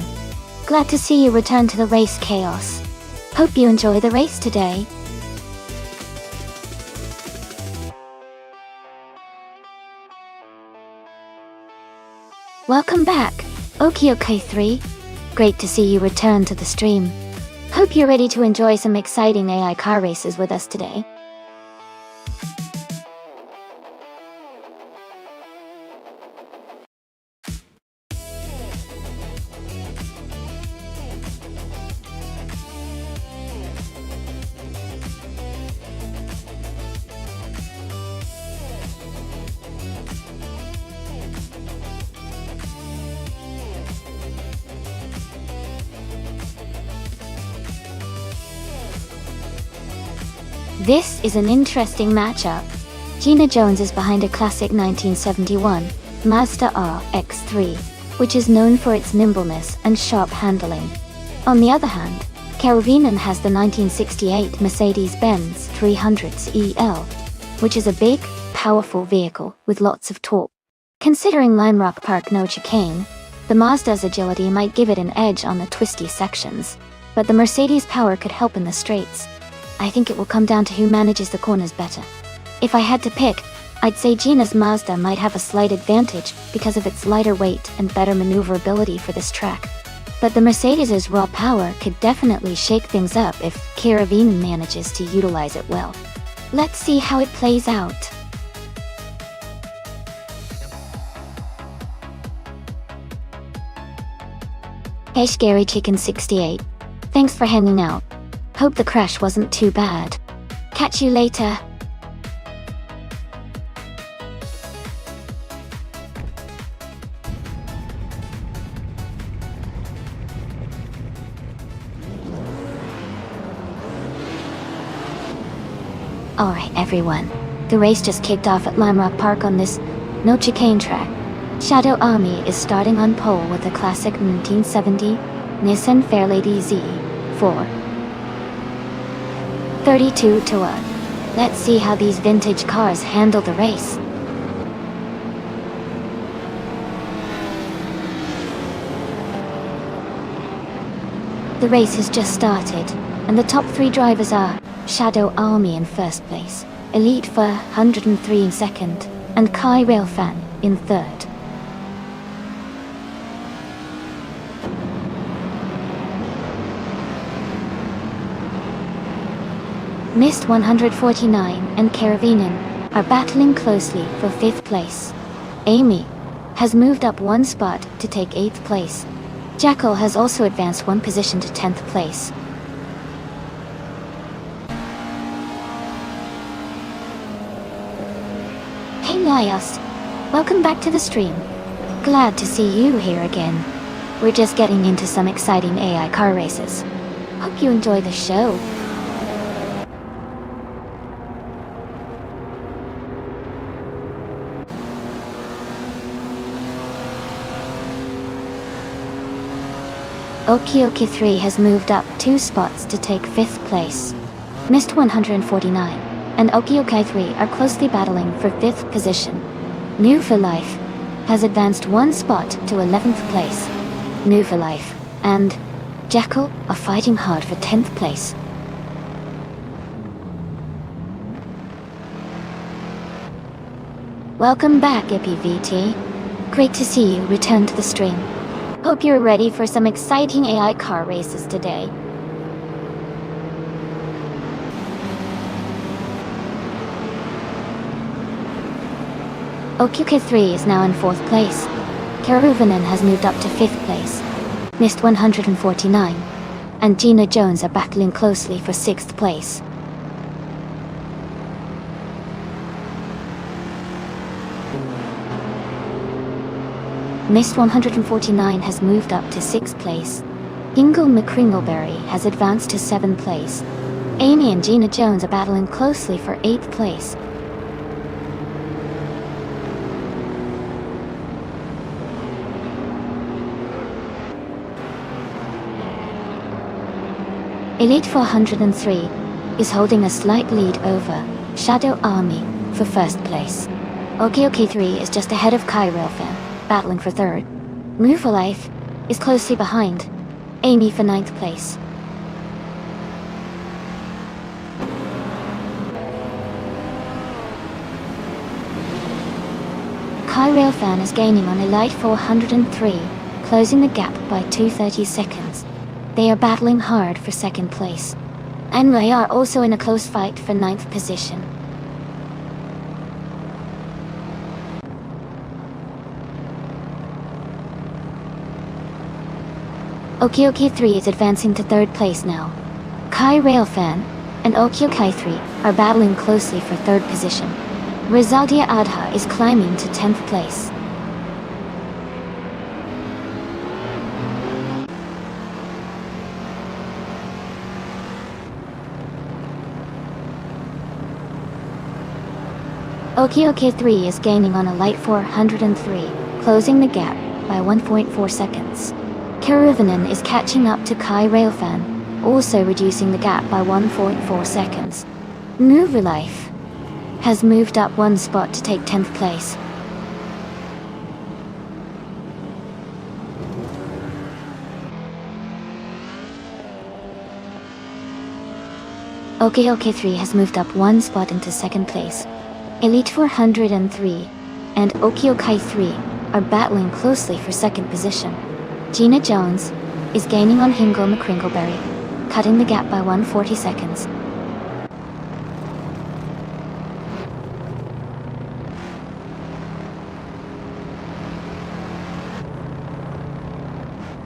Glad to see you return to the race chaos. Hope you enjoy the race today. Welcome back, Okioke3. Great to see you return to the stream. Hope you're ready to enjoy some exciting AI car races with us today. This is an interesting matchup. Gina Jones is behind a classic 1971 Mazda RX-3, which is known for its nimbleness and sharp handling. On the other hand, Karovinen has the 1968 Mercedes-Benz 300 EL, which is a big, powerful vehicle with lots of torque. Considering Lime Rock Park no chicane, the Mazda's agility might give it an edge on the twisty sections, but the Mercedes' power could help in the straights. I think it will come down to who manages the corners better. If I had to pick, I'd say Gina's Mazda might have a slight advantage because of its lighter weight and better maneuverability for this track. But the Mercedes' raw power could definitely shake things up if Karovinen manages to utilize it well. Let's see how it plays out. Hey Scary Chicken 68. Thanks for hanging out. Hope the crash wasn't too bad. Catch you later. Alright everyone, the race just kicked off at Lime Rock Park on this no chicane track. Shadow Army is starting on pole with a classic 1970 Nissan Fairlady Z4. 32 to 1. Let's see how these vintage cars handle the race. The race has just started, and the top 3 drivers are Shadow Army in first place, Elite for 103 in second, and Kai Railfan in third. Mist 149 and Karovinen are battling closely for 5th place. Amy has moved up 1 spot to take 8th place. Jackal has also advanced 1 position to 10th place. Hey Lias, welcome back to the stream. Glad to see you here again. We're just getting into some exciting AI car races. Hope you enjoy the show. Okioke3 has moved up 2 spots to take 5th place. Mist 149 and Okioke3 are closely battling for 5th position. New for Life has advanced 1 spot to 11th place. New for Life and Jackal are fighting hard for 10th place. Welcome back, IPVT. Great to see you return to the stream. Hope you're ready for some exciting AI car races today. OQK3 is now in 4th place. Keruvanen has moved up to 5th place. Missed 149. And Gina Jones are battling closely for 6th place. Missed 149 has moved up to 6th place. Ingle McCringleberry has advanced to 7th place. Amy and Gina Jones are battling closely for 8th place. Elite 403 is holding a slight lead over Shadow Army for 1st place. OKOK3 is just ahead of Kai Railfan, battling for 3rd. Move for Life is closely behind Amy for 9th place. Kai Railfan is gaining on Elite 403, closing the gap by 230 seconds. They are battling hard for 2nd place. And they are also in a close fight for 9th position. OKOK3 is advancing to 3rd place now. Kai Railfan and OKOK3 are battling closely for 3rd position. Rizaldia Adha is climbing to 10th place. OKOK3 is gaining on Elite 403, closing the gap by 1.4 seconds. Keruvanen is catching up to Kai Railfan, also reducing the gap by 1.4 seconds. Life has moved up 1 spot to take 10th place. OKOK3 has moved up 1 spot into 2nd place. Elite 403 and OKOK3 are battling closely for 2nd position. Gina Jones is gaining on Hingle McCringleberry, cutting the gap by 140 seconds.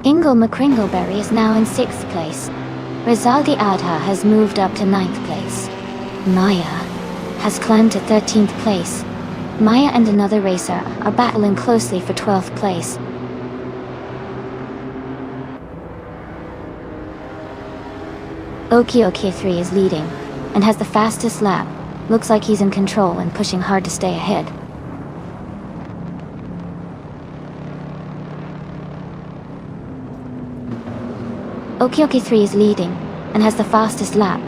Ingle McCringleberry is now in 6th place. Rizaldi Adha has moved up to 9th place. Maya has climbed to 13th place. Maya and another racer are battling closely for 12th place. OKOK3 is leading and has the fastest lap. Looks like he's in control and pushing hard to stay ahead. OKOK3 is leading and has the fastest lap.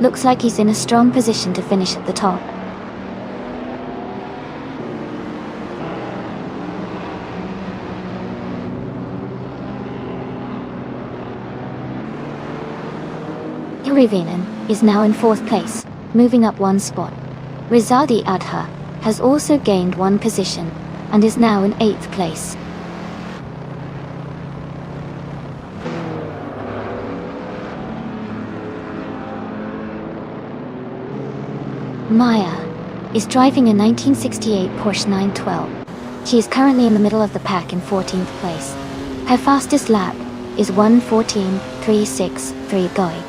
Looks like he's in a strong position to finish at the top. Keruvanen is now in 4th place, moving up 1 spot. Rizaldi Adha has also gained 1 position and is now in 8th place. Maya is driving a 1968 Porsche 912. She is currently in the middle of the pack in 14th place. Her fastest lap is 1:14.363 Goi.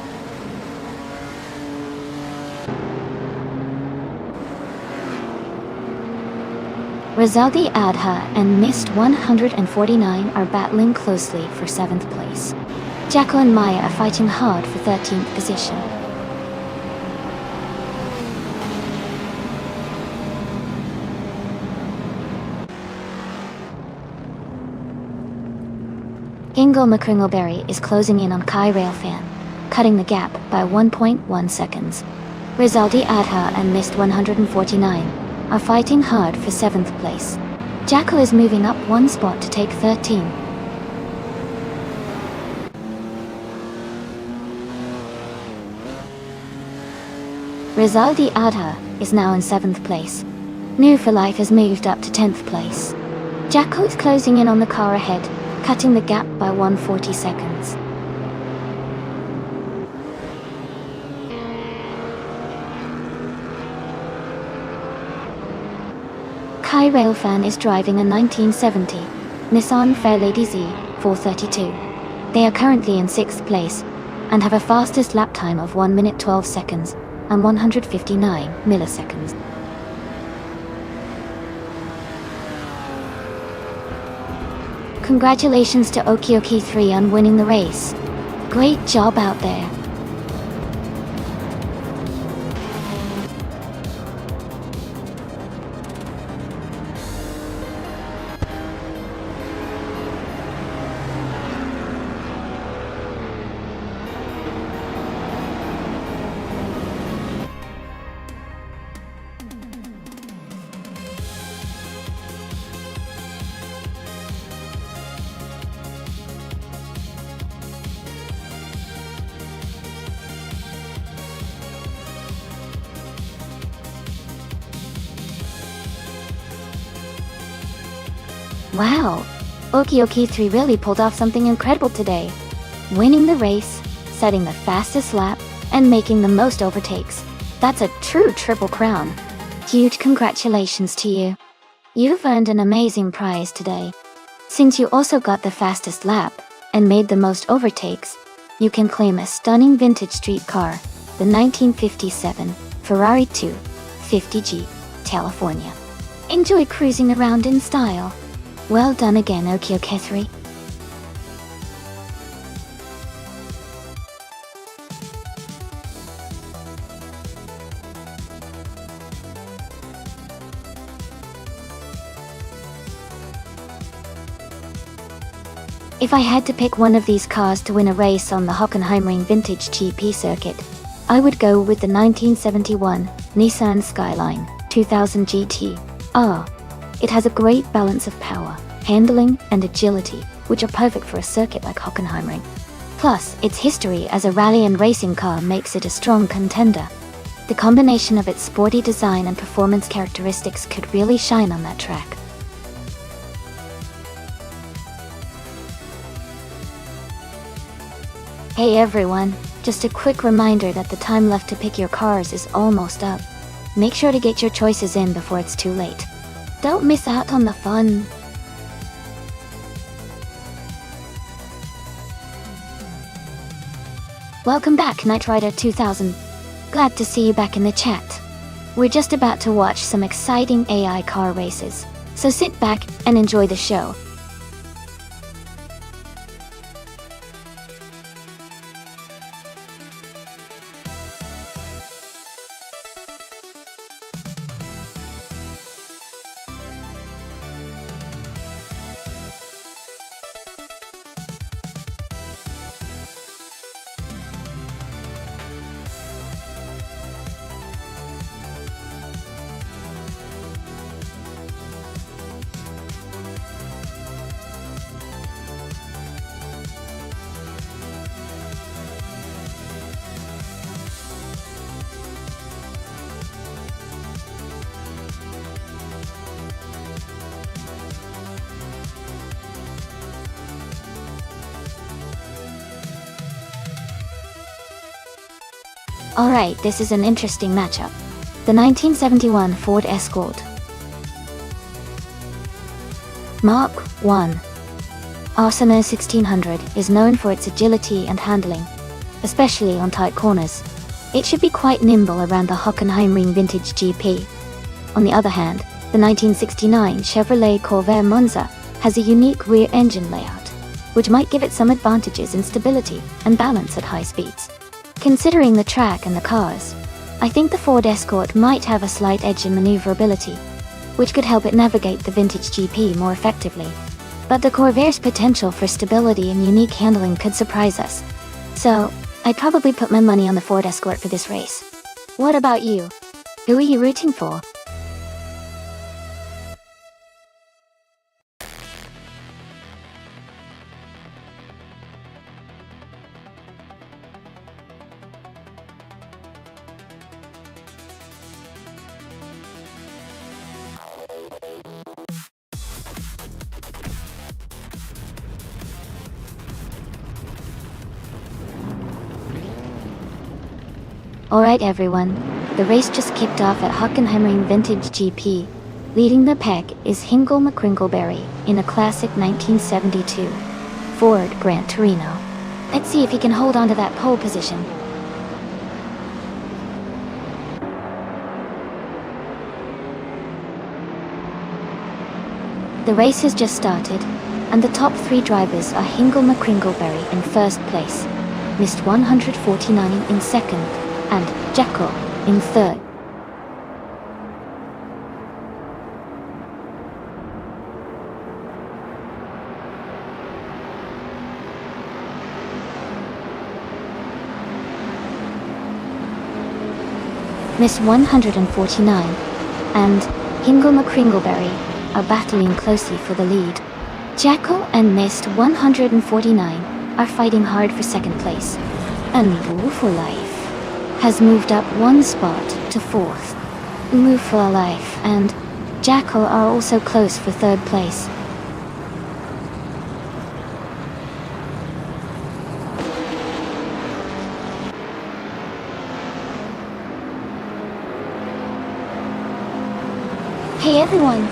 Rizaldi Adha and Mist 149 are battling closely for 7th place. Jacko and Maya are fighting hard for 13th position. Ingle McCringleberry is closing in on Kai Railfan, cutting the gap by 1.1 seconds. Rizaldi Adha and Mist 149 are fighting hard for 7th place. Jacko is moving up 1 spot to take 13. Rizaldi Adha is now in 7th place. New for Life has moved up to 10th place. Jacko is closing in on the car ahead, cutting the gap by 140 seconds. Kai Railfan is driving a 1970 Nissan Fairlady Z 432. They are currently in 6th place and have a fastest lap time of 1 minute 12 seconds and 159 milliseconds. Congratulations to Okioki3 on winning the race. Great job out there. Wow, Okioki3 really pulled off something incredible today. Winning the race, setting the fastest lap, and making the most overtakes. That's a true triple crown. Huge congratulations to you. You've earned an amazing prize today. Since you also got the fastest lap and made the most overtakes, you can claim a stunning vintage street car, the 1957 Ferrari 250G, California. Enjoy cruising around in style. Well done again, Okioki3. If I had to pick one of these cars to win a race on the Hockenheimring Vintage GP circuit, I would go with the 1971 Nissan Skyline 2000 GT. It has a great balance of power, handling, and agility, which are perfect for a circuit like Hockenheimring. Plus, its history as a rally and racing car makes it a strong contender. The combination of its sporty design and performance characteristics could really shine on that track. Hey everyone, just a quick reminder that the time left to pick your cars is almost up. Make sure to get your choices in before it's too late. Don't miss out on the fun. Welcome back, Knight Rider 2000. Glad to see you back in the chat. We're just about to watch some exciting AI car races, so sit back and enjoy the show. Alright, this is an interesting matchup. The 1971 Ford Escort Mark 1 Arsenal 1600 is known for its agility and handling, especially on tight corners. It should be quite nimble around the Hockenheimring Vintage GP. On the other hand, the 1969 Chevrolet Corvair Monza has a unique rear engine layout, which might give it some advantages in stability and balance at high speeds. Considering the track and the cars, I think the Ford Escort might have a slight edge in maneuverability, which could help it navigate the vintage GP more effectively. But the Corvair's potential for stability and unique handling could surprise us. So, I'd probably put my money on the Ford Escort for this race. What about you? Who are you rooting for? Alright everyone, the race just kicked off at Hockenheimring Vintage GP. Leading the pack is Hingle McCringleberry in a classic 1972 Ford Gran Torino. Let's see if he can hold on to that pole position. The race has just started, and the top 3 drivers are Hingle McCringleberry in first place, Mist 149 in second, and Jekyll in third. Mist 149 and Hingle McCringleberry are battling closely for the lead. Jekyll and Mist 149 are fighting hard for second place, and Move for Life has moved up 1 spot to 4th. Move for Life and Jekyll are also close for 3rd place. Hey everyone!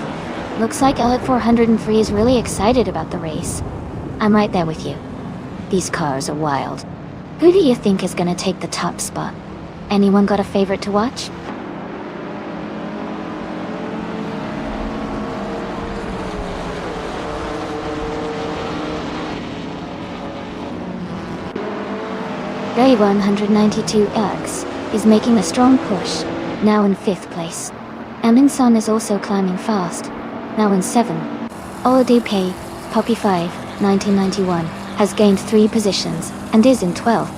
Looks like Elliot 403 is really excited about the race. I'm right there with you. These cars are wild. Who do you think is gonna take the top spot? Anyone got a favorite to watch? Ray 192X is making a strong push, now in 5th place. Aminson is also climbing fast, now in 7. Oladupe, Poppy 5, 1991, has gained 3 positions, and is in 12th.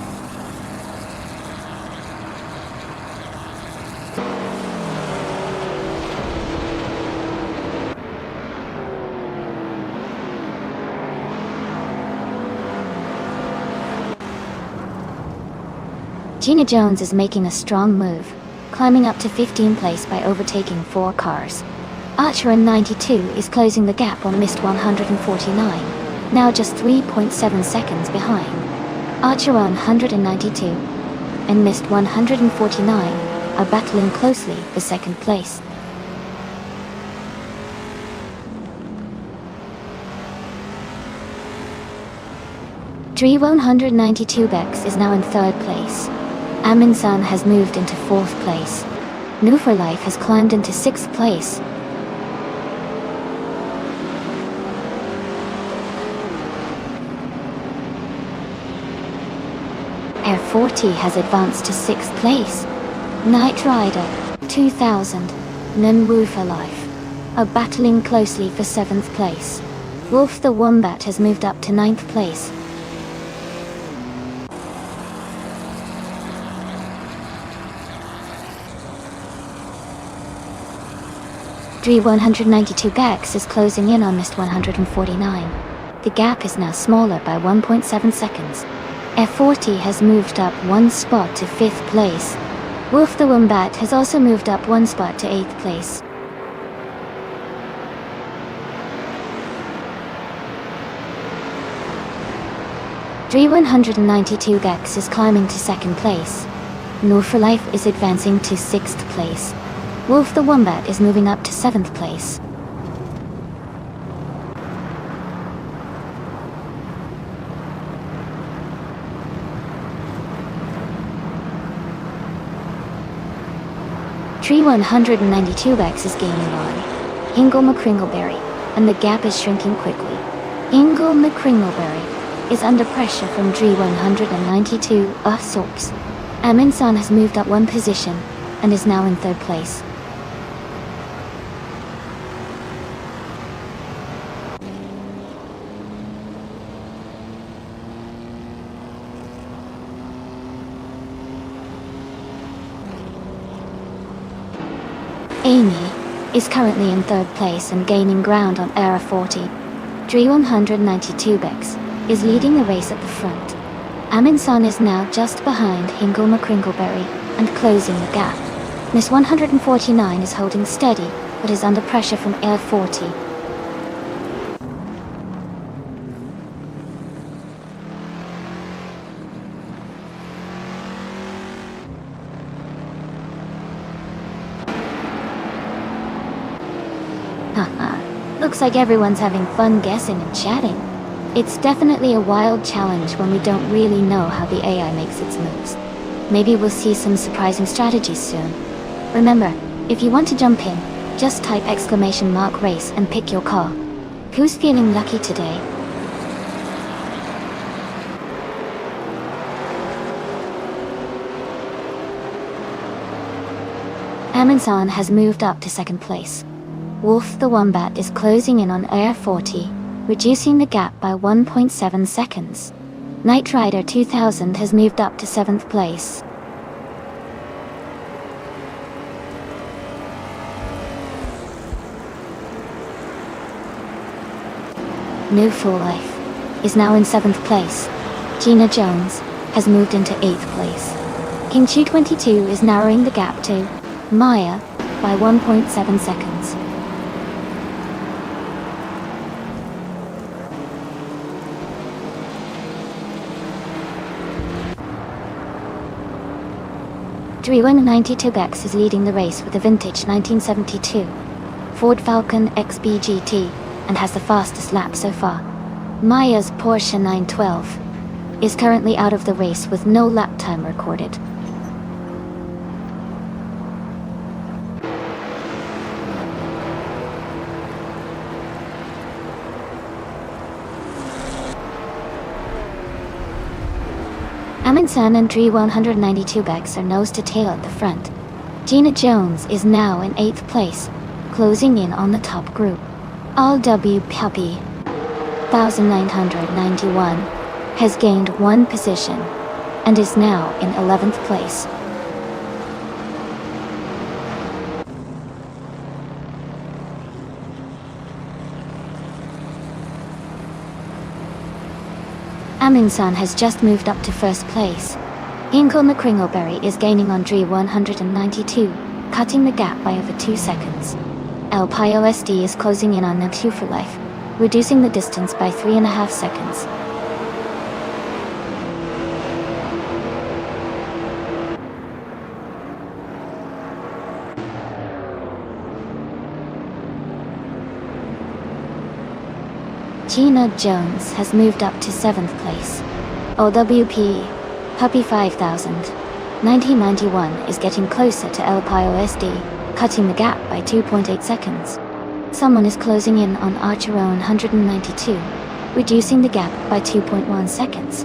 Gina Jones is making a strong move, climbing up to 15th place by overtaking 4 cars. Archer in 92 is closing the gap on Mist 149, now just 3.7 seconds behind. Archer on 192 and Mist 149 are battling closely for 2nd place. Dre 192 Bex is now in 3rd place. Aminson has moved into 4th place. New for Life has climbed into 6th place. Air 40 has advanced to 6th place. Knight Rider 2000 and Wu for Life are battling closely for 7th place. Wolf the Wombat has moved up to 9th place. Dre 192 Gax is closing in on Mist 149. The gap is now smaller by 1.7 seconds. F40 has moved up 1 spot to 5th place. Wolf the Wombat has also moved up 1 spot to 8th place. Dre 192 Gax is climbing to 2nd place. Nor for Life is advancing to 6th place. Wolf the Wombat is moving up to 7th place. Tree 192X is gaining on Hingle McCringleberry, and the gap is shrinking quickly. Hingle McCringleberry is under pressure from Dre 192 Sox. Aminson has moved up 1 position and is now in 3rd place. Amy is currently in 3rd place and gaining ground on Era 40. Dre 192 Bex is leading the race at the front. Aminson is now just behind Hingle McCringleberry and closing the gap. Miss 149 is holding steady, but is under pressure from Air 40. Haha. Looks like everyone's having fun guessing and chatting. It's definitely a wild challenge when we don't really know how the AI makes its moves. Maybe we'll see some surprising strategies soon. Remember, if you want to jump in, just type !race and pick your car. Who's feeling lucky today? Amundsen has moved up to second place. Wolf the Wombat is closing in on Air 40, reducing the gap by 1.7 seconds. Knight Rider 2000 has moved up to 7th place. No Full Life is now in 7th place. Gina Jones has moved into 8th place. King Chu 22 is narrowing the gap to Maya by 1.7 seconds. Drewen 92X is leading the race with a vintage 1972 Ford Falcon XB and has the fastest lap so far. Maya's Porsche 912 is currently out of the race with no lap time recorded. Amundsen and Dre 192X are nose to tail at the front. Gina Jones is now in 8th place, closing in on the top group. All W Puppy 1991 has gained 1 position and is now in 11th place. Amundsen has just moved up to 1st place. Hinkle McCringleberry is gaining on Dre 192, cutting the gap by over 2 seconds. El Pio SD is closing in on Neptune for Life, reducing the distance by 3.5 seconds. Gina Jones has moved up to 7th place. OWP Puppy 5000 1991 is getting closer to El Pio SD, cutting the gap by 2.8 seconds. Someone is closing in on Archeron 192, reducing the gap by 2.1 seconds.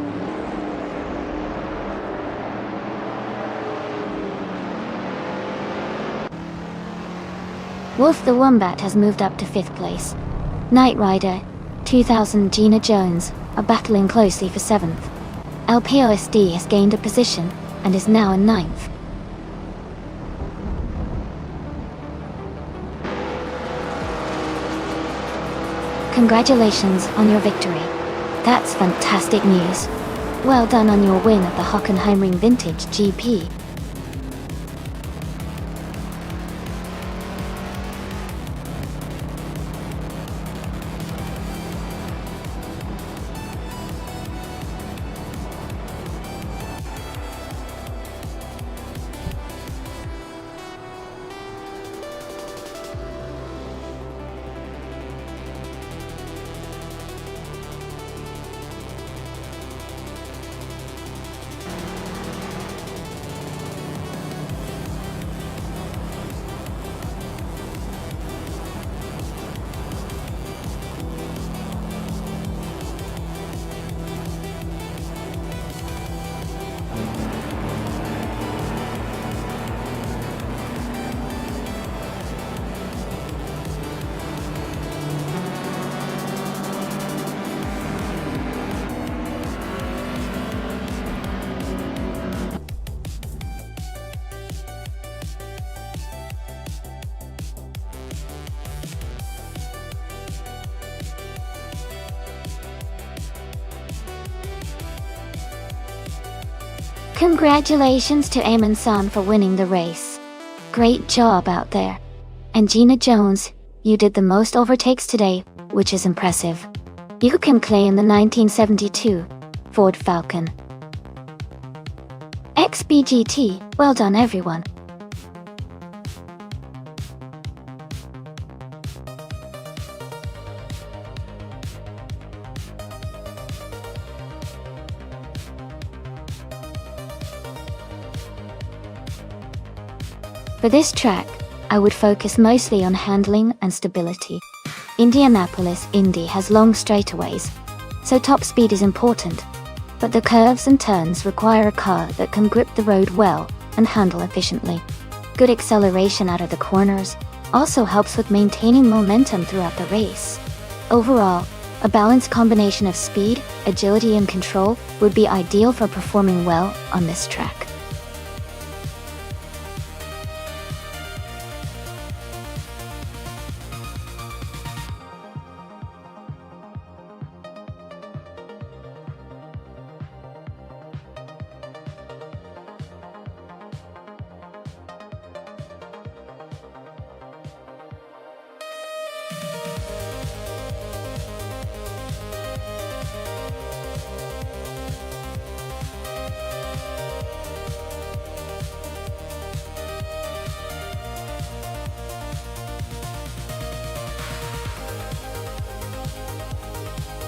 Wolf the Wombat has moved up to 5th place. Knight Rider 2000 Gina Jones are battling closely for 7th. LPOSD has gained a position and is now in 9th. Congratulations on your victory. That's fantastic news. Well done on your win at the Hockenheimring Vintage GP. Congratulations to Amundsen for winning the race. Great job out there. And Gina Jones, you did the most overtakes today, which is impressive. You can claim the 1972 Ford Falcon XBGT. Well done, everyone. For this track, I would focus mostly on handling and stability. Indianapolis Indy has long straightaways, so top speed is important, but the curves and turns require a car that can grip the road well and handle efficiently. Good acceleration out of the corners also helps with maintaining momentum throughout the race. Overall, a balanced combination of speed, agility, and control would be ideal for performing well on this track.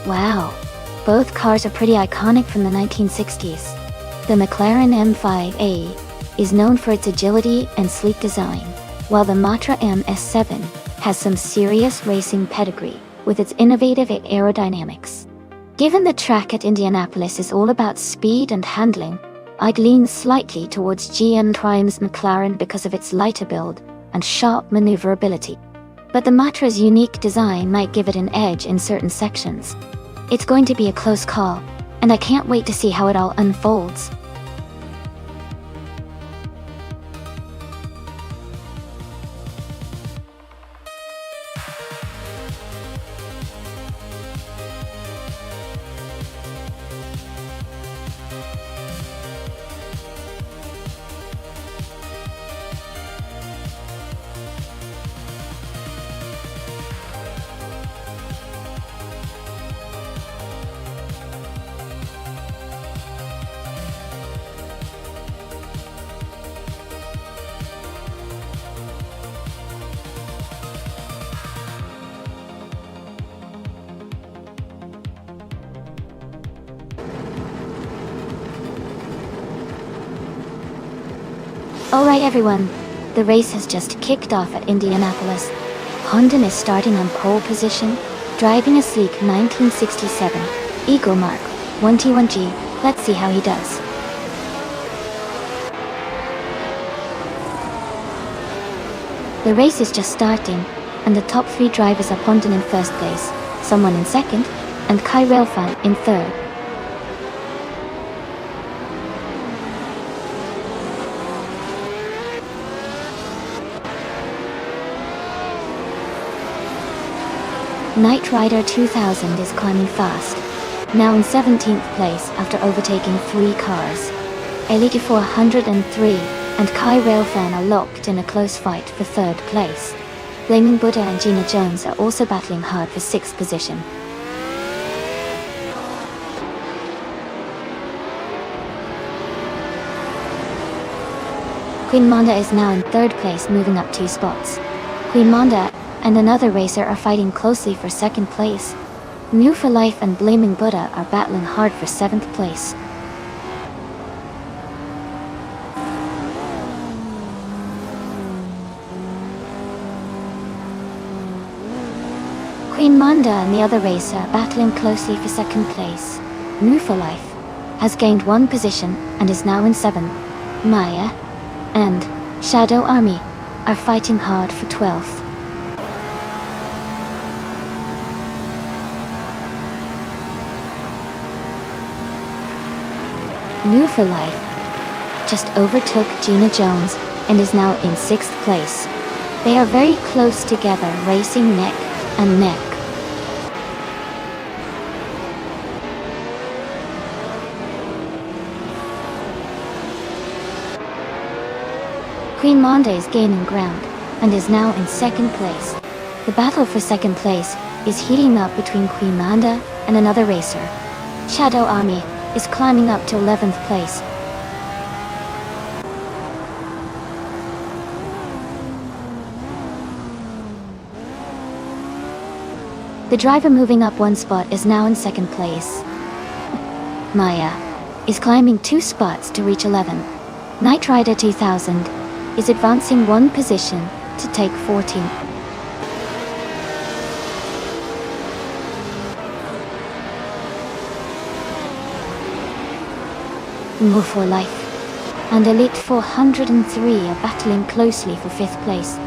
Wow, both cars are pretty iconic from the 1960s. The McLaren M5A is known for its agility and sleek design, while the Matra MS7 has some serious racing pedigree with its innovative aerodynamics. Given the track at Indianapolis is all about speed and handling, I'd lean slightly towards GM Prime's McLaren because of its lighter build and sharp maneuverability. But the Matra's unique design might give it an edge in certain sections. It's going to be a close call, and I can't wait to see how it all unfolds. Alright everyone, the race has just kicked off at Indianapolis. Honda is starting on pole position, driving a sleek 1967 Eagle Mark 1T1G. Let's see how he does. The race is just starting, and the top three drivers are Honda in first place, someone in second, and Kai Railfan in third. Knight Rider 2000 is climbing fast, now in 17th place after overtaking 3 cars. Elite 403 and Kai Railfan are locked in a close fight for 3rd place. Flaming Buddha and Gina Jones are also battling hard for 6th position. Queen Monda is now in 3rd place, moving up 2 spots. Queen Monda and another racer are fighting closely for 2nd place. New for Life and Blaming Buddha are battling hard for 7th place. Queen Monda and the other racer are battling closely for 2nd place. New for Life has gained 1 position and is now in 7th. Maya and Shadow Army are fighting hard for 12th. New for Life just overtook Gina Jones and is now in 6th place. They are very close together, racing neck and neck. Queen Monda is gaining ground and is now in 2nd place. The battle for 2nd place is heating up between Queen Monda and another racer. Shadow Army is climbing up to 11th place. The driver moving up 1 spot is now in 2nd place. Maya is climbing 2 spots to reach 11th. Knight Rider 2000 is advancing one position to take 14th. Move for Life and Elite 403 are battling closely for 5th place.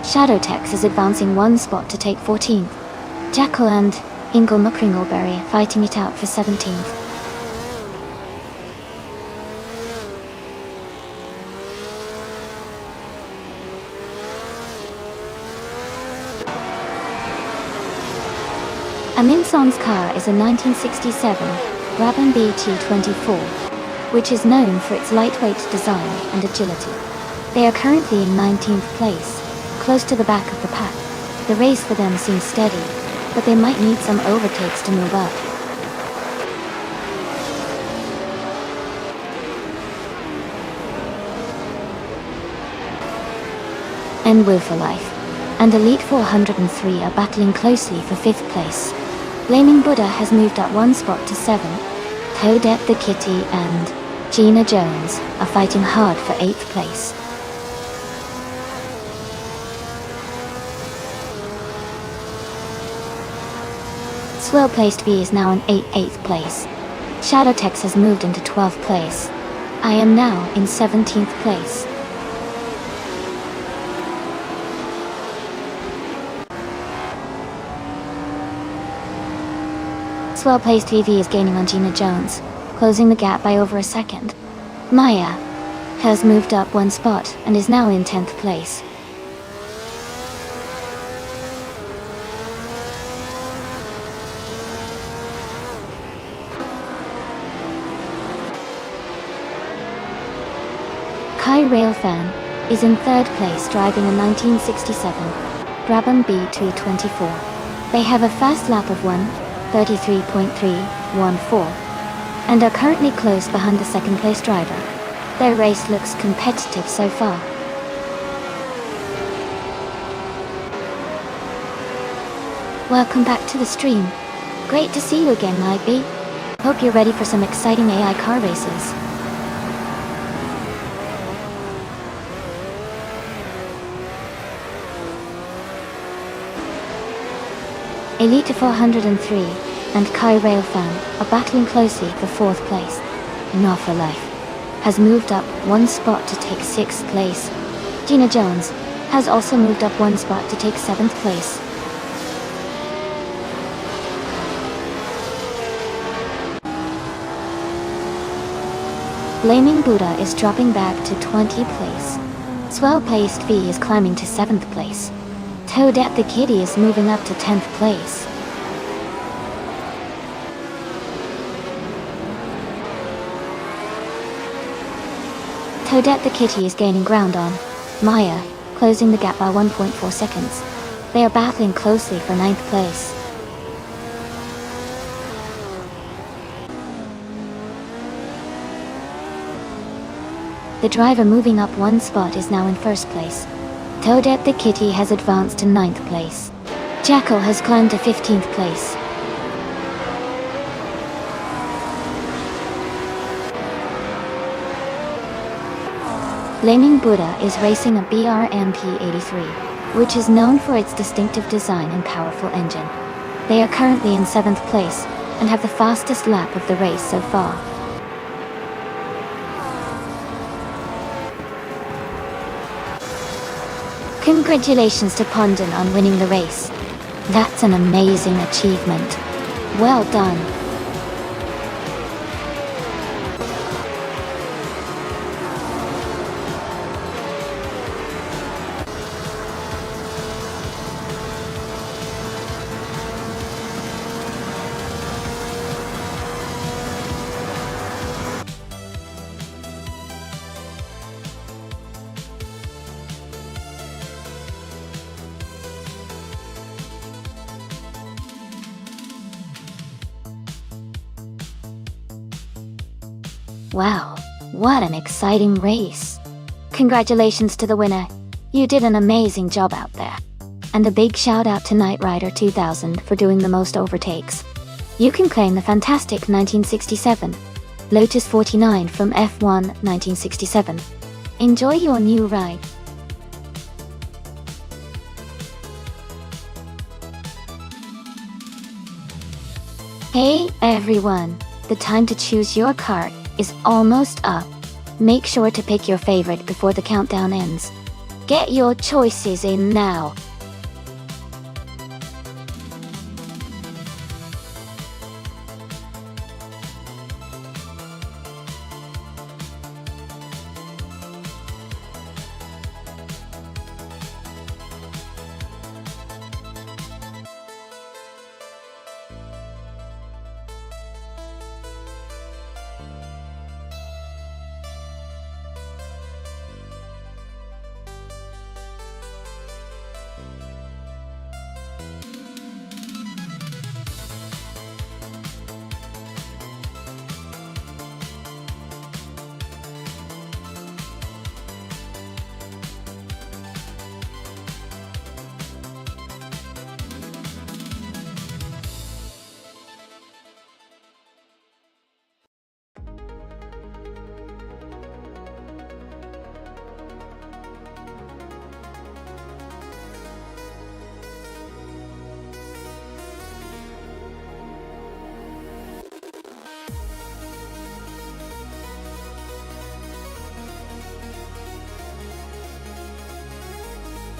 Shadowtex is advancing one spot to take 14th. Jackal and Ingle McCringleberry fighting it out for 17th. Aminson's car is a 1967 Brabham BT24, which is known for its lightweight design and agility. They are currently in 19th place, close to the back of the pack. The race for them seems steady, but they might need some overtakes to move up. And Will for Life and Elite 403 are battling closely for 5th place. Blaming Buddha has moved up one spot to 7. Toadette the Kitty and Gina Jones are fighting hard for 8th place. Swell-placed V is now in 8th place. Shadowtex has moved into 12th place. I am now in 17th place. Swell-placed VV is gaining on Gina Jones, closing the gap by over a second. Maya has moved up one spot and is now in 10th place. Kai Railfan is in 3rd place driving a 1967 Brabham B224. They have a fast lap of 1:33.314 and are currently close behind the 2nd place driver. Their race looks competitive so far. Welcome back to the stream. Great to see you again, Nightbee. Hope you're ready for some exciting AI car races. Elite 403 and Kai Railfan are battling closely for 4th place. Not for Life has moved up one spot to take 6th place. Gina Jones has also moved up one spot to take 7th place. Blaming Buddha is dropping back to 20th place. Swell-placed V is climbing to 7th place. Toadette the Kitty is moving up to 10th place. Toadette the Kitty is gaining ground on Maya, closing the gap by 1.4 seconds. They are battling closely for 9th place. The driver moving up one spot is now in 1st place. Toadette the Kitty has advanced to 9th place. Jackal has climbed to 15th place. Blaming Buddha is racing a BRMP-83, which is known for its distinctive design and powerful engine. They are currently in 7th place and have the fastest lap of the race so far. Congratulations to Pondon on winning the race. That's an amazing achievement. Well done. Wow, what an exciting race. Congratulations to the winner. You did an amazing job out there. And a big shout out to Knight Rider 2000 for doing the most overtakes. You can claim the fantastic 1967 Lotus 49 from F1 1967. Enjoy your new ride. Hey everyone, the time to choose your car is almost up. Make sure to pick your favorite before the countdown ends. Get your choices in now.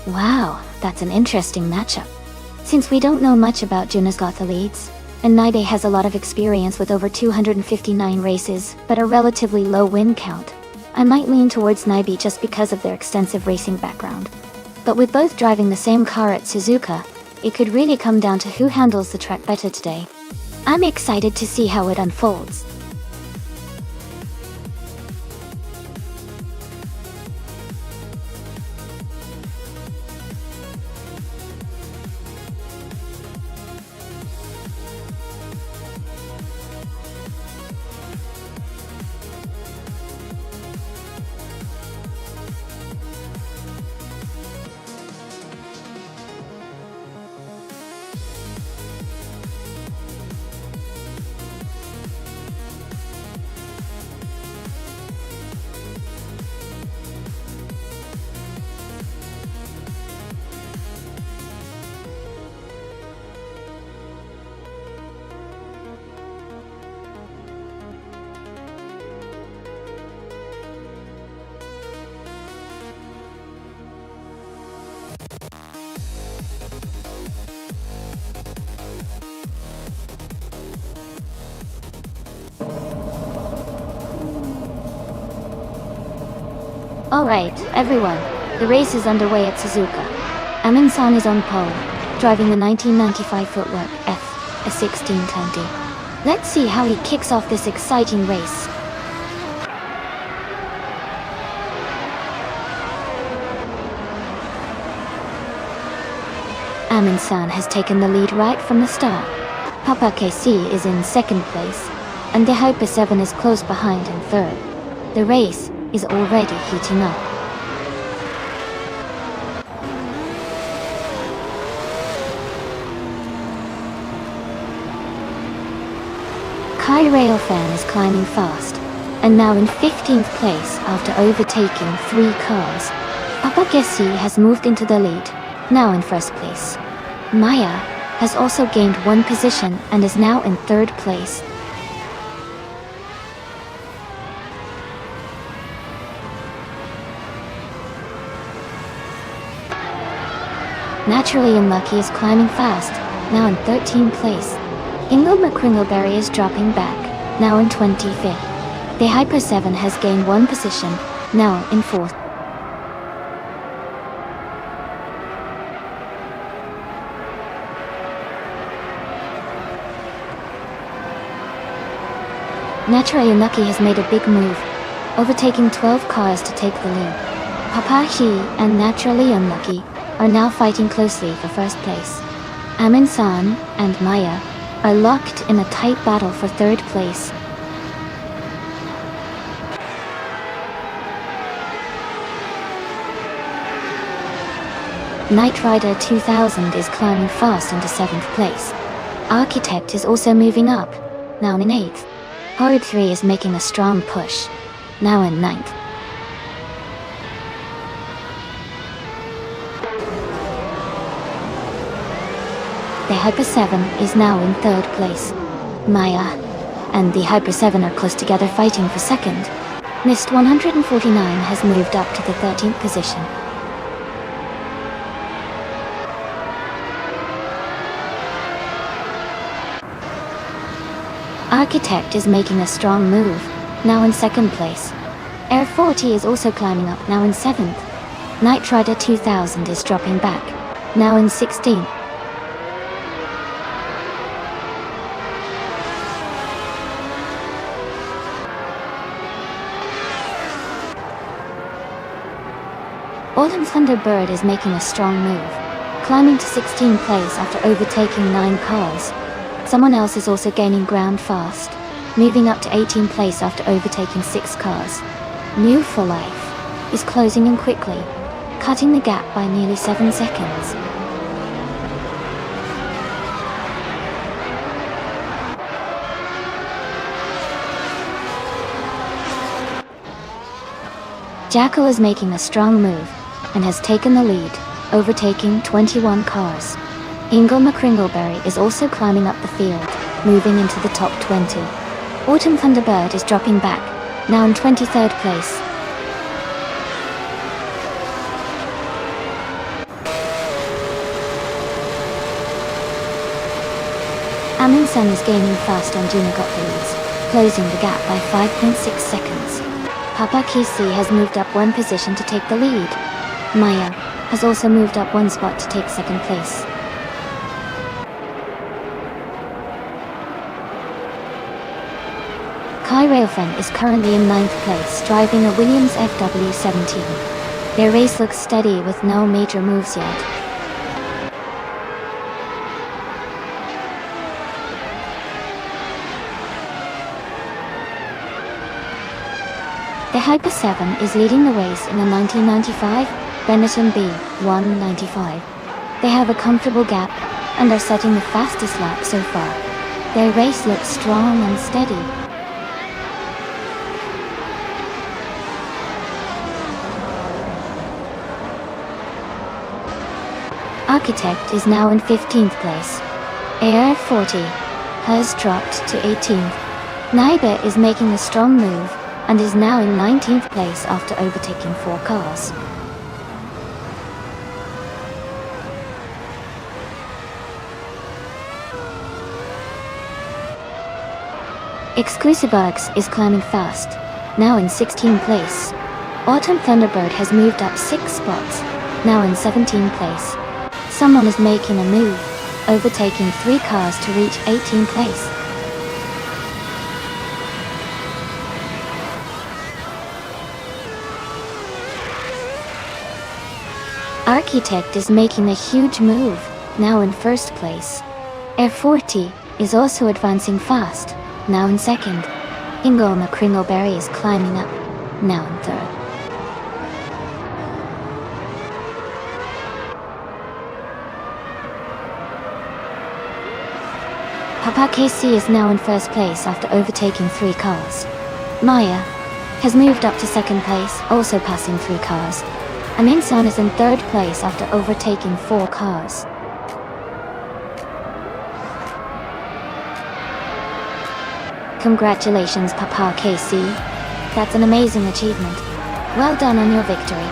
Wow, that's an interesting matchup. Since we don't know much about Juna's Gothalides, and Naide has a lot of experience with over 259 races, but a relatively low win count, I might lean towards Naibi just because of their extensive racing background. But with both driving the same car at Suzuka, it could really come down to who handles the track better today. I'm excited to see how it unfolds. Alright, everyone, the race is underway at Suzuka. Amin-san is on pole, driving the 1995 Footwork F, a 1620. Let's see how he kicks off this exciting race. Amin-san has taken the lead right from the start. Papa KC is in second place, and the Hyper 7 is close behind in third. The race is already heating up. Kai Railfan is climbing fast, and now in 15th place after overtaking 3 cars. Papa Gessi has moved into the lead, now in first place. Maya has also gained 1 position and is now in 3rd place. Naturally Unlucky is climbing fast, now in 13th place. Ingo McCringleberry is dropping back, now in 25th. The Hyper 7 has gained 1 position, now in 4th. Naturally Unlucky has made a big move, overtaking 12 cars to take the lead. Papa He and Naturally Unlucky are now fighting closely for first place. Amin-san and Maya are locked in a tight battle for 3rd place. Knight Rider 2000 is climbing fast into 7th place. Architect is also moving up, now in 8th. Horrid 3 is making a strong push, now in 9th. The Hyper 7 is now in 3rd place. Maya and the Hyper 7 are close together fighting for second. Mist 149 has moved up to the 13th position. Architect is making a strong move, now in second place. Air 40 is also climbing up, now in 7th. Knight Rider 2000 is dropping back, now in 16th. Autumn Thunderbird is making a strong move, climbing to 16th place after overtaking 9 cars. Someone else is also gaining ground fast, moving up to 18th place after overtaking 6 cars. New for Life is closing in quickly, cutting the gap by nearly 7 seconds. Jackal is making a strong move and has taken the lead, overtaking 21 cars. Ingle McCringleberry is also climbing up the field, moving into the top 20. Autumn Thunderbird is dropping back, now in 23rd place. Amundsen is gaining fast on Duna Gottliebs, closing the gap by 5.6 seconds. Papa Kisi has moved up 1 position to take the lead. Maya has also moved up 1 spot to take second place. Kai Railfen is currently in 9th place, driving a Williams FW17. Their race looks steady with no major moves yet. The Hyper 7 is leading the race in a 1995 Benetton B195. They have a comfortable gap and are setting the fastest lap so far. Their race looks strong and steady. Architect is now in 15th place. Air 40 has dropped to 18th. Naiba is making a strong move and is now in 19th place after overtaking 4 cars. Exclusiveworks is climbing fast, now in 16th place. Autumn Thunderbird has moved up 6 spots, now in 17th place. Someone is making a move, overtaking 3 cars to reach 18th place. Architect is making a huge move, now in 1st place. Air 40 is also advancing fast, now in 2nd. Ingle McCringleberry is climbing up, now in 3rd. Papa KC is now in 1st place after overtaking 3 cars. Maya has moved up to 2nd place, also passing 3 cars. Amundsen is in 3rd place after overtaking 4 cars. Congratulations, Papa KC. That's an amazing achievement. Well done on your victory.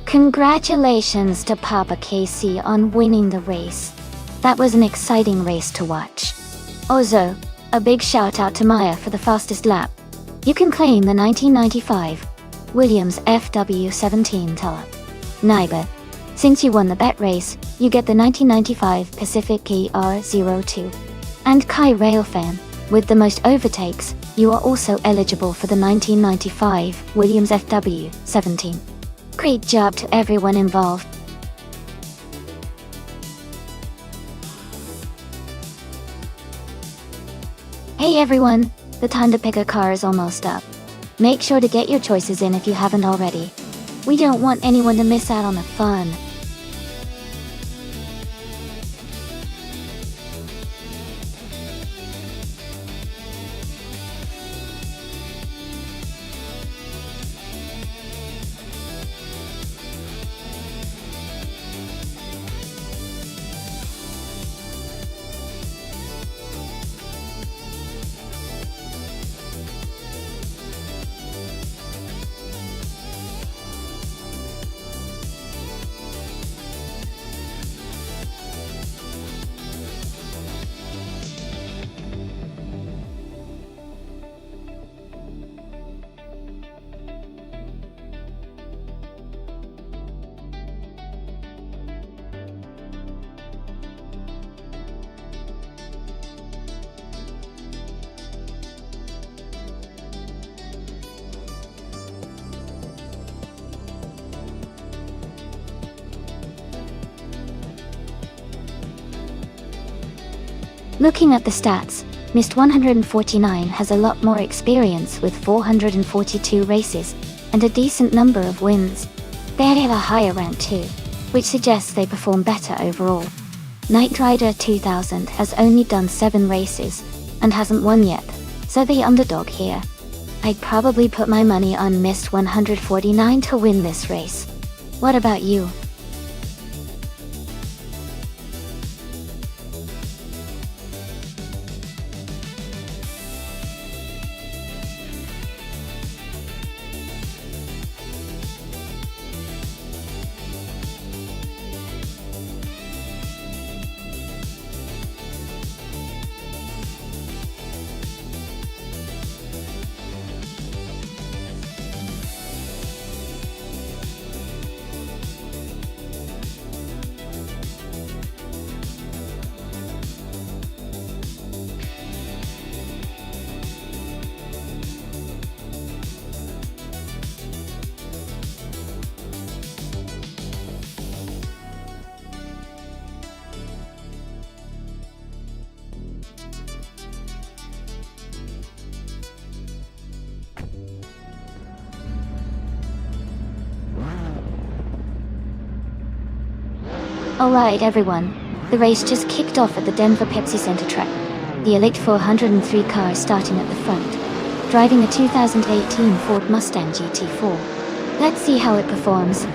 Congratulations to Papa Casey on winning the race. That was an exciting race to watch. Also, a big shout out to Maya for the fastest lap. You can claim the 1995 Williams FW17 Tuller. Neighbor, since you won the bet race, you get the 1995 Pacific ER02. And Kai Railfan, with the most overtakes, you are also eligible for the 1995 Williams FW17. Great job to everyone involved. Hey everyone, the time to pick a car is almost up. Make sure to get your choices in if you haven't already. We don't want anyone to miss out on the fun. Looking at the stats, Mist 149 has a lot more experience with 442 races, and a decent number of wins. They have a higher rank too, which suggests they perform better overall. Knight Rider 2000 has only done 7 races, and hasn't won yet, so the underdog here. I'd probably put my money on Mist 149 to win this race. What about you? Alright everyone, the race just kicked off at the Denver Pepsi Center track. The Elite 403 car is starting at the front, driving a 2018 Ford Mustang GT4. Let's see how it performs.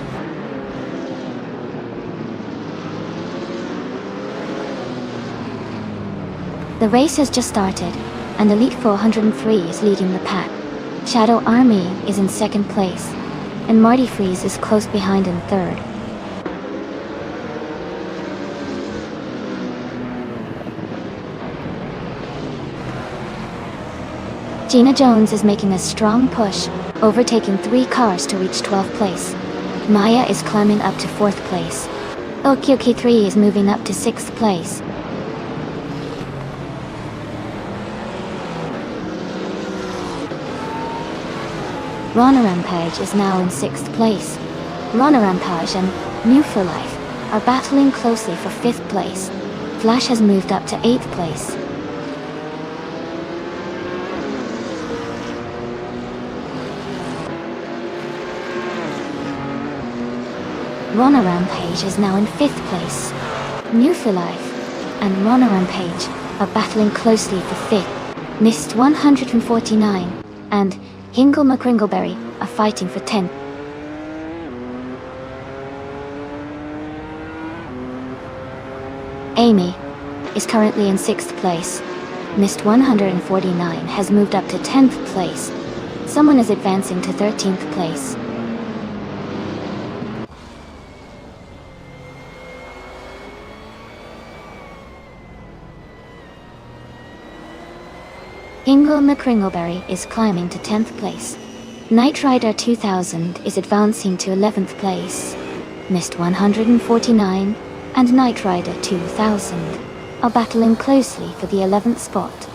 The race has just started, and Elite 403 is leading the pack. Shadow Army is in second place, and Marty Freeze is close behind in third. Gina Jones is making a strong push, overtaking 3 cars to reach 12th place. Maya is climbing up to 4th place. Okyoki 3 is moving up to 6th place. Rana Rampage is now in 6th place. Rana Rampage and New for Life are battling closely for 5th place. Flash has moved up to 8th place. Rana Rampage is now in 5th place. New for Life and Rana Rampage are battling closely for 5th. Mist 149 and Hingle McCringleberry are fighting for 10th. Amy is currently in 6th place. Mist 149 has moved up to 10th place. Someone is advancing to 13th place. Ingle McCringleberry is climbing to 10th place. Knight Rider 2000 is advancing to 11th place. Mist 149 and Knight Rider 2000 are battling closely for the 11th spot.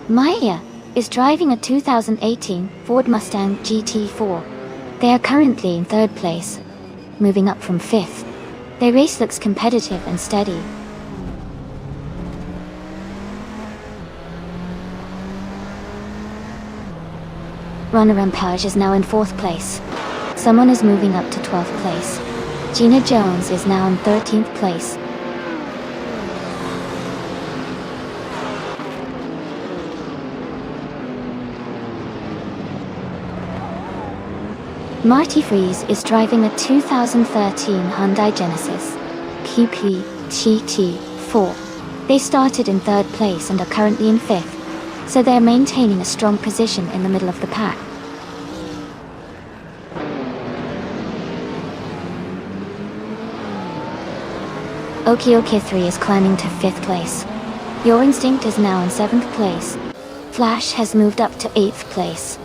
Maya is driving a 2018 Ford Mustang GT4. They are currently in 3rd place, moving up from 5th. Their race looks competitive and steady. Runner Rampage is now in 4th place. Someone is moving up to 12th place. Gina Jones is now in 13th place. Marty Freeze is driving a 2013 Hyundai Genesis QP GT4. They started in 3rd place and are currently in 5th, so they're maintaining a strong position in the middle of the pack. Okie 3 is climbing to 5th place. Your Instinct is now in 7th place. Flash has moved up to 8th place.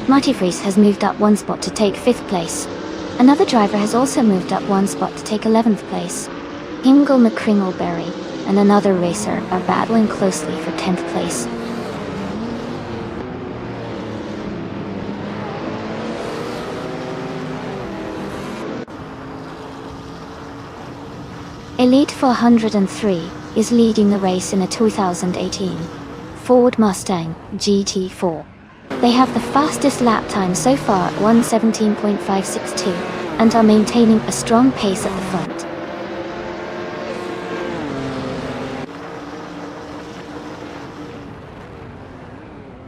Marty Freeze has moved up 1 spot to take 5th place. Another driver has also moved up 1 spot to take 11th place. Ingle McCringleberry and another racer are battling closely for 10th place. Elite 403 is leading the race in a 2018 Ford Mustang GT4. They have the fastest lap time so far at 1:17.562 and are maintaining a strong pace at the front.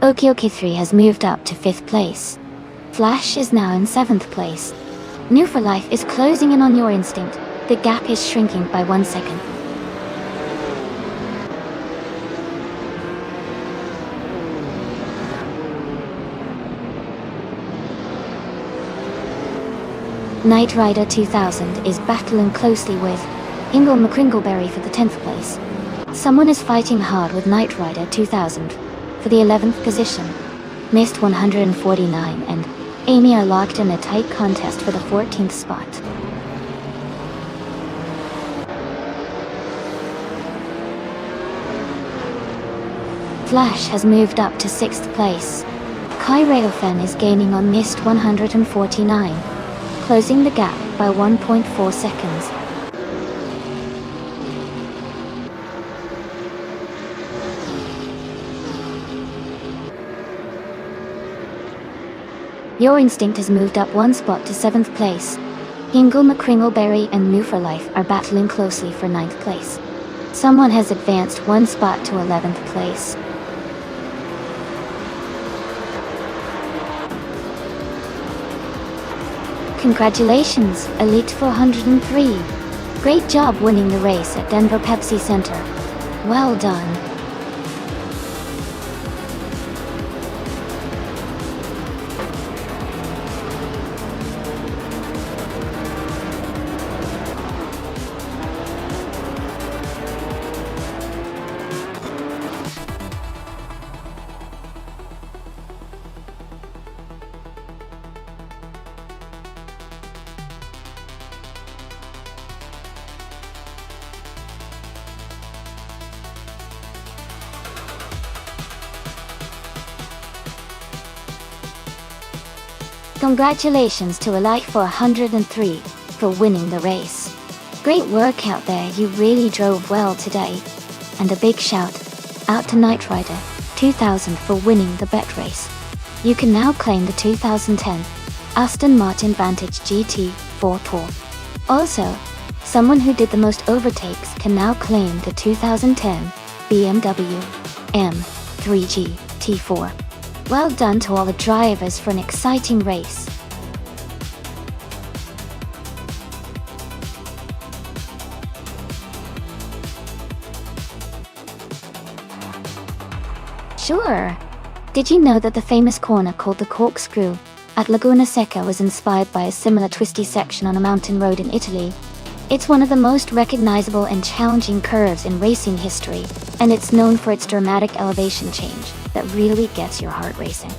Okie 3 has moved up to 5th place. Flash is now in 7th place. New for Life is closing in on Your Instinct. The gap is shrinking by 1 second. Knight Rider 2000 is battling closely with Ingle McCringleberry for the 10th place. Someone is fighting hard with Knight Rider 2000 for the 11th position. Mist 149 and Amy are locked in a tight contest for the 14th spot. Flash has moved up to 6th place. Kai Railfen is gaining on Mist 149. Closing the gap by 1.4 seconds. Your Instinct has moved up 1 spot to 7th place. Ingle McCringleberry and New for Life are battling closely for 9th place. Someone has advanced 1 spot to 11th place. Congratulations, Elite 403. Great job winning the race at Denver Pepsi Center. Well done. Congratulations to Elite 403 for winning the race. Great work out there, you really drove well today. And a big shout out to Knight Rider 2000 for winning the bet race. You can now claim the 2010 Aston Martin Vantage GT4 Tour. Also, someone who did the most overtakes can now claim the 2010 BMW M3 GT4. Well done to all the drivers for an exciting race. Sure. Did you know that the famous corner called the Corkscrew at Laguna Seca was inspired by a similar twisty section on a mountain road in Italy? It's one of the most recognizable and challenging curves in racing history, and it's known for its dramatic elevation change that really gets your heart racing.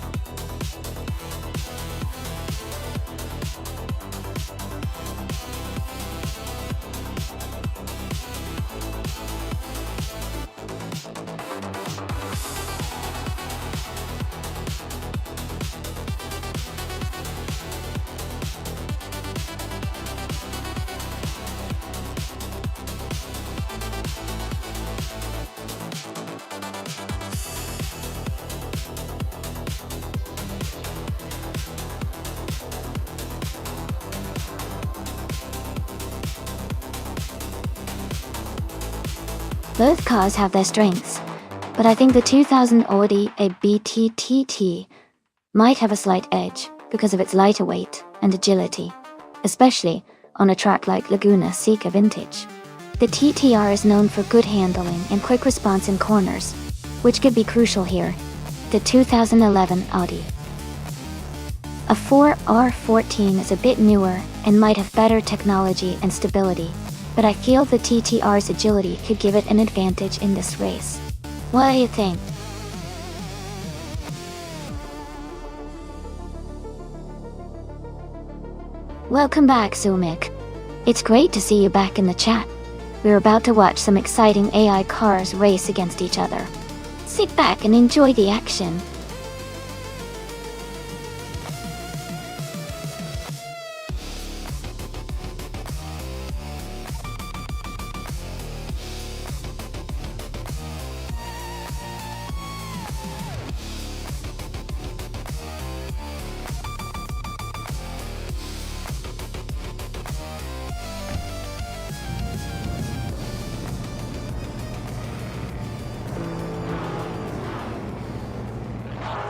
Both cars have their strengths, but I think the 2000 Audi A/BT TT might have a slight edge because of its lighter weight and agility, especially on a track like Laguna Seca Vintage. The TTR is known for good handling and quick response in corners, which could be crucial here. The 2011 Audi A4R14 is a bit newer and might have better technology and stability, but I feel the TTR's agility could give it an advantage in this race. What do you think? Welcome back, Sumik. It's great to see you back in the chat. We're about to watch some exciting AI cars race against each other. Sit back and enjoy the action.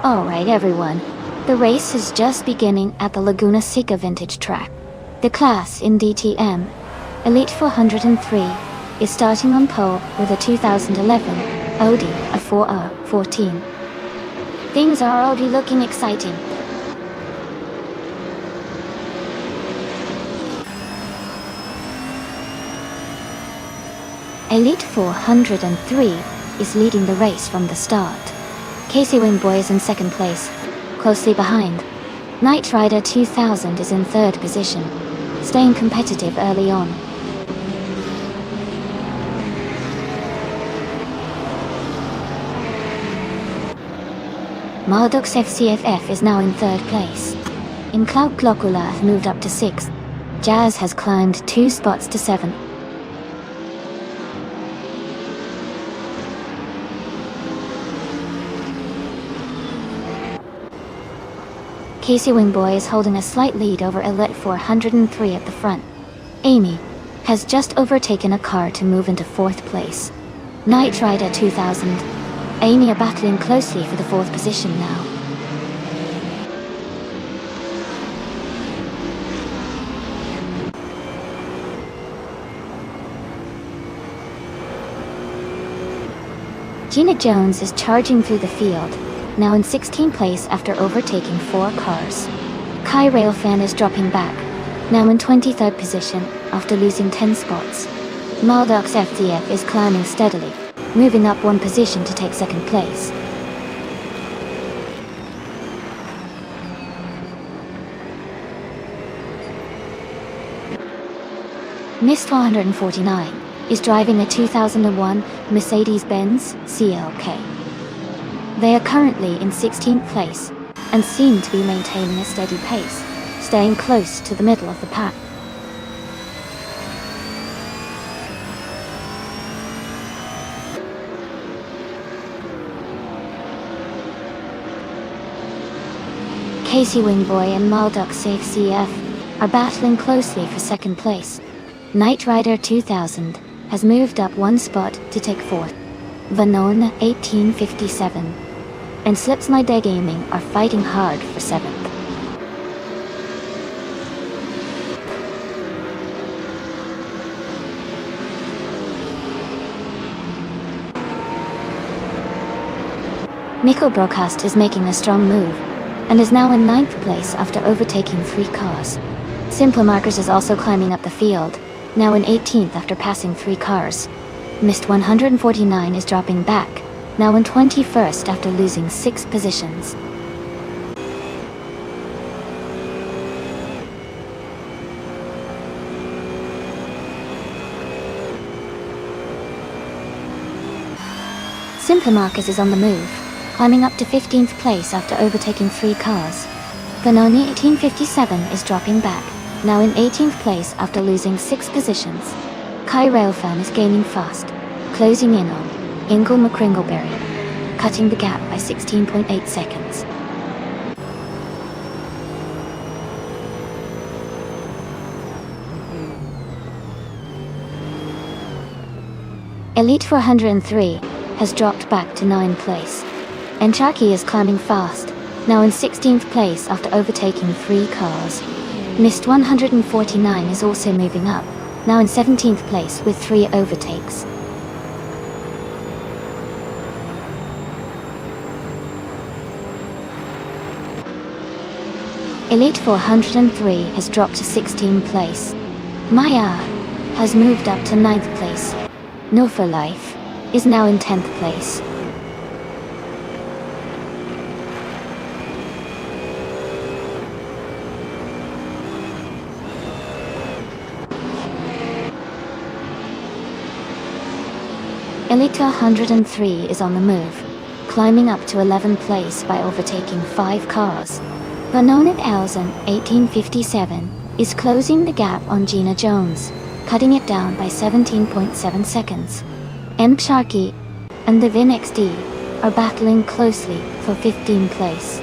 Alright everyone, the race is just beginning at the Laguna Seca Vintage track. The class in DTM, Elite 403, is starting on pole with a 2011 Audi A4R14. Things are already looking exciting. Elite 403 is leading the race from the start. Casey Wingboy is in second place, closely behind. Knight Rider 2000 is in third position, staying competitive early on. Marduk's FCFF is now in third place. In Cloud Glocula have moved up to 6th. Jazz has climbed 2 spots to 7th. Casey Wingboy is holding a slight lead over Elite 403 at the front. Amy has just overtaken a car to move into 4th place. Knight Rider 2000. Amy are battling closely for the 4th position now. Gina Jones is charging through the field, now in 16th place after overtaking 4 cars. Kai Railfan is dropping back, now in 23rd position after losing 10 spots. Maldok's FDF is climbing steadily, moving up 1 position to take 2nd place. Mist 449 is driving a 2001 Mercedes-Benz CLK. They are currently in 16th place and seem to be maintaining a steady pace, staying close to the middle of the pack. Casey Wingboy and Malduk Safe CF are battling closely for 2nd place. Knight Rider 2000 has moved up 1 spot to take 4th. Vanona 1857 and Slips My Day Gaming are fighting hard for 7th. Mikko Brockhost is making a strong move, and is now in 9th place after overtaking 3 cars. Simpler Markers is also climbing up the field, now in 18th after passing 3 cars. Missed 149 is dropping back, now in 21st after losing 6 positions. Simpler Markers is on the move, climbing up to 15th place after overtaking 3 cars. Benoni 1857 is dropping back, now in 18th place after losing 6 positions. Kai Railfan is gaining fast, closing in on Ingle McCringleberry, cutting the gap by 16.8 seconds. Elite 403 has dropped back to 9th place. Encharki is climbing fast, now in 16th place after overtaking 3 cars. Missed 149 is also moving up, now in 17th place with 3 overtakes. Elite 403 has dropped to 16th place. Maya has moved up to 9th place. No for Life is now in 10th place. Elite 103 is on the move, climbing up to 11th place by overtaking 5 cars. Benoni Elsen 1857 is closing the gap on Gina Jones, cutting it down by 17.7 seconds. M. Sharkey and the Vin XD are battling closely for 15th place.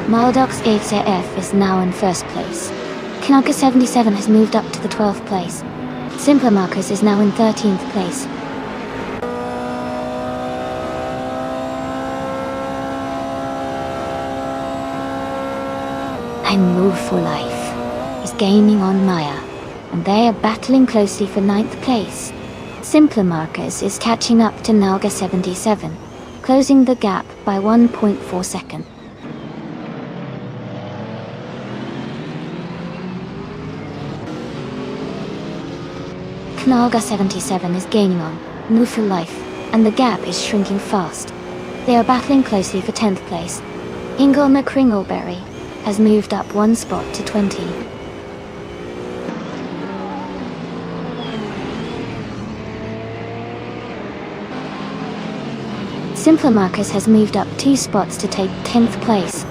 Maldox ACF is now in 1st place. Knocka 77 has moved up to the 12th place. Simpler Markers is now in 13th place. And Move for Life is gaining on Maya, and they are battling closely for 9th place. Simpler Markers is catching up to Nalga 77, closing the gap by 1.4 seconds. Knalga 77 is gaining on Move for Life, and the gap is shrinking fast. They are battling closely for 10th place. Ingle McCringleberry has moved up 1 spot to 20. Simpler Markers has moved up 2 spots to take 10th place.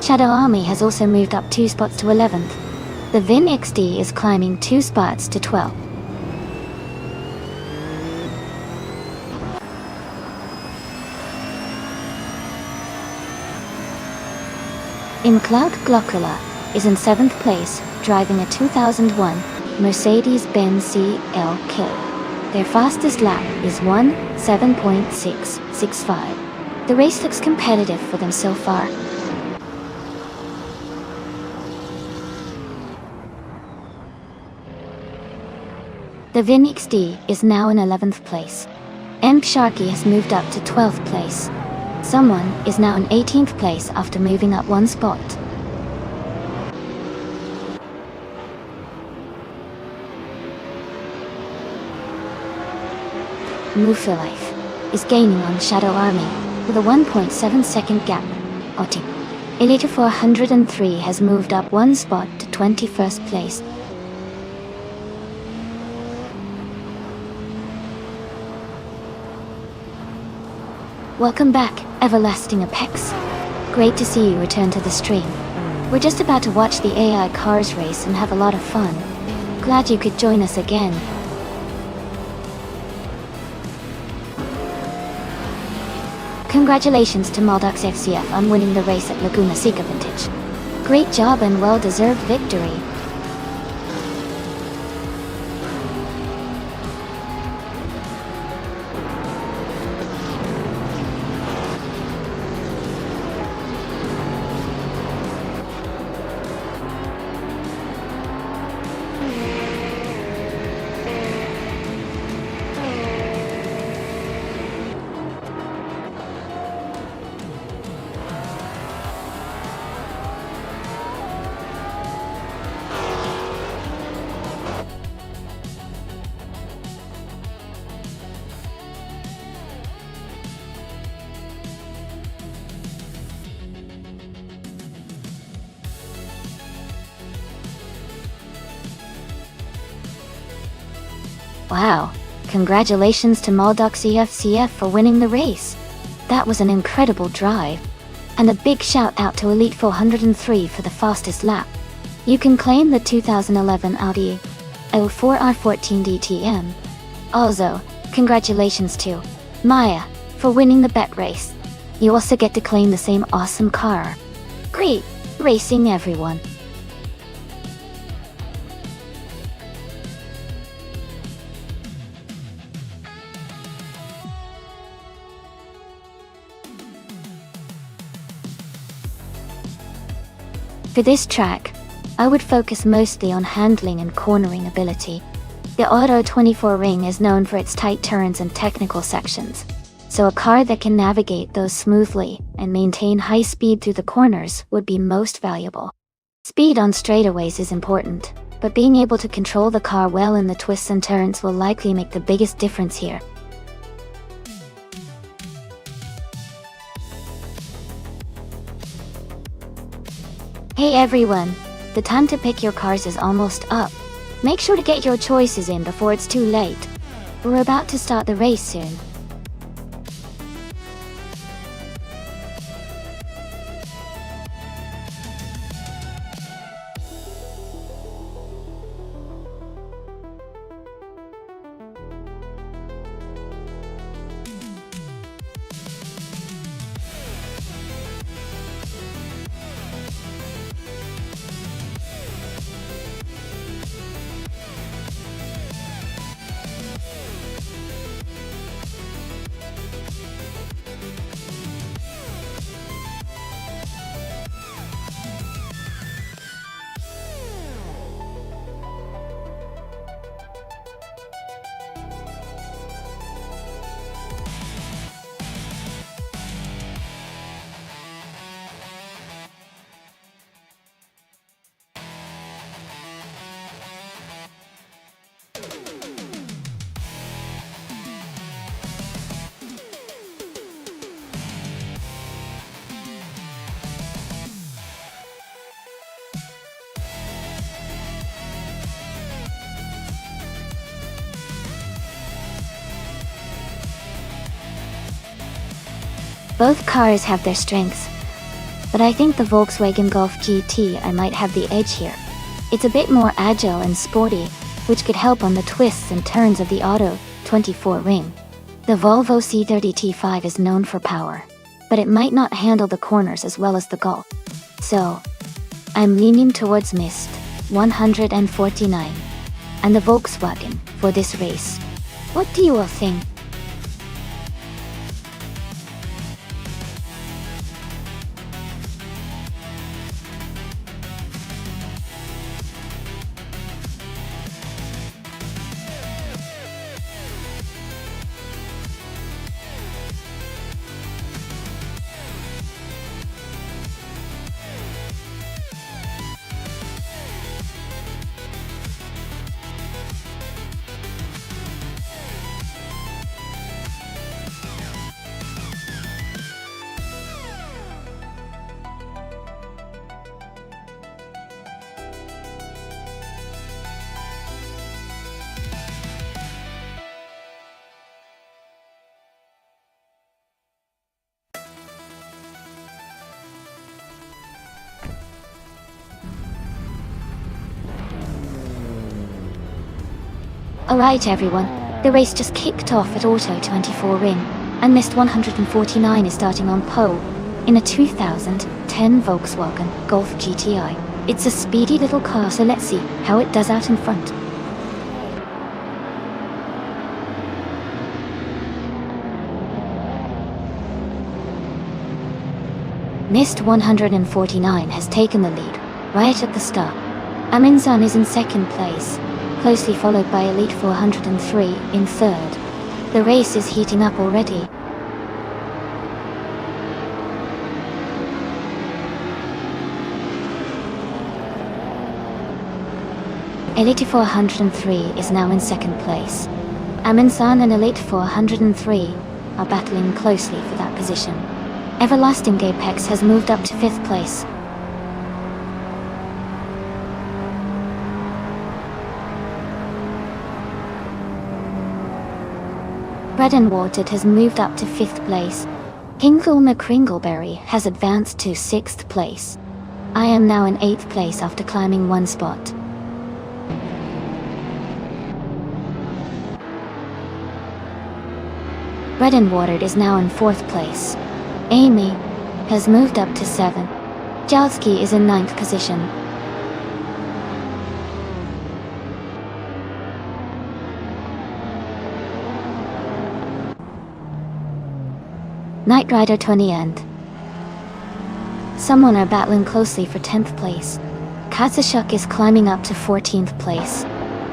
Shadow Army has also moved up 2 spots to 11th. The Vin XD is climbing 2 spots to 12th. Imcloud Glockula is in 7th place, driving a 2001 Mercedes-Benz CLK. Their fastest lap is 1:7.665. The race looks competitive for them so far. The Vin XD is now in 11th place. M. Sharkey has moved up to 12th place. Someone is now in 18th place after moving up 1 spot. Move for Life is gaining on Shadow Army with a 1.7 second gap. Oti. Elite 403 has moved up 1 spot to 21st place. Welcome back, Everlasting Apex. Great to see you return to the stream. We're just about to watch the AI cars race and have a lot of fun. Glad you could join us again. Congratulations to Maldox FCF on winning the race at Laguna Seca Vintage. Great job and well-deserved victory. Wow, congratulations to Maldux EFCF for winning the race. That was an incredible drive. And a big shout out to Elite 403 for the fastest lap. You can claim the 2011 Audi A04 R14 DTM. Also, congratulations to Maya for winning the bet race. You also get to claim the same awesome car. Great racing, everyone. For this track, I would focus mostly on handling and cornering ability. The Auto 24 ring is known for its tight turns and technical sections, so a car that can navigate those smoothly and maintain high speed through the corners would be most valuable. Speed on straightaways is important, but being able to control the car well in the twists and turns will likely make the biggest difference here. Hey everyone, the time to pick your cars is almost up. Make sure to get your choices in before it's too late. We're about to start the race soon. Both cars have their strengths, but I think the Volkswagen Golf GT I might have the edge here. It's a bit more agile and sporty, which could help on the twists and turns of the Auto 24 ring. The Volvo C30 T5 is known for power, but it might not handle the corners as well as the Golf. So, I'm leaning towards Mist 149 and the Volkswagen for this race. What do you all think? Alright everyone, the race just kicked off at Auto 24 ring, and Mist 149 is starting on pole, in a 2010 Volkswagen Golf GTI. It's a speedy little car, so let's see how it does out in front. Mist 149 has taken the lead, right at the start. Aminsan is in second place, closely followed by Elite 403 in third. The race is heating up already. Elite 403 is now in second place. Aminsan and Elite 403 are battling closely for that position. Everlasting Apex has moved up to 5th place. Bread and Watered has moved up to 5th place. Hingle McCringleberry has advanced to 6th place. I am now in 8th place after climbing 1 spot. Bread and Watered is now in 4th place. Amy has moved up to 7. Jalski is in 9th position. Knight Rider 20 and someone are battling closely for 10th place. Kazushuk is climbing up to 14th place.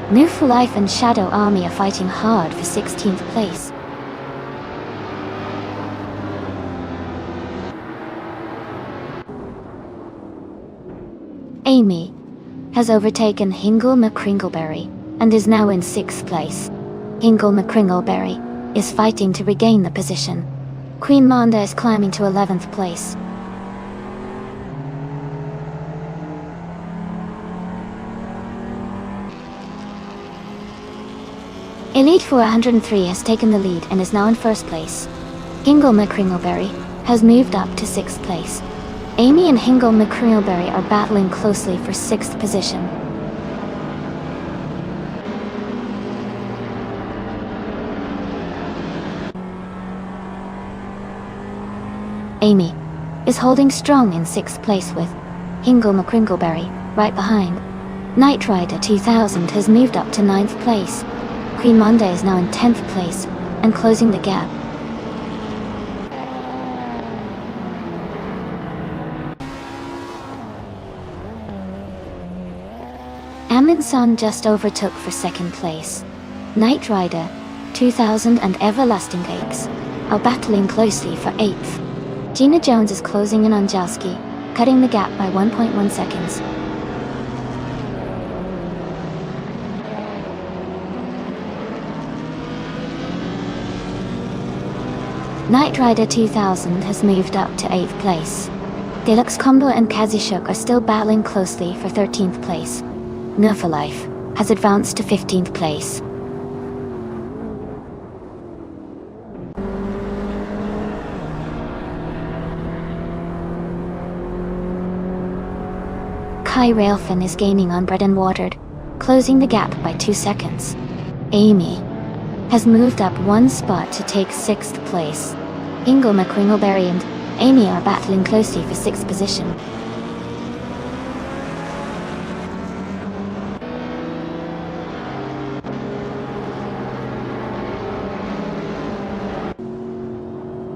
New for Life and Shadow Army are fighting hard for 16th place. Amy has overtaken Hingle McCringleberry and is now in 6th place. Hingle McCringleberry is fighting to regain the position. Queen Monda is climbing to 11th place. Elite 403 has taken the lead and is now in 1st place. Hingle McCringleberry has moved up to 6th place. Amy and Hingle McCringleberry are battling closely for 6th position. Amy is holding strong in 6th place with Hingle McCringleberry right behind. Knight Rider 2000 has moved up to 9th place. Queen Monday is now in 10th place and closing the gap. Amin-san just overtook for 2nd place. Knight Rider 2000 and Everlasting Cakes are battling closely for 8th. Gina Jones is closing in on Jalski, cutting the gap by 1.1 seconds. Knight Rider 2000 has moved up to 8th place. Deluxe Combo and Kazushuk are still battling closely for 13th place. Nerfalife has advanced to 15th place. Kai Railfin is gaining on Bread and Watered, closing the gap by 2 seconds. Amy has moved up 1 spot to take 6th place. Hingle McCringleberry and Amy are battling closely for 6th position.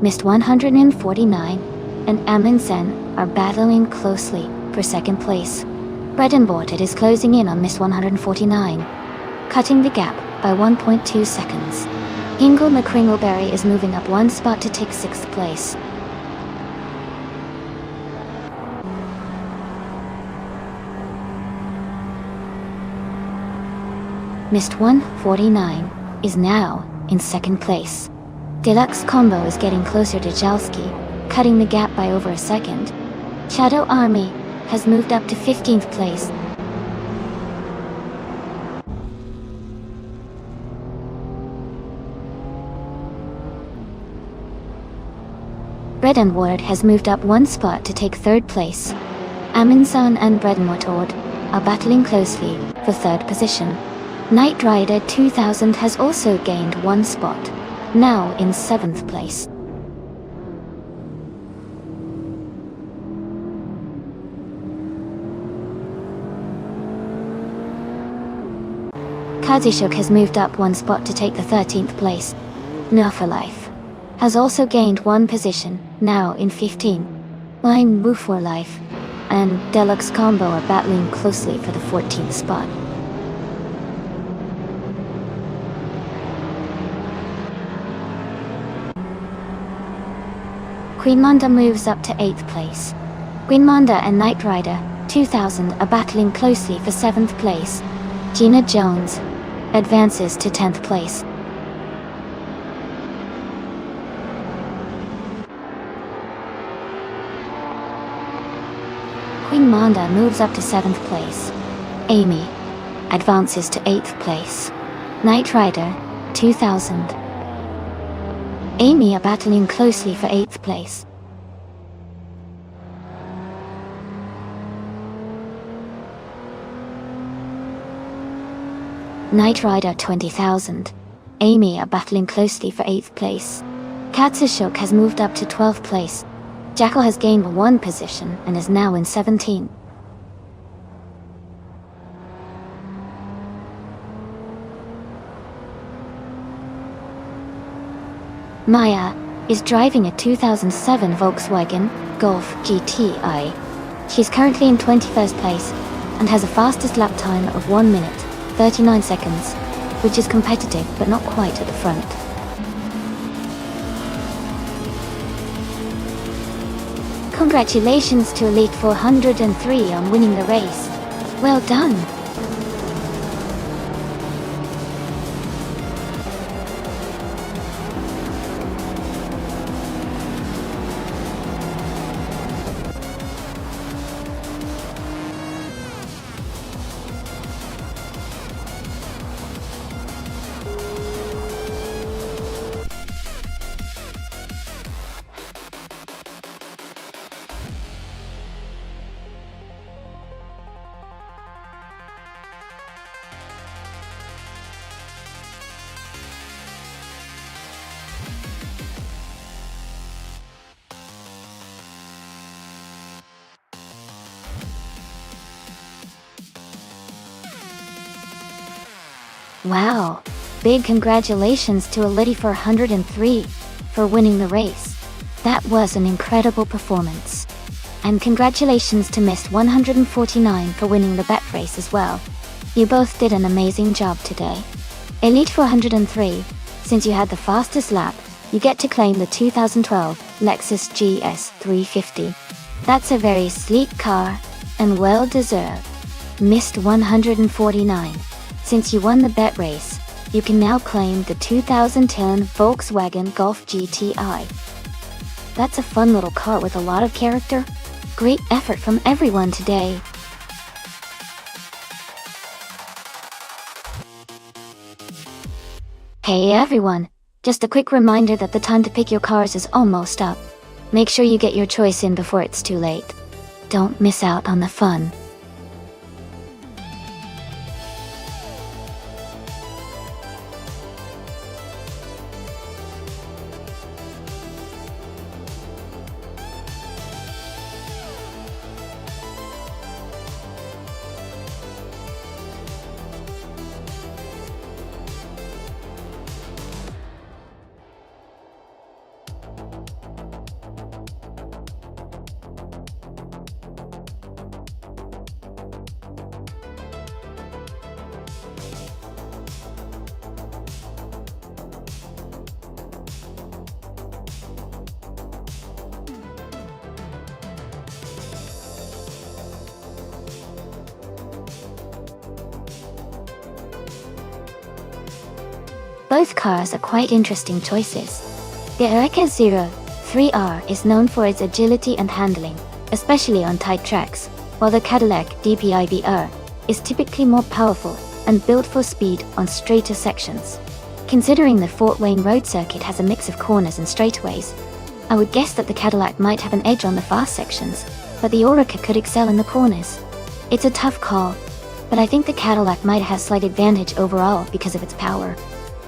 Mist 149 and Amundsen are battling closely for 2nd place. Bread and Watered is closing in on Mist 149, cutting the gap by 1.2 seconds. Hingle McCringleberry is moving up 1 spot to take 6th place. Mist 149 is now in 2nd place. Deluxe Combo is getting closer to Jalski, cutting the gap by over a second. Shadow Army has moved up to 15th place. Bread and Watered has moved up 1 spot to take 3rd place. Amin-san and Bread and Watered are battling closely for 3rd position. Knight Rider 2000 has also gained 1 spot, now in 7th place. Kazushuk has moved up 1 spot to take the 13th place. Nerfalife has also gained 1 position, now in 15. Line Wu for Life and Deluxe Combo are battling closely for the 14th spot. Queen Monda moves up to 8th place. Queen Monda and Knight Rider 2000 are battling closely for 7th place. Gina Jones advances to 10th place. Queen Monda moves up to 7th place. Amy advances to 8th place. Knight Rider 2000 Amy are battling closely for 8th place. Knight Rider 20,000. Amy are battling closely for 8th place. Katsushok has moved up to 12th place. Jackal has gained 1 position and is now in 17. Maya is driving a 2007 Volkswagen Golf GTI. She's currently in 21st place and has a fastest lap time of 1 minute, 39 seconds, which is competitive but not quite at the front. Congratulations to Elite 403 on winning the race. Well done! Wow! Big congratulations to Elite 403 for winning the race. That was an incredible performance. And congratulations to Mist 149 for winning the bet race as well. You both did an amazing job today. Elite 403, since you had the fastest lap, you get to claim the 2012 Lexus GS 350. That's a very sleek car, and well deserved. Mist 149. Since you won the bet race, you can now claim the 2010 Volkswagen Golf GTI. That's a fun little car with a lot of character. Great effort from everyone today. Hey everyone, just a quick reminder that the time to pick your cars is almost up. Make sure you get your choice in before it's too late. Don't miss out on the fun. Both cars are quite interesting choices. The Eureka 03R is known for its agility and handling, especially on tight tracks, while the Cadillac DPIVR is typically more powerful and built for speed on straighter sections. Considering the Fort Wayne road circuit has a mix of corners and straightaways, I would guess that the Cadillac might have an edge on the fast sections, but the Oreca could excel in the corners. It's a tough call, but I think the Cadillac might have slight advantage overall because of its power.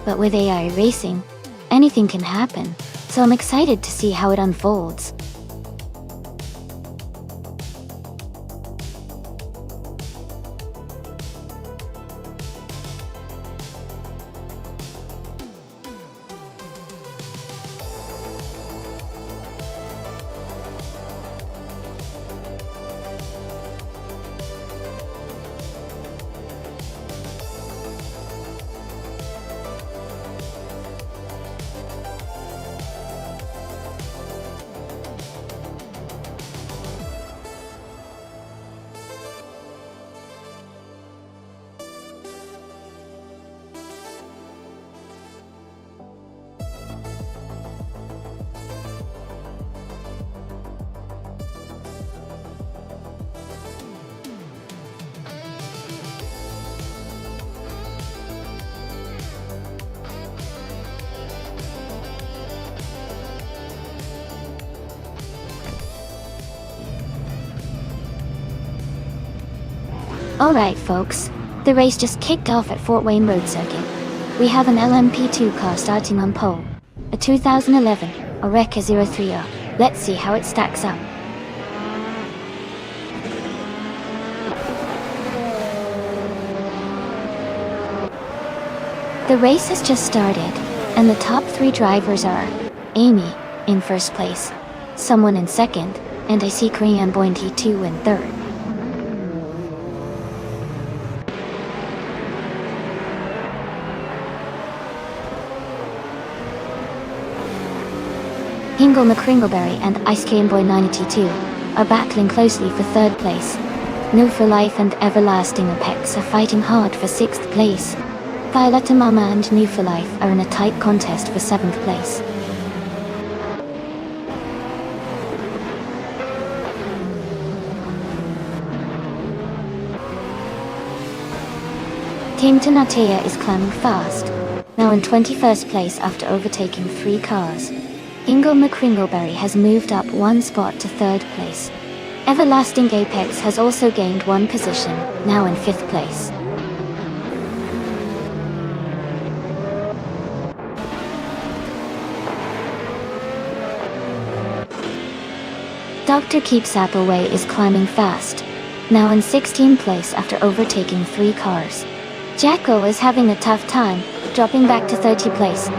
But with AI racing, anything can happen, so I'm excited to see how it unfolds. Alright folks, the race just kicked off at Fort Wayne Road Circuit. We have an LMP2 car starting on pole, a 2011 Oreca 03R. Let's see how it stacks up. The race has just started, and the top 3 drivers are Amy in first place, someone in second, and I see Korean Boy T2 in third. Hingle McCringleberry and Ice Cream Boy 92 are battling closely for third place. New for Life and Everlasting Apex are fighting hard for 6th place. Violetta Mama and New for Life are in a tight contest for 7th place. Team Tanatea is climbing fast, now in 21st place after overtaking 3 cars. Ingle McCringleberry has moved up 1 spot to 3rd place. Everlasting Apex has also gained 1 position, now in 5th place. Dr. Keeps Appleway is climbing fast, now in 16th place after overtaking 3 cars. Jacko is having a tough time, dropping back to 30th place.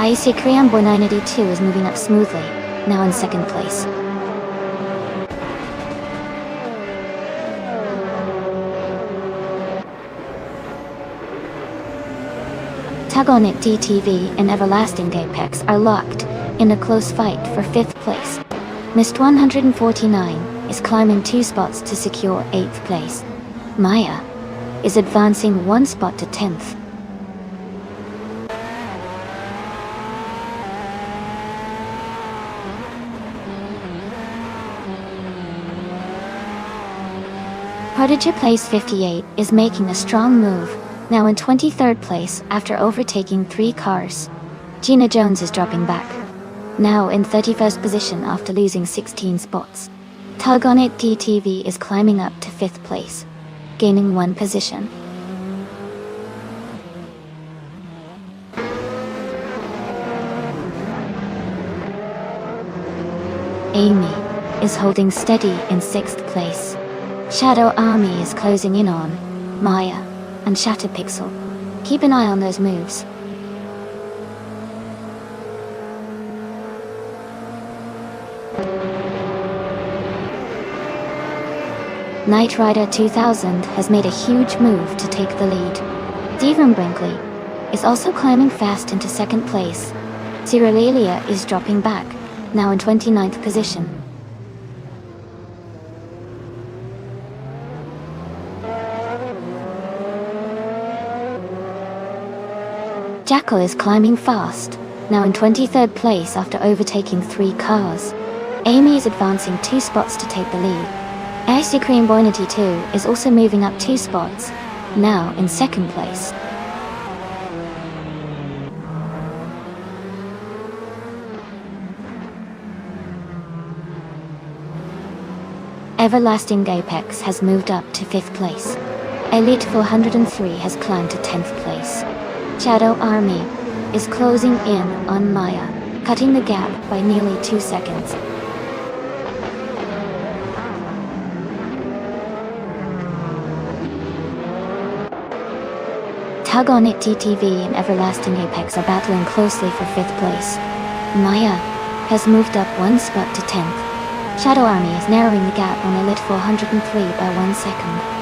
Icy Crayon Boy 982 is moving up smoothly, now in 2nd place. Tug On It DTV and Everlasting Apex are locked in a close fight for 5th place. Mist 149 is climbing 2 spots to secure 8th place. Maya is advancing 1 spot to 10th. Prodigy Place 58 is making a strong move, now in 23rd place after overtaking 3 cars. Gina Jones is dropping back, now in 31st position after losing 16 spots. Tug On It DTV is climbing up to 5th place, gaining 1 position. Amy is holding steady in 6th place. Shadow Army is closing in on Maya and Shatterpixel. Keep an eye on those moves. Knight Rider 2000 has made a huge move to take the lead. Stephen Brinkley is also climbing fast into 2nd place. Cyrillalia is dropping back, now in 29th position. Jackal is climbing fast, now in 23rd place after overtaking 3 cars. Amy is advancing 2 spots to take the lead. Icy Cream Boy 92 is also moving up 2 spots, now in 2nd place. Everlasting Apex has moved up to 5th place. Elite 403 has climbed to 10th place. Shadow Army is closing in on Maya, cutting the gap by nearly 2 seconds. Tug On It DTV and Everlasting Apex are battling closely for 5th place. Maya has moved up 1 spot to 10th. Shadow Army is narrowing the gap on Elite 403 by 1 second.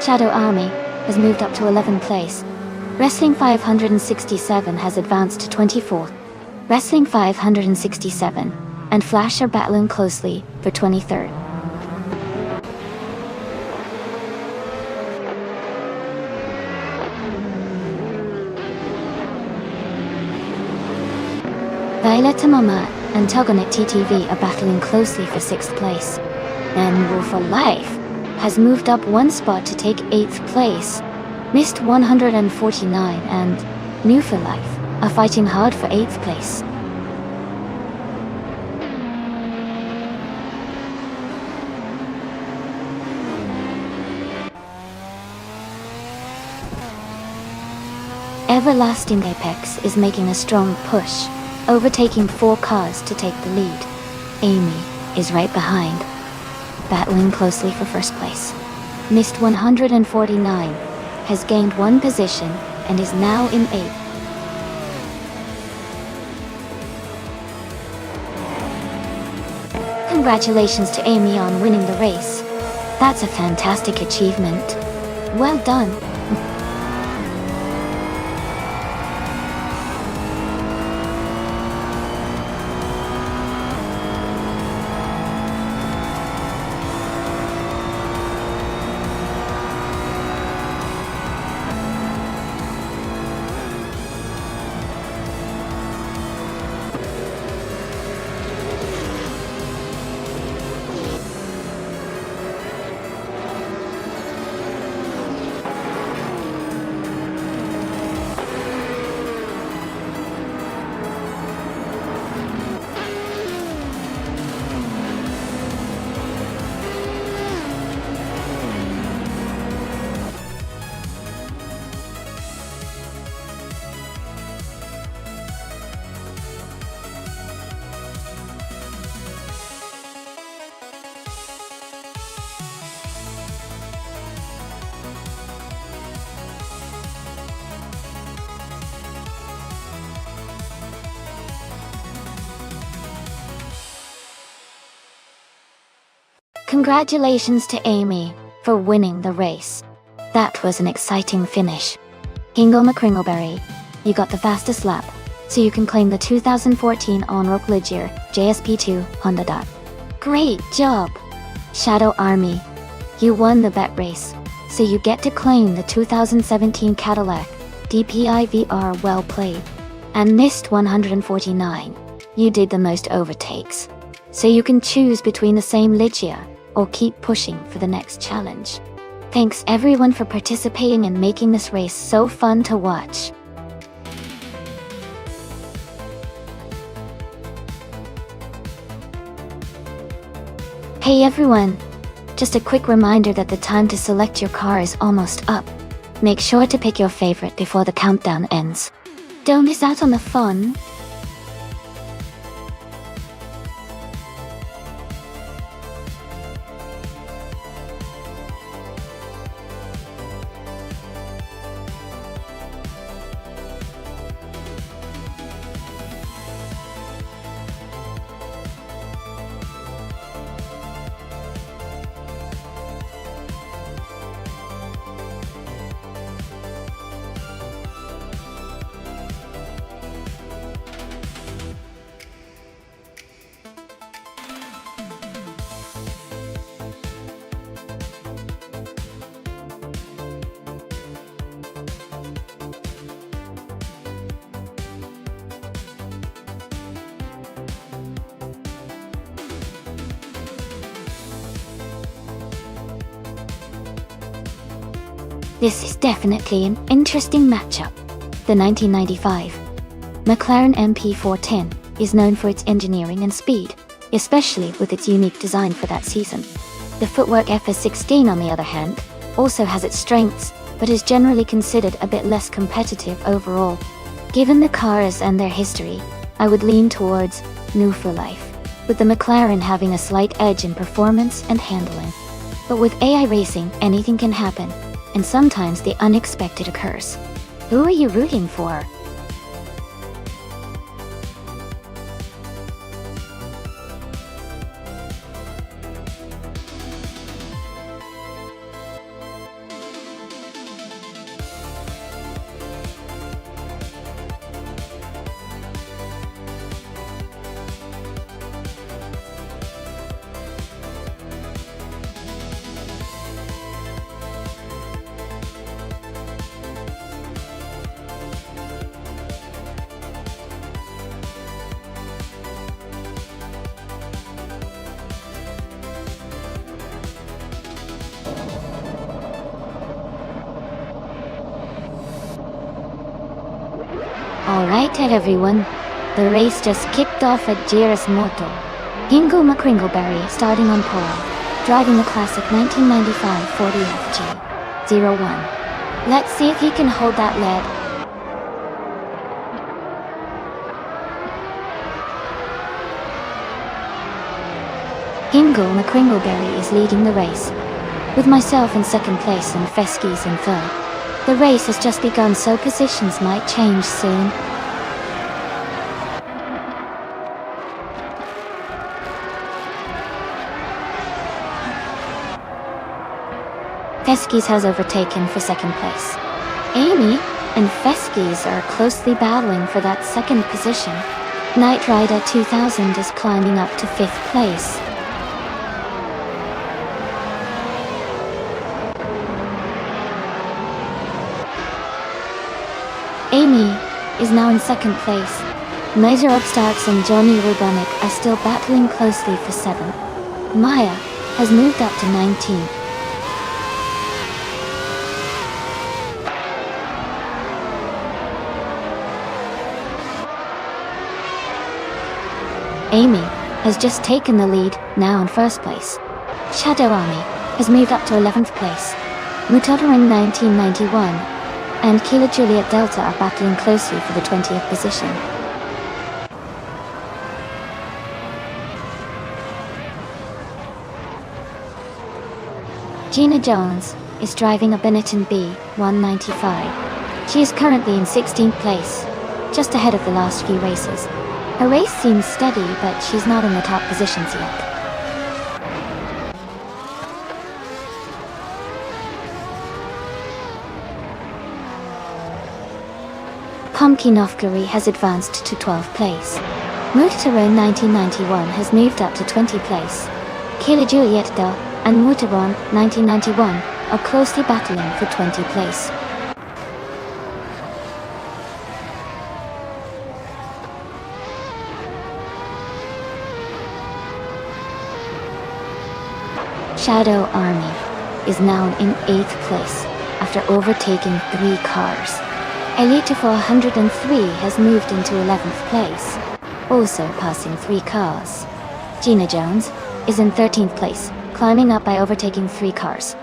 Shadow Army has moved up to 11th place. Wrestling 567 has advanced to 24th. Wrestling 567 and Flash are battling closely for 23rd. Violetta Mama and Tug On It TTV are battling closely for 6th place. And Wolf for Life has moved up 1 spot to take 8th place. Mist 149 and New for Life are fighting hard for 8th place. everlasting apex is making a strong push, overtaking 4 cars to take the lead. Amy is right behind, battling closely for first place. Missed 149 has gained 1 position and is now in 8th. Congratulations to Amy on winning the race. That's a fantastic achievement. Well done. Congratulations to Amy for winning the race. That was an exciting finish. Kingo McCringleberry, you got the fastest lap, so you can claim the 2014 Onrock Ligier JSP2 Honda Dot. Great job! Shadow Army, you won the bet race, so you get to claim the 2017 Cadillac DPI VR. Well played. And missed 149. You did the most overtakes, so you can choose between the same Ligia or keep pushing for the next challenge. Thanks everyone for participating and making this race so fun to watch. Hey everyone! Just a quick reminder that the time to select your car is almost up. Make sure to pick your favorite before the countdown ends. Don't miss out on the fun! This is definitely an interesting matchup. The 1995 McLaren MP410 is known for its engineering and speed, especially with its unique design for that season. The footwork FS16, on the other hand, also has its strengths, but is generally considered a bit less competitive overall. Given the cars and their history, I would lean towards New for Life, with the McLaren having a slight edge in performance and handling. But with AI racing, anything can happen, and sometimes the unexpected occurs. Who are you rooting for? Alright everyone, the race just kicked off at Gires Moto. Kingo McCringleberry starting on pole, driving the classic 1995 40 FG 01. Let's see if he can hold that lead. Hingle McCringleberry is leading the race, with myself in second place and Feskis in third. The race has just begun, so positions might change soon. Feskis has overtaken for second place. Amy and Feskis are closely battling for that second position. Knight Rider 2000 is climbing up to 5th place. Amy is now in second place. Major Upstarts and Johnny Rubonic are still battling closely for 7th. Maya has moved up to 19th. Amy has just taken the lead, now in first place. Shadow Army has moved up to 11th place. Mutotoring 1991 and Kilo Juliet Delta are battling closely for the 20th position. Gina Jones is driving a Benetton B195. She is currently in 16th place, just ahead of the last few races. Her race seems steady, but she's not in the top positions yet. Pumpkin Ofgary has advanced to 12th place. Mutaron 1991 has moved up to 20th place. Kilo Juliet Del and Mutaron 1991 are closely battling for 20th place. Shadow Army is now in 8th place after overtaking 3 cars. Elite 403 has moved into 11th place, also passing 3 cars. Gina Jones is in 13th place, climbing up by overtaking 3 cars.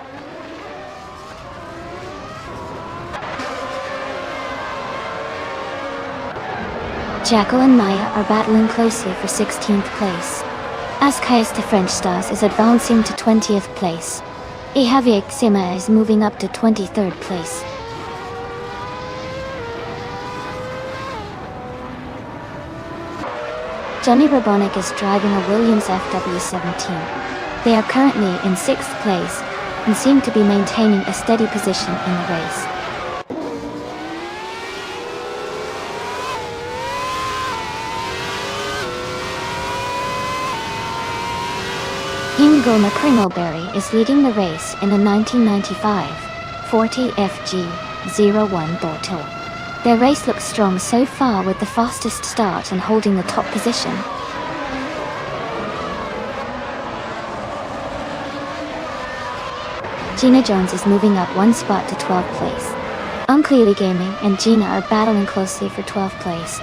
Jackal and Maya are battling closely for 16th place. Ascais de French Stars is advancing to 20th place. Ihaviek Sima is moving up to 23rd place. Johnny Rubonic is driving a Williams FW17. They are currently in 6th place and seem to be maintaining a steady position in the race. Hingle McCringleberry is leading the race in the 1995 40 FG01 Bordeaux. Their race looks strong so far, with the fastest start and holding the top position. Gina Jones is moving up 1 spot to 12th place. Unclearly Gaming and Gina are battling closely for 12th place.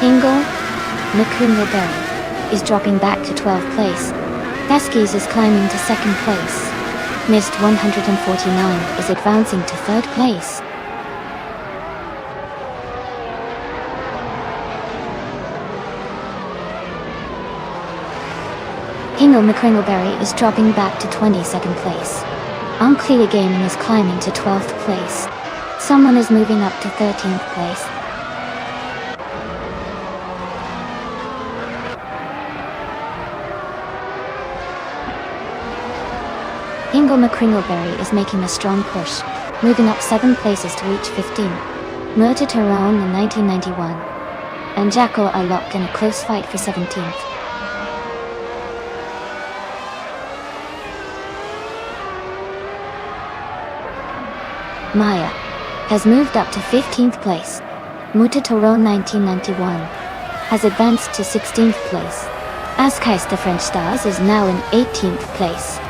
Hingle McCringleberry is dropping back to 12th place. Feskis is climbing to 2nd place. Mist 149 is advancing to 3rd place. Hingle McCringleberry is dropping back to 22nd place. Unclear Gaming is climbing to 12th place. Someone is moving up to 13th place. Hingle McCringleberry is making a strong push, moving up 7 places to reach 15. Murta Tyrone in 1991 and Jackal are locked in a close fight for 17th. Maya has moved up to 15th place. Muta Tyrone 1991 has advanced to 16th place. Ascais de French Stars is now in 18th place.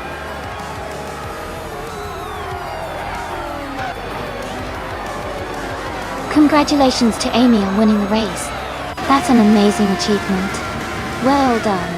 Congratulations to Amy on winning the race. That's an amazing achievement. Well done.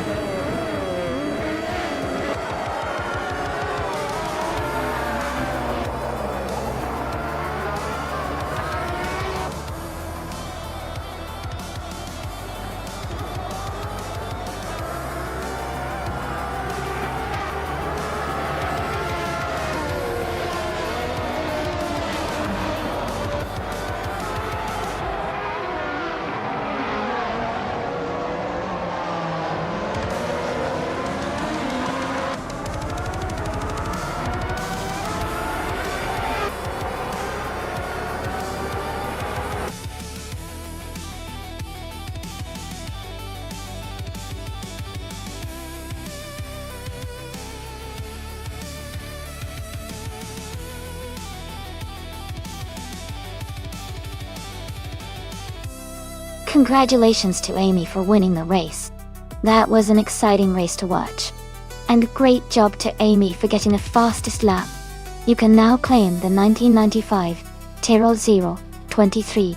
Congratulations to Amy for winning the race. That was an exciting race to watch. And great job to Amy for getting the fastest lap. You can now claim the 1995 Tyrrell 023.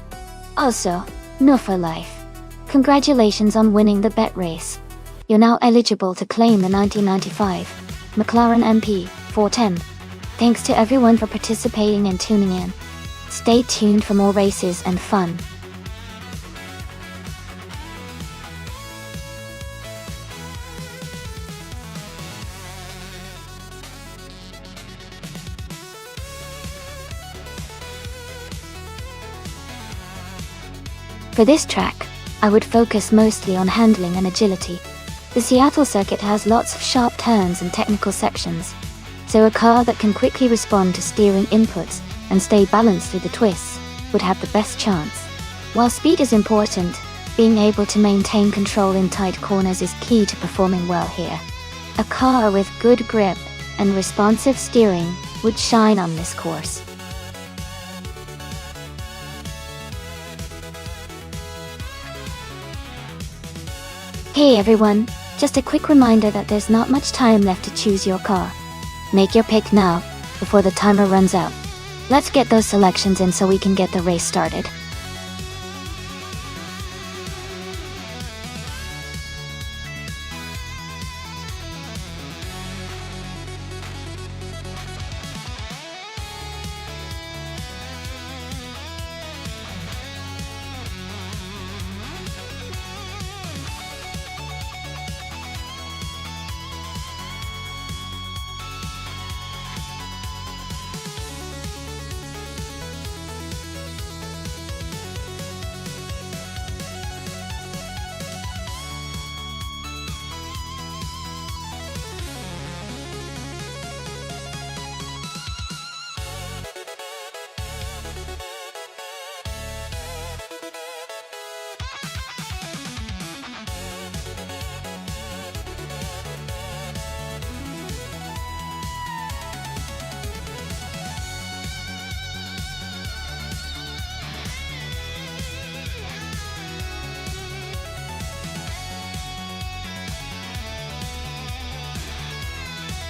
Also, no for life. Congratulations on winning the bet race. You're now eligible to claim the 1995 McLaren MP 410. Thanks to everyone for participating and tuning in. Stay tuned for more races and fun. For this track, I would focus mostly on handling and agility. The Seattle circuit has lots of sharp turns and technical sections, so a car that can quickly respond to steering inputs and stay balanced through the twists would have the best chance. While speed is important, being able to maintain control in tight corners is key to performing well here. A car with good grip and responsive steering would shine on this course. Hey everyone, just a quick reminder that there's not much time left to choose your car. Make your pick now, before the timer runs out. Let's get those selections in so we can get the race started.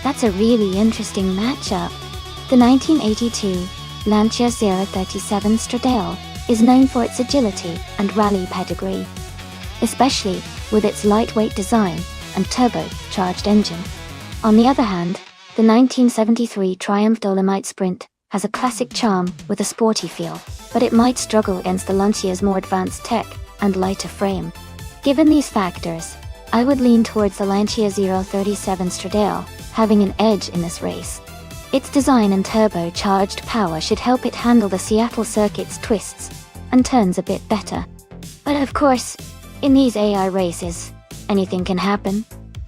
That's a really interesting matchup. The 1982 Lancia 037 Stradale is known for its agility and rally pedigree, especially with its lightweight design and turbocharged engine. On the other hand, the 1973 Triumph Dolomite Sprint has a classic charm with a sporty feel, but it might struggle against the Lancia's more advanced tech and lighter frame. Given these factors, I would lean towards the Lancia 037 Stradale having an edge in this race. Its design and turbocharged power should help it handle the Seattle circuit's twists and turns a bit better. But of course, in these AI races, anything can happen.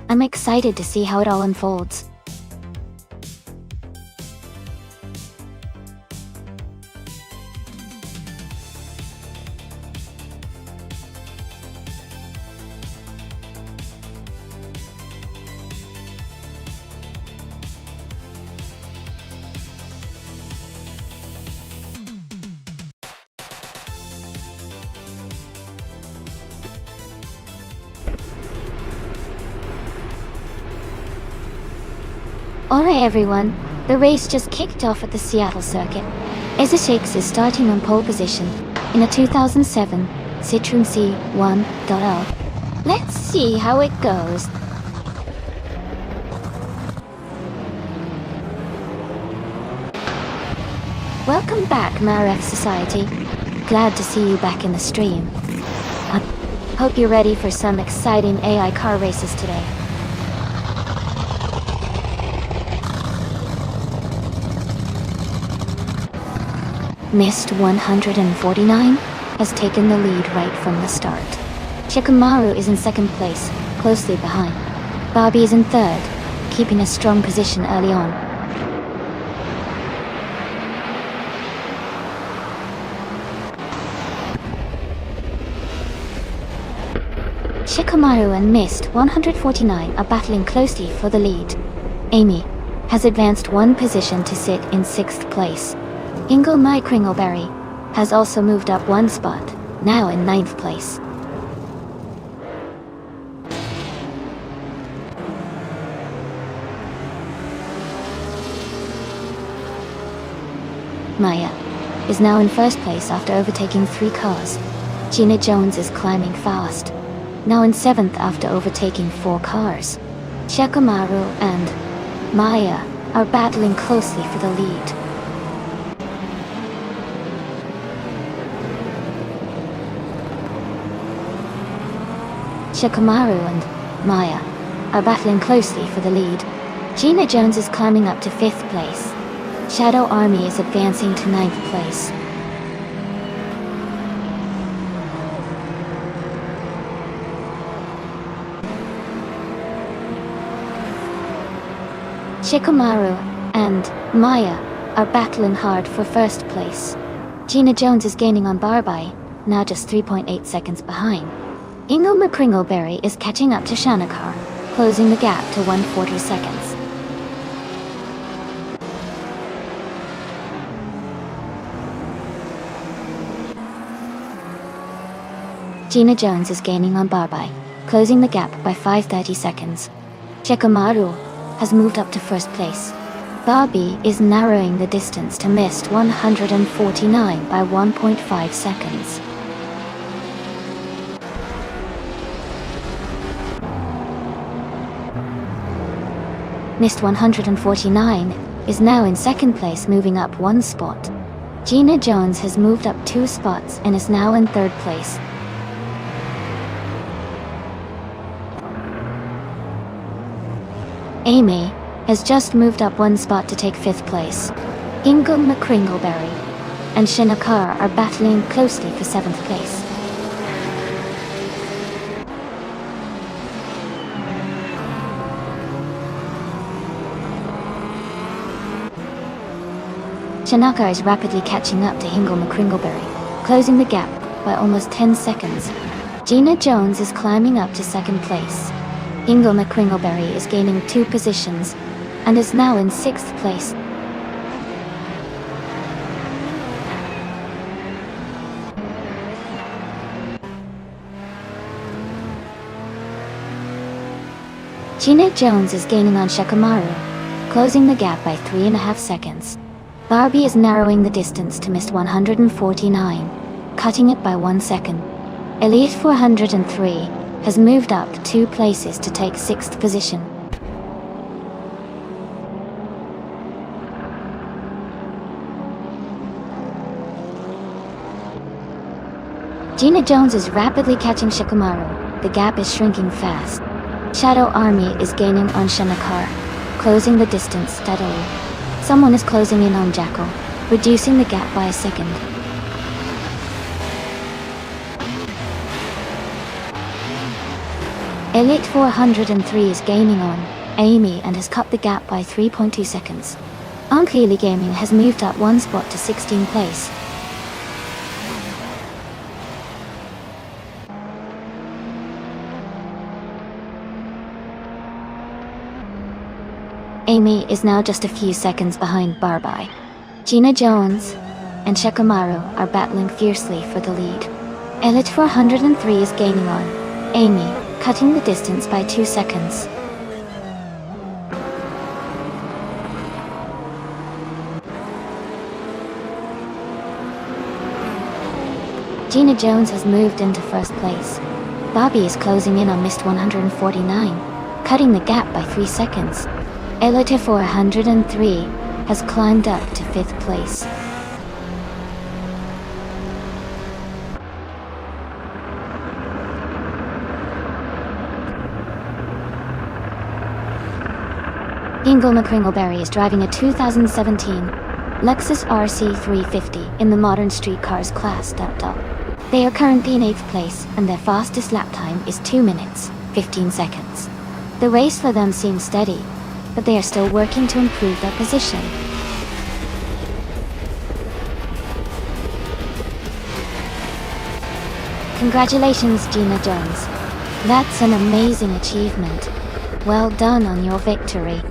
I'm excited to see how it all unfolds. Alright everyone, the race just kicked off at the Seattle circuit. SSX is starting on pole position in a 2007 Citroen C1.0. Let's see how it goes. Welcome back, MARF Society. Glad to see you back in the stream. I hope you're ready for some exciting AI car races today. Mist 149 has taken the lead right from the start. Shikamaru is in second place, closely behind. Bobby is in third, keeping a strong position early on. Shikamaru and Mist 149 are battling closely for the lead. Amy has advanced one position to sit in sixth place. Ingle Mike Ringleberry has also moved up one spot, now in ninth place. Maya, is now in first place after overtaking 3 cars. Gina Jones is climbing fast, now in 7th after overtaking 4 cars. Shikamaru and Maya are battling closely for the lead. Shikamaru and Maya are battling closely for the lead. Gina Jones is climbing up to 5th place. Shadow Army is advancing to 9th place. Shikamaru and Maya are battling hard for first place. Gina Jones is gaining on Barbai, now just 3.8 seconds behind. Ingo McCringleberry is catching up to Shanakar, closing the gap to 140 seconds. Gina Jones is gaining on Barbai, closing the gap by 5:30 seconds. Shikamaru has moved up to first place. Barbie is narrowing the distance to missed 149 by 1.5 seconds. Missed 149 is now in second place, moving up 1 spot. Gina Jones has moved up 2 spots and is now in third place. Amy has just moved up 1 spot to take 5th place. Ingo McCringleberry and Shinakar are battling closely for 7th place. Shinakar is rapidly catching up to Ingo McCringleberry, closing the gap by almost 10 seconds. Gina Jones is climbing up to 2nd place. Ingo McCringleberry is gaining 2 positions and is now in 6th place. Gina Jones is gaining on Shikamaru, closing the gap by 3.5 seconds. Barbie is narrowing the distance to missed 149, cutting it by 1 second. Elite 403 has moved up 2 places to take 6th position. Gina Jones is rapidly catching Shikamaru. The gap is shrinking fast. Shadow Army is gaining on Shanakar, closing the distance steadily. Someone is closing in on Jackal, reducing the gap by a second. Elite 403 is gaining on Amy and has cut the gap by 3.2 seconds. Unclearly Gaming has moved up 1 spot to 16th place. Amy is now just a few seconds behind Barbai. Gina Jones and Shikamaru are battling fiercely for the lead. Elite 403 is gaining on Amy, cutting the distance by 2 seconds. Gina Jones has moved into first place. Bobby is closing in on missed 149, cutting the gap by 3 seconds. Elite 403 has climbed up to 5th place. Ingo McCringleberry is driving a 2017 Lexus RC350 in the modern street cars class. They are currently in 8th place and their fastest lap time is 2 minutes, 15 seconds. The race for them seems steady, but they are still working to improve their position. Congratulations, Gina Jones. That's an amazing achievement. Well done on your victory.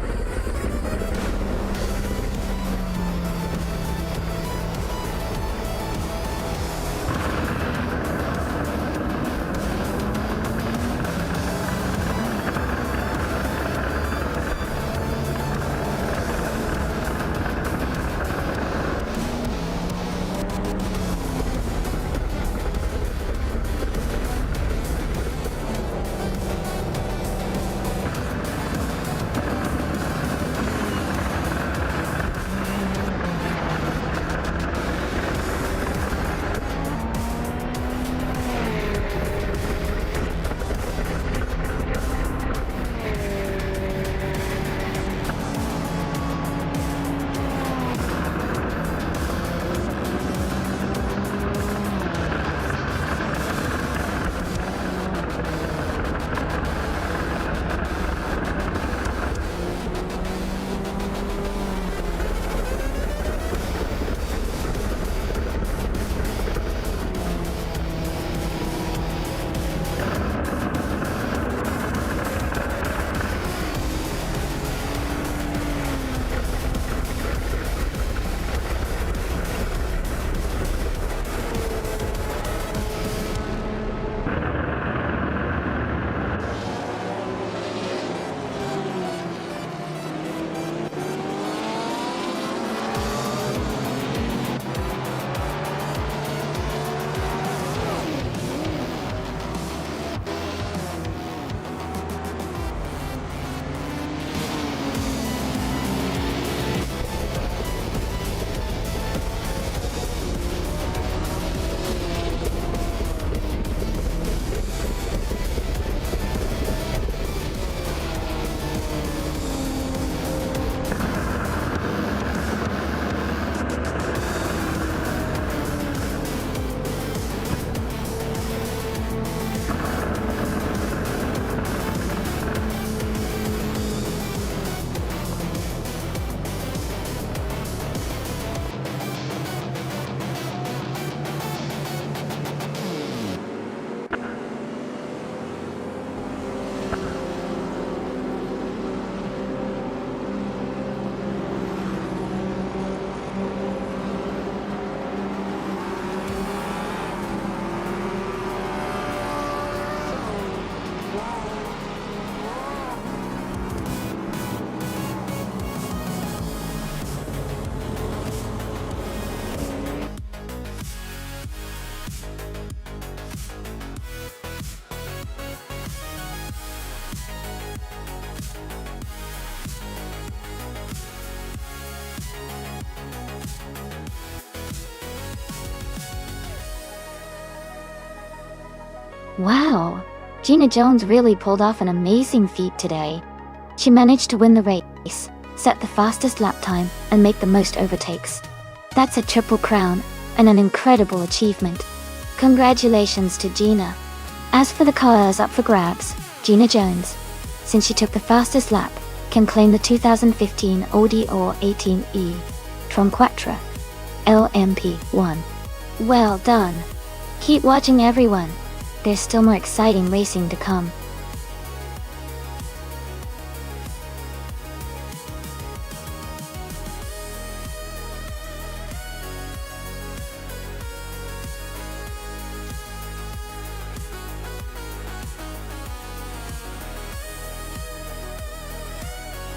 Wow, Gina Jones really pulled off an amazing feat today. She managed to win the race, set the fastest lap time, and make the most overtakes. That's a triple crown, and an incredible achievement. Congratulations to Gina. As for the cars up for grabs, Gina Jones, since she took the fastest lap, can claim the 2015 Audi A18e Tronquattro LMP1. Well done. Keep watching, everyone. There's still more exciting racing to come.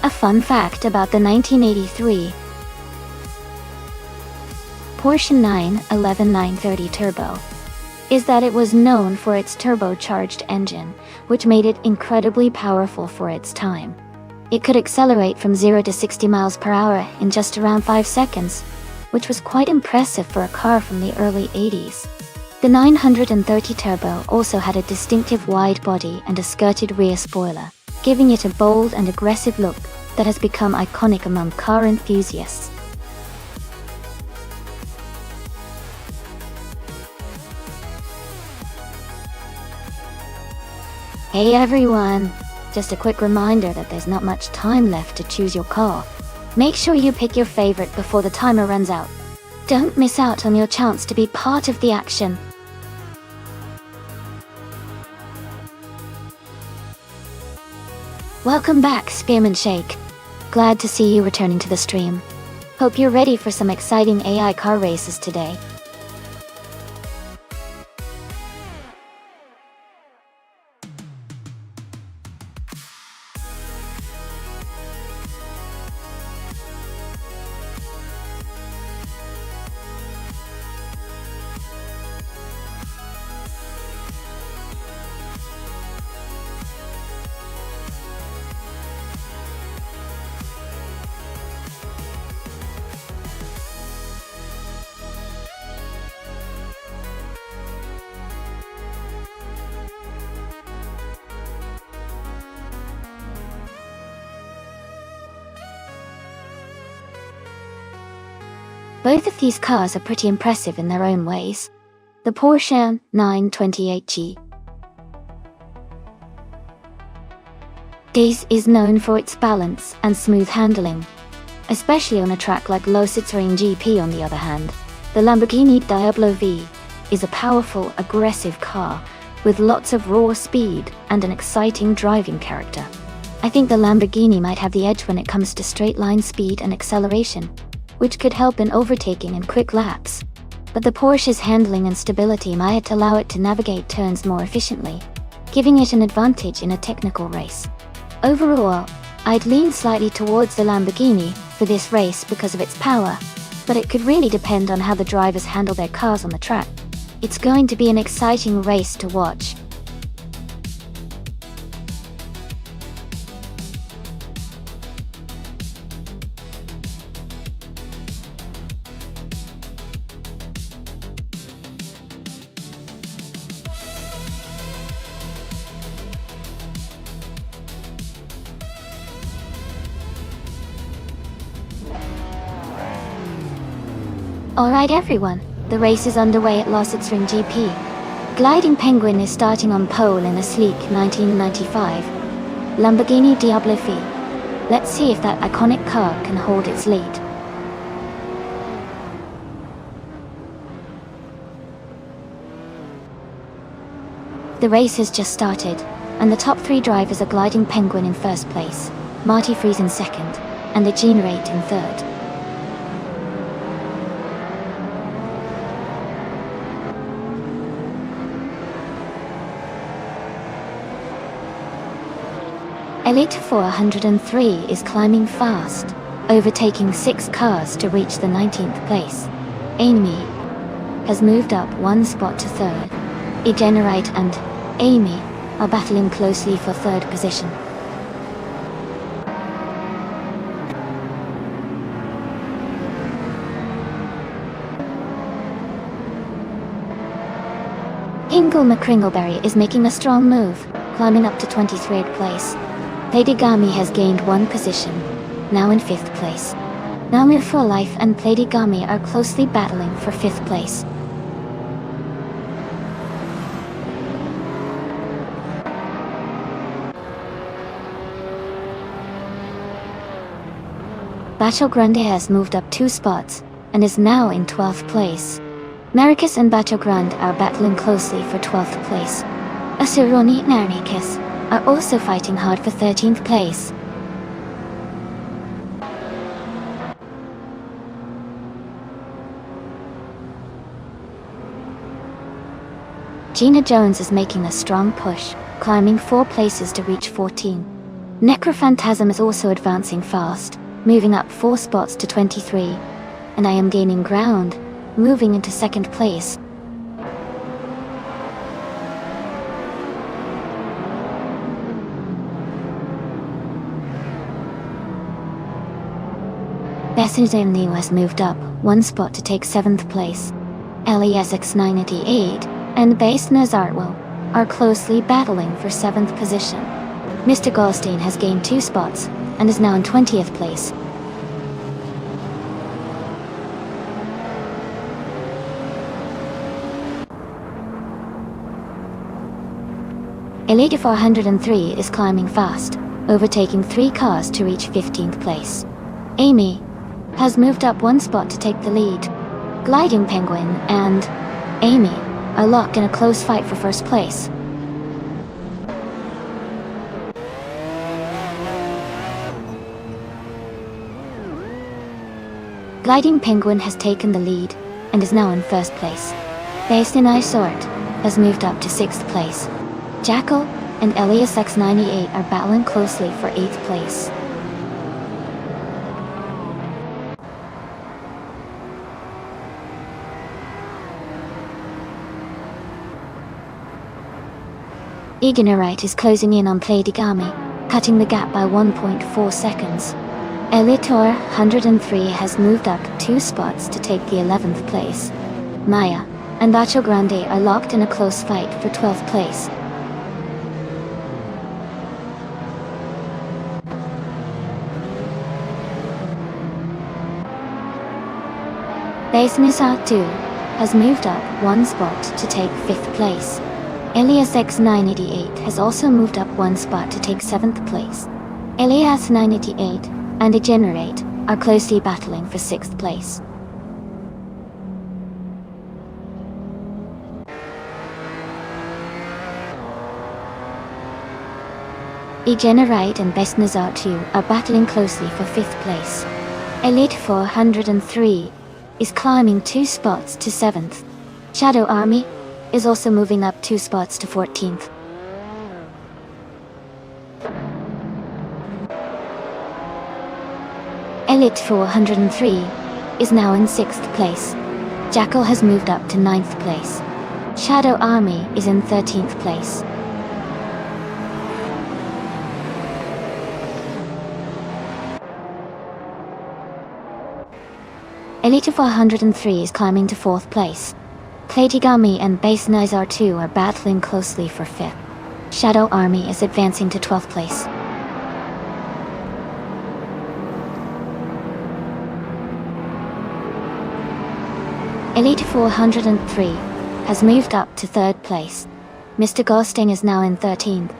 A fun fact about the 1983 Porsche 911 930 Turbo is that it was known for its turbocharged engine, which made it incredibly powerful for its time. It could accelerate from 0 to 60 miles per hour in just around 5 seconds, which was quite impressive for a car from the early 80s. The 930 Turbo also had a distinctive wide body and a skirted rear spoiler, giving it a bold and aggressive look that has become iconic among car enthusiasts. Hey everyone! Just a quick reminder that there's not much time left to choose your car. Make sure you pick your favorite before the timer runs out. Don't miss out on your chance to be part of the action. Welcome back, Spearman Shake. Glad to see you returning to the stream. Hope you're ready for some exciting AI car races today. Both of these cars are pretty impressive in their own ways. The Porsche 928G is known for its balance and smooth handling, especially on a track like Lausitzring GP. On the other hand, the Lamborghini Diablo V is a powerful, aggressive car with lots of raw speed and an exciting driving character. I think the Lamborghini might have the edge when it comes to straight line speed and acceleration, which could help in overtaking and quick laps. But the Porsche's handling and stability might allow it to navigate turns more efficiently, giving it an advantage in a technical race. Overall, I'd lean slightly towards the Lamborghini for this race because of its power, but it could really depend on how the drivers handle their cars on the track. It's going to be an exciting race to watch. Alright everyone, the race is underway at Lausitzring GP. Gliding Penguin is starting on pole in a sleek 1995 Lamborghini Diablo V. Let's see if that iconic car can hold its lead. The race has just started, and the top 3 drivers are Gliding Penguin in first place, Marty Freeze in second, and the Generate in third. Elite 403 is climbing fast, overtaking 6 cars to reach the 19th place. Amy has moved up 1 spot to third. Egenerate and Amy are battling closely for third position. Hingle McCringleberry is making a strong move, climbing up to 23rd place. Playdygami has gained one position, now in 5th place. Namir for Life and Playdygami are closely battling for 5th place. Bacho Grande has moved up 2 spots, and is now in 12th place. Maricus and Bacho Grande are battling closely for 12th place. Asironi and Arnikis are also fighting hard for 13th place. Gina Jones is making a strong push, climbing 4 places to reach 14. Necrophantasm is also advancing fast, moving up 4 spots to 23. And I am gaining ground, moving into 2nd place. Bessidemni has moved up 1 spot to take 7th place. LESX 988 and Base Nazartwo are closely battling for 7th position. Mr. Goldstein has gained 2 spots and is now in 20th place. Elite 403 is climbing fast, overtaking 3 cars to reach 15th place. Amy has moved up 1 spot to take the lead. Gliding Penguin and Amy are locked in a close fight for 1st place. Gliding Penguin has taken the lead and is now in 1st place. Based in Isort has moved up to 6th place. Jackal and Elias X98 are battling closely for 8th place. Eganarite is closing in on Playdygami, cutting the gap by 1.4 seconds. Elitor 103 has moved up 2 spots to take the 11th place. Maya and Bacho Grande are locked in a close fight for 12th place. Base Nisa2 has moved up 1 spot to take 5th place. Elias X988 has also moved up 1 spot to take 7th place. Elias 988 and Degenerate are closely battling for 6th place. Degenerate and Best Nazar 2 are battling closely for 5th place. Elite 403 is climbing 2 spots to 7th. Shadow Army is also moving up 2 spots to 14th. Elite 403 is now in 6th place. Jackal has moved up to 9th place. Shadow Army is in 13th place. Elite 403 is climbing to 4th place. Playdygami and Base Nizar 2 are battling closely for 5th. Shadow Army is advancing to 12th place. Elite 403 has moved up to 3rd place. Mr. Ghosting is now in 13th.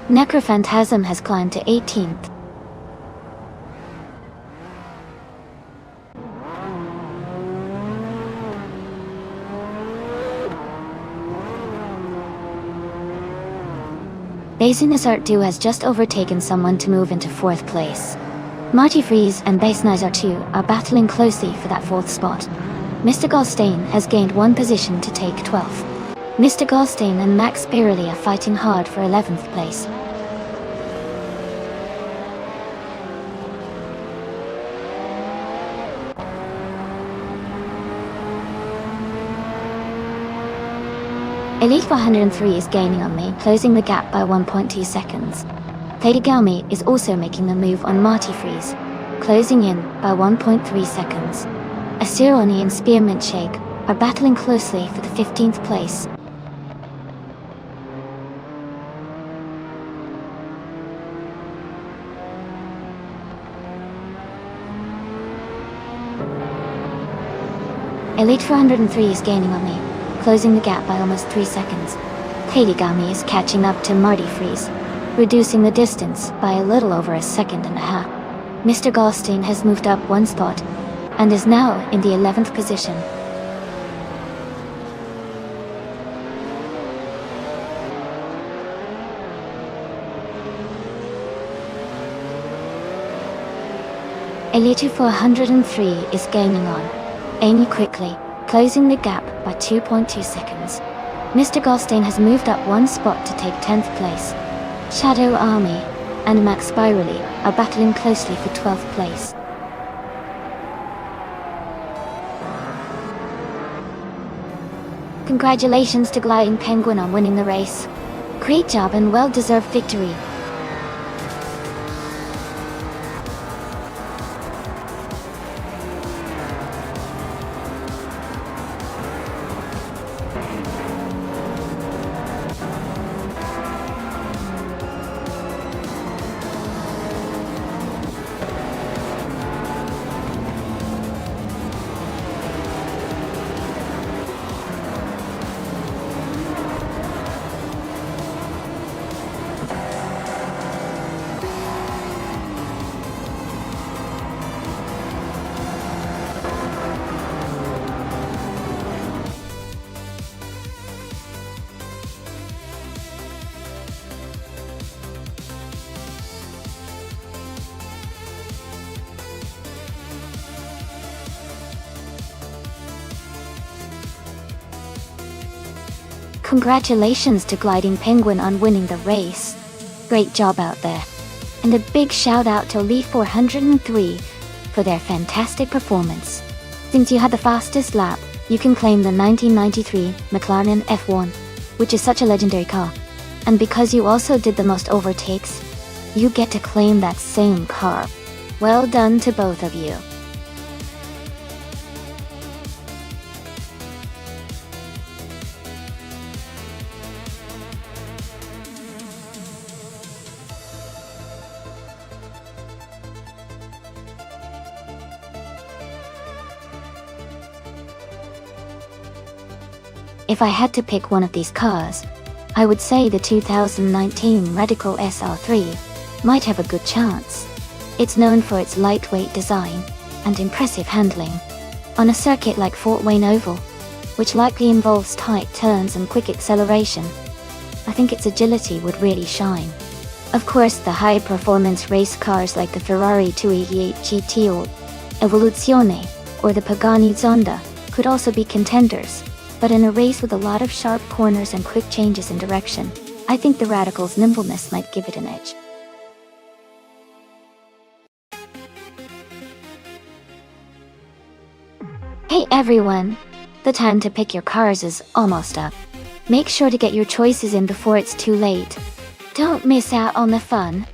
Necrophantasm has climbed to 18th. Basin Assert 2 has just overtaken someone to move into 4th place. Marty Freeze and Base Nizar 2 are battling closely for that 4th spot. Mr. Goldstein has gained 1 position to take 12th. Mr. Goldstein and Max Spirelli are fighting hard for 11th place. Elite 403 is gaining on me, closing the gap by 1.2 seconds. Playdygami is also making a move on Marty Freeze, closing in by 1.3 seconds. Asironi and Spearmint Shake are battling closely for the 15th place. Elite 403 is gaining on me, closing the gap by almost 3 seconds. Tadigami is catching up to Marty Freeze, reducing the distance by a little over a second and a half. Mr. Goldstein has moved up 1 spot, and is now in the 11th position. Elite 403 is gaining on Amy quickly, closing the gap by 2.2 seconds. Mr. Goldstein has moved up 1 spot to take 10th place. Shadow Army and Max Spirally are battling closely for 12th place. Congratulations to Gliding Penguin on winning the race. Great job and well-deserved victory. Congratulations to Gliding Penguin on winning the race. Great job out there. And a big shout out to Elite 403 for their fantastic performance. Since you had the fastest lap, you can claim the 1993 McLaren F1, which is such a legendary car. And because you also did the most overtakes, you get to claim that same car. Well done to both of you. If I had to pick one of these cars, I would say the 2019 Radical SR3 might have a good chance. It's known for its lightweight design and impressive handling. On a circuit like Fort Wayne Oval, which likely involves tight turns and quick acceleration, I think its agility would really shine. Of course, the high-performance race cars like the Ferrari 288 GT or Evoluzione or the Pagani Zonda could also be contenders. But in a race with a lot of sharp corners and quick changes in direction, I think the Radical's nimbleness might give it an edge. Hey everyone! The time to pick your cars is almost up. Make sure to get your choices in before it's too late. Don't miss out on the fun.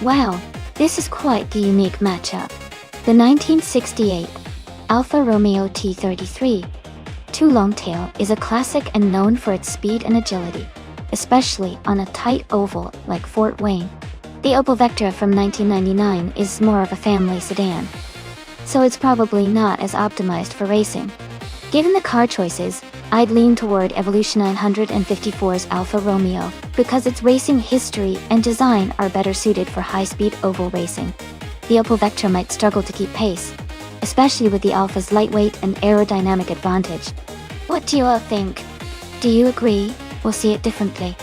Wow, this is quite the unique matchup. The 1968 Alfa Romeo T33 Two Longtail is a classic and known for its speed and agility, especially on a tight oval like Fort Wayne. The Opel Vectra from 1999 is more of a family sedan, so it's probably not as optimized for racing. Given the car choices, I'd lean toward Evolution 954's Alfa Romeo because its racing history and design are better suited for high-speed oval racing. The Opel Vectra might struggle to keep pace, especially with the Alpha's lightweight and aerodynamic advantage. What do you all think? Do you agree, or see it differently?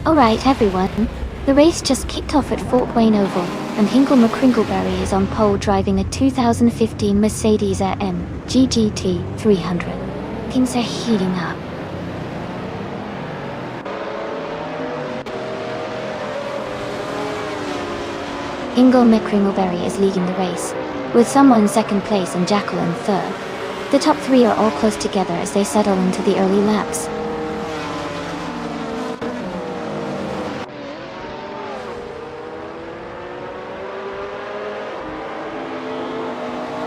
Alright everyone, the race just kicked off at Fort Wayne Oval, and Hinkle McCringleberry is on pole driving a 2015 Mercedes-AMG GT 300. Things are heating up. Hinkle McCringleberry is leading the race, with someone in second place and Jackal in third. The top three are all close together as they settle into the early laps.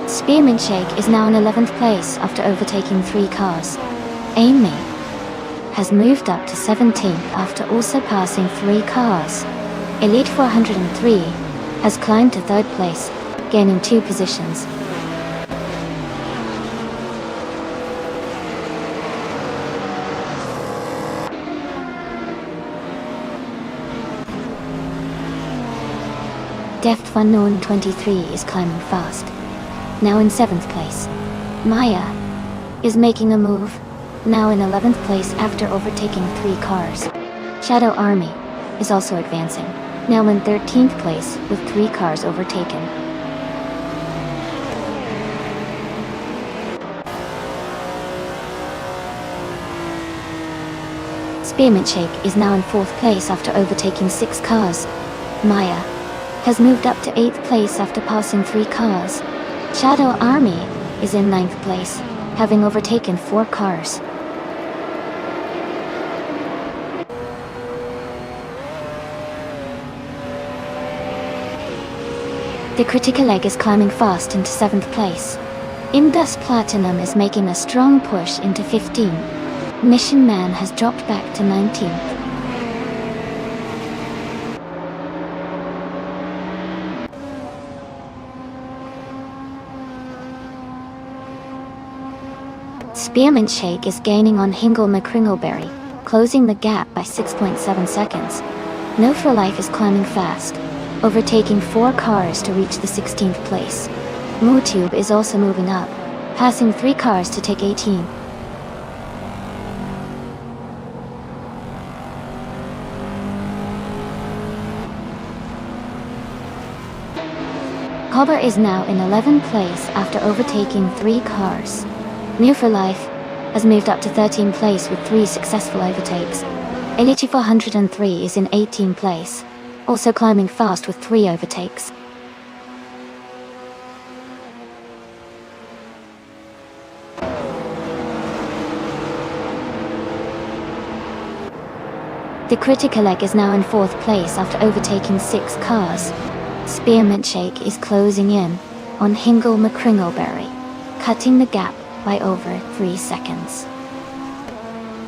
Spearmint Shake is now in 11th place after overtaking 3 cars. Amy has moved up to 17th after also passing 3 cars. Elite 403 has climbed to 3rd place, gaining 2 positions. Deft Unknown 23 is climbing fast, now in 7th place. Maya is making a move, now in 11th place after overtaking 3 cars. Shadow Army is also advancing, now in 13th place with 3 cars overtaken. Spearmint Shake is now in 4th place after overtaking 6 cars. Maya has moved up to 8th place after passing 3 cars. Shadow Army is in 9th place, having overtaken 4 cars. The Critical Egg is climbing fast into 7th place. Indus Platinum is making a strong push into 15. Mission Man has dropped back to 19th. Spearmint Shake is gaining on Hinkle McCringleberry, closing the gap by 6.7 seconds. No for Life is climbing fast, overtaking 4 cars to reach the 16th place. MooTube is also moving up, passing 3 cars to take 18. Cobber is now in 11th place after overtaking 3 cars. New for Life has moved up to 13th place with 3 successful overtakes. Elite 403 is in 18th place, also climbing fast with 3 overtakes. The Critical Egg is now in 4th place after overtaking 6 cars. Spearmint Shake is closing in on Hinkle McCringleberry, cutting the gap by over 3 seconds.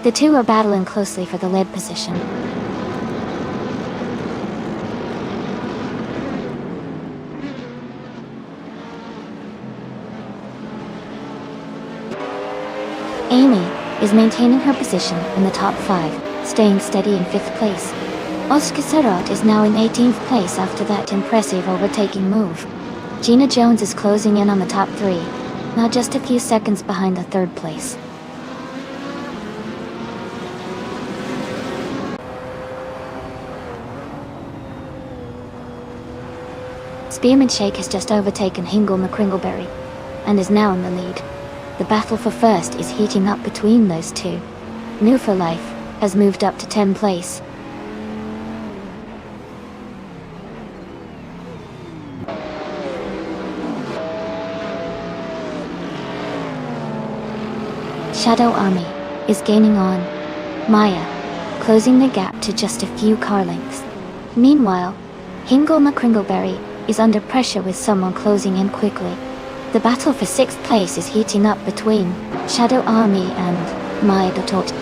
The two are battling closely for the lead position. Amy is maintaining her position in the top 5, staying steady in 5th place. Oscar Serrat is now in 18th place after that impressive overtaking move. Gina Jones is closing in on the top 3, now just a few seconds behind the 3rd place. Spearmint Shake has just overtaken Hinkle McCringleberry, and is now in the lead. The battle for first is heating up between those two. New for Life has moved up to 10th place. Shadow Army is gaining on Maya, closing the gap to just a few car lengths. Meanwhile, Hingle McCringleberry is under pressure with someone closing in quickly. The battle for 6th place is heating up between Shadow Army and My Dotort.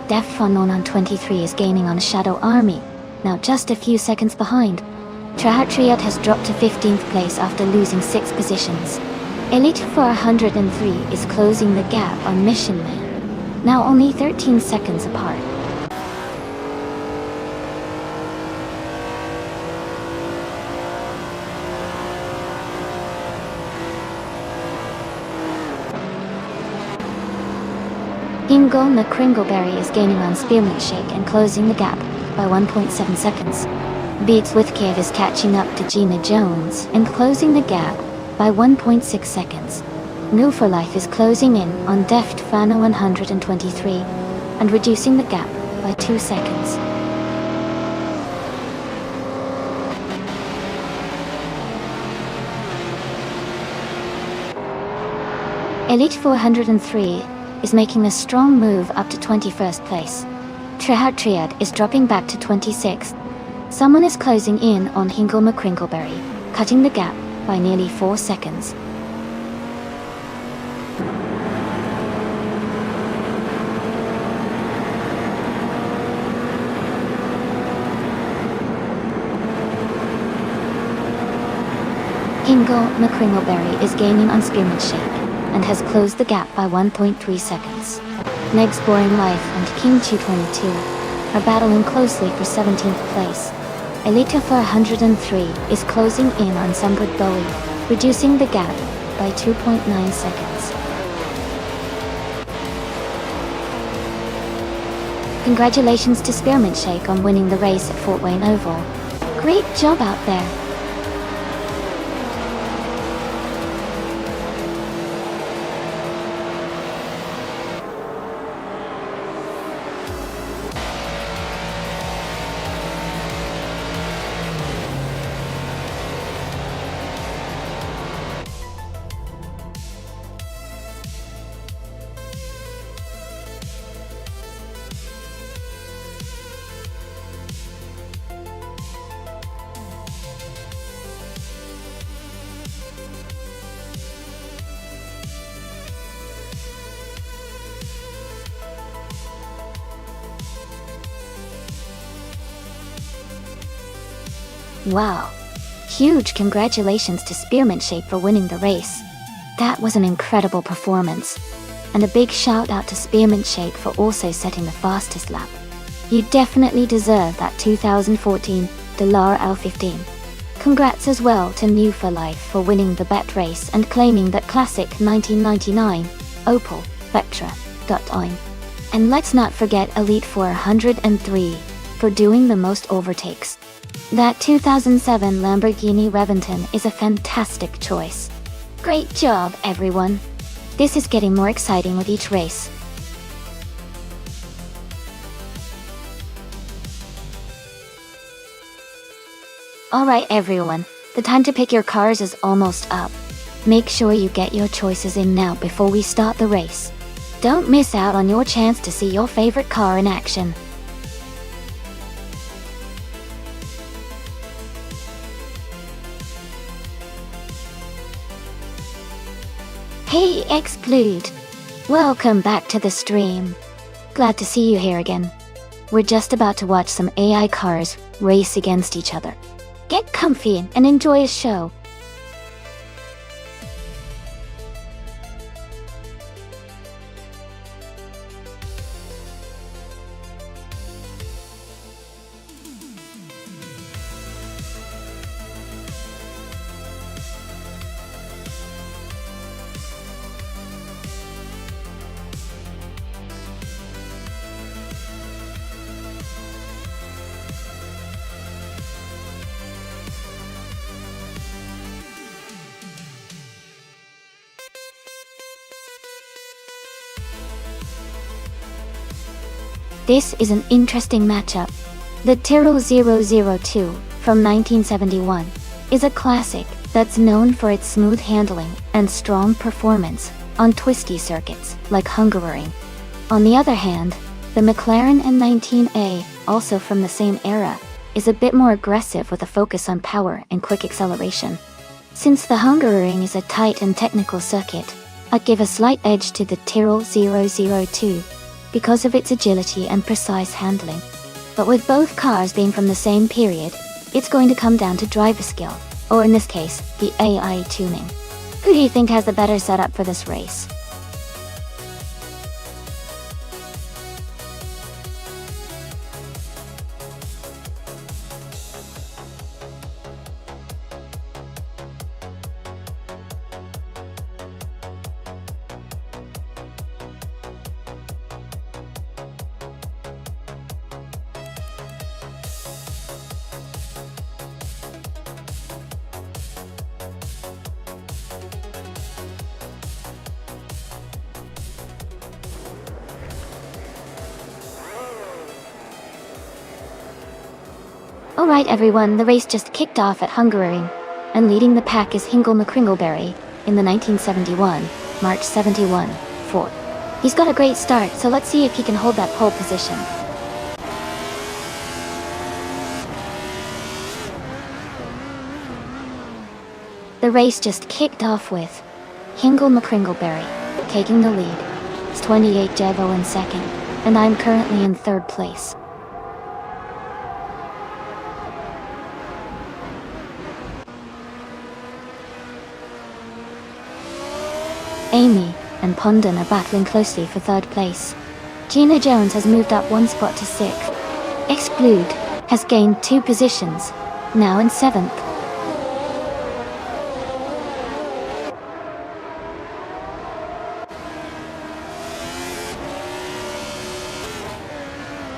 Def Fun on 23 is gaining on Shadow Army, now just a few seconds behind. Trahatriad has dropped to 15th place after losing 6 positions. Elite 403 is closing the gap on Mission Man, now only 13 seconds apart. Hingle McCringleberry is gaining on Spearmint Shake and closing the gap by 1.7 seconds. Beats with Kid is catching up to Gina Jones and closing the gap by 1.6 seconds. New for Life is closing in on Deft Fana 123 and reducing the gap by 2 seconds. Elite 403 is making a strong move up to 21st place. Trahatriad is dropping back to 26th. Someone is closing in on Hingle McCringleberry, cutting the gap by nearly 4 seconds. Hingle McCringleberry is gaining on Spearmint Shake and has closed the gap by 1.3 seconds. Meg's Boring Life and King 222 are battling closely for 17th place. Elita 403 is closing in on Sunbird Bowie, reducing the gap by 2.9 seconds. Congratulations to Spearmint Shake on winning the race at Fort Wayne Oval. Great job out there! Wow! Huge congratulations to Spearmint Shake for winning the race. That was an incredible performance. And a big shout out to Spearmint Shake for also setting the fastest lap. You definitely deserve that 2014 Delara L15. Congrats as well to New for Life for winning the bet race and claiming that classic 1999 Opel Vectra.oin. And let's not forget Elite 403 for doing the most overtakes. That 2007 Lamborghini Reventon is a fantastic choice. Great job, everyone. This is getting more exciting with each race. Alright everyone, the time to pick your cars is almost up. Make sure you get your choices in now before we start the race. Don't miss out on your chance to see your favorite car in action. Hey Exclude! Welcome back to the stream. Glad to see you here again. We're just about to watch some AI cars race against each other. Get comfy and enjoy a show. This is an interesting matchup. The Tyrrell 002 from 1971 is a classic that's known for its smooth handling and strong performance on twisty circuits like Hungaroring. On the other hand, the McLaren N19A, also from the same era, is a bit more aggressive with a focus on power and quick acceleration. Since the Hungaroring is a tight and technical circuit, I'd give a slight edge to the Tyrrell 002 because of its agility and precise handling. But with both cars being from the same period, it's going to come down to driver skill, or in this case, the AI tuning. Who do you think has the better setup for this race? Alright everyone, the race just kicked off at Hungaroring, and leading the pack is Hingle McCringleberry in the 1971, March 71, Ford. He's got a great start, so let's see if he can hold that pole position. The race just kicked off with Hingle McCringleberry taking the lead. It's 28 Devo in second, and I'm currently in third place. Amy and Pondon are battling closely for third place. Gina Jones has moved up one spot to sixth. Exclude has gained 2 positions, now in seventh.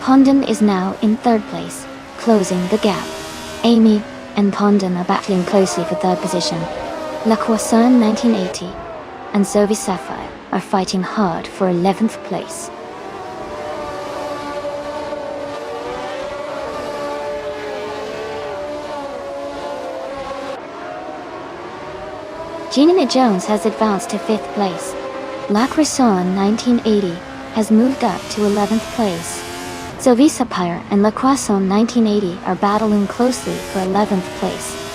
Pondon is now in third place, closing the gap. Amy and Pondon are battling closely for third position. La Croissant 1980 and Zoe Sapphire are fighting hard for 11th place. Gina Jones has advanced to 5th place. La Croissant 1980 has moved up to 11th place. Zoe Sapphire and La Croissant 1980 are battling closely for 11th place.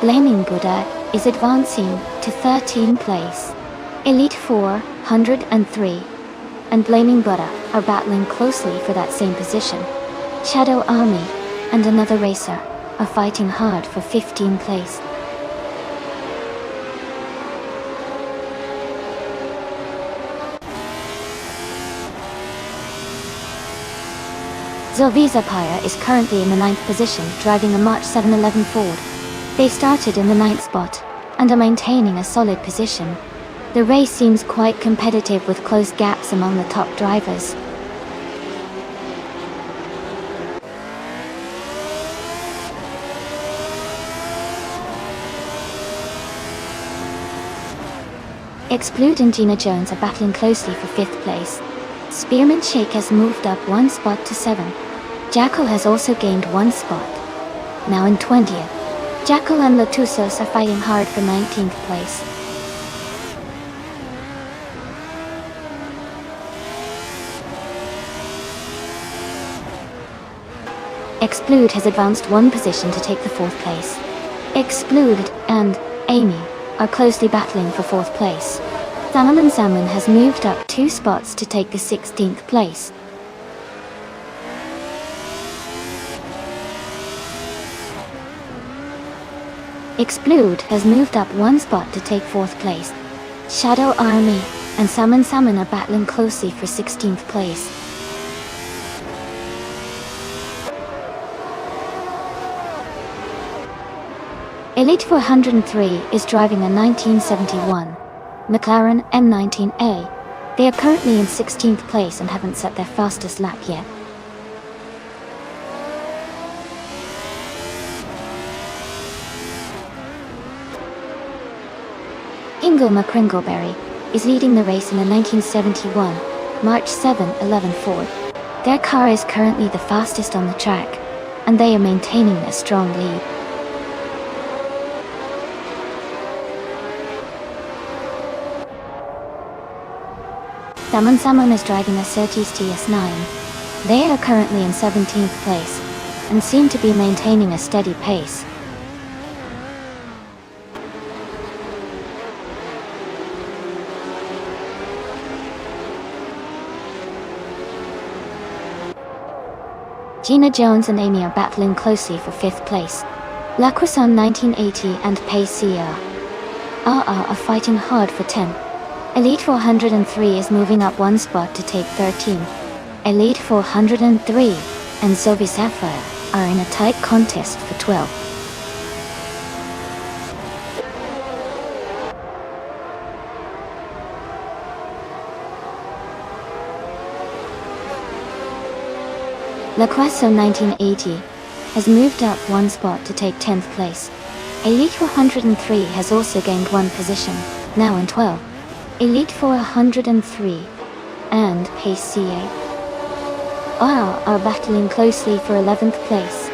Blaming Buddha is advancing to 13th place. Elite 403 and Blaming Buddha are battling closely for that same position. Shadow Army and another racer are fighting hard for 15th place. Zoe Sapphire is currently in the 9th position, driving a March 711 Ford. They started in the 9th spot, and are maintaining a solid position. The race seems quite competitive with close gaps among the top drivers. Exclude and Gina Jones are battling closely for 5th place. Spearmint Shake has moved up one spot to 7th. Jackal has also gained one spot, now in 20th. Jackal and Latusos are fighting hard for 19th place. Exclude has advanced one position to take the 4th place. Exclude and Amy are closely battling for 4th place. Salmon has moved up 2 spots to take the 16th place. Exclude has moved up one spot to take 4th place. Shadow Army and Salmon are battling closely for 16th place. Elite 403 is driving a 1971 McLaren M19A. They are currently in 16th place and haven't set their fastest lap yet. Hingle McCringleberry is leading the race in the 1971 March 7, 11 Ford. Their car is currently the fastest on the track, and they are maintaining a strong lead. Samon is driving a Surtees TS9. They are currently in 17th place, and seem to be maintaining a steady pace. Gina Jones and Amy are battling closely for 5th place. La Croissant 1980 and Pacia are fighting hard for 10th. Elite 403 is moving up one spot to take 13th. Elite 403 and Zoe Sapphire are in a tight contest for 12th. La Croissant 1980 has moved up one spot to take 10th place. Elite 403 has also gained one position, now in 12th. Elite 403 and Pacia are battling closely for 11th place.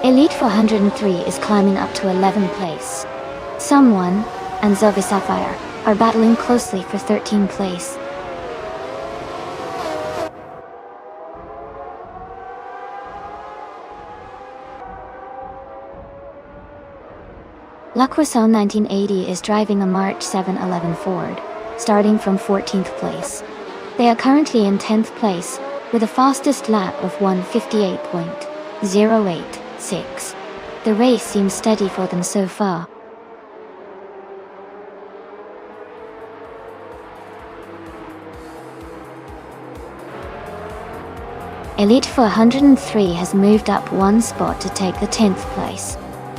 Elite 403 is climbing up to 11th place. Someone and Zoe Sapphire are battling closely for 13th place. La Croissant 1980 is driving a March 7, 11 Ford, starting from 14th place. They are currently in 10th place, with a fastest lap of 1:58.086. The race seems steady for them so far. Elite 403 has moved up one spot to take the 10th place.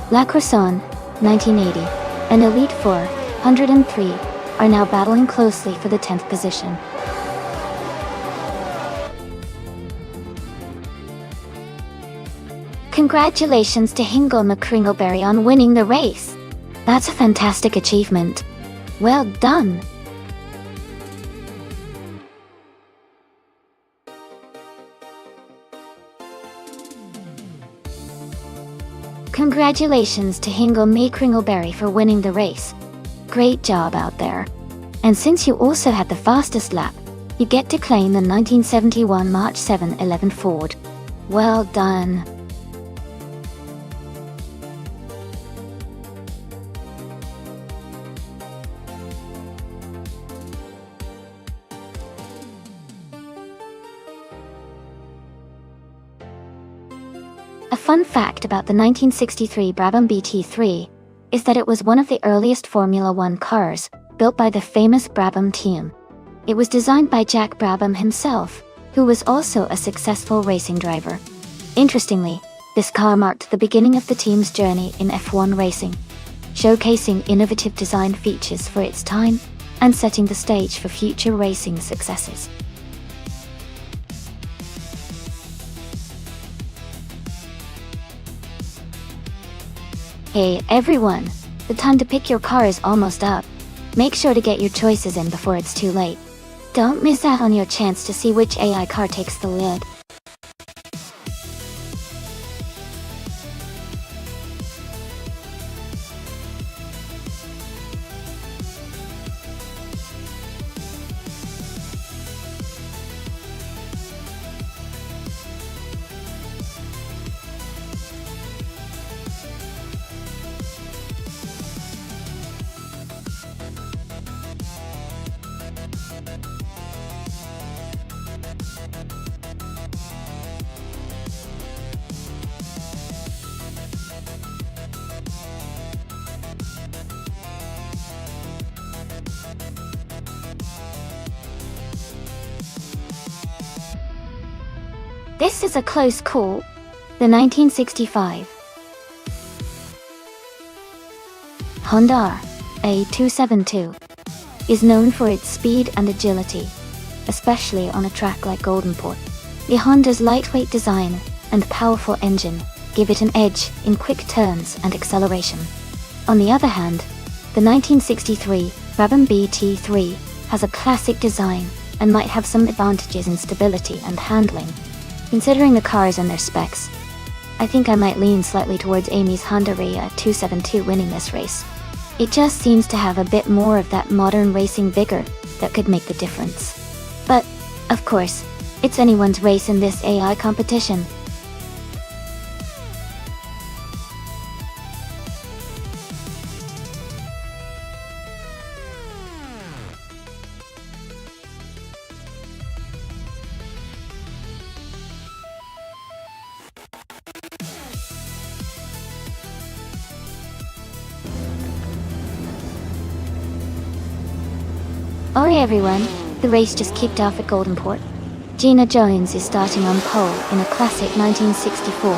La Croissant 1980 and Elite 403 are now battling closely for the 10th position. Congratulations to Hingle McCringleberry on winning the race. That's a fantastic achievement. Well done. Congratulations to Hingle McCringleberry for winning the race. Great job out there. And since you also had the fastest lap, you get to claim the 1971 March 7, 11 Ford. Well done. A fun fact about the 1963 Brabham BT3 is that it was one of the earliest Formula One cars built by the famous Brabham team. It was designed by Jack Brabham himself, who was also a successful racing driver. Interestingly, this car marked the beginning of the team's journey in F1 racing, showcasing innovative design features for its time and setting the stage for future racing successes. Hey everyone, the time to pick your car is almost up. Make sure to get your choices in before it's too late. Don't miss out on your chance to see which AI car takes the lead. This is a close call. The 1965 Honda A272 is known for its speed and agility, especially on a track like Goldenport. The Honda's lightweight design and powerful engine give it an edge in quick turns and acceleration. On the other hand, the 1963 Brabham BT3 has a classic design and might have some advantages in stability and handling. Considering the cars and their specs, I think I might lean slightly towards Amy's Honda Ria 272 winning this race. It just seems to have a bit more of that modern racing vigor that could make the difference. But, of course, it's anyone's race in this AI competition. Alright everyone, the race just kicked off at Goldenport. Gina Jones is starting on pole in a classic 1964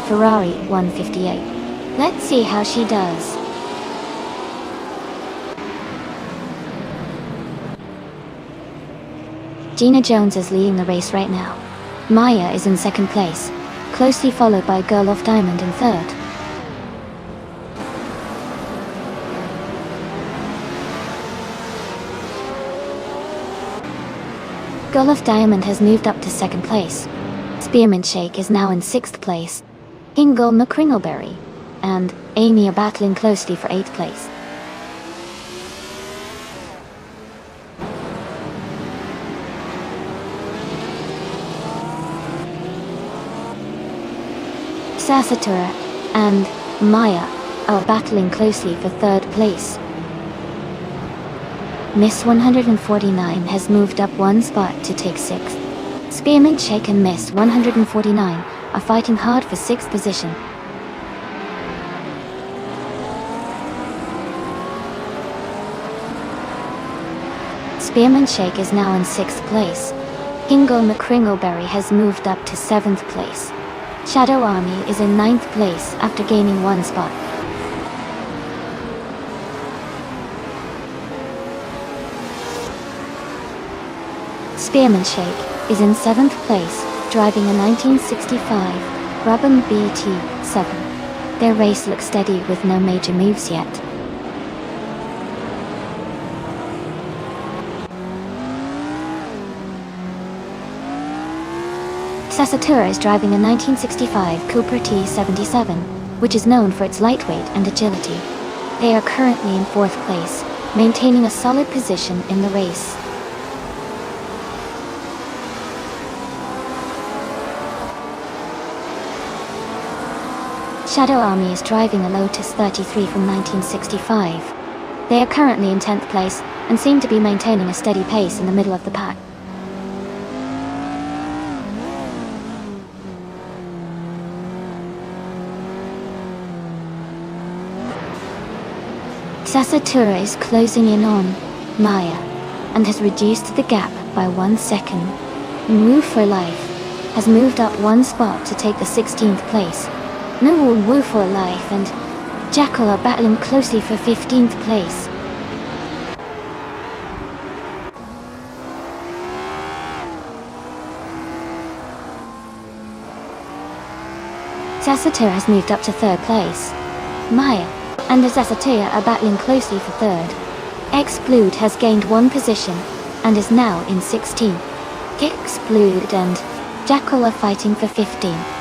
Ferrari 158. Let's see how she does. Gina Jones is leading the race right now. Maya is in second place, closely followed by Girl of Diamond in third. Girl of Diamond has moved up to second place. Spearmint Shake is now in sixth place. Hingle McCringleberry and Amy are battling closely for eighth place. Sasatura and Maya are battling closely for third place. Miss 149 has moved up one spot to take sixth. Spearmint Shake and Miss 149 are fighting hard for sixth position. Spearmint Shake is now in sixth place. Hingle McCringleberry has moved up to seventh place. Shadow Army is in ninth place after gaining one spot. Spearmint Shake is in seventh place, driving a 1965 Brabham BT7. Their race looks steady with no major moves yet. Sasatura is driving a 1965 Cooper T77, which is known for its lightweight and agility. They are currently in fourth place, maintaining a solid position in the race. Shadow Army is driving a Lotus 33 from 1965. They are currently in 10th place and seem to be maintaining a steady pace in the middle of the pack. Sasatura is closing in on Maya and has reduced the gap by 1 second. Woo for Life has moved up one spot to take the 16th place. No Woo for Life and Jackal are battling closely for 15th place. Sasatura has moved up to third place. Maya and the Sasatura are battling closely for third. Explode has gained one position and is now in 16th. Explode and Jackal are fighting for 15th.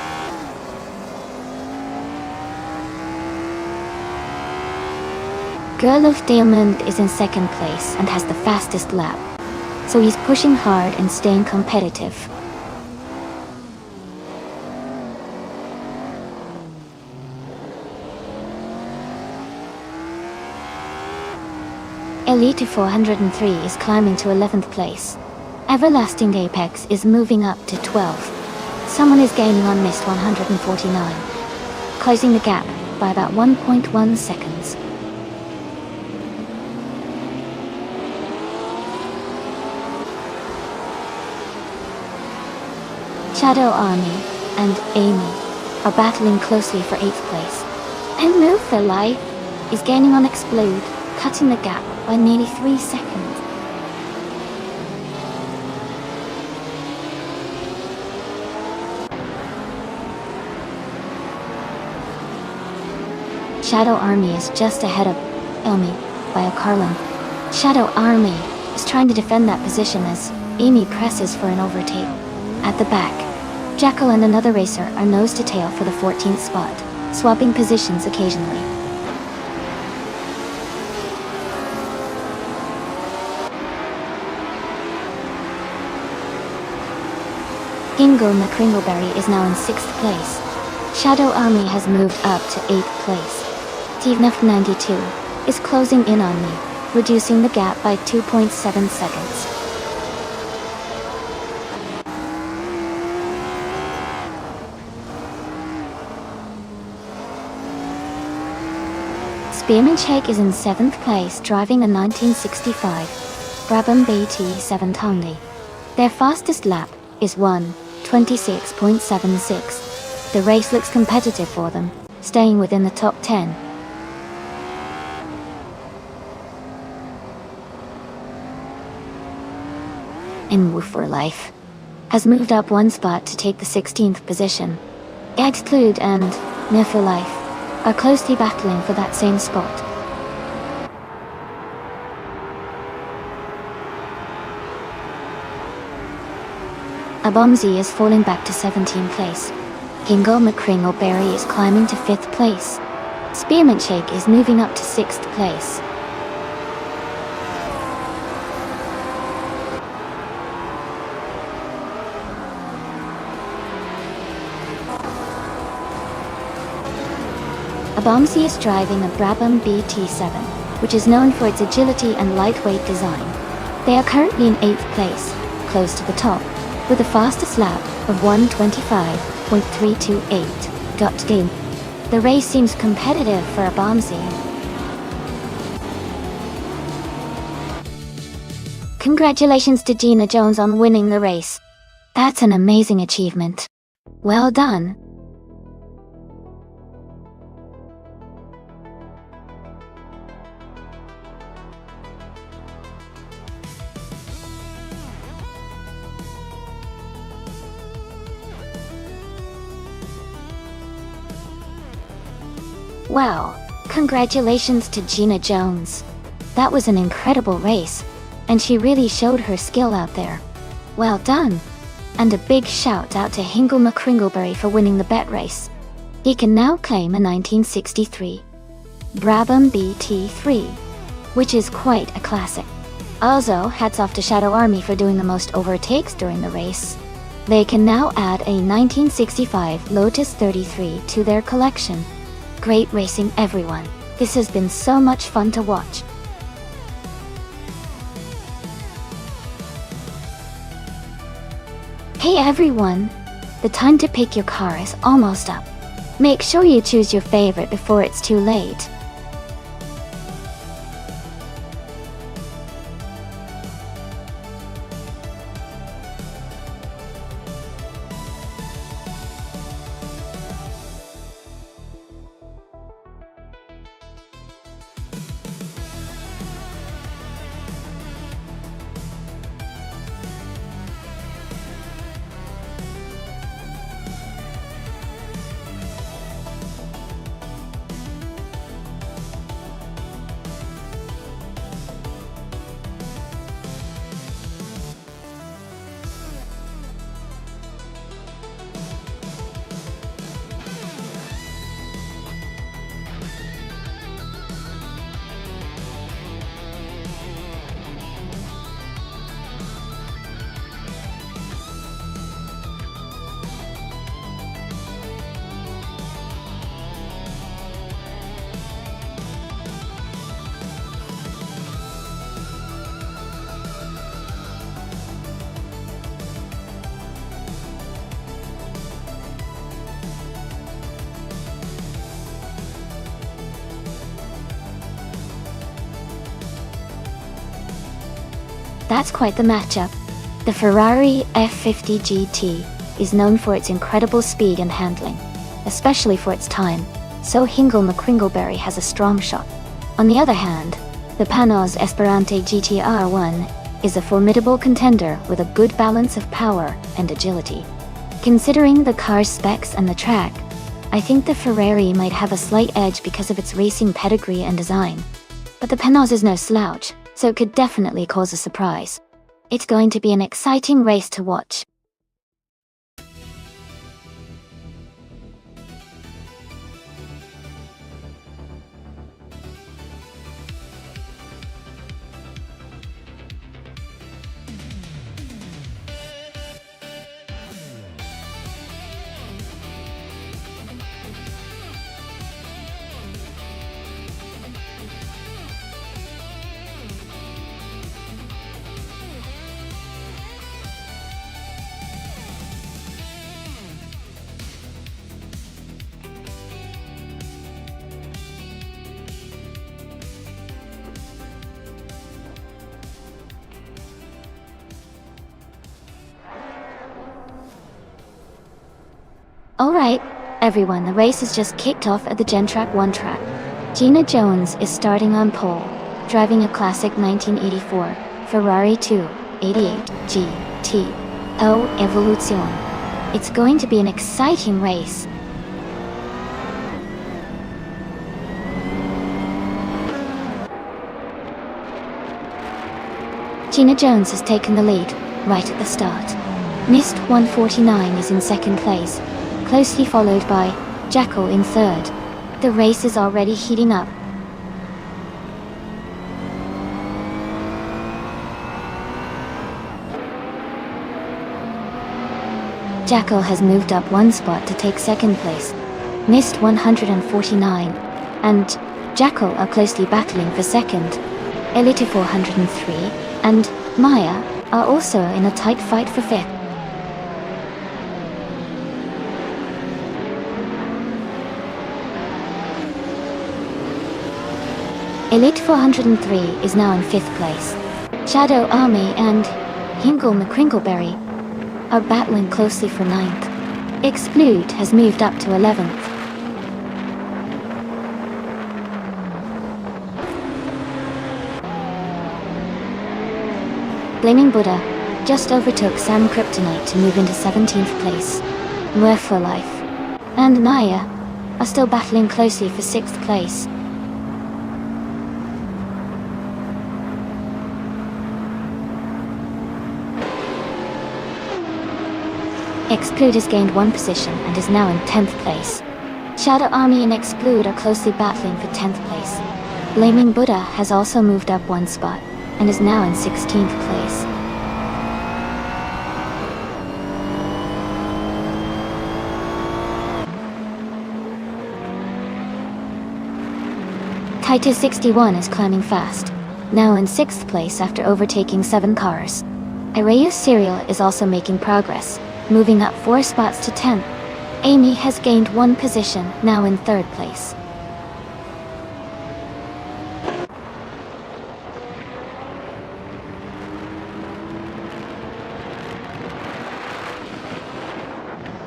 Girl of Diamond is in second place and has the fastest lap, so he's pushing hard and staying competitive. Elite 403 is climbing to 11th place. Everlasting Apex is moving up to 12th. Someone is gaining on Mist 149, closing the gap by about 1.1 seconds. Shadow Army and Amy are battling closely for 8th place. And Move for Life is gaining on Explode, cutting the gap by nearly 3 seconds. Shadow Army is just ahead of Amy by a car length. Shadow Army is trying to defend that position as Amy presses for an overtake. At the back, Jackal and another racer are nose to tail for the 14th spot, swapping positions occasionally. Hingle McCringleberry is now in 6th place. Shadow Army has moved up to 8th place. TVNF 92 is closing in on me, reducing the gap by 2.7 seconds. Spearman Shake is in 7th place, driving a 1965 Brabham BT7 Tongley. Their fastest lap is 1:26.76. The race looks competitive for them, staying within the top 10. In Woo for Life has moved up 1 spot to take the 16th position. Exclude and Ne for Life are closely battling for that same spot. Abomzi is falling back to 17th place. Hingle McCringleberry is climbing to 5th place. Spearmint Shake is moving up to 6th place. Abomzi is driving a Brabham BT7, which is known for its agility and lightweight design. They are currently in 8th place, close to the top, with the fastest lap of 1:25.328. The race seems competitive for Abomzi. Congratulations to Gina Jones on winning the race. That's an amazing achievement. Well done. Wow, congratulations to Gina Jones. That was an incredible race, and she really showed her skill out there. Well done. And a big shout out to Hingle McCringleberry for winning the bet race. He can now claim a 1963 Brabham BT3, which is quite a classic. Also, hats off to Shadow Army for doing the most overtakes during the race. They can now add a 1965 Lotus 33 to their collection. Great racing, everyone. This has been so much fun to watch. Hey everyone! The time to pick your car is almost up. Make sure you choose your favorite before it's too late. That's quite the matchup. The Ferrari F50 GT is known for its incredible speed and handling, especially for its time, so Hingle McCringleberry has a strong shot. On the other hand, the Panoz Esperante GT-R1 is a formidable contender with a good balance of power and agility. Considering the car's specs and the track, I think the Ferrari might have a slight edge because of its racing pedigree and design. But the Penos is no slouch, so it could definitely cause a surprise. It's going to be an exciting race to watch. Alright, everyone, the race has just kicked off at the Gentrack 1 track. Gina Jones is starting on pole, driving a classic 1984 Ferrari 288 GT Evoluzione. It's going to be an exciting race. Gina Jones has taken the lead, right at the start. Mist 149 is in second place, closely followed by Jackal in third. The race is already heating up. Jackal has moved up one spot to take second place. Mist 149 and Jackal are closely battling for second. Elite 403 and Maya are also in a tight fight for fifth. Elite 403 is now in 5th place. Shadow Army and Hingle McCrinkleberry are battling closely for 9th. Exclude has moved up to 11th. Blaming Buddha just overtook Sam Kryptonite to move into 17th place. Worth for Life and Naya are still battling closely for 6th place. Exclude has gained one position and is now in 10th place. Shadow Army and Exclude are closely battling for 10th place. Blaming Buddha has also moved up one spot and is now in 16th place. Titus 61 is climbing fast, now in 6th place after overtaking 7 cars. Ireus Serial is also making progress, moving up 4 spots to 10th. Amy has gained 1 position, now in 3rd place.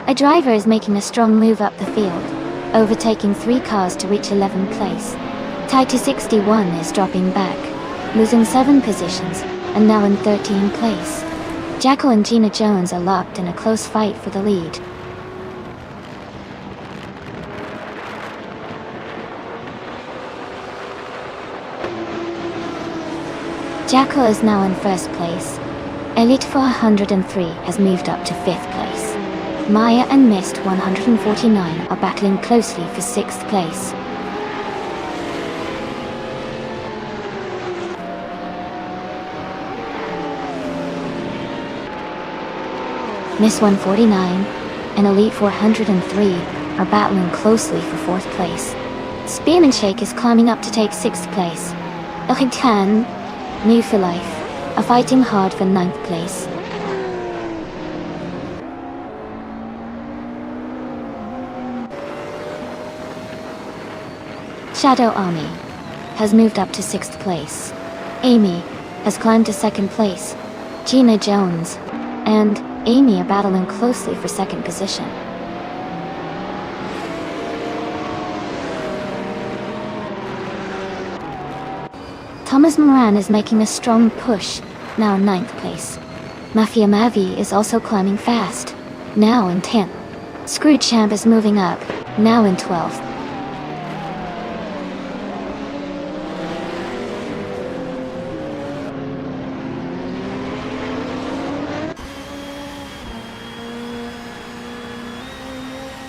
A driver is making a strong move up the field, overtaking 3 cars to reach 11th place. Titus 61 is dropping back, losing 7 positions, and now in 13th place. Jackal and Gina Jones are locked in a close fight for the lead. Jackal is now in 1st place. Elite 403 has moved up to 5th place. Maya and Mist 149 are battling closely for 6th place. Miss 149 and Elite 403 are battling closely for 4th place. Spin and Shake is climbing up to take 6th place. Elite New for Life are fighting hard for 9th place. Shadow Army has moved up to 6th place. Amy has climbed to 2nd place. Gina Jones and Amy are battling closely for 2nd position. Thomas Moran is making a strong push, now in 9th place. Mafia Mavi is also climbing fast, now in 10th. Screwchamp is moving up, now in 12th.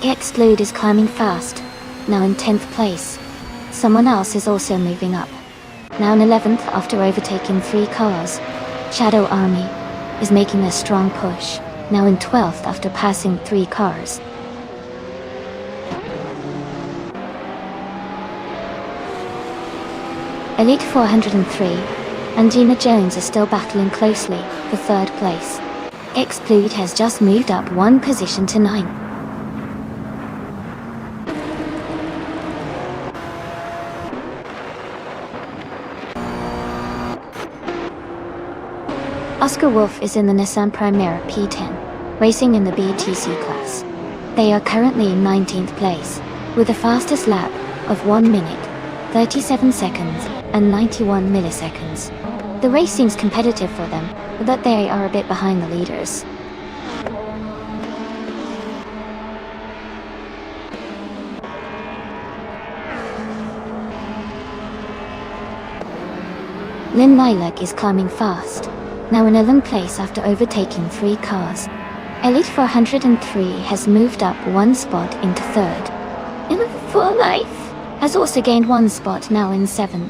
Exclude is climbing fast, now in 10th place. Someone else is also moving up, now in 11th after overtaking 3 cars. Shadow Army is making a strong push, now in 12th after passing 3 cars. Elite 403 and Gina Jones are still battling closely for 3rd place. Exclude has just moved up 1 position to 9th. Oscar Wolf is in the Nissan Primera P10, racing in the BTC class. They are currently in 19th place, with the fastest lap of 1 minute, 37 seconds, and 91 milliseconds. The race seems competitive for them, but they are a bit behind the leaders. Lynn Lilac is climbing fast, now in 11th place after overtaking 3 cars. Elite 403 has moved up 1 spot into 3rd. In For Life has also gained 1 spot, now in 7th.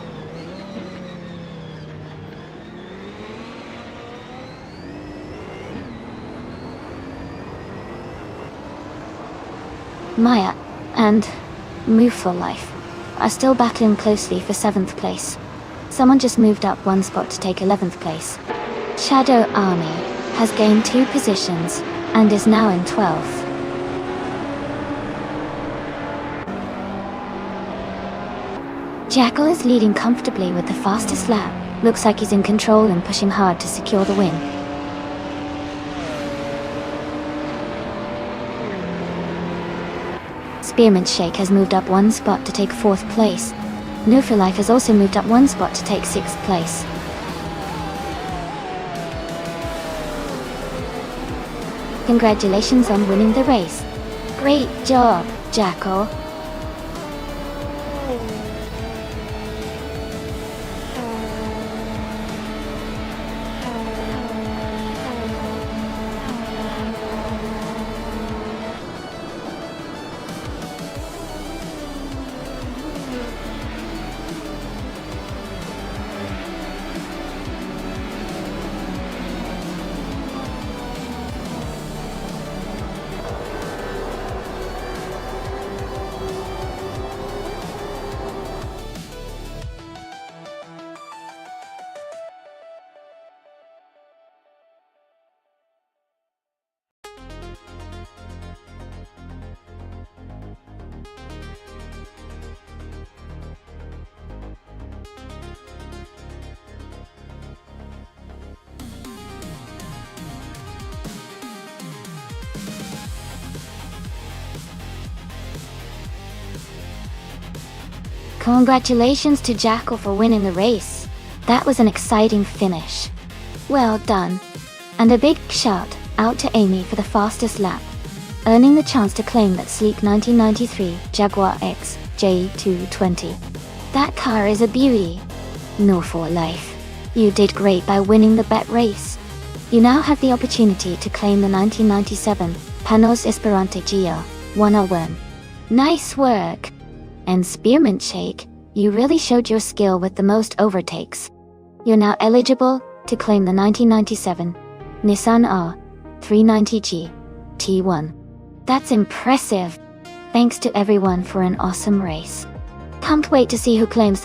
Maya and Move for Life are still battling closely for 7th place. Someone just moved up 1 spot to take 11th place. Shadow Army has gained 2 positions and is now in 12th. Jackal is leading comfortably with the fastest lap. Looks like he's in control and pushing hard to secure the win. Spearmint Shake has moved up 1 spot to take 4th place. No for Life has also moved up 1 spot to take 6th place. Congratulations on winning the race. Great job, Jackal. Congratulations to Jackal for winning the race. That was an exciting finish. Well done. And a big shout out to Amy for the fastest lap, earning the chance to claim that sleek 1993 Jaguar X J220. That car is a beauty. No for Life. You did great by winning the bet race. You now have the opportunity to claim the 1997 Panos Esperante GR101. Nice work. And Spearmint Shake, you really showed your skill with the most overtakes. You're now eligible to claim the 1997 Nissan R390G T1. That's impressive. Thanks to everyone for an awesome race. Can't wait to see who claims